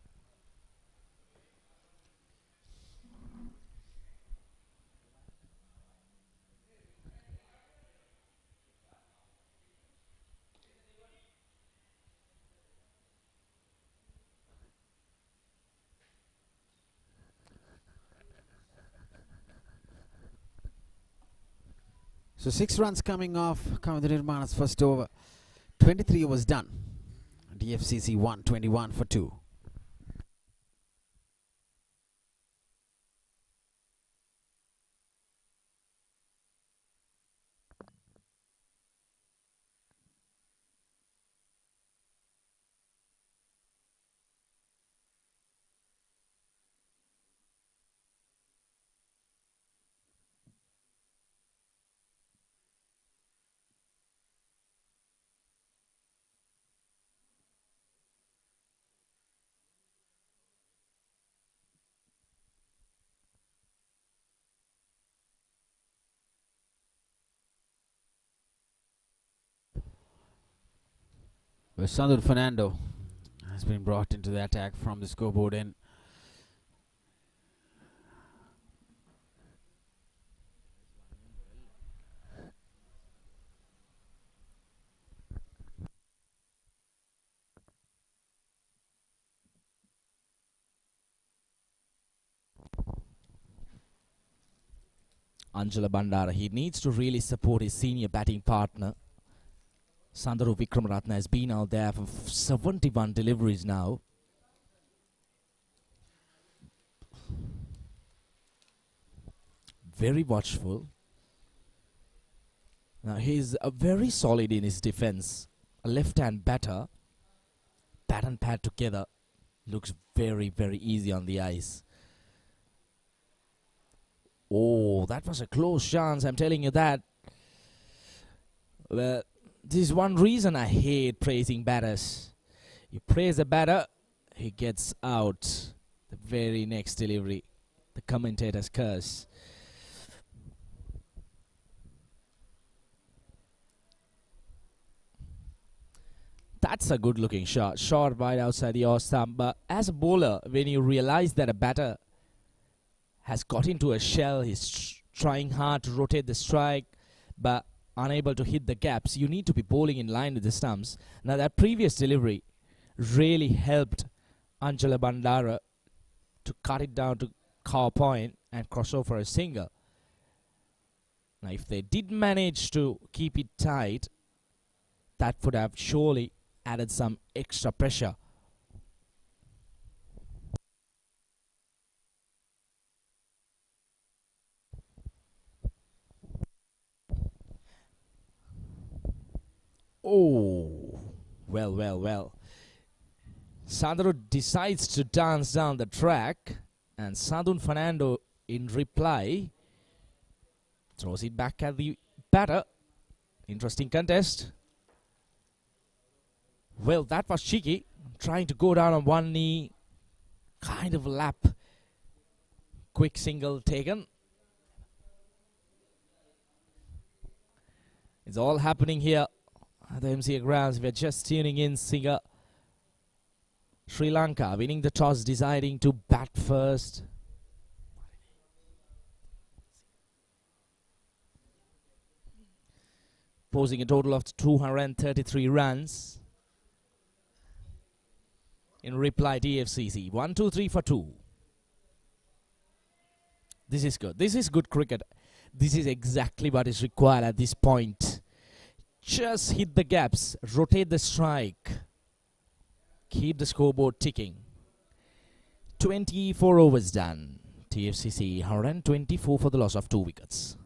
So 6 runs coming off Kamindu Nirmana's first over. 23 overs done. DFCC 121 for 2. Where Sandhu Fernando has been brought into the attack from the scoreboard end. Anjala Bandara, he needs to really support his senior batting partner. Sandaru Vikramaratne has been out there for 71 deliveries now. Very watchful. Now he's very solid in his defense. A left-hand batter. Bat and pad together. Looks very, very easy on the ice. Oh, that was a close chance, I'm telling you that. Well, this is one reason I hate praising batters. You praise a batter, he gets out. The very next delivery, the commentator's curse. That's a good looking shot. Shot right outside the off stump. But as a bowler, when you realize that a batter has got into a shell, he's trying hard to rotate the strike, but unable to hit the gaps, you need to be bowling in line with the stumps. Now that previous delivery really helped Anjala Bandara to cut it down to cover point and cross over a single. Now if they did manage to keep it tight, that would have surely added some extra pressure. Oh, well. Sandro decides to dance down the track, and Sandun Fernando, in reply, throws it back at the batter. Interesting contest. Well, that was cheeky. Trying to go down on one knee. Kind of a lap. Quick single taken. It's all happening here at the MCA grounds. We're just tuning in. Singer Sri Lanka winning the toss, deciding to bat first. Posing a total of 233 runs. In reply, DFCC 1, 2, 3 for 2. This is good. This is good cricket. This is exactly what is required at this point. Just hit the gaps, rotate the strike, keep the scoreboard ticking. 24 overs done. TFCC 124 for the loss of 2 wickets.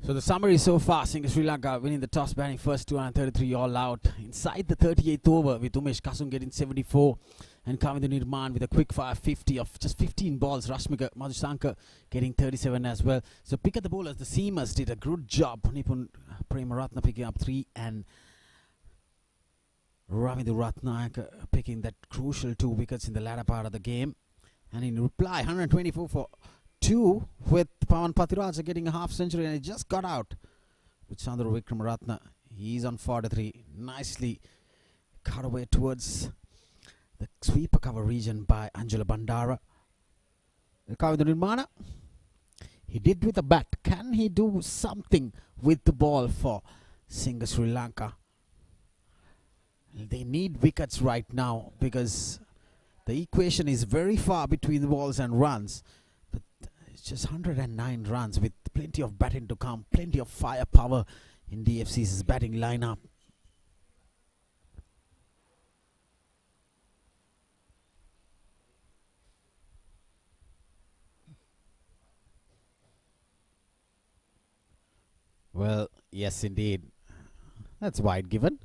So the summary so far: Sri Lanka winning the toss, batting first 233 all out. Inside the 38th over, with Umesh Kasun getting 74 and Kamindu Nirmana with a quick fire 50 of just 15 balls. Rashmika Madhusankar getting 37 as well. So pick at the bowlers. The seamers did a good job. Nipun Premaratna picking up 3 and Ravindu Ratnayaka picking that crucial 2 wickets in the latter part of the game. And in reply, 124 for 2 with Pawan Pathiraja getting a half century, and he just got out with Chandra Wickramaratne. He's on 43. Nicely cut away towards the sweeper cover region by Anjula Bandara. Kamindu Nirmana, he did with a bat. Can he do something with the ball for Sri Lanka? They need wickets right now because the equation is very far between the balls and runs. But it's just 109 runs with plenty of batting to come, plenty of firepower in DFCC's batting lineup. Well, yes indeed. That's wide given.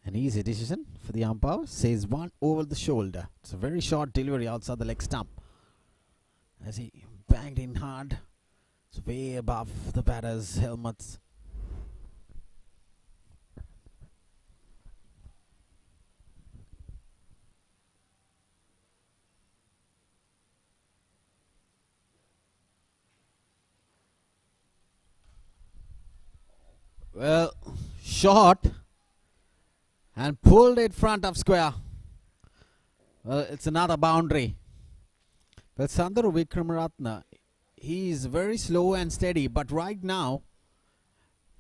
An easy decision for the umpire. Says 1 over the shoulder. It's a very short delivery outside the leg stump. As he banged in hard. It's way above the batter's helmets. Well, short and pulled it front of square. Well, it's another boundary. Well, Sandhu Wickramaratne, he is very slow and steady, but right now,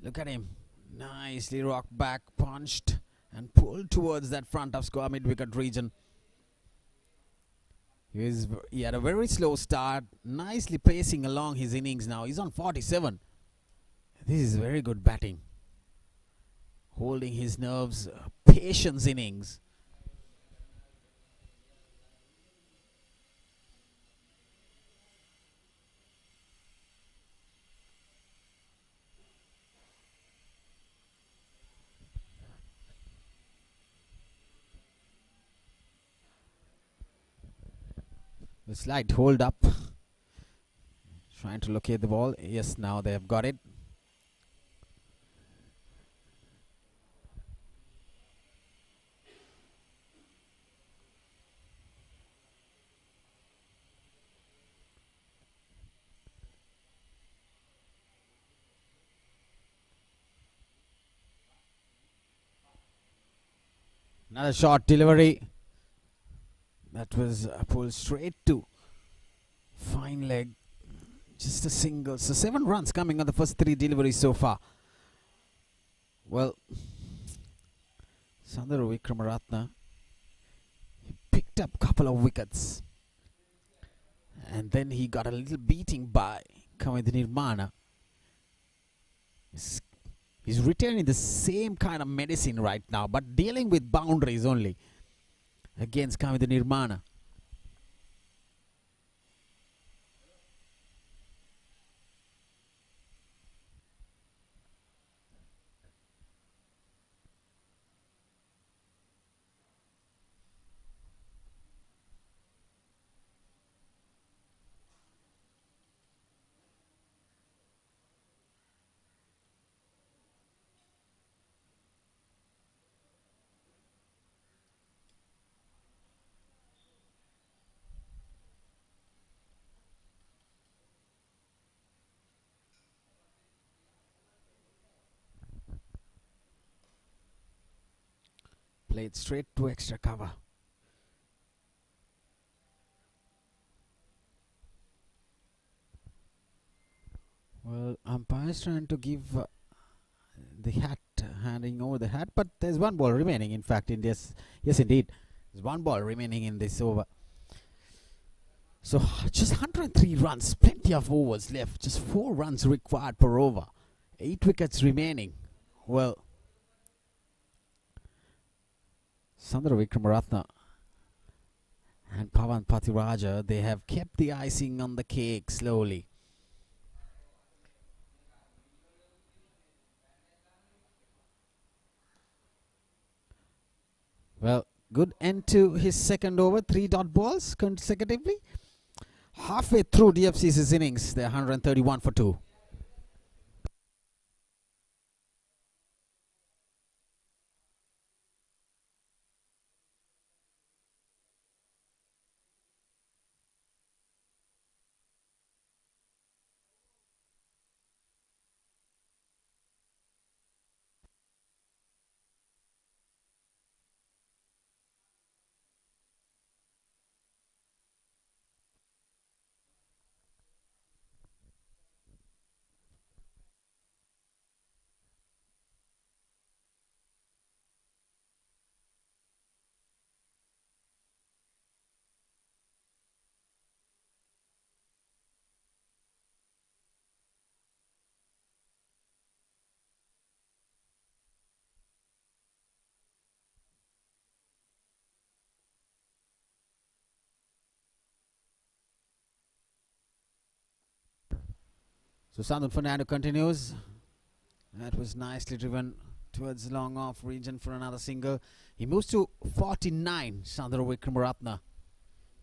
look at him. Nicely rocked back, punched and pulled towards that front of square mid-wicket region. He had a very slow start, nicely pacing along his innings now. He's on 47. This is very good batting. Holding his nerves, patience innings. The slight hold up. Trying to locate the ball. Yes, now they have got it. Another short delivery. That was pulled straight to fine leg. Just a single. So 7 runs coming on the first 3 deliveries so far. Well, Sandhu Wickramaratne, he picked up a couple of wickets. And then he got a little beating by Kamindu Nirmana. He's returning the same kind of medicine right now, but dealing with boundaries only against Kamindu Nirmana. Played straight to extra cover. Well, umpire's trying to give the hat, handing over the hat, but there's 1 ball remaining. In fact, in this, yes, indeed, there's 1 ball remaining in this over. So just 103 runs, plenty of overs left. Just 4 runs required per over. 8 wickets remaining. Well, Sandhu Wickramaratne and Pawan Pathiraja, they have kept the icing on the cake slowly. Well, good end to his second over. 3 dot balls consecutively. Halfway through DFCC's innings, they're 131 for 2. So Sandhu Fernando continues. That was nicely driven towards the long off region for another single. He moves to 49. Sandhu Wickramaratne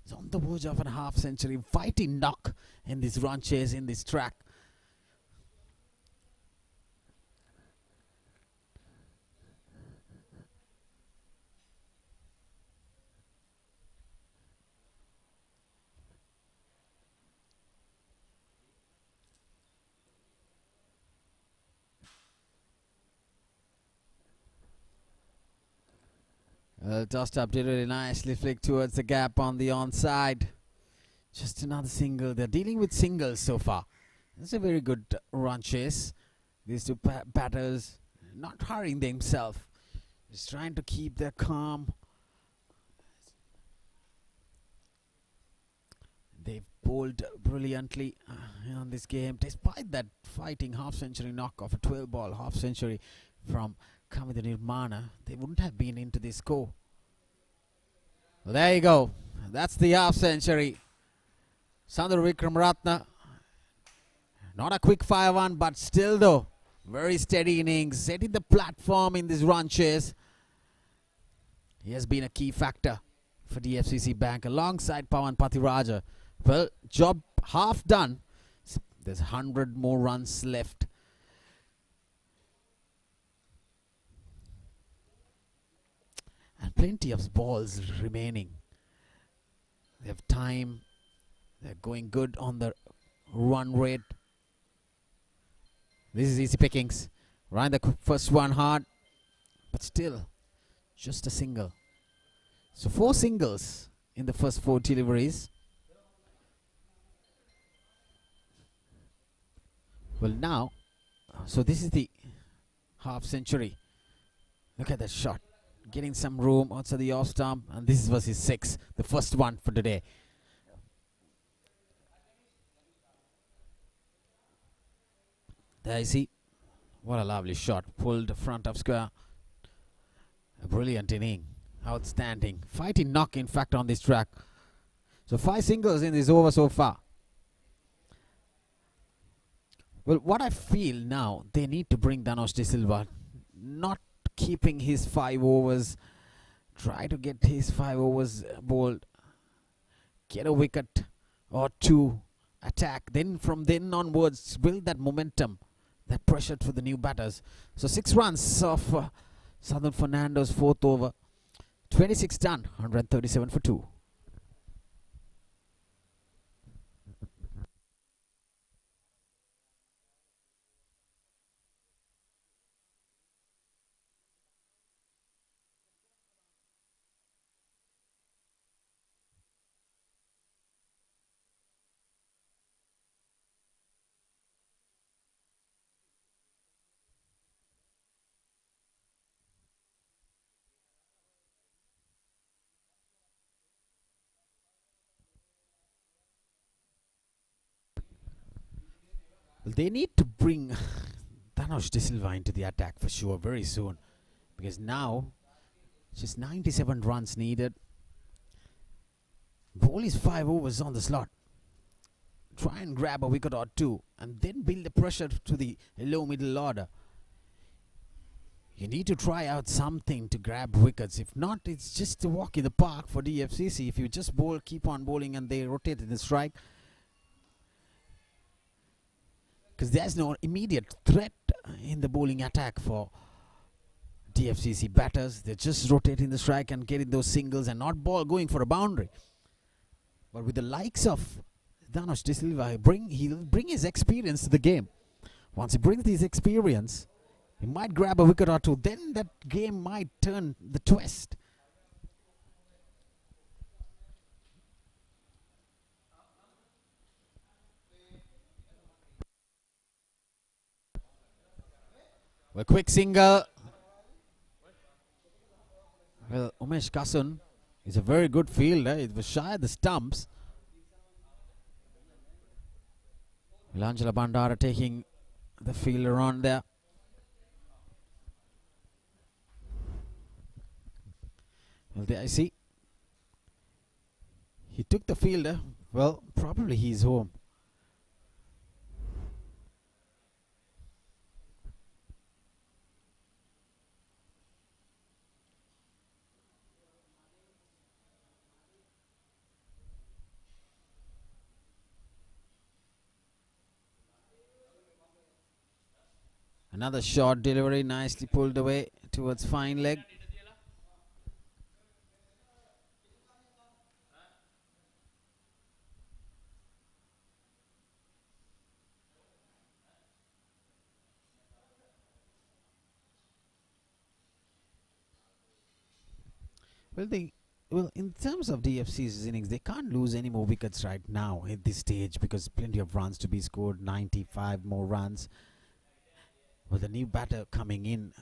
is on the verge of a half century. Fighting knock in this run chase in this track. Tossed up, did really nicely flick towards the gap on the onside. Just another single. They're dealing with singles so far. It's a very good run chase. These two batters not hurrying themselves, just trying to keep their calm. They've bowled brilliantly on this game, despite that fighting half-century knock of a 12-ball half-century from Kamindu Nirmana. They wouldn't have been into this score. Well, there you go. That's the half-century. Sandhu Wickramaratne. Not a quick fire one, but still though, very steady innings, setting the platform in this run chase. He has been a key factor for DFCC Bank alongside Pawan Pathiraja. Well, job half done. There's 100 more runs left. And plenty of balls remaining. They have time. They're going good on the run rate. This is easy pickings. Ran the first one hard, but still just a single. So 4 singles in the first 4 deliveries. Well, now, so this is the half century. Look at that shot. Getting some room outside the off stump, and this was his 6th, the first one for today. There you see. What a lovely shot. Pulled front of square. A brilliant inning. Outstanding. Fighting knock, in fact, on this track. So 5 singles in this over so far. Well, what I feel now, they need to bring Dhanush De Silva. Not keeping his 5 overs. Try to get his 5 overs bowled. Get a wicket or 2. Attack. Then from then onwards, build that momentum. That pressure to the new batters. So 6 runs of Sandhu Fernando's 4th over. 26 done. 137 for 2. They need to bring Dhanush De Silva into the attack for sure very soon, because now just 97 runs needed. Bowl is 5 overs on the slot. Try and grab a wicket or 2 and then build the pressure to the low middle order. You need to try out something to grab wickets. If not, it's just a walk in the park for DFCC. If you just bowl, keep on bowling and they rotate in the strike, because there's no immediate threat in the bowling attack for DFCC batters. They're just rotating the strike and getting those singles and not going for a boundary. But with the likes of Dhanush De Silva, he'll bring his experience to the game. Once he brings his experience, he might grab a wicket or two. Then that game might turn the twist. A quick single. Well, Umesh Kasun is a very good fielder. It was shy of the stumps. Lanka Bandara taking the fielder on there. Well, there I see. He took the fielder. Well, probably he's home. Another short delivery, nicely pulled away towards fine leg. Well, in terms of DFC's innings, they can't lose any more wickets right now at this stage because plenty of runs to be scored, 95 more runs. With the new batter coming in,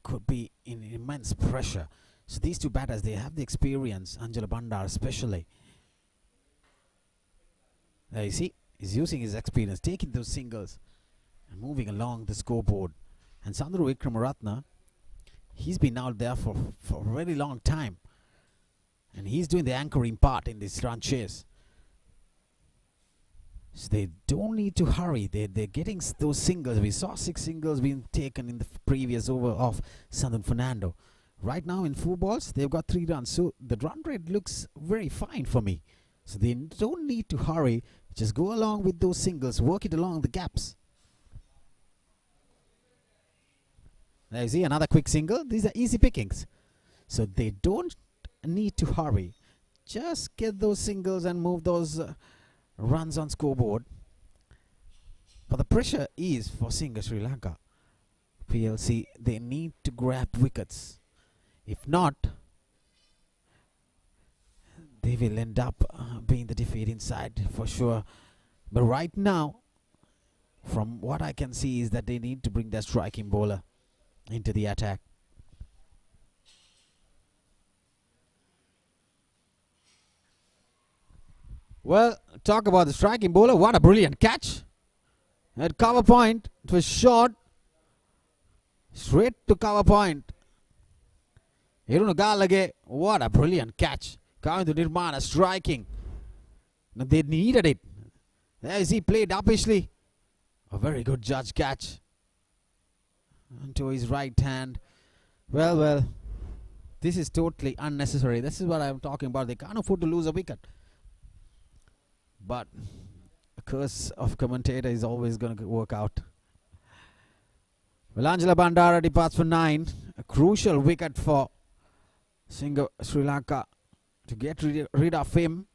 could be in immense pressure. So these two batters, they have the experience, Anjala Bandar especially. There you see, he's using his experience, taking those singles and moving along the scoreboard. And Sandru Vikramaratne, he's been out there for a very long time. And he's doing the anchoring part in this run chase. So they don't need to hurry. They're getting those singles. We saw 6 singles being taken in the previous over of Sandhu Fernando. Right now in 4 balls, they've got 3 runs. So the run rate looks very fine for me. So they don't need to hurry. Just go along with those singles. Work it along the gaps. There you see another quick single. These are easy pickings. So they don't need to hurry. Just get those singles and move those runs on scoreboard. But the pressure is for Singa Sri Lanka. PLC, they need to grab wickets. If not, they will end up being the defeating side for sure. But right now, from what I can see, is that they need to bring their striking bowler into the attack. Well, talk about the striking bowler. What a brilliant catch. At cover point, it was short. Straight to cover point. Hiruna, what a brilliant catch. Kamindu Nirmana striking. Now they needed it. As he played uppishly. A very good judge catch. Onto his right hand. Well. This is totally unnecessary. This is what I'm talking about. They can't afford to lose a wicket. But the curse of commentator is always going to work out. Well, Anjala Bandara departs for 9. A crucial wicket for Sri Lanka to get rid of him.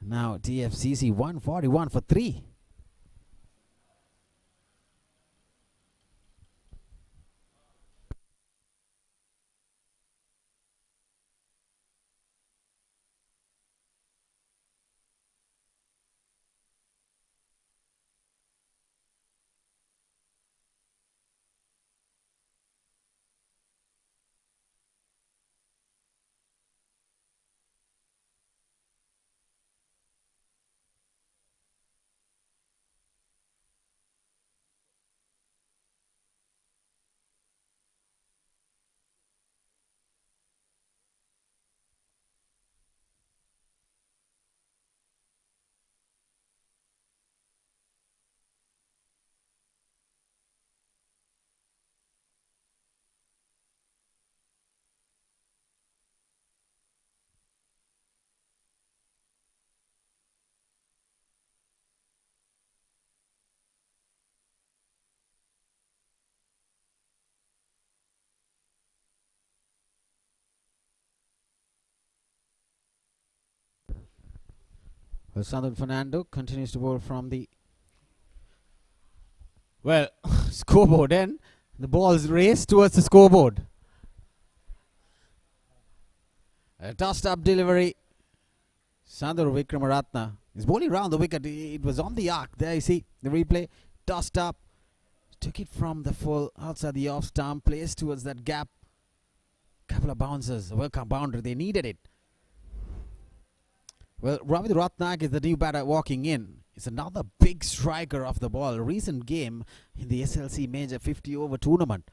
Now DFCC 141 for 3. Well, Southern Fernando continues to bowl from the scoreboard end. The ball's raced towards the scoreboard. A tossed up delivery. Sandhu Wickramaratne is bowling round the wicket. It was on the arc. There you see the replay. Tossed up. Took it from the full outside the off stump. Placed towards that gap. Couple of bouncers. Welcome boundary. They needed it. Well, Ravid Ratnak is the new batter walking in. It's another big striker of the ball. Recent game in the SLC Major 50 over tournament.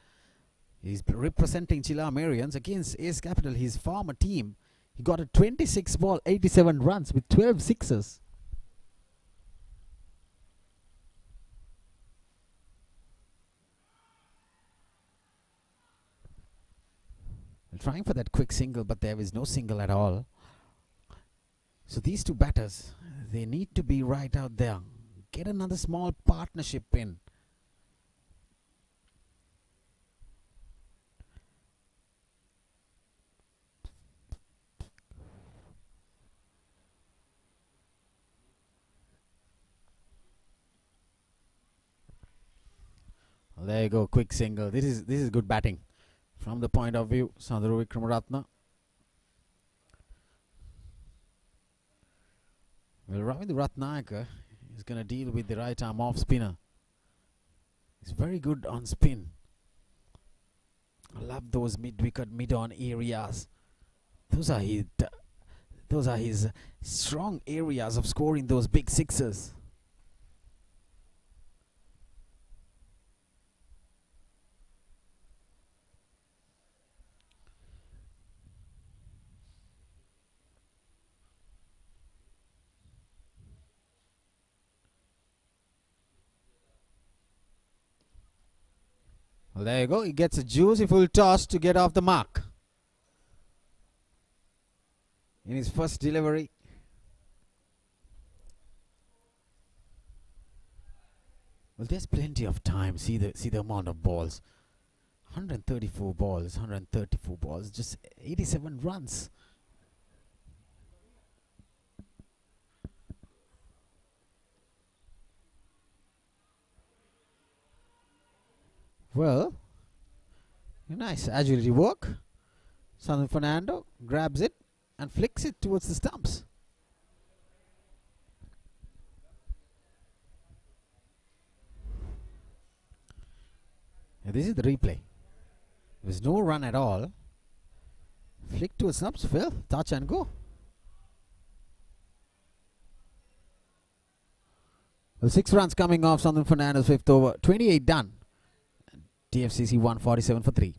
He's representing Chilla Marians against Ace Capital, his former team. He got a 26 ball, 87 runs with 12 sixes. Trying for that quick single, but there is no single at all. So these two batters, they need to be right out there. Get another small partnership in. Well, there you go, quick single. This is good batting from the point of view Sandhu Wickramaratne. Well, Ravindra Ratnayaka is going to deal with the right arm off spinner. He's very good on spin. I love those mid-wicket, mid-on areas. Those are his strong areas of scoring those big sixes. Well, there you go. He gets a juicy full toss to get off the mark. In his first delivery. Well, there's plenty of time. See the amount of balls. 134 balls, just 87 runs. Well, nice agility work. San Fernando grabs it and flicks it towards the stumps. This is the replay. There's no run at all. Flick towards stumps, Phil, touch and go. Well, 6 runs coming off San Fernando's 5th over. 28 done. DFCC 147 for 3.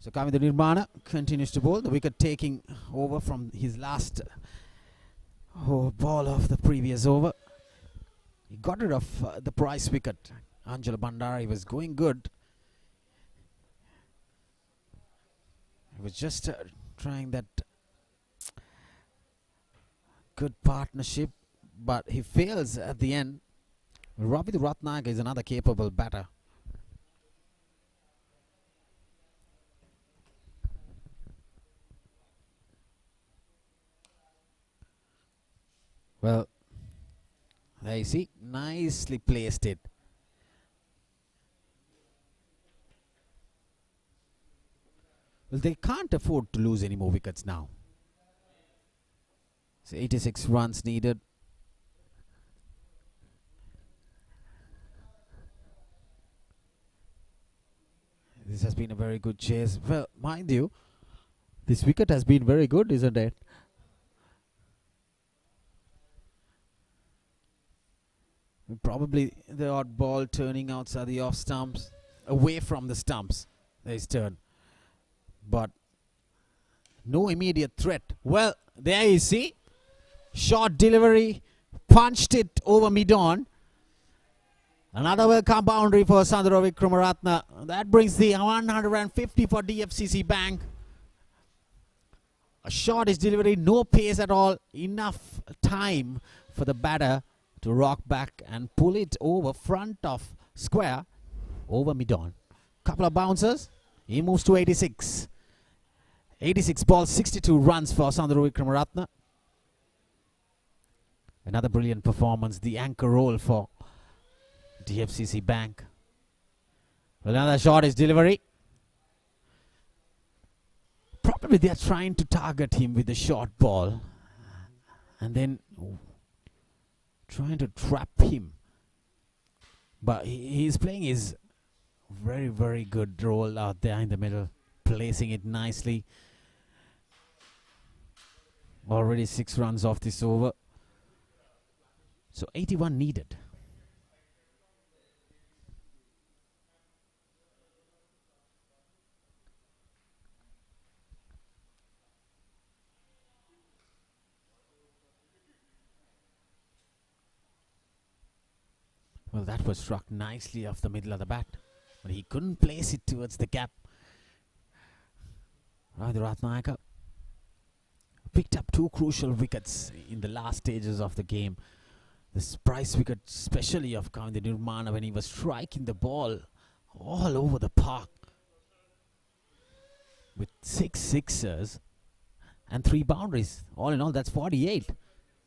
So Kamindu Nirmana continues to bowl. The wicket taking over from his last ball of the previous over. He got rid of the price wicket. Angela Bandari was going good. He was just trying that good partnership, but he fails at the end. Ravid Ratnayak is another capable batter. Well, There you see, nicely placed it. Well, they can't afford to lose any more wickets now. So 86 runs needed. This has been a very good chase. Well, mind you, this wicket has been very good, isn't it? Probably the odd ball turning outside the off stumps, away from the stumps. There's turn. But no immediate threat. Well, there you see. Short delivery, punched it over mid-on. Another welcome boundary for Sandro Vikramaratne. That brings the 150 for DFCC Bank. A short is delivery, no pace at all. Enough time for the batter to rock back and pull it over front of square, over mid-on. Couple of bouncers. He moves to 86. 86 balls, 62 runs for Sandro Vikramaratne. Another brilliant performance. The anchor role for DFCC Bank. Well, another shot is delivery. Probably they are trying to target him with a short ball and then trying to trap him. But he's playing his very, very good role out there in the middle, placing it nicely. Already 6 runs off this over. So 81 needed. Well, that was struck nicely off the middle of the bat, but he couldn't place it towards the gap. Ratnayaka picked up 2 crucial wickets in the last stages of the game. This price wicket, especially of Kamindu Nirmana, when he was striking the ball all over the park with 6 sixers and 3 boundaries. All in all, that's 48.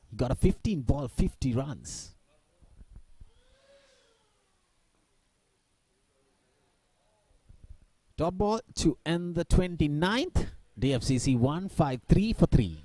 He got a 15 ball, 50 runs. Top ball to end the 29th. DFCC 153 for 3.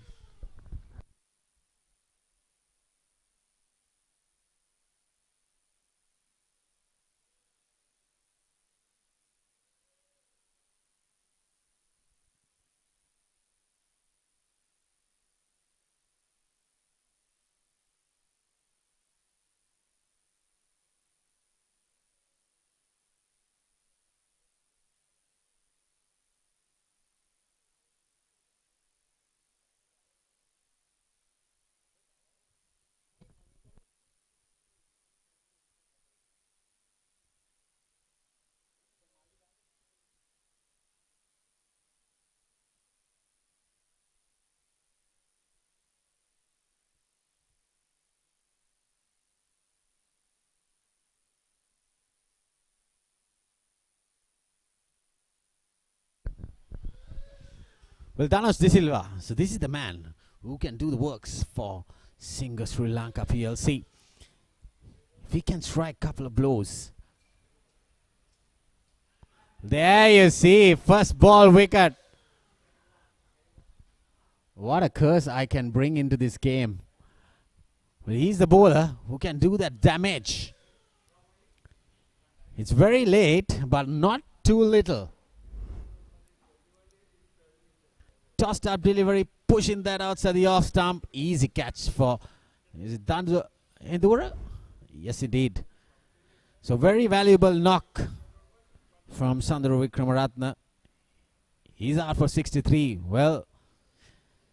Well, Dhanush De Silva. So this is the man who can do the works for Singer Sri Lanka PLC. If he can strike a couple of blows. There you see, first ball wicket. What a curse I can bring into this game. Well, he's the bowler who can do that damage. It's very late, but not too little. Tossed up delivery, pushing that outside the off stump. Easy catch for, is it Danzo Endura? Yes, it did. So very valuable knock from Sandro Vikramaratne. He's out for 63. Well,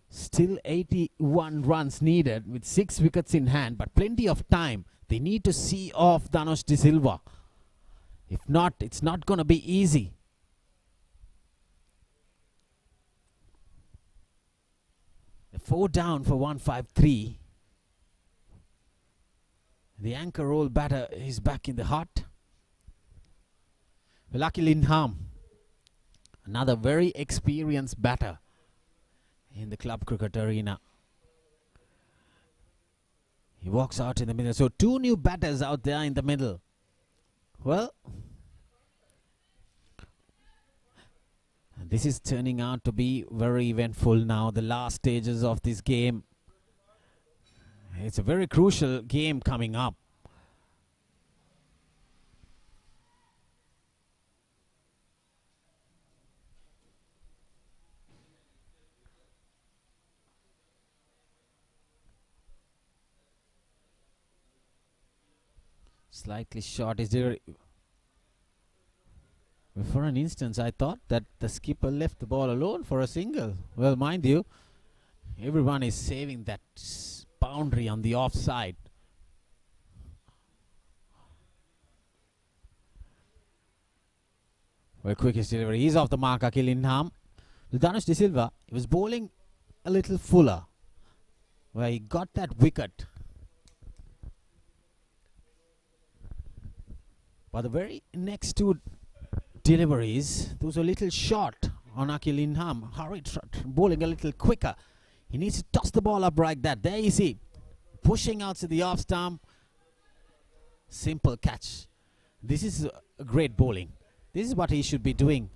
still 81 runs needed with 6 wickets in hand, but plenty of time. They need to see off Dhanush De Silva. If not, it's not going to be easy. The 4 down for 153. The anchor roll batter is back in the hut. Lucky Lindham, another very experienced batter in the club cricket arena. He walks out in the middle. So 2 new batters out there in the middle. Well, this is turning out to be very eventful now. The last stages of this game. It's a very crucial game coming up. Slightly short. Is there? For an instant, I thought that the skipper left the ball alone for a single. Well, mind you, everyone is saving that boundary on the offside. Well, quickest delivery. He's off the mark, Akil Inham. Dhanush De Silva, he was bowling a little fuller, where he got that wicket. But the very next 2 deliveries, those were a little short on Akil Inham. Hurried, bowling a little quicker. He needs to toss the ball up like that. There you see, pushing out to the off stump. Simple catch. This is a great bowling. This is what he should be doing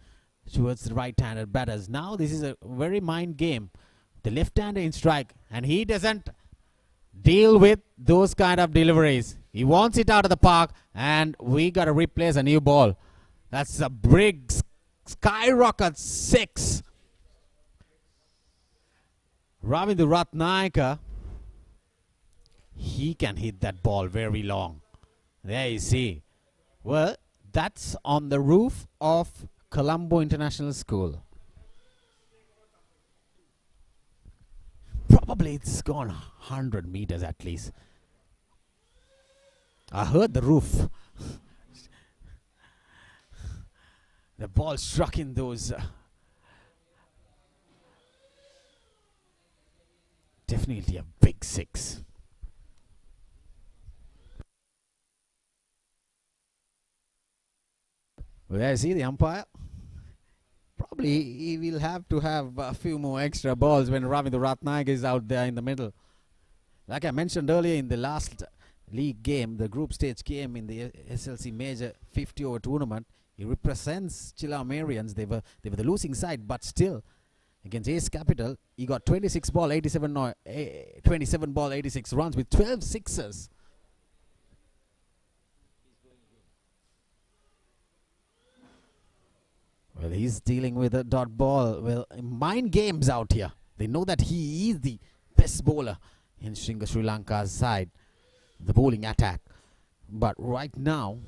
towards the right-handed batters. Now this is a very mind game. The left-hander in strike, and he doesn't deal with those kind of deliveries. He wants it out of the park, and we got to replace a new ball. That's a big skyrocket 6. Kamindu Nirmana, he can hit that ball very long. There you see. Well, that's on the roof of Colombo International School. Probably it's gone 100 meters at least. I heard the roof. The ball struck in those. Definitely a big 6. Well, I see the umpire. Probably he will have to have a few more extra balls when Kamindu Nirmana is out there in the middle. Like I mentioned earlier, in the last league game, the group stage game in the SLC Major 50-over tournament, he represents Chilla Marians. They were the losing side, but still against Ace Capital, he got 26 ball 87 ball 86 runs with 12 sixes. Well, he's dealing with a dot ball. Well, mind games out here. They know that he is the best bowler in Sri Lanka's side, the bowling attack. But right now,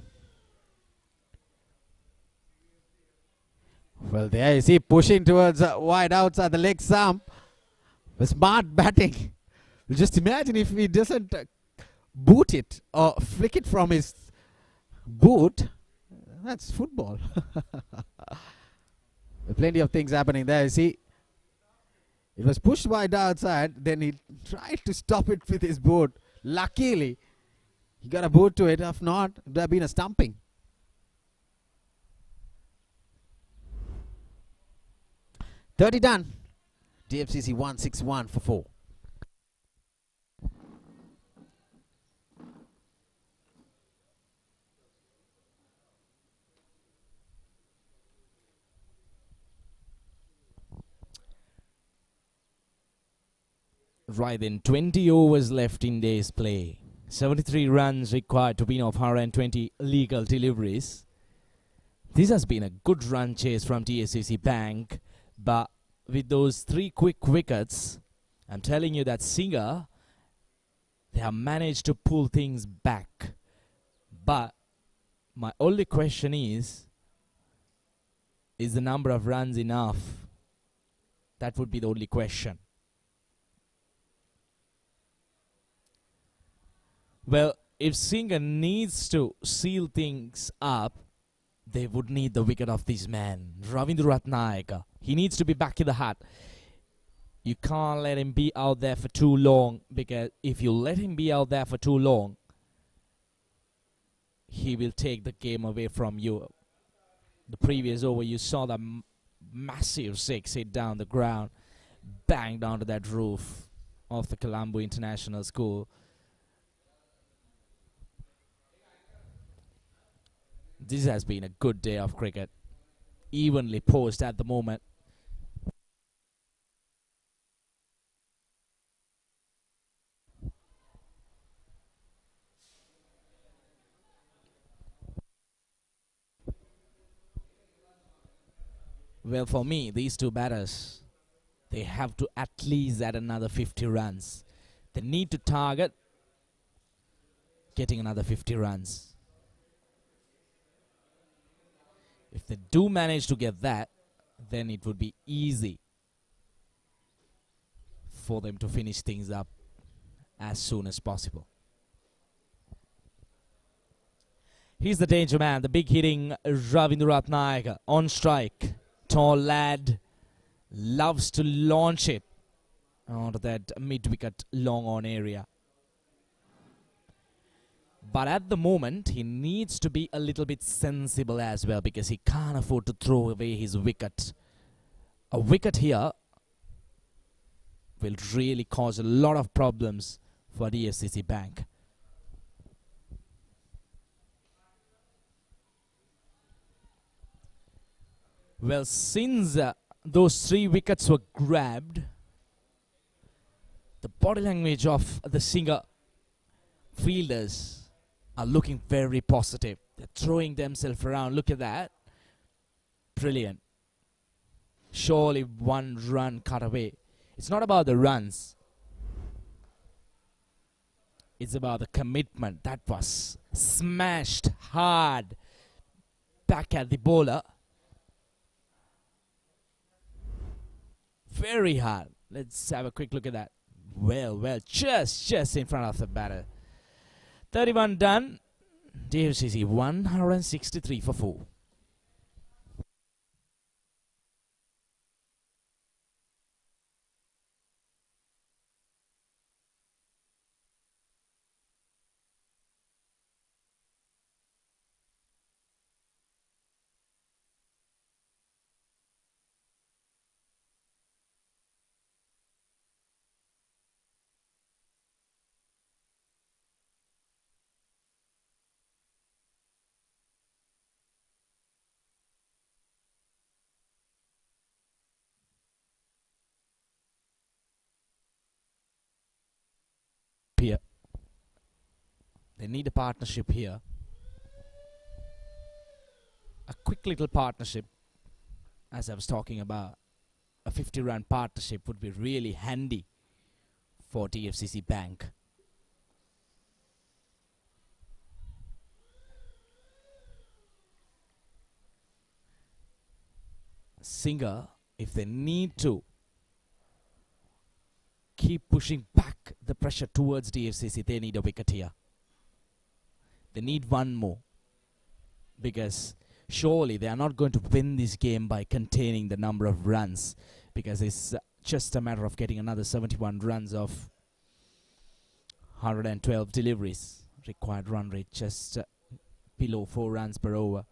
well, there you see, pushing towards wide outside the leg stump. Smart batting. Just imagine if he doesn't boot it or flick it from his boot. That's football. Plenty of things happening there. You see, it was pushed wide outside. Then he tried to stop it with his boot. Luckily, he got a boot to it. If not, it would have been a stumping. "30 done. DFCC 161 for 4. Right then, 20 overs left in day's play. 73 runs required to win off 120 legal deliveries. This has been a good run chase from DFCC Bank, but with those 3 quick wickets, I'm telling you that Singer, they have managed to pull things back. But my only question is the number of runs enough? That would be the only question. Well, if Singer needs to seal things up, they would need the wicket of this man, Kamindu Nirmana. He needs to be back in the hat. You can't let him be out there for too long, because if you let him be out there for too long, he will take the game away from you. The previous over, you saw the massive 6 hit down the ground, banged onto that roof of the Colombo International School. This has been a good day of cricket. Evenly posed at the moment. Well, for me, these two batters, they have to at least add another 50 runs. They need to target getting another 50 runs. If they do manage to get that, then it would be easy for them to finish things up as soon as possible. He's the danger man, the big hitting Ravindra Ratnayaka on strike. Tall lad, loves to launch it onto that mid-wicket long-on area. But at the moment, he needs to be a little bit sensible as well, because he can't afford to throw away his wicket. A wicket here will really cause a lot of problems for DFCC Bank. Well, since those 3 wickets were grabbed, the body language of the Singer fielders are looking very positive. They're throwing themselves around. Look at that. Brilliant. Surely 1 run cut away. It's not about the runs. It's about the commitment. That was smashed hard back at the bowler. Very hard. Let's have a quick look at that. Well, just in front of the batter. 31 done. DFCC 163 for 4. Here. They need a partnership here. A quick little partnership, as I was talking about. A 50-run partnership would be really handy for DFCC Bank. Singer, if they need to keep pushing back the pressure towards DFCC, they need a wicket here. They need 1 more, because surely they are not going to win this game by containing the number of runs, because it's just a matter of getting another 71 runs of 112 deliveries. Required run rate just below 4 runs per over.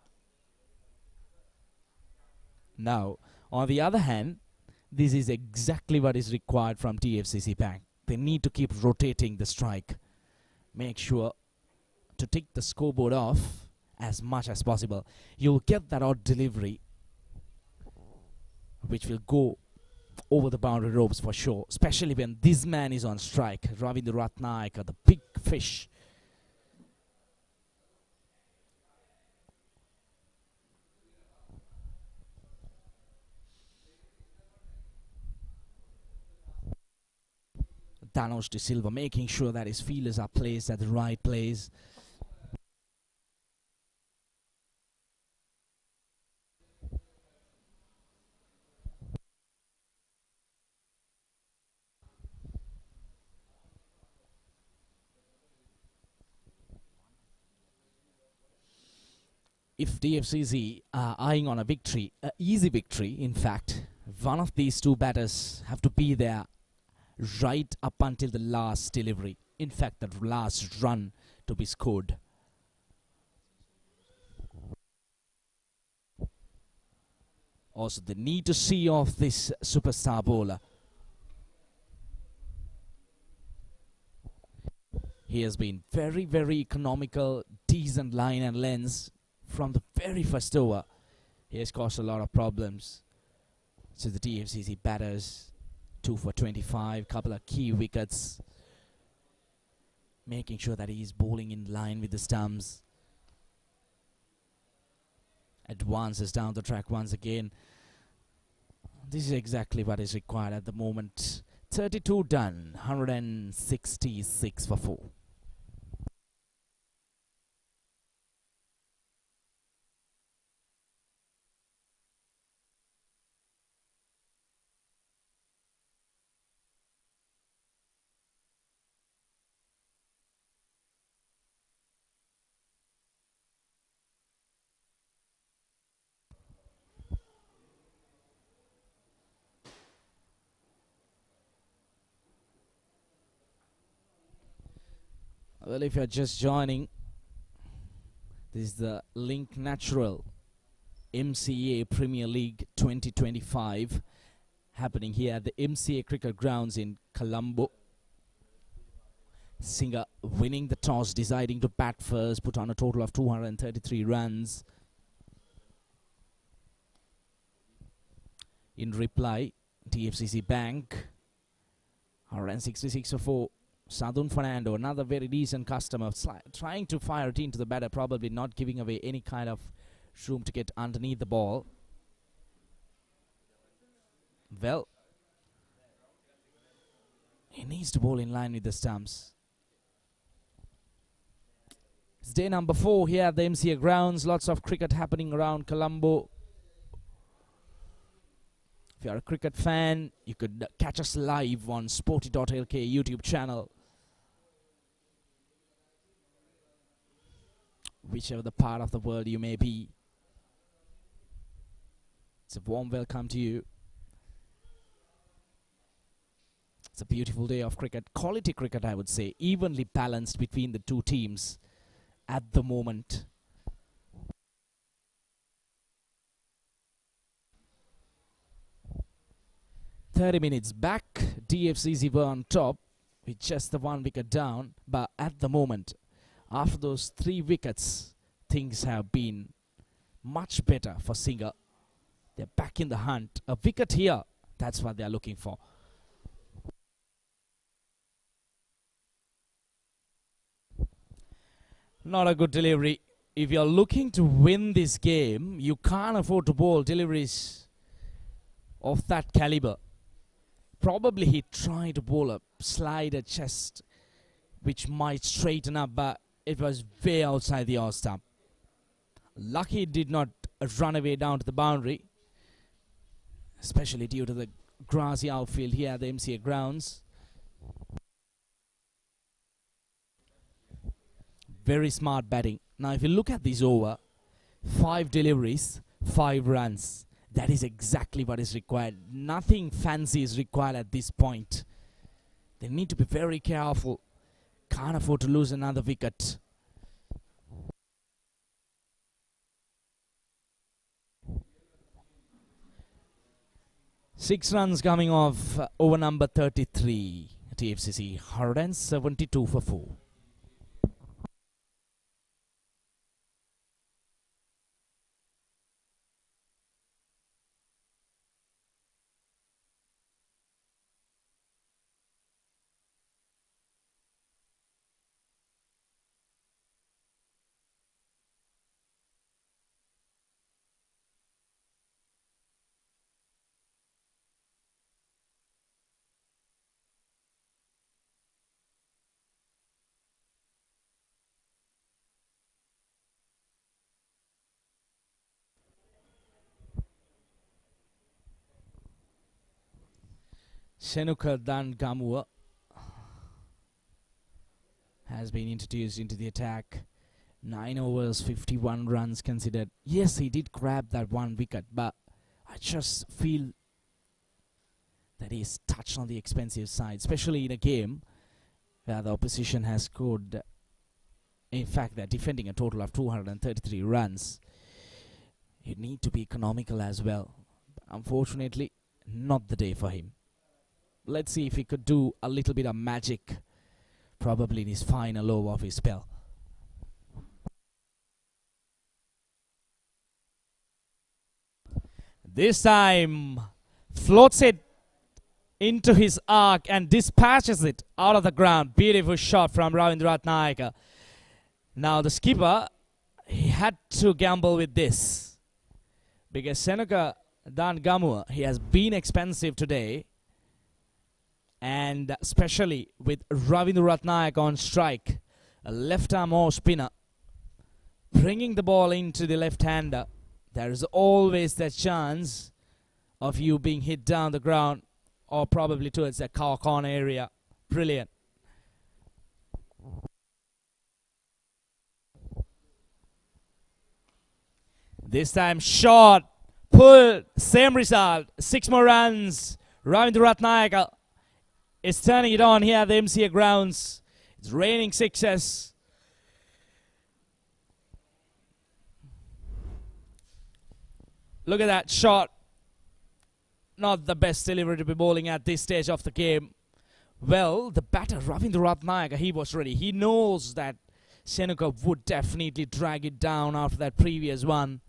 Now, on the other hand, this is exactly what is required from DFCC Bank. They need to keep rotating the strike. Make sure to take the scoreboard off as much as possible. You'll get that odd delivery which will go over the boundary ropes for sure, especially when this man is on strike. Ravindra Ratnayaka, the big fish. Dhanush De Silva making sure that his fielders are placed at the right place. If DFCC are eyeing on a victory, an easy victory, in fact, one of these 2 batters have to be there right up until the last delivery. In fact, the last run to be scored. Also, they need to see off this superstar bowler. He has been very, very economical, decent line and lengths from the very first over. He has caused a lot of problems to the DFCC batters. 2 for 25, couple of key wickets, making sure that he is bowling in line with the stumps. Advances down the track once again. This is exactly what is required at the moment. 32 done, 166 for 4. Well, if you're just joining, this is the Link Natural MCA Premier League 2025 happening here at the MCA Cricket Grounds in Colombo. Singer winning the toss, deciding to bat first, put on a total of 233 runs. In reply, DFCC Bank, 166 for 4. Sadun Fernando, another very decent customer, trying to fire it into the batter, probably not giving away any kind of room to get underneath the ball. Well, he needs to bowl in line with the stumps. It's day number 4 here at the MCA grounds. Lots of cricket happening around Colombo. If you're a cricket fan, you could catch us live on Sporty.lk YouTube channel. Whichever the part of the world you may be, it's a warm welcome to you. It's a beautiful day of cricket, quality cricket I would say, evenly balanced between the two teams at the moment. .30 back, DFCC were on top with just the 1 wicket down, but at the moment, after those 3 wickets, things have been much better for Singer. They're back in the hunt. A wicket here, that's what they're looking for. Not a good delivery. If you're looking to win this game, you can't afford to bowl deliveries of that caliber. Probably he tried to bowl a slider chest, which might straighten up, but it was way outside the off stump. Lucky it did not run away down to the boundary, especially due to the grassy outfield here at the MCA grounds. Very smart batting. Now if you look at this over, 5 deliveries, 5 runs. That is exactly what is required. Nothing fancy is required at this point. They need to be very careful. Can't afford to lose another wicket. Six runs coming off over number 33. TFCC 172 for 4. Shenuka Dan Gamua has been introduced into the attack. 9 overs, 51 runs considered. Yes, he did grab that 1 wicket, but I just feel that he's touched on the expensive side, especially in a game where the opposition has scored. In fact, they're defending a total of 233 runs. You need to be economical as well. Unfortunately, not the day for him. Let's see if he could do a little bit of magic, probably in his final over of his spell. This time floats it into his arc and dispatches it out of the ground. Beautiful shot from Ravindra Ratnayaka. Now the skipper, he had to gamble with this because Senuka Dan Gamua, he has been expensive today, and especially with Ravindra Ratnayaka on strike, a left arm off spinner, bringing the ball into the left-hander. There is always that chance of you being hit down the ground or probably towards the corner area. Brilliant. This time shot, pull, same result, 6 more runs. Ravindra Ratnayaka is turning it on here at the MCA grounds. It's raining sixes. Look at that shot. Not the best delivery to be bowling at this stage of the game. Well, the batter, Ravindra Ratnayaka, he was ready. He knows that Senuka would definitely drag it down after that previous one,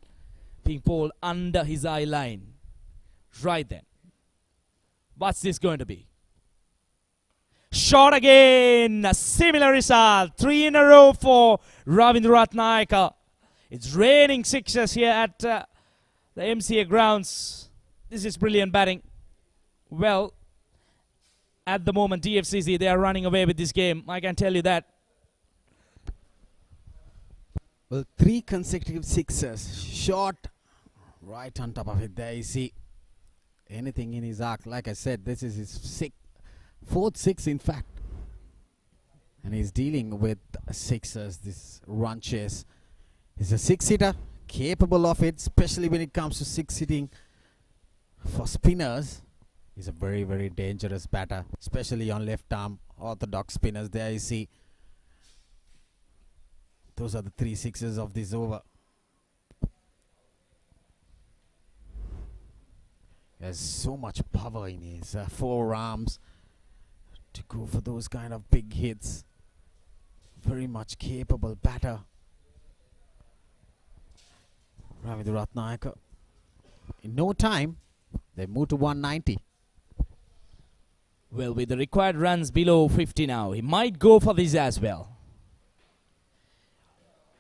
being bowled under his eye line. Right then. What's this going to be? Shot again. A similar result. 3 in a row for Ravindra Ratnayaka. It's raining sixes here at the MCA grounds. This is brilliant batting. Well, at the moment, DFCC, they are running away with this game. I can tell you that. Well, 3 consecutive sixes. Shot right on top of it. There you see anything in his arc. Like I said, this is his 4th six, in fact. And he's dealing with sixes, this run chase. He's a 6-hitter, capable of it, especially when it comes to 6-hitting. For spinners, he's a very, very dangerous batter, especially on left arm orthodox spinners. There you see. Those are the 3 sixes of this over. He has so much power in his forearms to go for those kind of big hits. Very much capable batter. Ravindra Ratnayaka. In no time, they move to 190. Well, with the required runs below 50 now, he might go for this as well.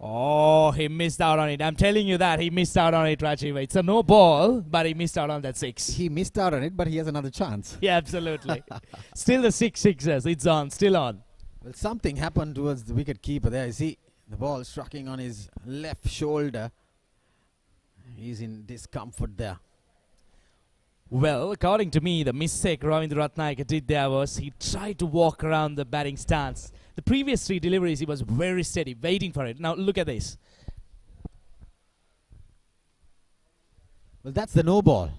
Oh, he missed out on it. I'm telling you that. He missed out on it, Rajiv. It's a no ball, but he missed out on that 6. He missed out on it, but he has another chance. Yeah, absolutely. Still the 6 sixes. It's on. Still on. Well, something happened towards the wicket keeper there. You see the ball striking on his left shoulder. He's in discomfort there. Well, according to me, the mistake Ravindra Ratnayaka did there was he tried to walk around the batting stance. The previous 3 deliveries, he was very steady, waiting for it. Now, look at this. Well, that's the no ball.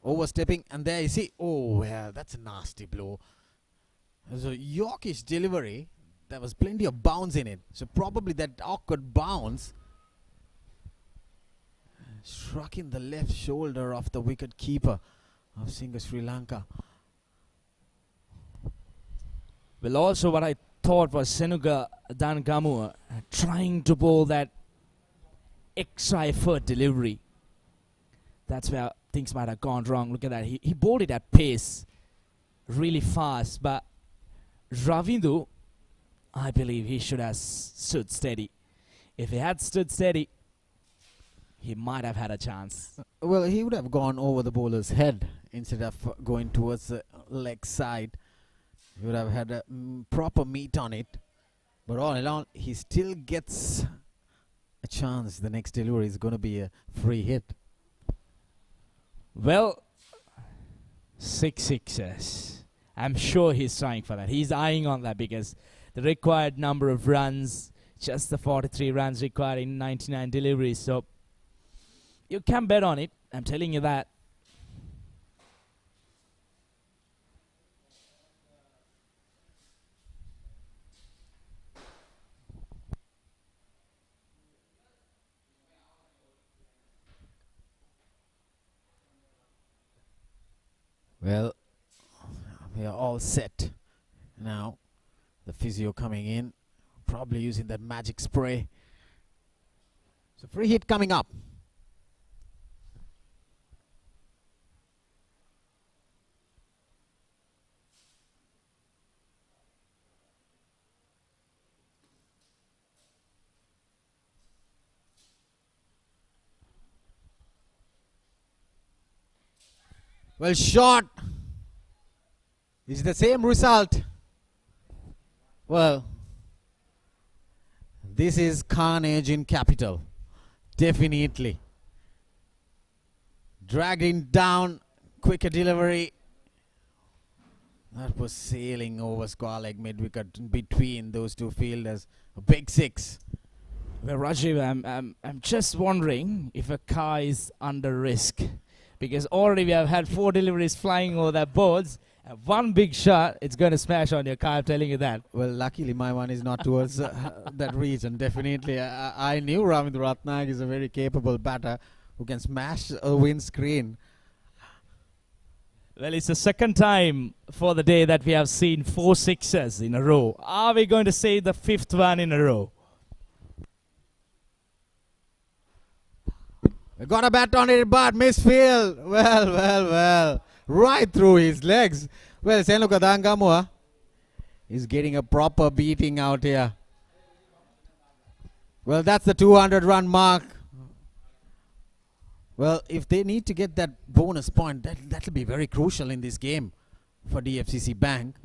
Overstepping, and there you see, oh, yeah, that's a nasty blow. It was a Yorkish delivery. There was plenty of bounce in it. So probably that awkward bounce struck in the left shoulder of the wicket keeper of Sri Lanka. Well, also what I thought was Senuka Dan Gamua trying to bowl that extra effort delivery. That's where things might have gone wrong. Look at that. He bowled it at pace, really fast. But Ravindu, I believe he should have stood steady. If he had stood steady, he might have had a chance. Well, he would have gone over the bowler's head instead of going towards the leg side. He would have had a proper meat on it. But all in all, he still gets a chance. The next delivery is going to be a free hit. Well, 6 sixes. I'm sure he's trying for that. He's eyeing on that because the required number of runs, just the 43 runs required in 99 deliveries. So you can bet on it. I'm telling you that. Well, we are all set now. The physio coming in, probably using that magic spray. So free hit coming up. Well, shot. It's the same result. Well, this is carnage in capital. Definitely. Dragging down, quicker delivery. That was sailing over square leg mid-wicket between those two fielders. A big six. Well, Rajiv, I'm just wondering if a car is under risk, because already we have had 4 deliveries flying over their boards. And one big shot, it's going to smash on your car, I'm telling you that. Well, luckily my one is not towards that region. Definitely, I knew Ravindra Ratnayak is a very capable batter who can smash a windscreen. Well, it's the second time for the day that we have seen 4 sixes in a row. Are we going to say the 5th one in a row? We got a bat on it, but misfield. Well. Right through his legs. Well, Senuka Dangamua is getting a proper beating out here. Well, that's the 200-run mark. Well, if they need to get that bonus point, that'll be very crucial in this game for DFCC Bank.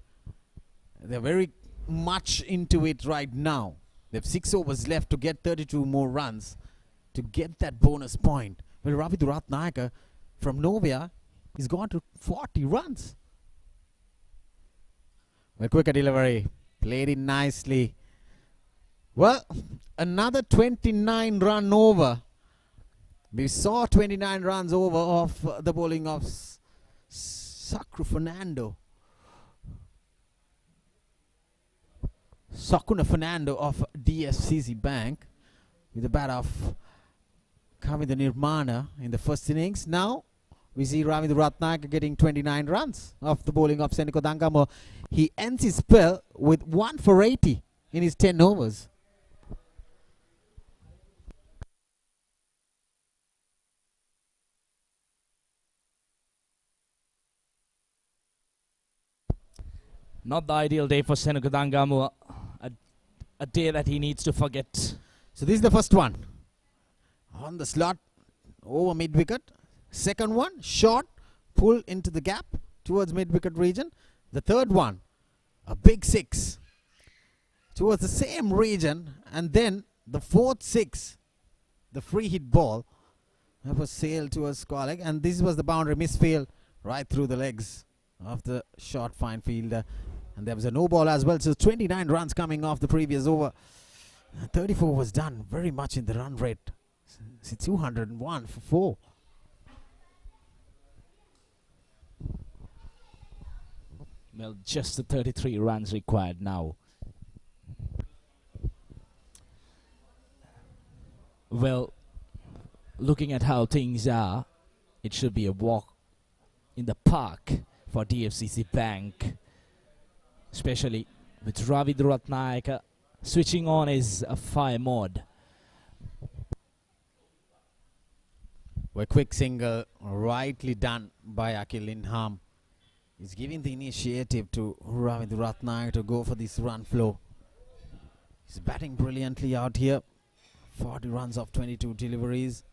They're very much into it right now. They have 6 overs left to get 32 more runs to get that bonus point. Well, Ravindra Ratnayak from nowhere, he's gone to 40 runs. Well, quicker delivery. Played it nicely. Well, another 29 run over. We saw 29 runs over off the bowling of Sakuna Fernando of DFCC Bank with the bat of Kamindu Nirmana in the first innings. Now we see Ravindra Ratnayak getting 29 runs off the bowling of Seniko Dangamo. He ends his spell with 1 for 80 in his 10 overs. Not the ideal day for Seniko Dangamo. A day that he needs to forget. So this is the first one. On the slot, over mid-wicket. Second one, short, pull into the gap towards mid-wicket region. The third one, a big 6 towards the same region. And then the fourth 6, the free hit ball, that was sailed towards square leg. And this was the boundary misfield right through the legs of the short fine fielder. And there was a no ball as well. So 29 runs coming off the previous over. 34 was done very much in the run rate. See, 201 for 4. Well, just the 33 runs required now. Well, looking at how things are, it should be a walk in the park for DFCC Bank, especially with Ravindra Ratnayak switching on his fire mode. A quick single, rightly done by Akil Inham. He's giving the initiative to Ravindra Ratnayak to go for this run flow. He's batting brilliantly out here. 40 runs off 22 deliveries.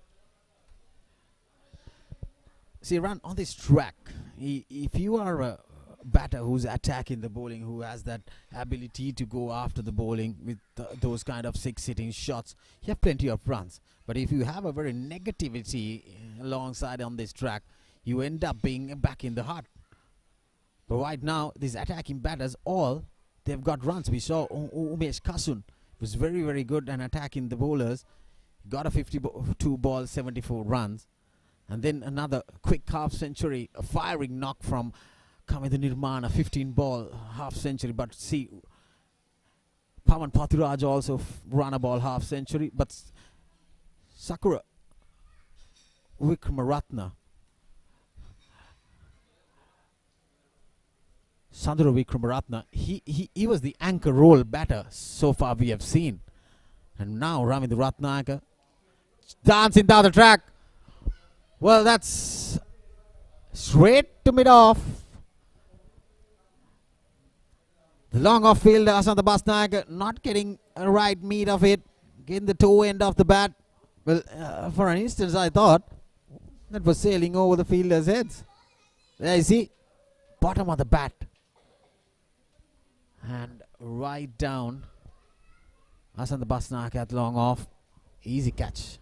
See, run on this track, if you are a batter who's attacking the bowling, who has that ability to go after the bowling with those kind of 6-hitting shots, you have plenty of runs. But if you have a very negativity alongside on this track, you end up being back in the hut. But right now, these attacking batters, all they've got runs. We saw Umesh Kasun was very, very good at attacking the bowlers. Got a 52 ball, 74 runs. And then another quick half century, a firing knock from Kamindu Nirmana, 15 ball, half century. But see, Pawan Pathuraj also run a ball half century. But Sakura Vikramaratna, Sandra Vikramaratna, he was the anchor role batter so far we have seen. And now Ravindra Ratnayak dancing down the track. Well, that's straight to mid-off. The long off fielder Asanta Basnayak not getting a right meat of it, getting the toe end of the bat. Well, for an instant I thought that was sailing over the fielders' heads. There you see, bottom of the bat. And right down. Asan the Basnakat long off. Easy catch.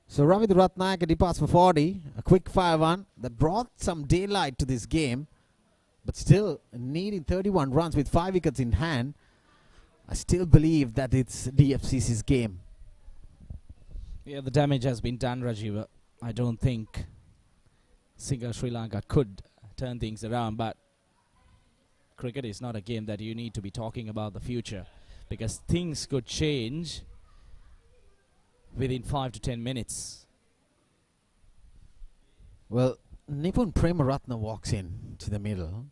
So Ravindra Ratnayake departs for 40. A quick fire one that brought some daylight to this game. But still needing 31 runs with 5 wickets in hand. I still believe that it's DFCC's game. Yeah, the damage has been done, Rajiv. I don't think Sri Lanka could turn things around, but cricket is not a game that you need to be talking about the future, because things could change within 5 to 10 minutes. Well, Nipun Premaratna walks in to the middle.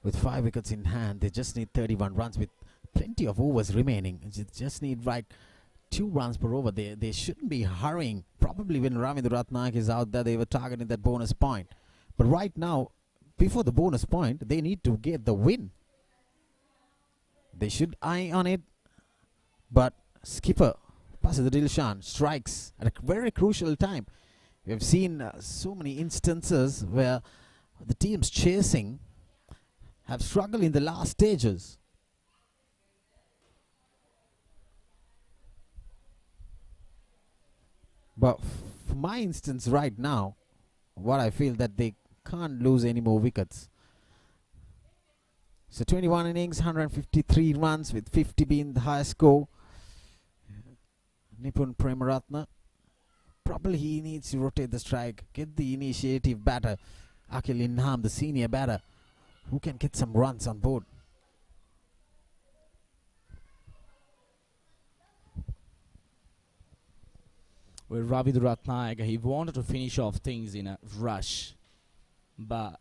With 5 wickets in hand, they just need 31 runs with plenty of overs remaining. They just need 2 runs per over. They shouldn't be hurrying. Probably when Ravindra Ratnayake is out there, they were targeting that bonus point. But right now, before the bonus point, they need to get the win. They should eye on it. But skipper Pasida Dilshan strikes at a very crucial time. We have seen so many instances where the teams chasing have struggled in the last stages. But for my instance right now, what I feel that they can't lose any more wickets. So 21 innings, 153 runs with 50 being the highest score. Nipun Premaratna, probably he needs to rotate the strike, get the initiative batter, Akhil Inham, the senior batter, who can get some runs on board. With Ravindra Ratnayake, he wanted to finish off things in a rush, but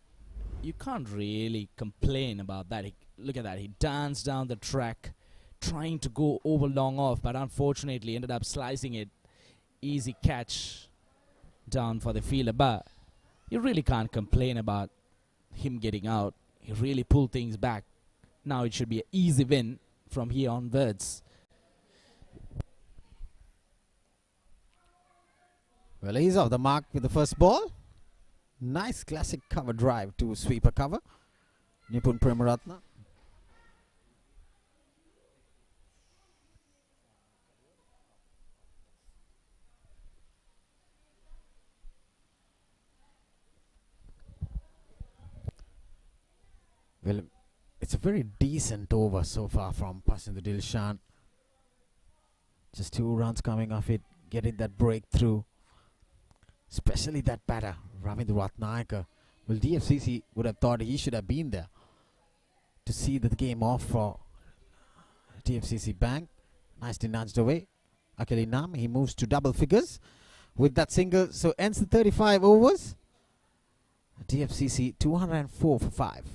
you can't really complain about that. Look at that, he danced down the track trying to go over long off, but unfortunately ended up slicing it. Easy catch down for the fielder, but you really can't complain about him getting out. He really pulled things back. Now it should be an easy win from here onwards. Well, he's off the mark with the first ball. Nice classic cover drive to sweeper cover. Nipun Premaratna. Well, it's a very decent over so far from Pasida Dilshan. Just 2 runs coming off it, getting that breakthrough. Especially that batter, Ravindra Ratnayake. Well, DFCC would have thought he should have been there to see the game off for DFCC Bank. Nicely nudged away. Akhil Inam, he moves to double figures with that single. So ends the 35 overs. DFCC 204 for 5.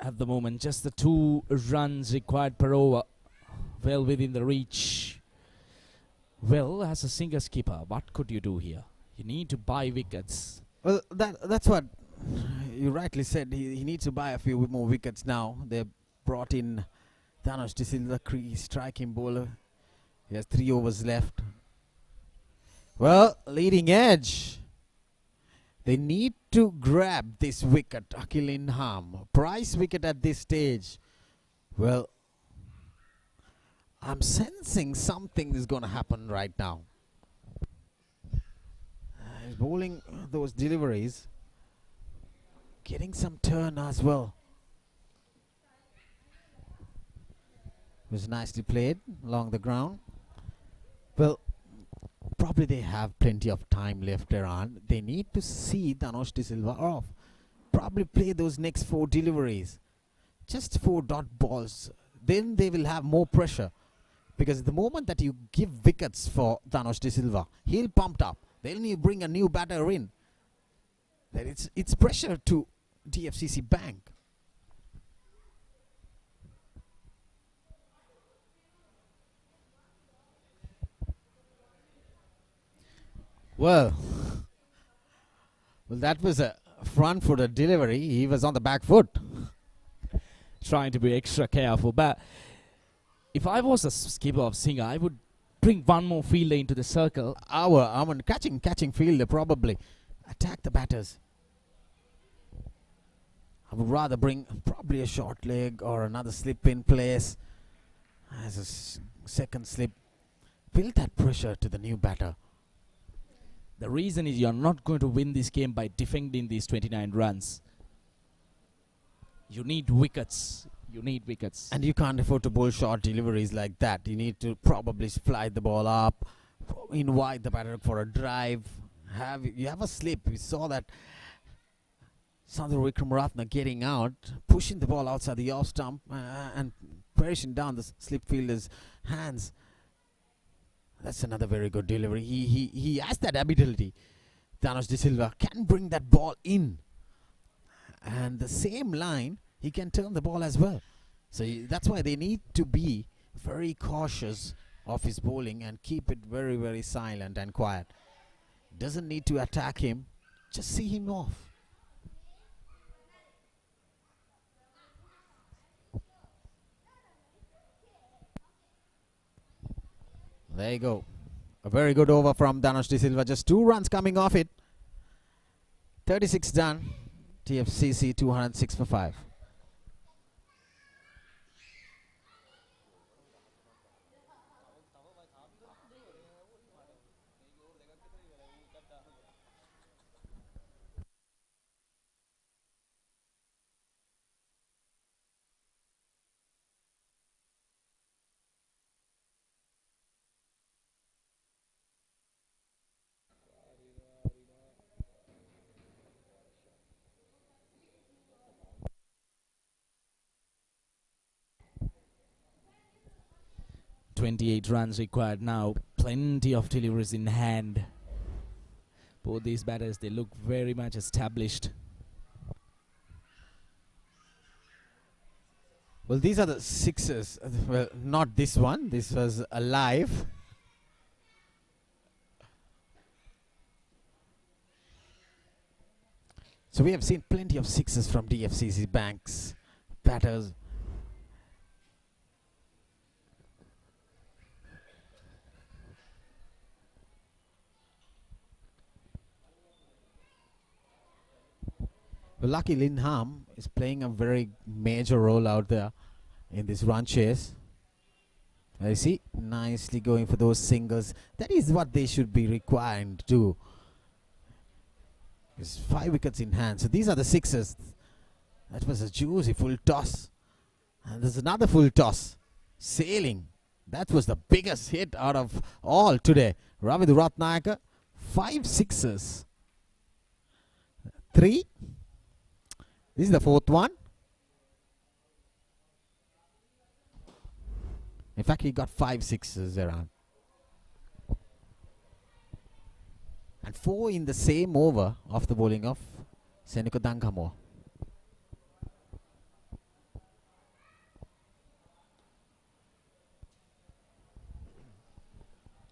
At the moment, just the 2 runs required per over, well within the reach. Well, as a single skipper, what could you do here? You need to buy wickets. Well, that's what you rightly said. He needs to buy a few more wickets now. They brought in Dhanush De Silva, striking bowler. He has 3 overs left. Well, leading edge. They need to grab this wicket, Akhil Inham. Price wicket at this stage. Well, I'm sensing something is going to happen right now. He's bowling those deliveries. Getting some turn as well. It was nicely played along the ground. Well, probably they have plenty of time left around. They need to see Dhanush De Silva off. Probably play those next 4 deliveries. just 4 dot balls, then they will have more pressure. Because the moment that you give wickets for Dhanush De Silva, he'll pumped up. Then you bring a new batter in. Then it's pressure to DFCC Bank. Well, that was a front-footed delivery. He was on the back foot. Trying to be extra careful, but if I was a skipper of Singha, I would bring one more fielder into the circle. Catching fielder probably attack the batters. I would rather bring probably a short leg or another slip in place as a second slip. Build that pressure to the new batter. The reason is you're not going to win this game by defending these 29 runs. You need wickets. You need wickets. And you can't afford to bowl short deliveries like that. You need to probably fly the ball up, invite the batter for a drive. You have a slip. We saw that Sandhu Wickramaratne getting out, pushing the ball outside the off stump and pressing down the slip fielder's hands. That's another very good delivery. He has that ability. Dhanush De Silva can bring that ball in. And the same line, he can turn the ball as well. So that's why they need to be very cautious of his bowling and keep it very, very silent and quiet. Doesn't need to attack him. Just see him off. There you go. A very good over from Dhanush De Silva. Just 2 runs coming off it. 36 done. DFCC 206 for 5. .28 runs required now. Plenty of deliveries in hand. Both these batters, they look very much established. Well, these are the sixes. Well, not this one. This was alive. So we have seen plenty of sixes from DFCC Bank's batters. Well, Lucky Lindham is playing a very major role out there in this run chase. I see, nicely going for those singles. That is what they should be required to do. There's 5 wickets in hand. So these are the sixes. That was a juicy full toss. And there's another full toss. Sailing. That was the biggest hit out of all today. Ravidu Ratnayaka, 5 sixes. 3. This is the 4th one. In fact, he got 5 sixes around. And 4 in the same over of the bowling of Seniko Dankamo.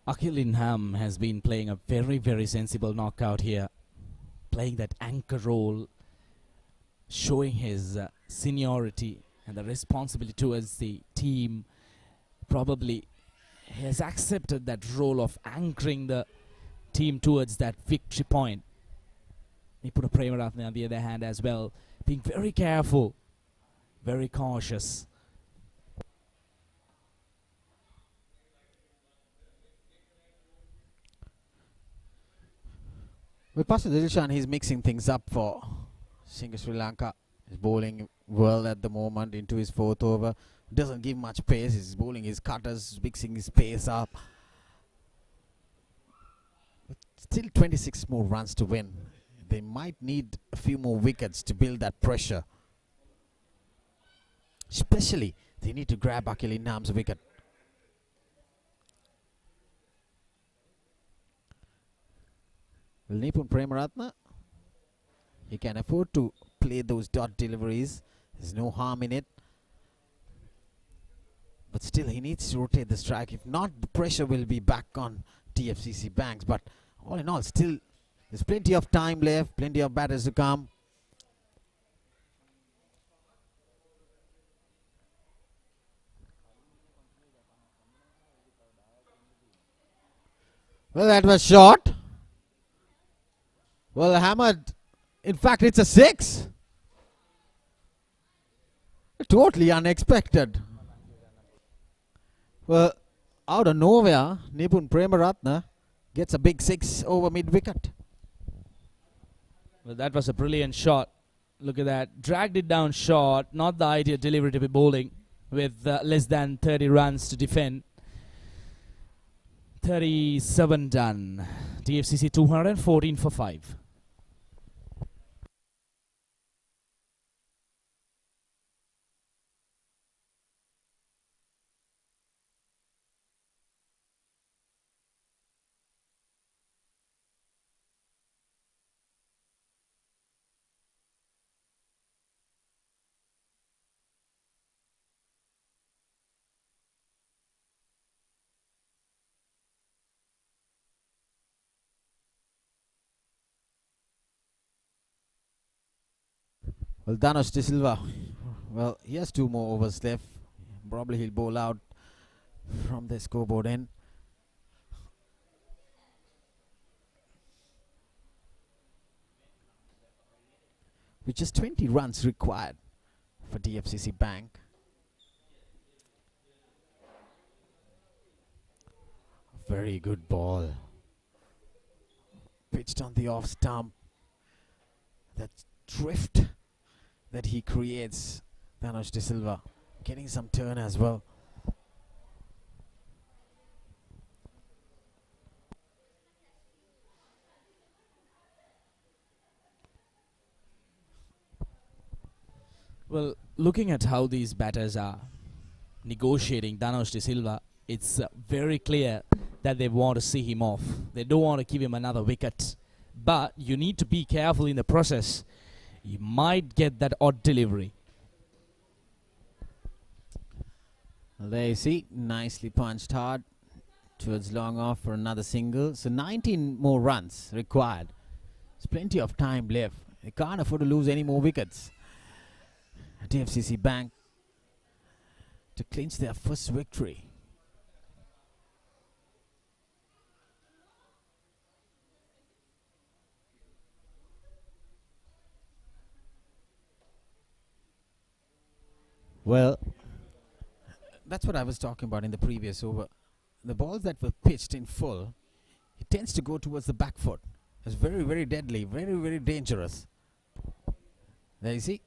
Akhil Lindham has been playing a very, very sensible knockout here. Playing that anchor role, showing his seniority and the responsibility towards the team. Probably he has accepted that role of anchoring the team towards that victory point. He put a Premaratne on the other hand as well, being very careful, very cautious. With Pastor Dilshan, he's mixing things up for Singha Sri Lanka. He's bowling well at the moment into his 4th over. Doesn't give much pace. He's bowling his cutters, mixing his pace up. But still 26 more runs to win. They might need a few more wickets to build that pressure. Especially, they need to grab Akil Nam's wicket. Well, Nipun Premaratna, he can afford to play those dot deliveries. There's no harm in it. But still, he needs to rotate the strike. If not, the pressure will be back on DFCC Banks. But all in all, still, there's plenty of time left, plenty of batters to come. Well, that was short. Well, hammered. In fact, it's a 6. Totally unexpected. Well, out of nowhere, Nipun Premaratna gets a big 6 over mid-wicket. Well, that was a brilliant shot. Look at that. Dragged it down short. Not the ideal delivery to be bowling with less than 30 runs to defend. 37 done. DFCC 214 for 5. Well, Dhanush De Silva, well, he has 2 more overs left. Probably he'll bowl out from the scoreboard end. With just 20 runs required for DFCC Bank. Very good ball. Pitched on the off stump. That drift that he creates, Dhanush De Silva, getting some turn as well. Well, looking at how these batters are negotiating Dhanush De Silva, it's very clear that they want to see him off. They don't want to give him another wicket. But you need to be careful in the process. You might get that odd delivery. Well, there you see, nicely punched hard towards long off for another single. So 19 more runs required. There's plenty of time left. They can't afford to lose any more wickets. DFCC Bank to clinch their first victory. Well, that's what I was talking about in the previous over. The balls that were pitched in full, it tends to go towards the back foot. It's very, very deadly, very, very dangerous. There you see.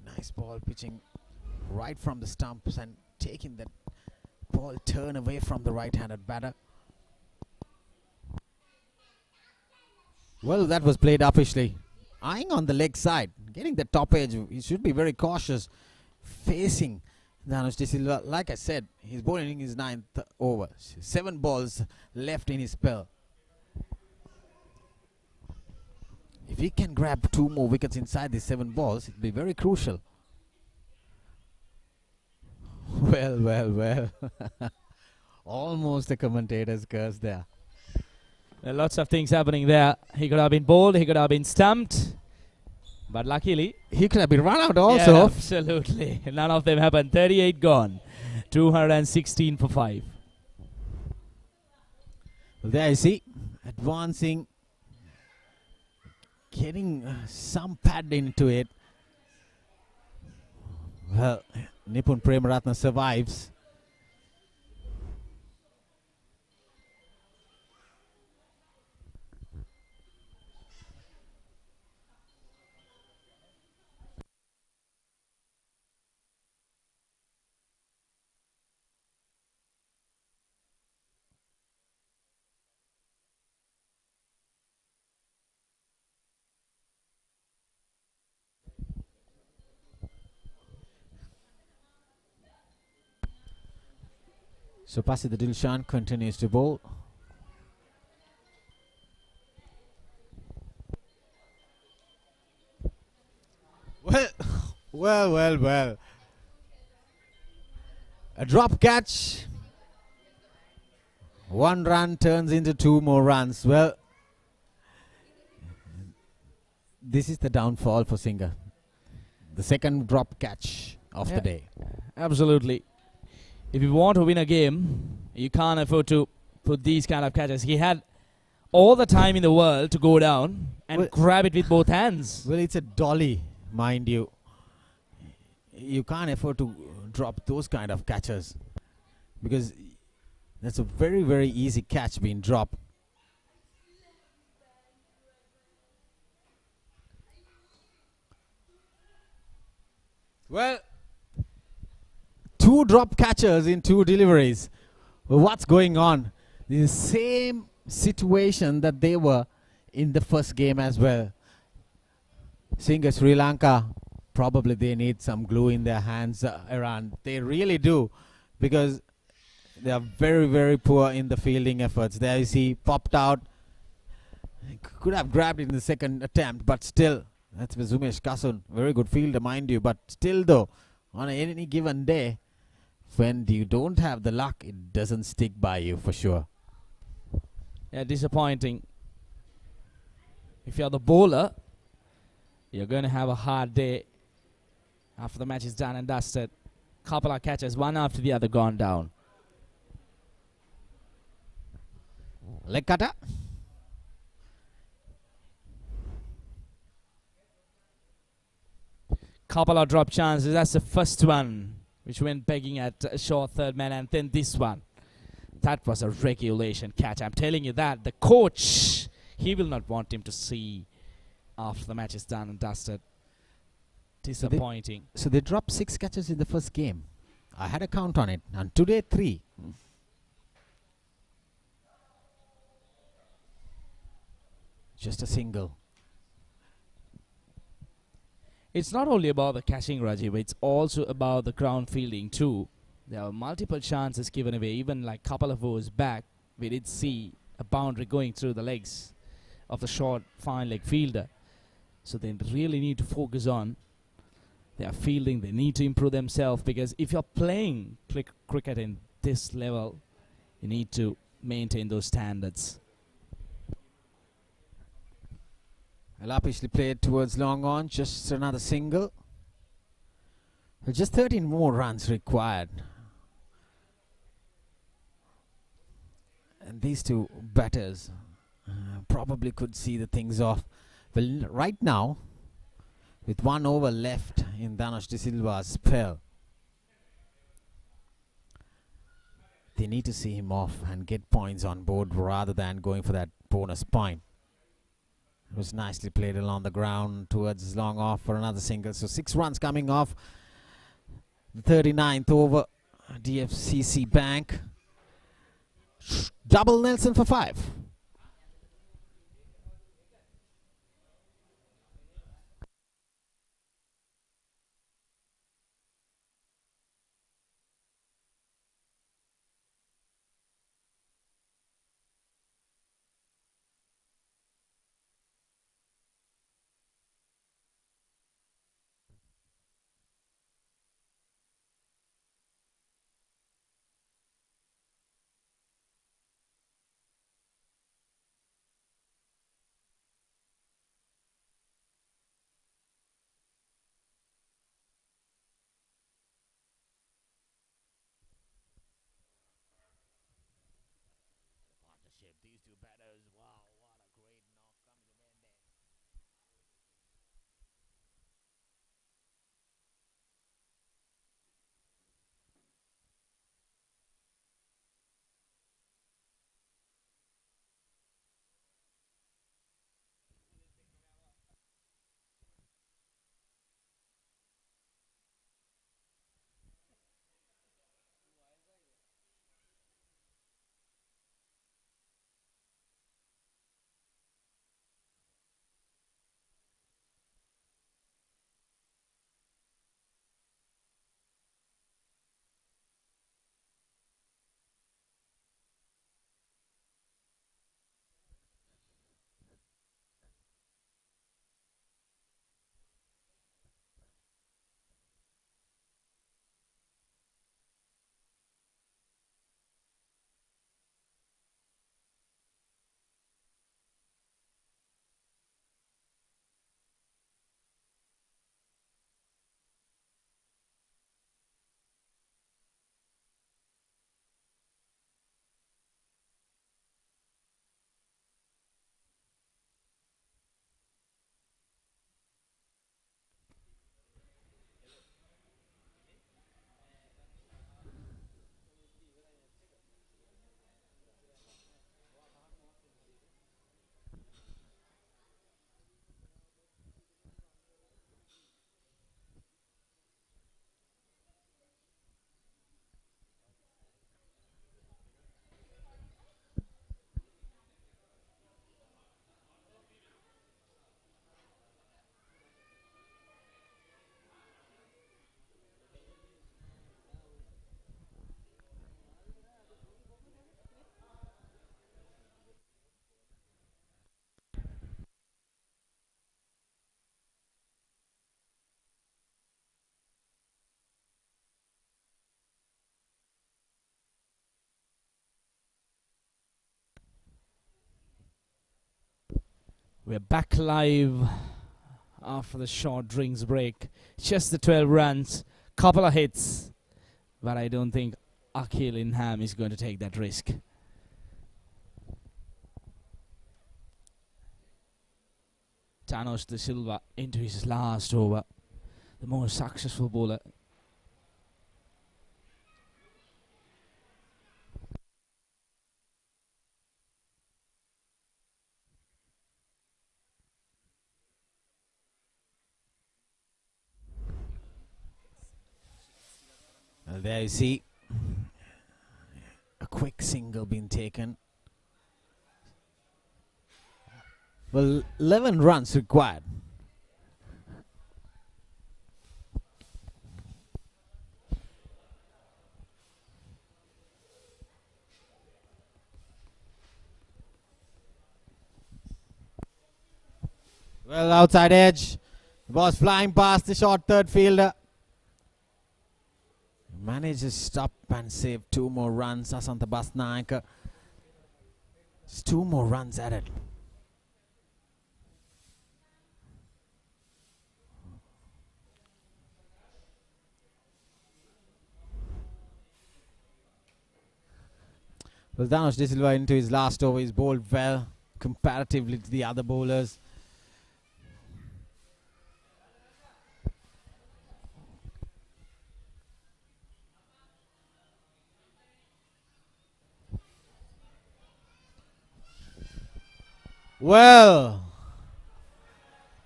Nice ball pitching right from the stumps and taking that ball turn away from the right-handed batter. Well, that was played uppishly. Eyeing on the leg side, getting the top edge. He should be very cautious facing Dhanush De Silva. Like I said, he's bowling his 9th over. 7 balls left in his spell. If he can grab 2 more wickets inside these 7 balls, it'll be very crucial. Well, well, well. Almost a commentator's curse there. There are lots of things happening there. He could have been bowled, he could have been stumped. But luckily, he could have been run out also. Yeah, absolutely. None of them happened. 38 gone. 216 for 5. Well, there you see. Advancing. Getting some pad into it. Well, Nipun Premaratna survives. So Pasi the Dilshan continues to bowl. Well. A drop catch. 1 run turns into 2 more runs. Well, this is the downfall for Singha. The second drop catch of the day. Absolutely. If you want to win a game, you can't afford to put these kind of catches. He had all the time in the world to go down and grab it with both hands. Well, it's a dolly, mind you. You can't afford to drop those kind of catches because that's a very, very easy catch being dropped. Well, 2 drop catches in 2 deliveries. Well, what's going on? The same situation that they were in the first game as well. Seeing Sri Lanka, probably they need some glue in their hands around. They really do, because they are very, very poor in the fielding efforts. There you see, popped out. Could have grabbed it in the second attempt, but still, that's with Umesh Kasun. Very good fielder, mind you, but still though, on any given day, when you don't have the luck, it doesn't stick by you for sure. Yeah, disappointing. If you're the bowler, you're going to have a hard day after the match is done and dusted. Couple of catches, one after the other, gone down. Leg cutter. Couple of drop chances. That's the first one, which went begging at a short third man, and then this one. That was a regulation catch. I'm telling you that. The coach, he will not want him to see after the match is done and dusted. Disappointing. So they dropped 6 catches in the first game. I had a count on it. And today 3. Just a single. It's not only about the catching, Rajiv. It's also about the ground fielding too. There are multiple chances given away. Even like couple of overs back, we did see a boundary going through the legs of the short, fine leg fielder. So they really need to focus on their fielding. They need to improve themselves, because if you're playing cricket in this level, you need to maintain those standards. Lapishly played towards long on. Just another single. Just 13 more runs required. And these 2 batters probably could see the things off. Well, right now, with 1 over left in Dhanush De Silva's spell, they need to see him off and get points on board rather than going for that bonus point. It was nicely played along the ground towards his long off for another single. So 6 runs coming off the 39th over. DFCC Bank. Double Nelson for 5. We're back live after the short drinks break. Just the 12 runs, couple of hits, but I don't think Akhil Inham is going to take that risk. Thanos De Silva into his last over, the more successful bowler. Well, there you see a quick single being taken. Well, 11 runs required. Well, outside edge. The ball's flying past the short third fielder. Manages to stop and save 2 more runs. Asanta Basnaika. Just 2 more runs added. Well, Dhanush De Silva into his last over. He's bowled well comparatively to the other bowlers. Well,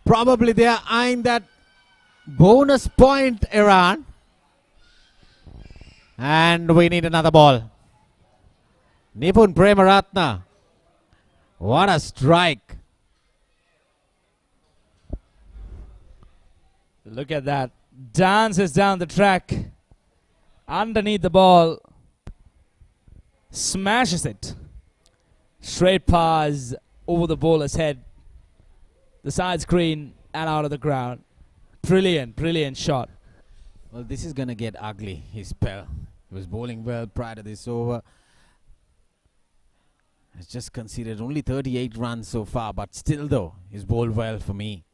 probably they are eyeing that bonus point, Iran. And we need another ball. Nipun Premaratna. What a strike. Look at that. Dances down the track. Underneath the ball. Smashes it. Straight pass over the bowler's head. The side screen and out of the ground. Brilliant, brilliant shot. Well, this is going to get ugly, his spell. He was bowling well prior to this over. Has just conceded only 38 runs so far, but still though, he's bowled well for me.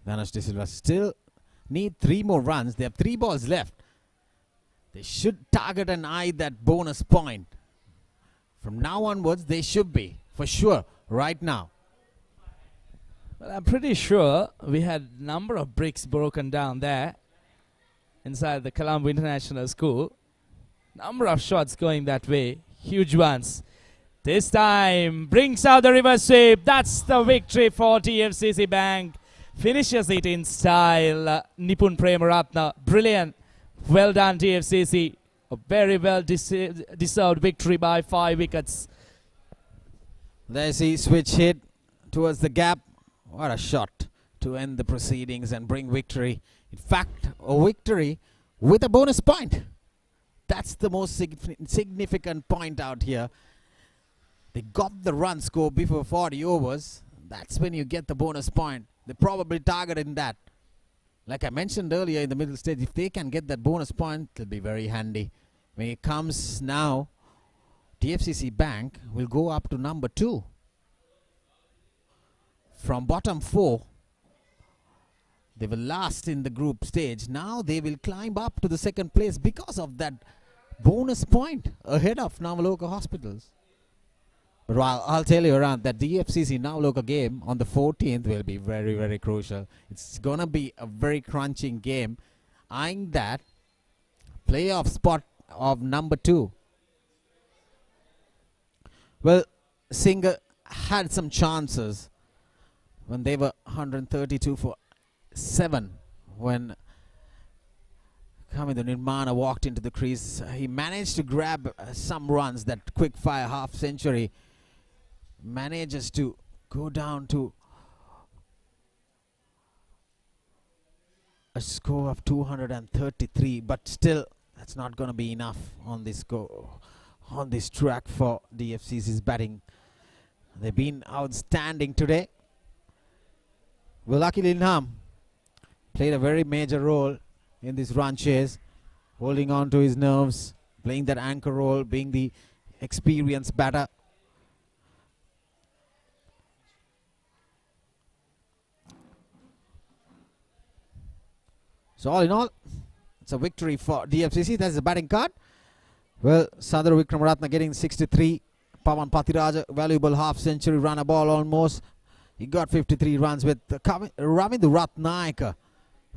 Dhanush De Silva still need 3 more runs. They have 3 balls left. They should target and eye that bonus point. From now onwards, they should be, for sure, right now. Well, I'm pretty sure we had number of bricks broken down there inside the Colombo International School. Number of shots going that way. Huge ones. This time brings out the reverse sweep. That's the victory for DFCC Bank. Finishes it in style. Nipun Premaratna. Brilliant. Well done, DFCC. A very well deserved victory by 5 wickets. There's the switch hit towards the gap. What a shot to end the proceedings and bring victory. In fact, a victory with a bonus point. That's the most significant point out here. They got the run score before 40 overs. That's when you get the bonus point. They probably targeted that. Like I mentioned earlier in the middle stage, if they can get that bonus point, it'll be very handy. When it comes now, DFCC Bank will go up to number 2. From bottom 4, they were last in the group stage. Now they will climb up to the 2nd place because of that bonus point ahead of Navaloka Hospitals. But I'll tell you around that DFCC Navaloka game on the 14th will be very, very crucial. It's going to be a very crunching game, eyeing that playoff spot of number 2. Well, Singh had some chances when they were 132 for 7 when Kamindu Nirmana walked into the crease. He managed to grab some runs. That quick fire half century manages to go down to a score of 233, but still that's not going to be enough on this track for DFCC's batting. They've been outstanding today. Well, Akhil Inham played a very major role in this run chase, holding on to his nerves, playing that anchor role, being the experienced batter. So all in all, it's a victory for DFCC. That's the batting card. Well, Sandro Wickramaratne getting 63. Pawan Pathiraja, valuable half century, run a ball almost. He got 53 runs with Kamindu Nirmana,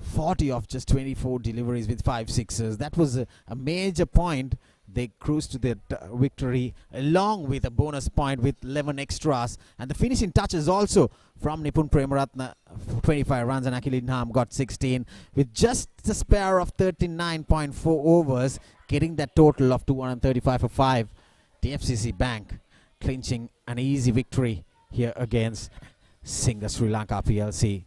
40 of just 24 deliveries with 5 sixes. That was a major point. They cruised to their victory along with a bonus point with 11 extras. And the finishing touches also from Nipun Premaratne, 25 runs, and Akil Inham got 16 with just a spare of 39.4 overs, getting that total of 235 for 5. DFCC Bank clinching an easy victory here against Singa Sri Lanka PLC.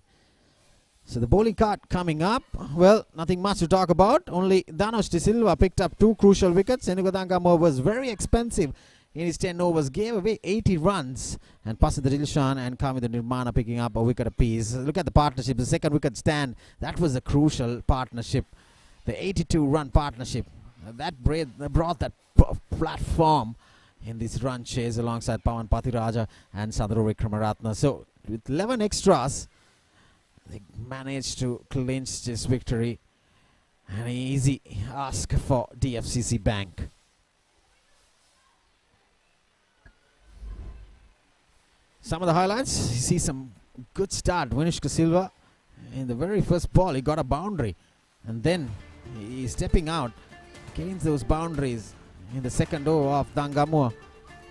So the bowling card coming up, well, nothing much to talk about. Only Dhanush De Silva picked up 2 crucial wickets. Senugadankamo was very expensive in his 10 overs, gave away 80 runs. And Pasida Dilshan and Kamindu Nirmana picking up a wicket apiece. Look at the partnership, the second wicket stand. That was a crucial partnership. The 82-run partnership. That brought that platform in this run chase alongside Pawan Pathiraja and Sandro Wickramaratne. So with 11 extras, they managed to clinch this victory. An easy ask for DFCC Bank. Some of the highlights, you see some good start. Umesh Kasun, in the very first ball, he got a boundary. And then he's stepping out, gains those boundaries in the second over of Dangamur.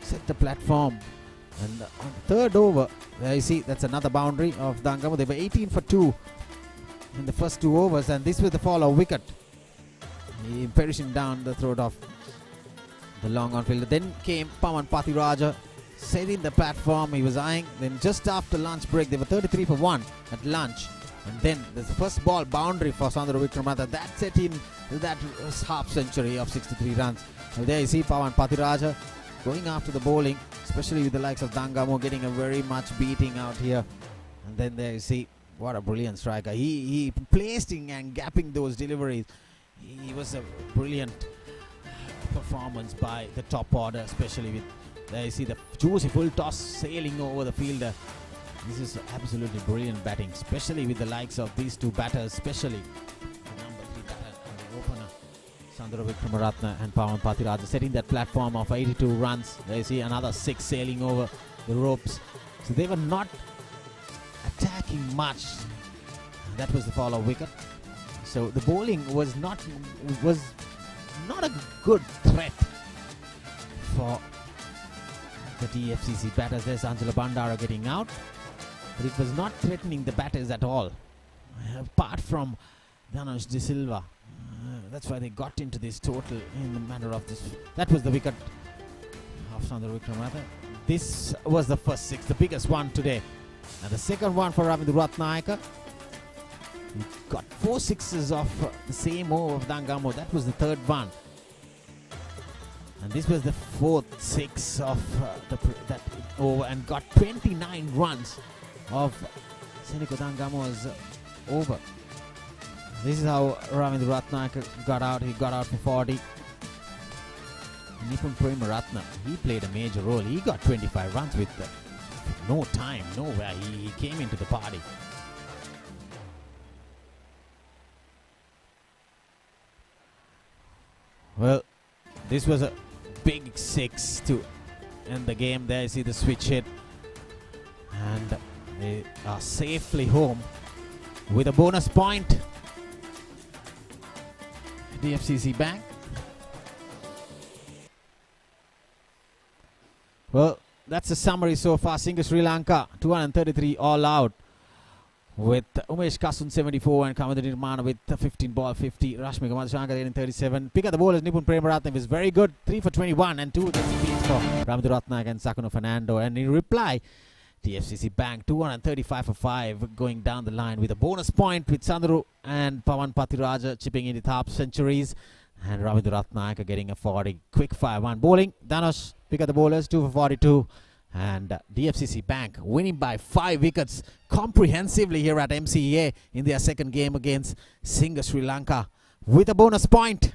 Set the platform. And on the third over, there you see that's another boundary of Dangamur. They were 18 for 2 in the first 2 overs, and this was the follow wicket. He perishing down the throat of the long on fielder. Then came Pawan Pathiraja, setting the platform. He was eyeing. Then just after lunch break, they were 33 for 1 at lunch. And then there's the first ball boundary for Sandro Wickramaratne. That set him that half century of 63 runs. And there you see Pawan Pathiraja going after the bowling, especially with the likes of Dangamur getting a very much beating out here. And then there you see, what a brilliant striker. He placing and gapping those deliveries. He was a brilliant performance by the top order, especially with, there you see the juicy full toss sailing over the fielder. This is absolutely brilliant batting, especially with the likes of these 2 batters, especially the number 3 batter and the opener, Sandro Wickramaratne and Pawan Pathiraja, setting that platform of 82 runs. There you see another 6 sailing over the ropes. So they were not attacking much. That was the follow wicket. So the bowling was not a good threat for the DFCC batters. There's Angela Bandara getting out, but it was not threatening the batters at all, apart from Dhanush De Silva. That's why they got into this total in the manner of this. That was the wicket of Sandro Wickramaratne. This was the first 6, the biggest one today. And the second one for Kamindu Nirmana. He got 4 sixes off the same over of Dangamur. That was the third one. And this was the 4th 6 of that over, and got 29 runs of Seniko Dangamur's over. This is how Kamindu Nirmana got out. He got out for 40. Nipun Premaratne, he played a major role. He got 25 runs with no time, nowhere. He came into the party. Well, this was a big 6 to end the game. There you see the switch hit, and they are safely home with a bonus point. DFCC Bank. Well, that's the summary so far. Singa Sri Lanka 233 all out, with Umesh Kasun 74 and Kamindu Nirmana with 15 ball 50. Rashmi Gamadashankar getting 37. Pick up the bowlers. Nipun Premaratne was very good, 3 for 21 and 2 speeds for Kamindu Nirmana and Sakuno Fernando. And in reply, DFCC Bank 235 for 5 going down the line with a bonus point with Sandro and Pawan Pathiraja chipping in the top centuries, and Kamindu Nirmana getting a 40. Quick fire one bowling. Dhanush, pick up the bowlers, 2 for 42. And DFCC Bank winning by 5 wickets comprehensively here at MCA in their second game against Singa Sri Lanka with a bonus point.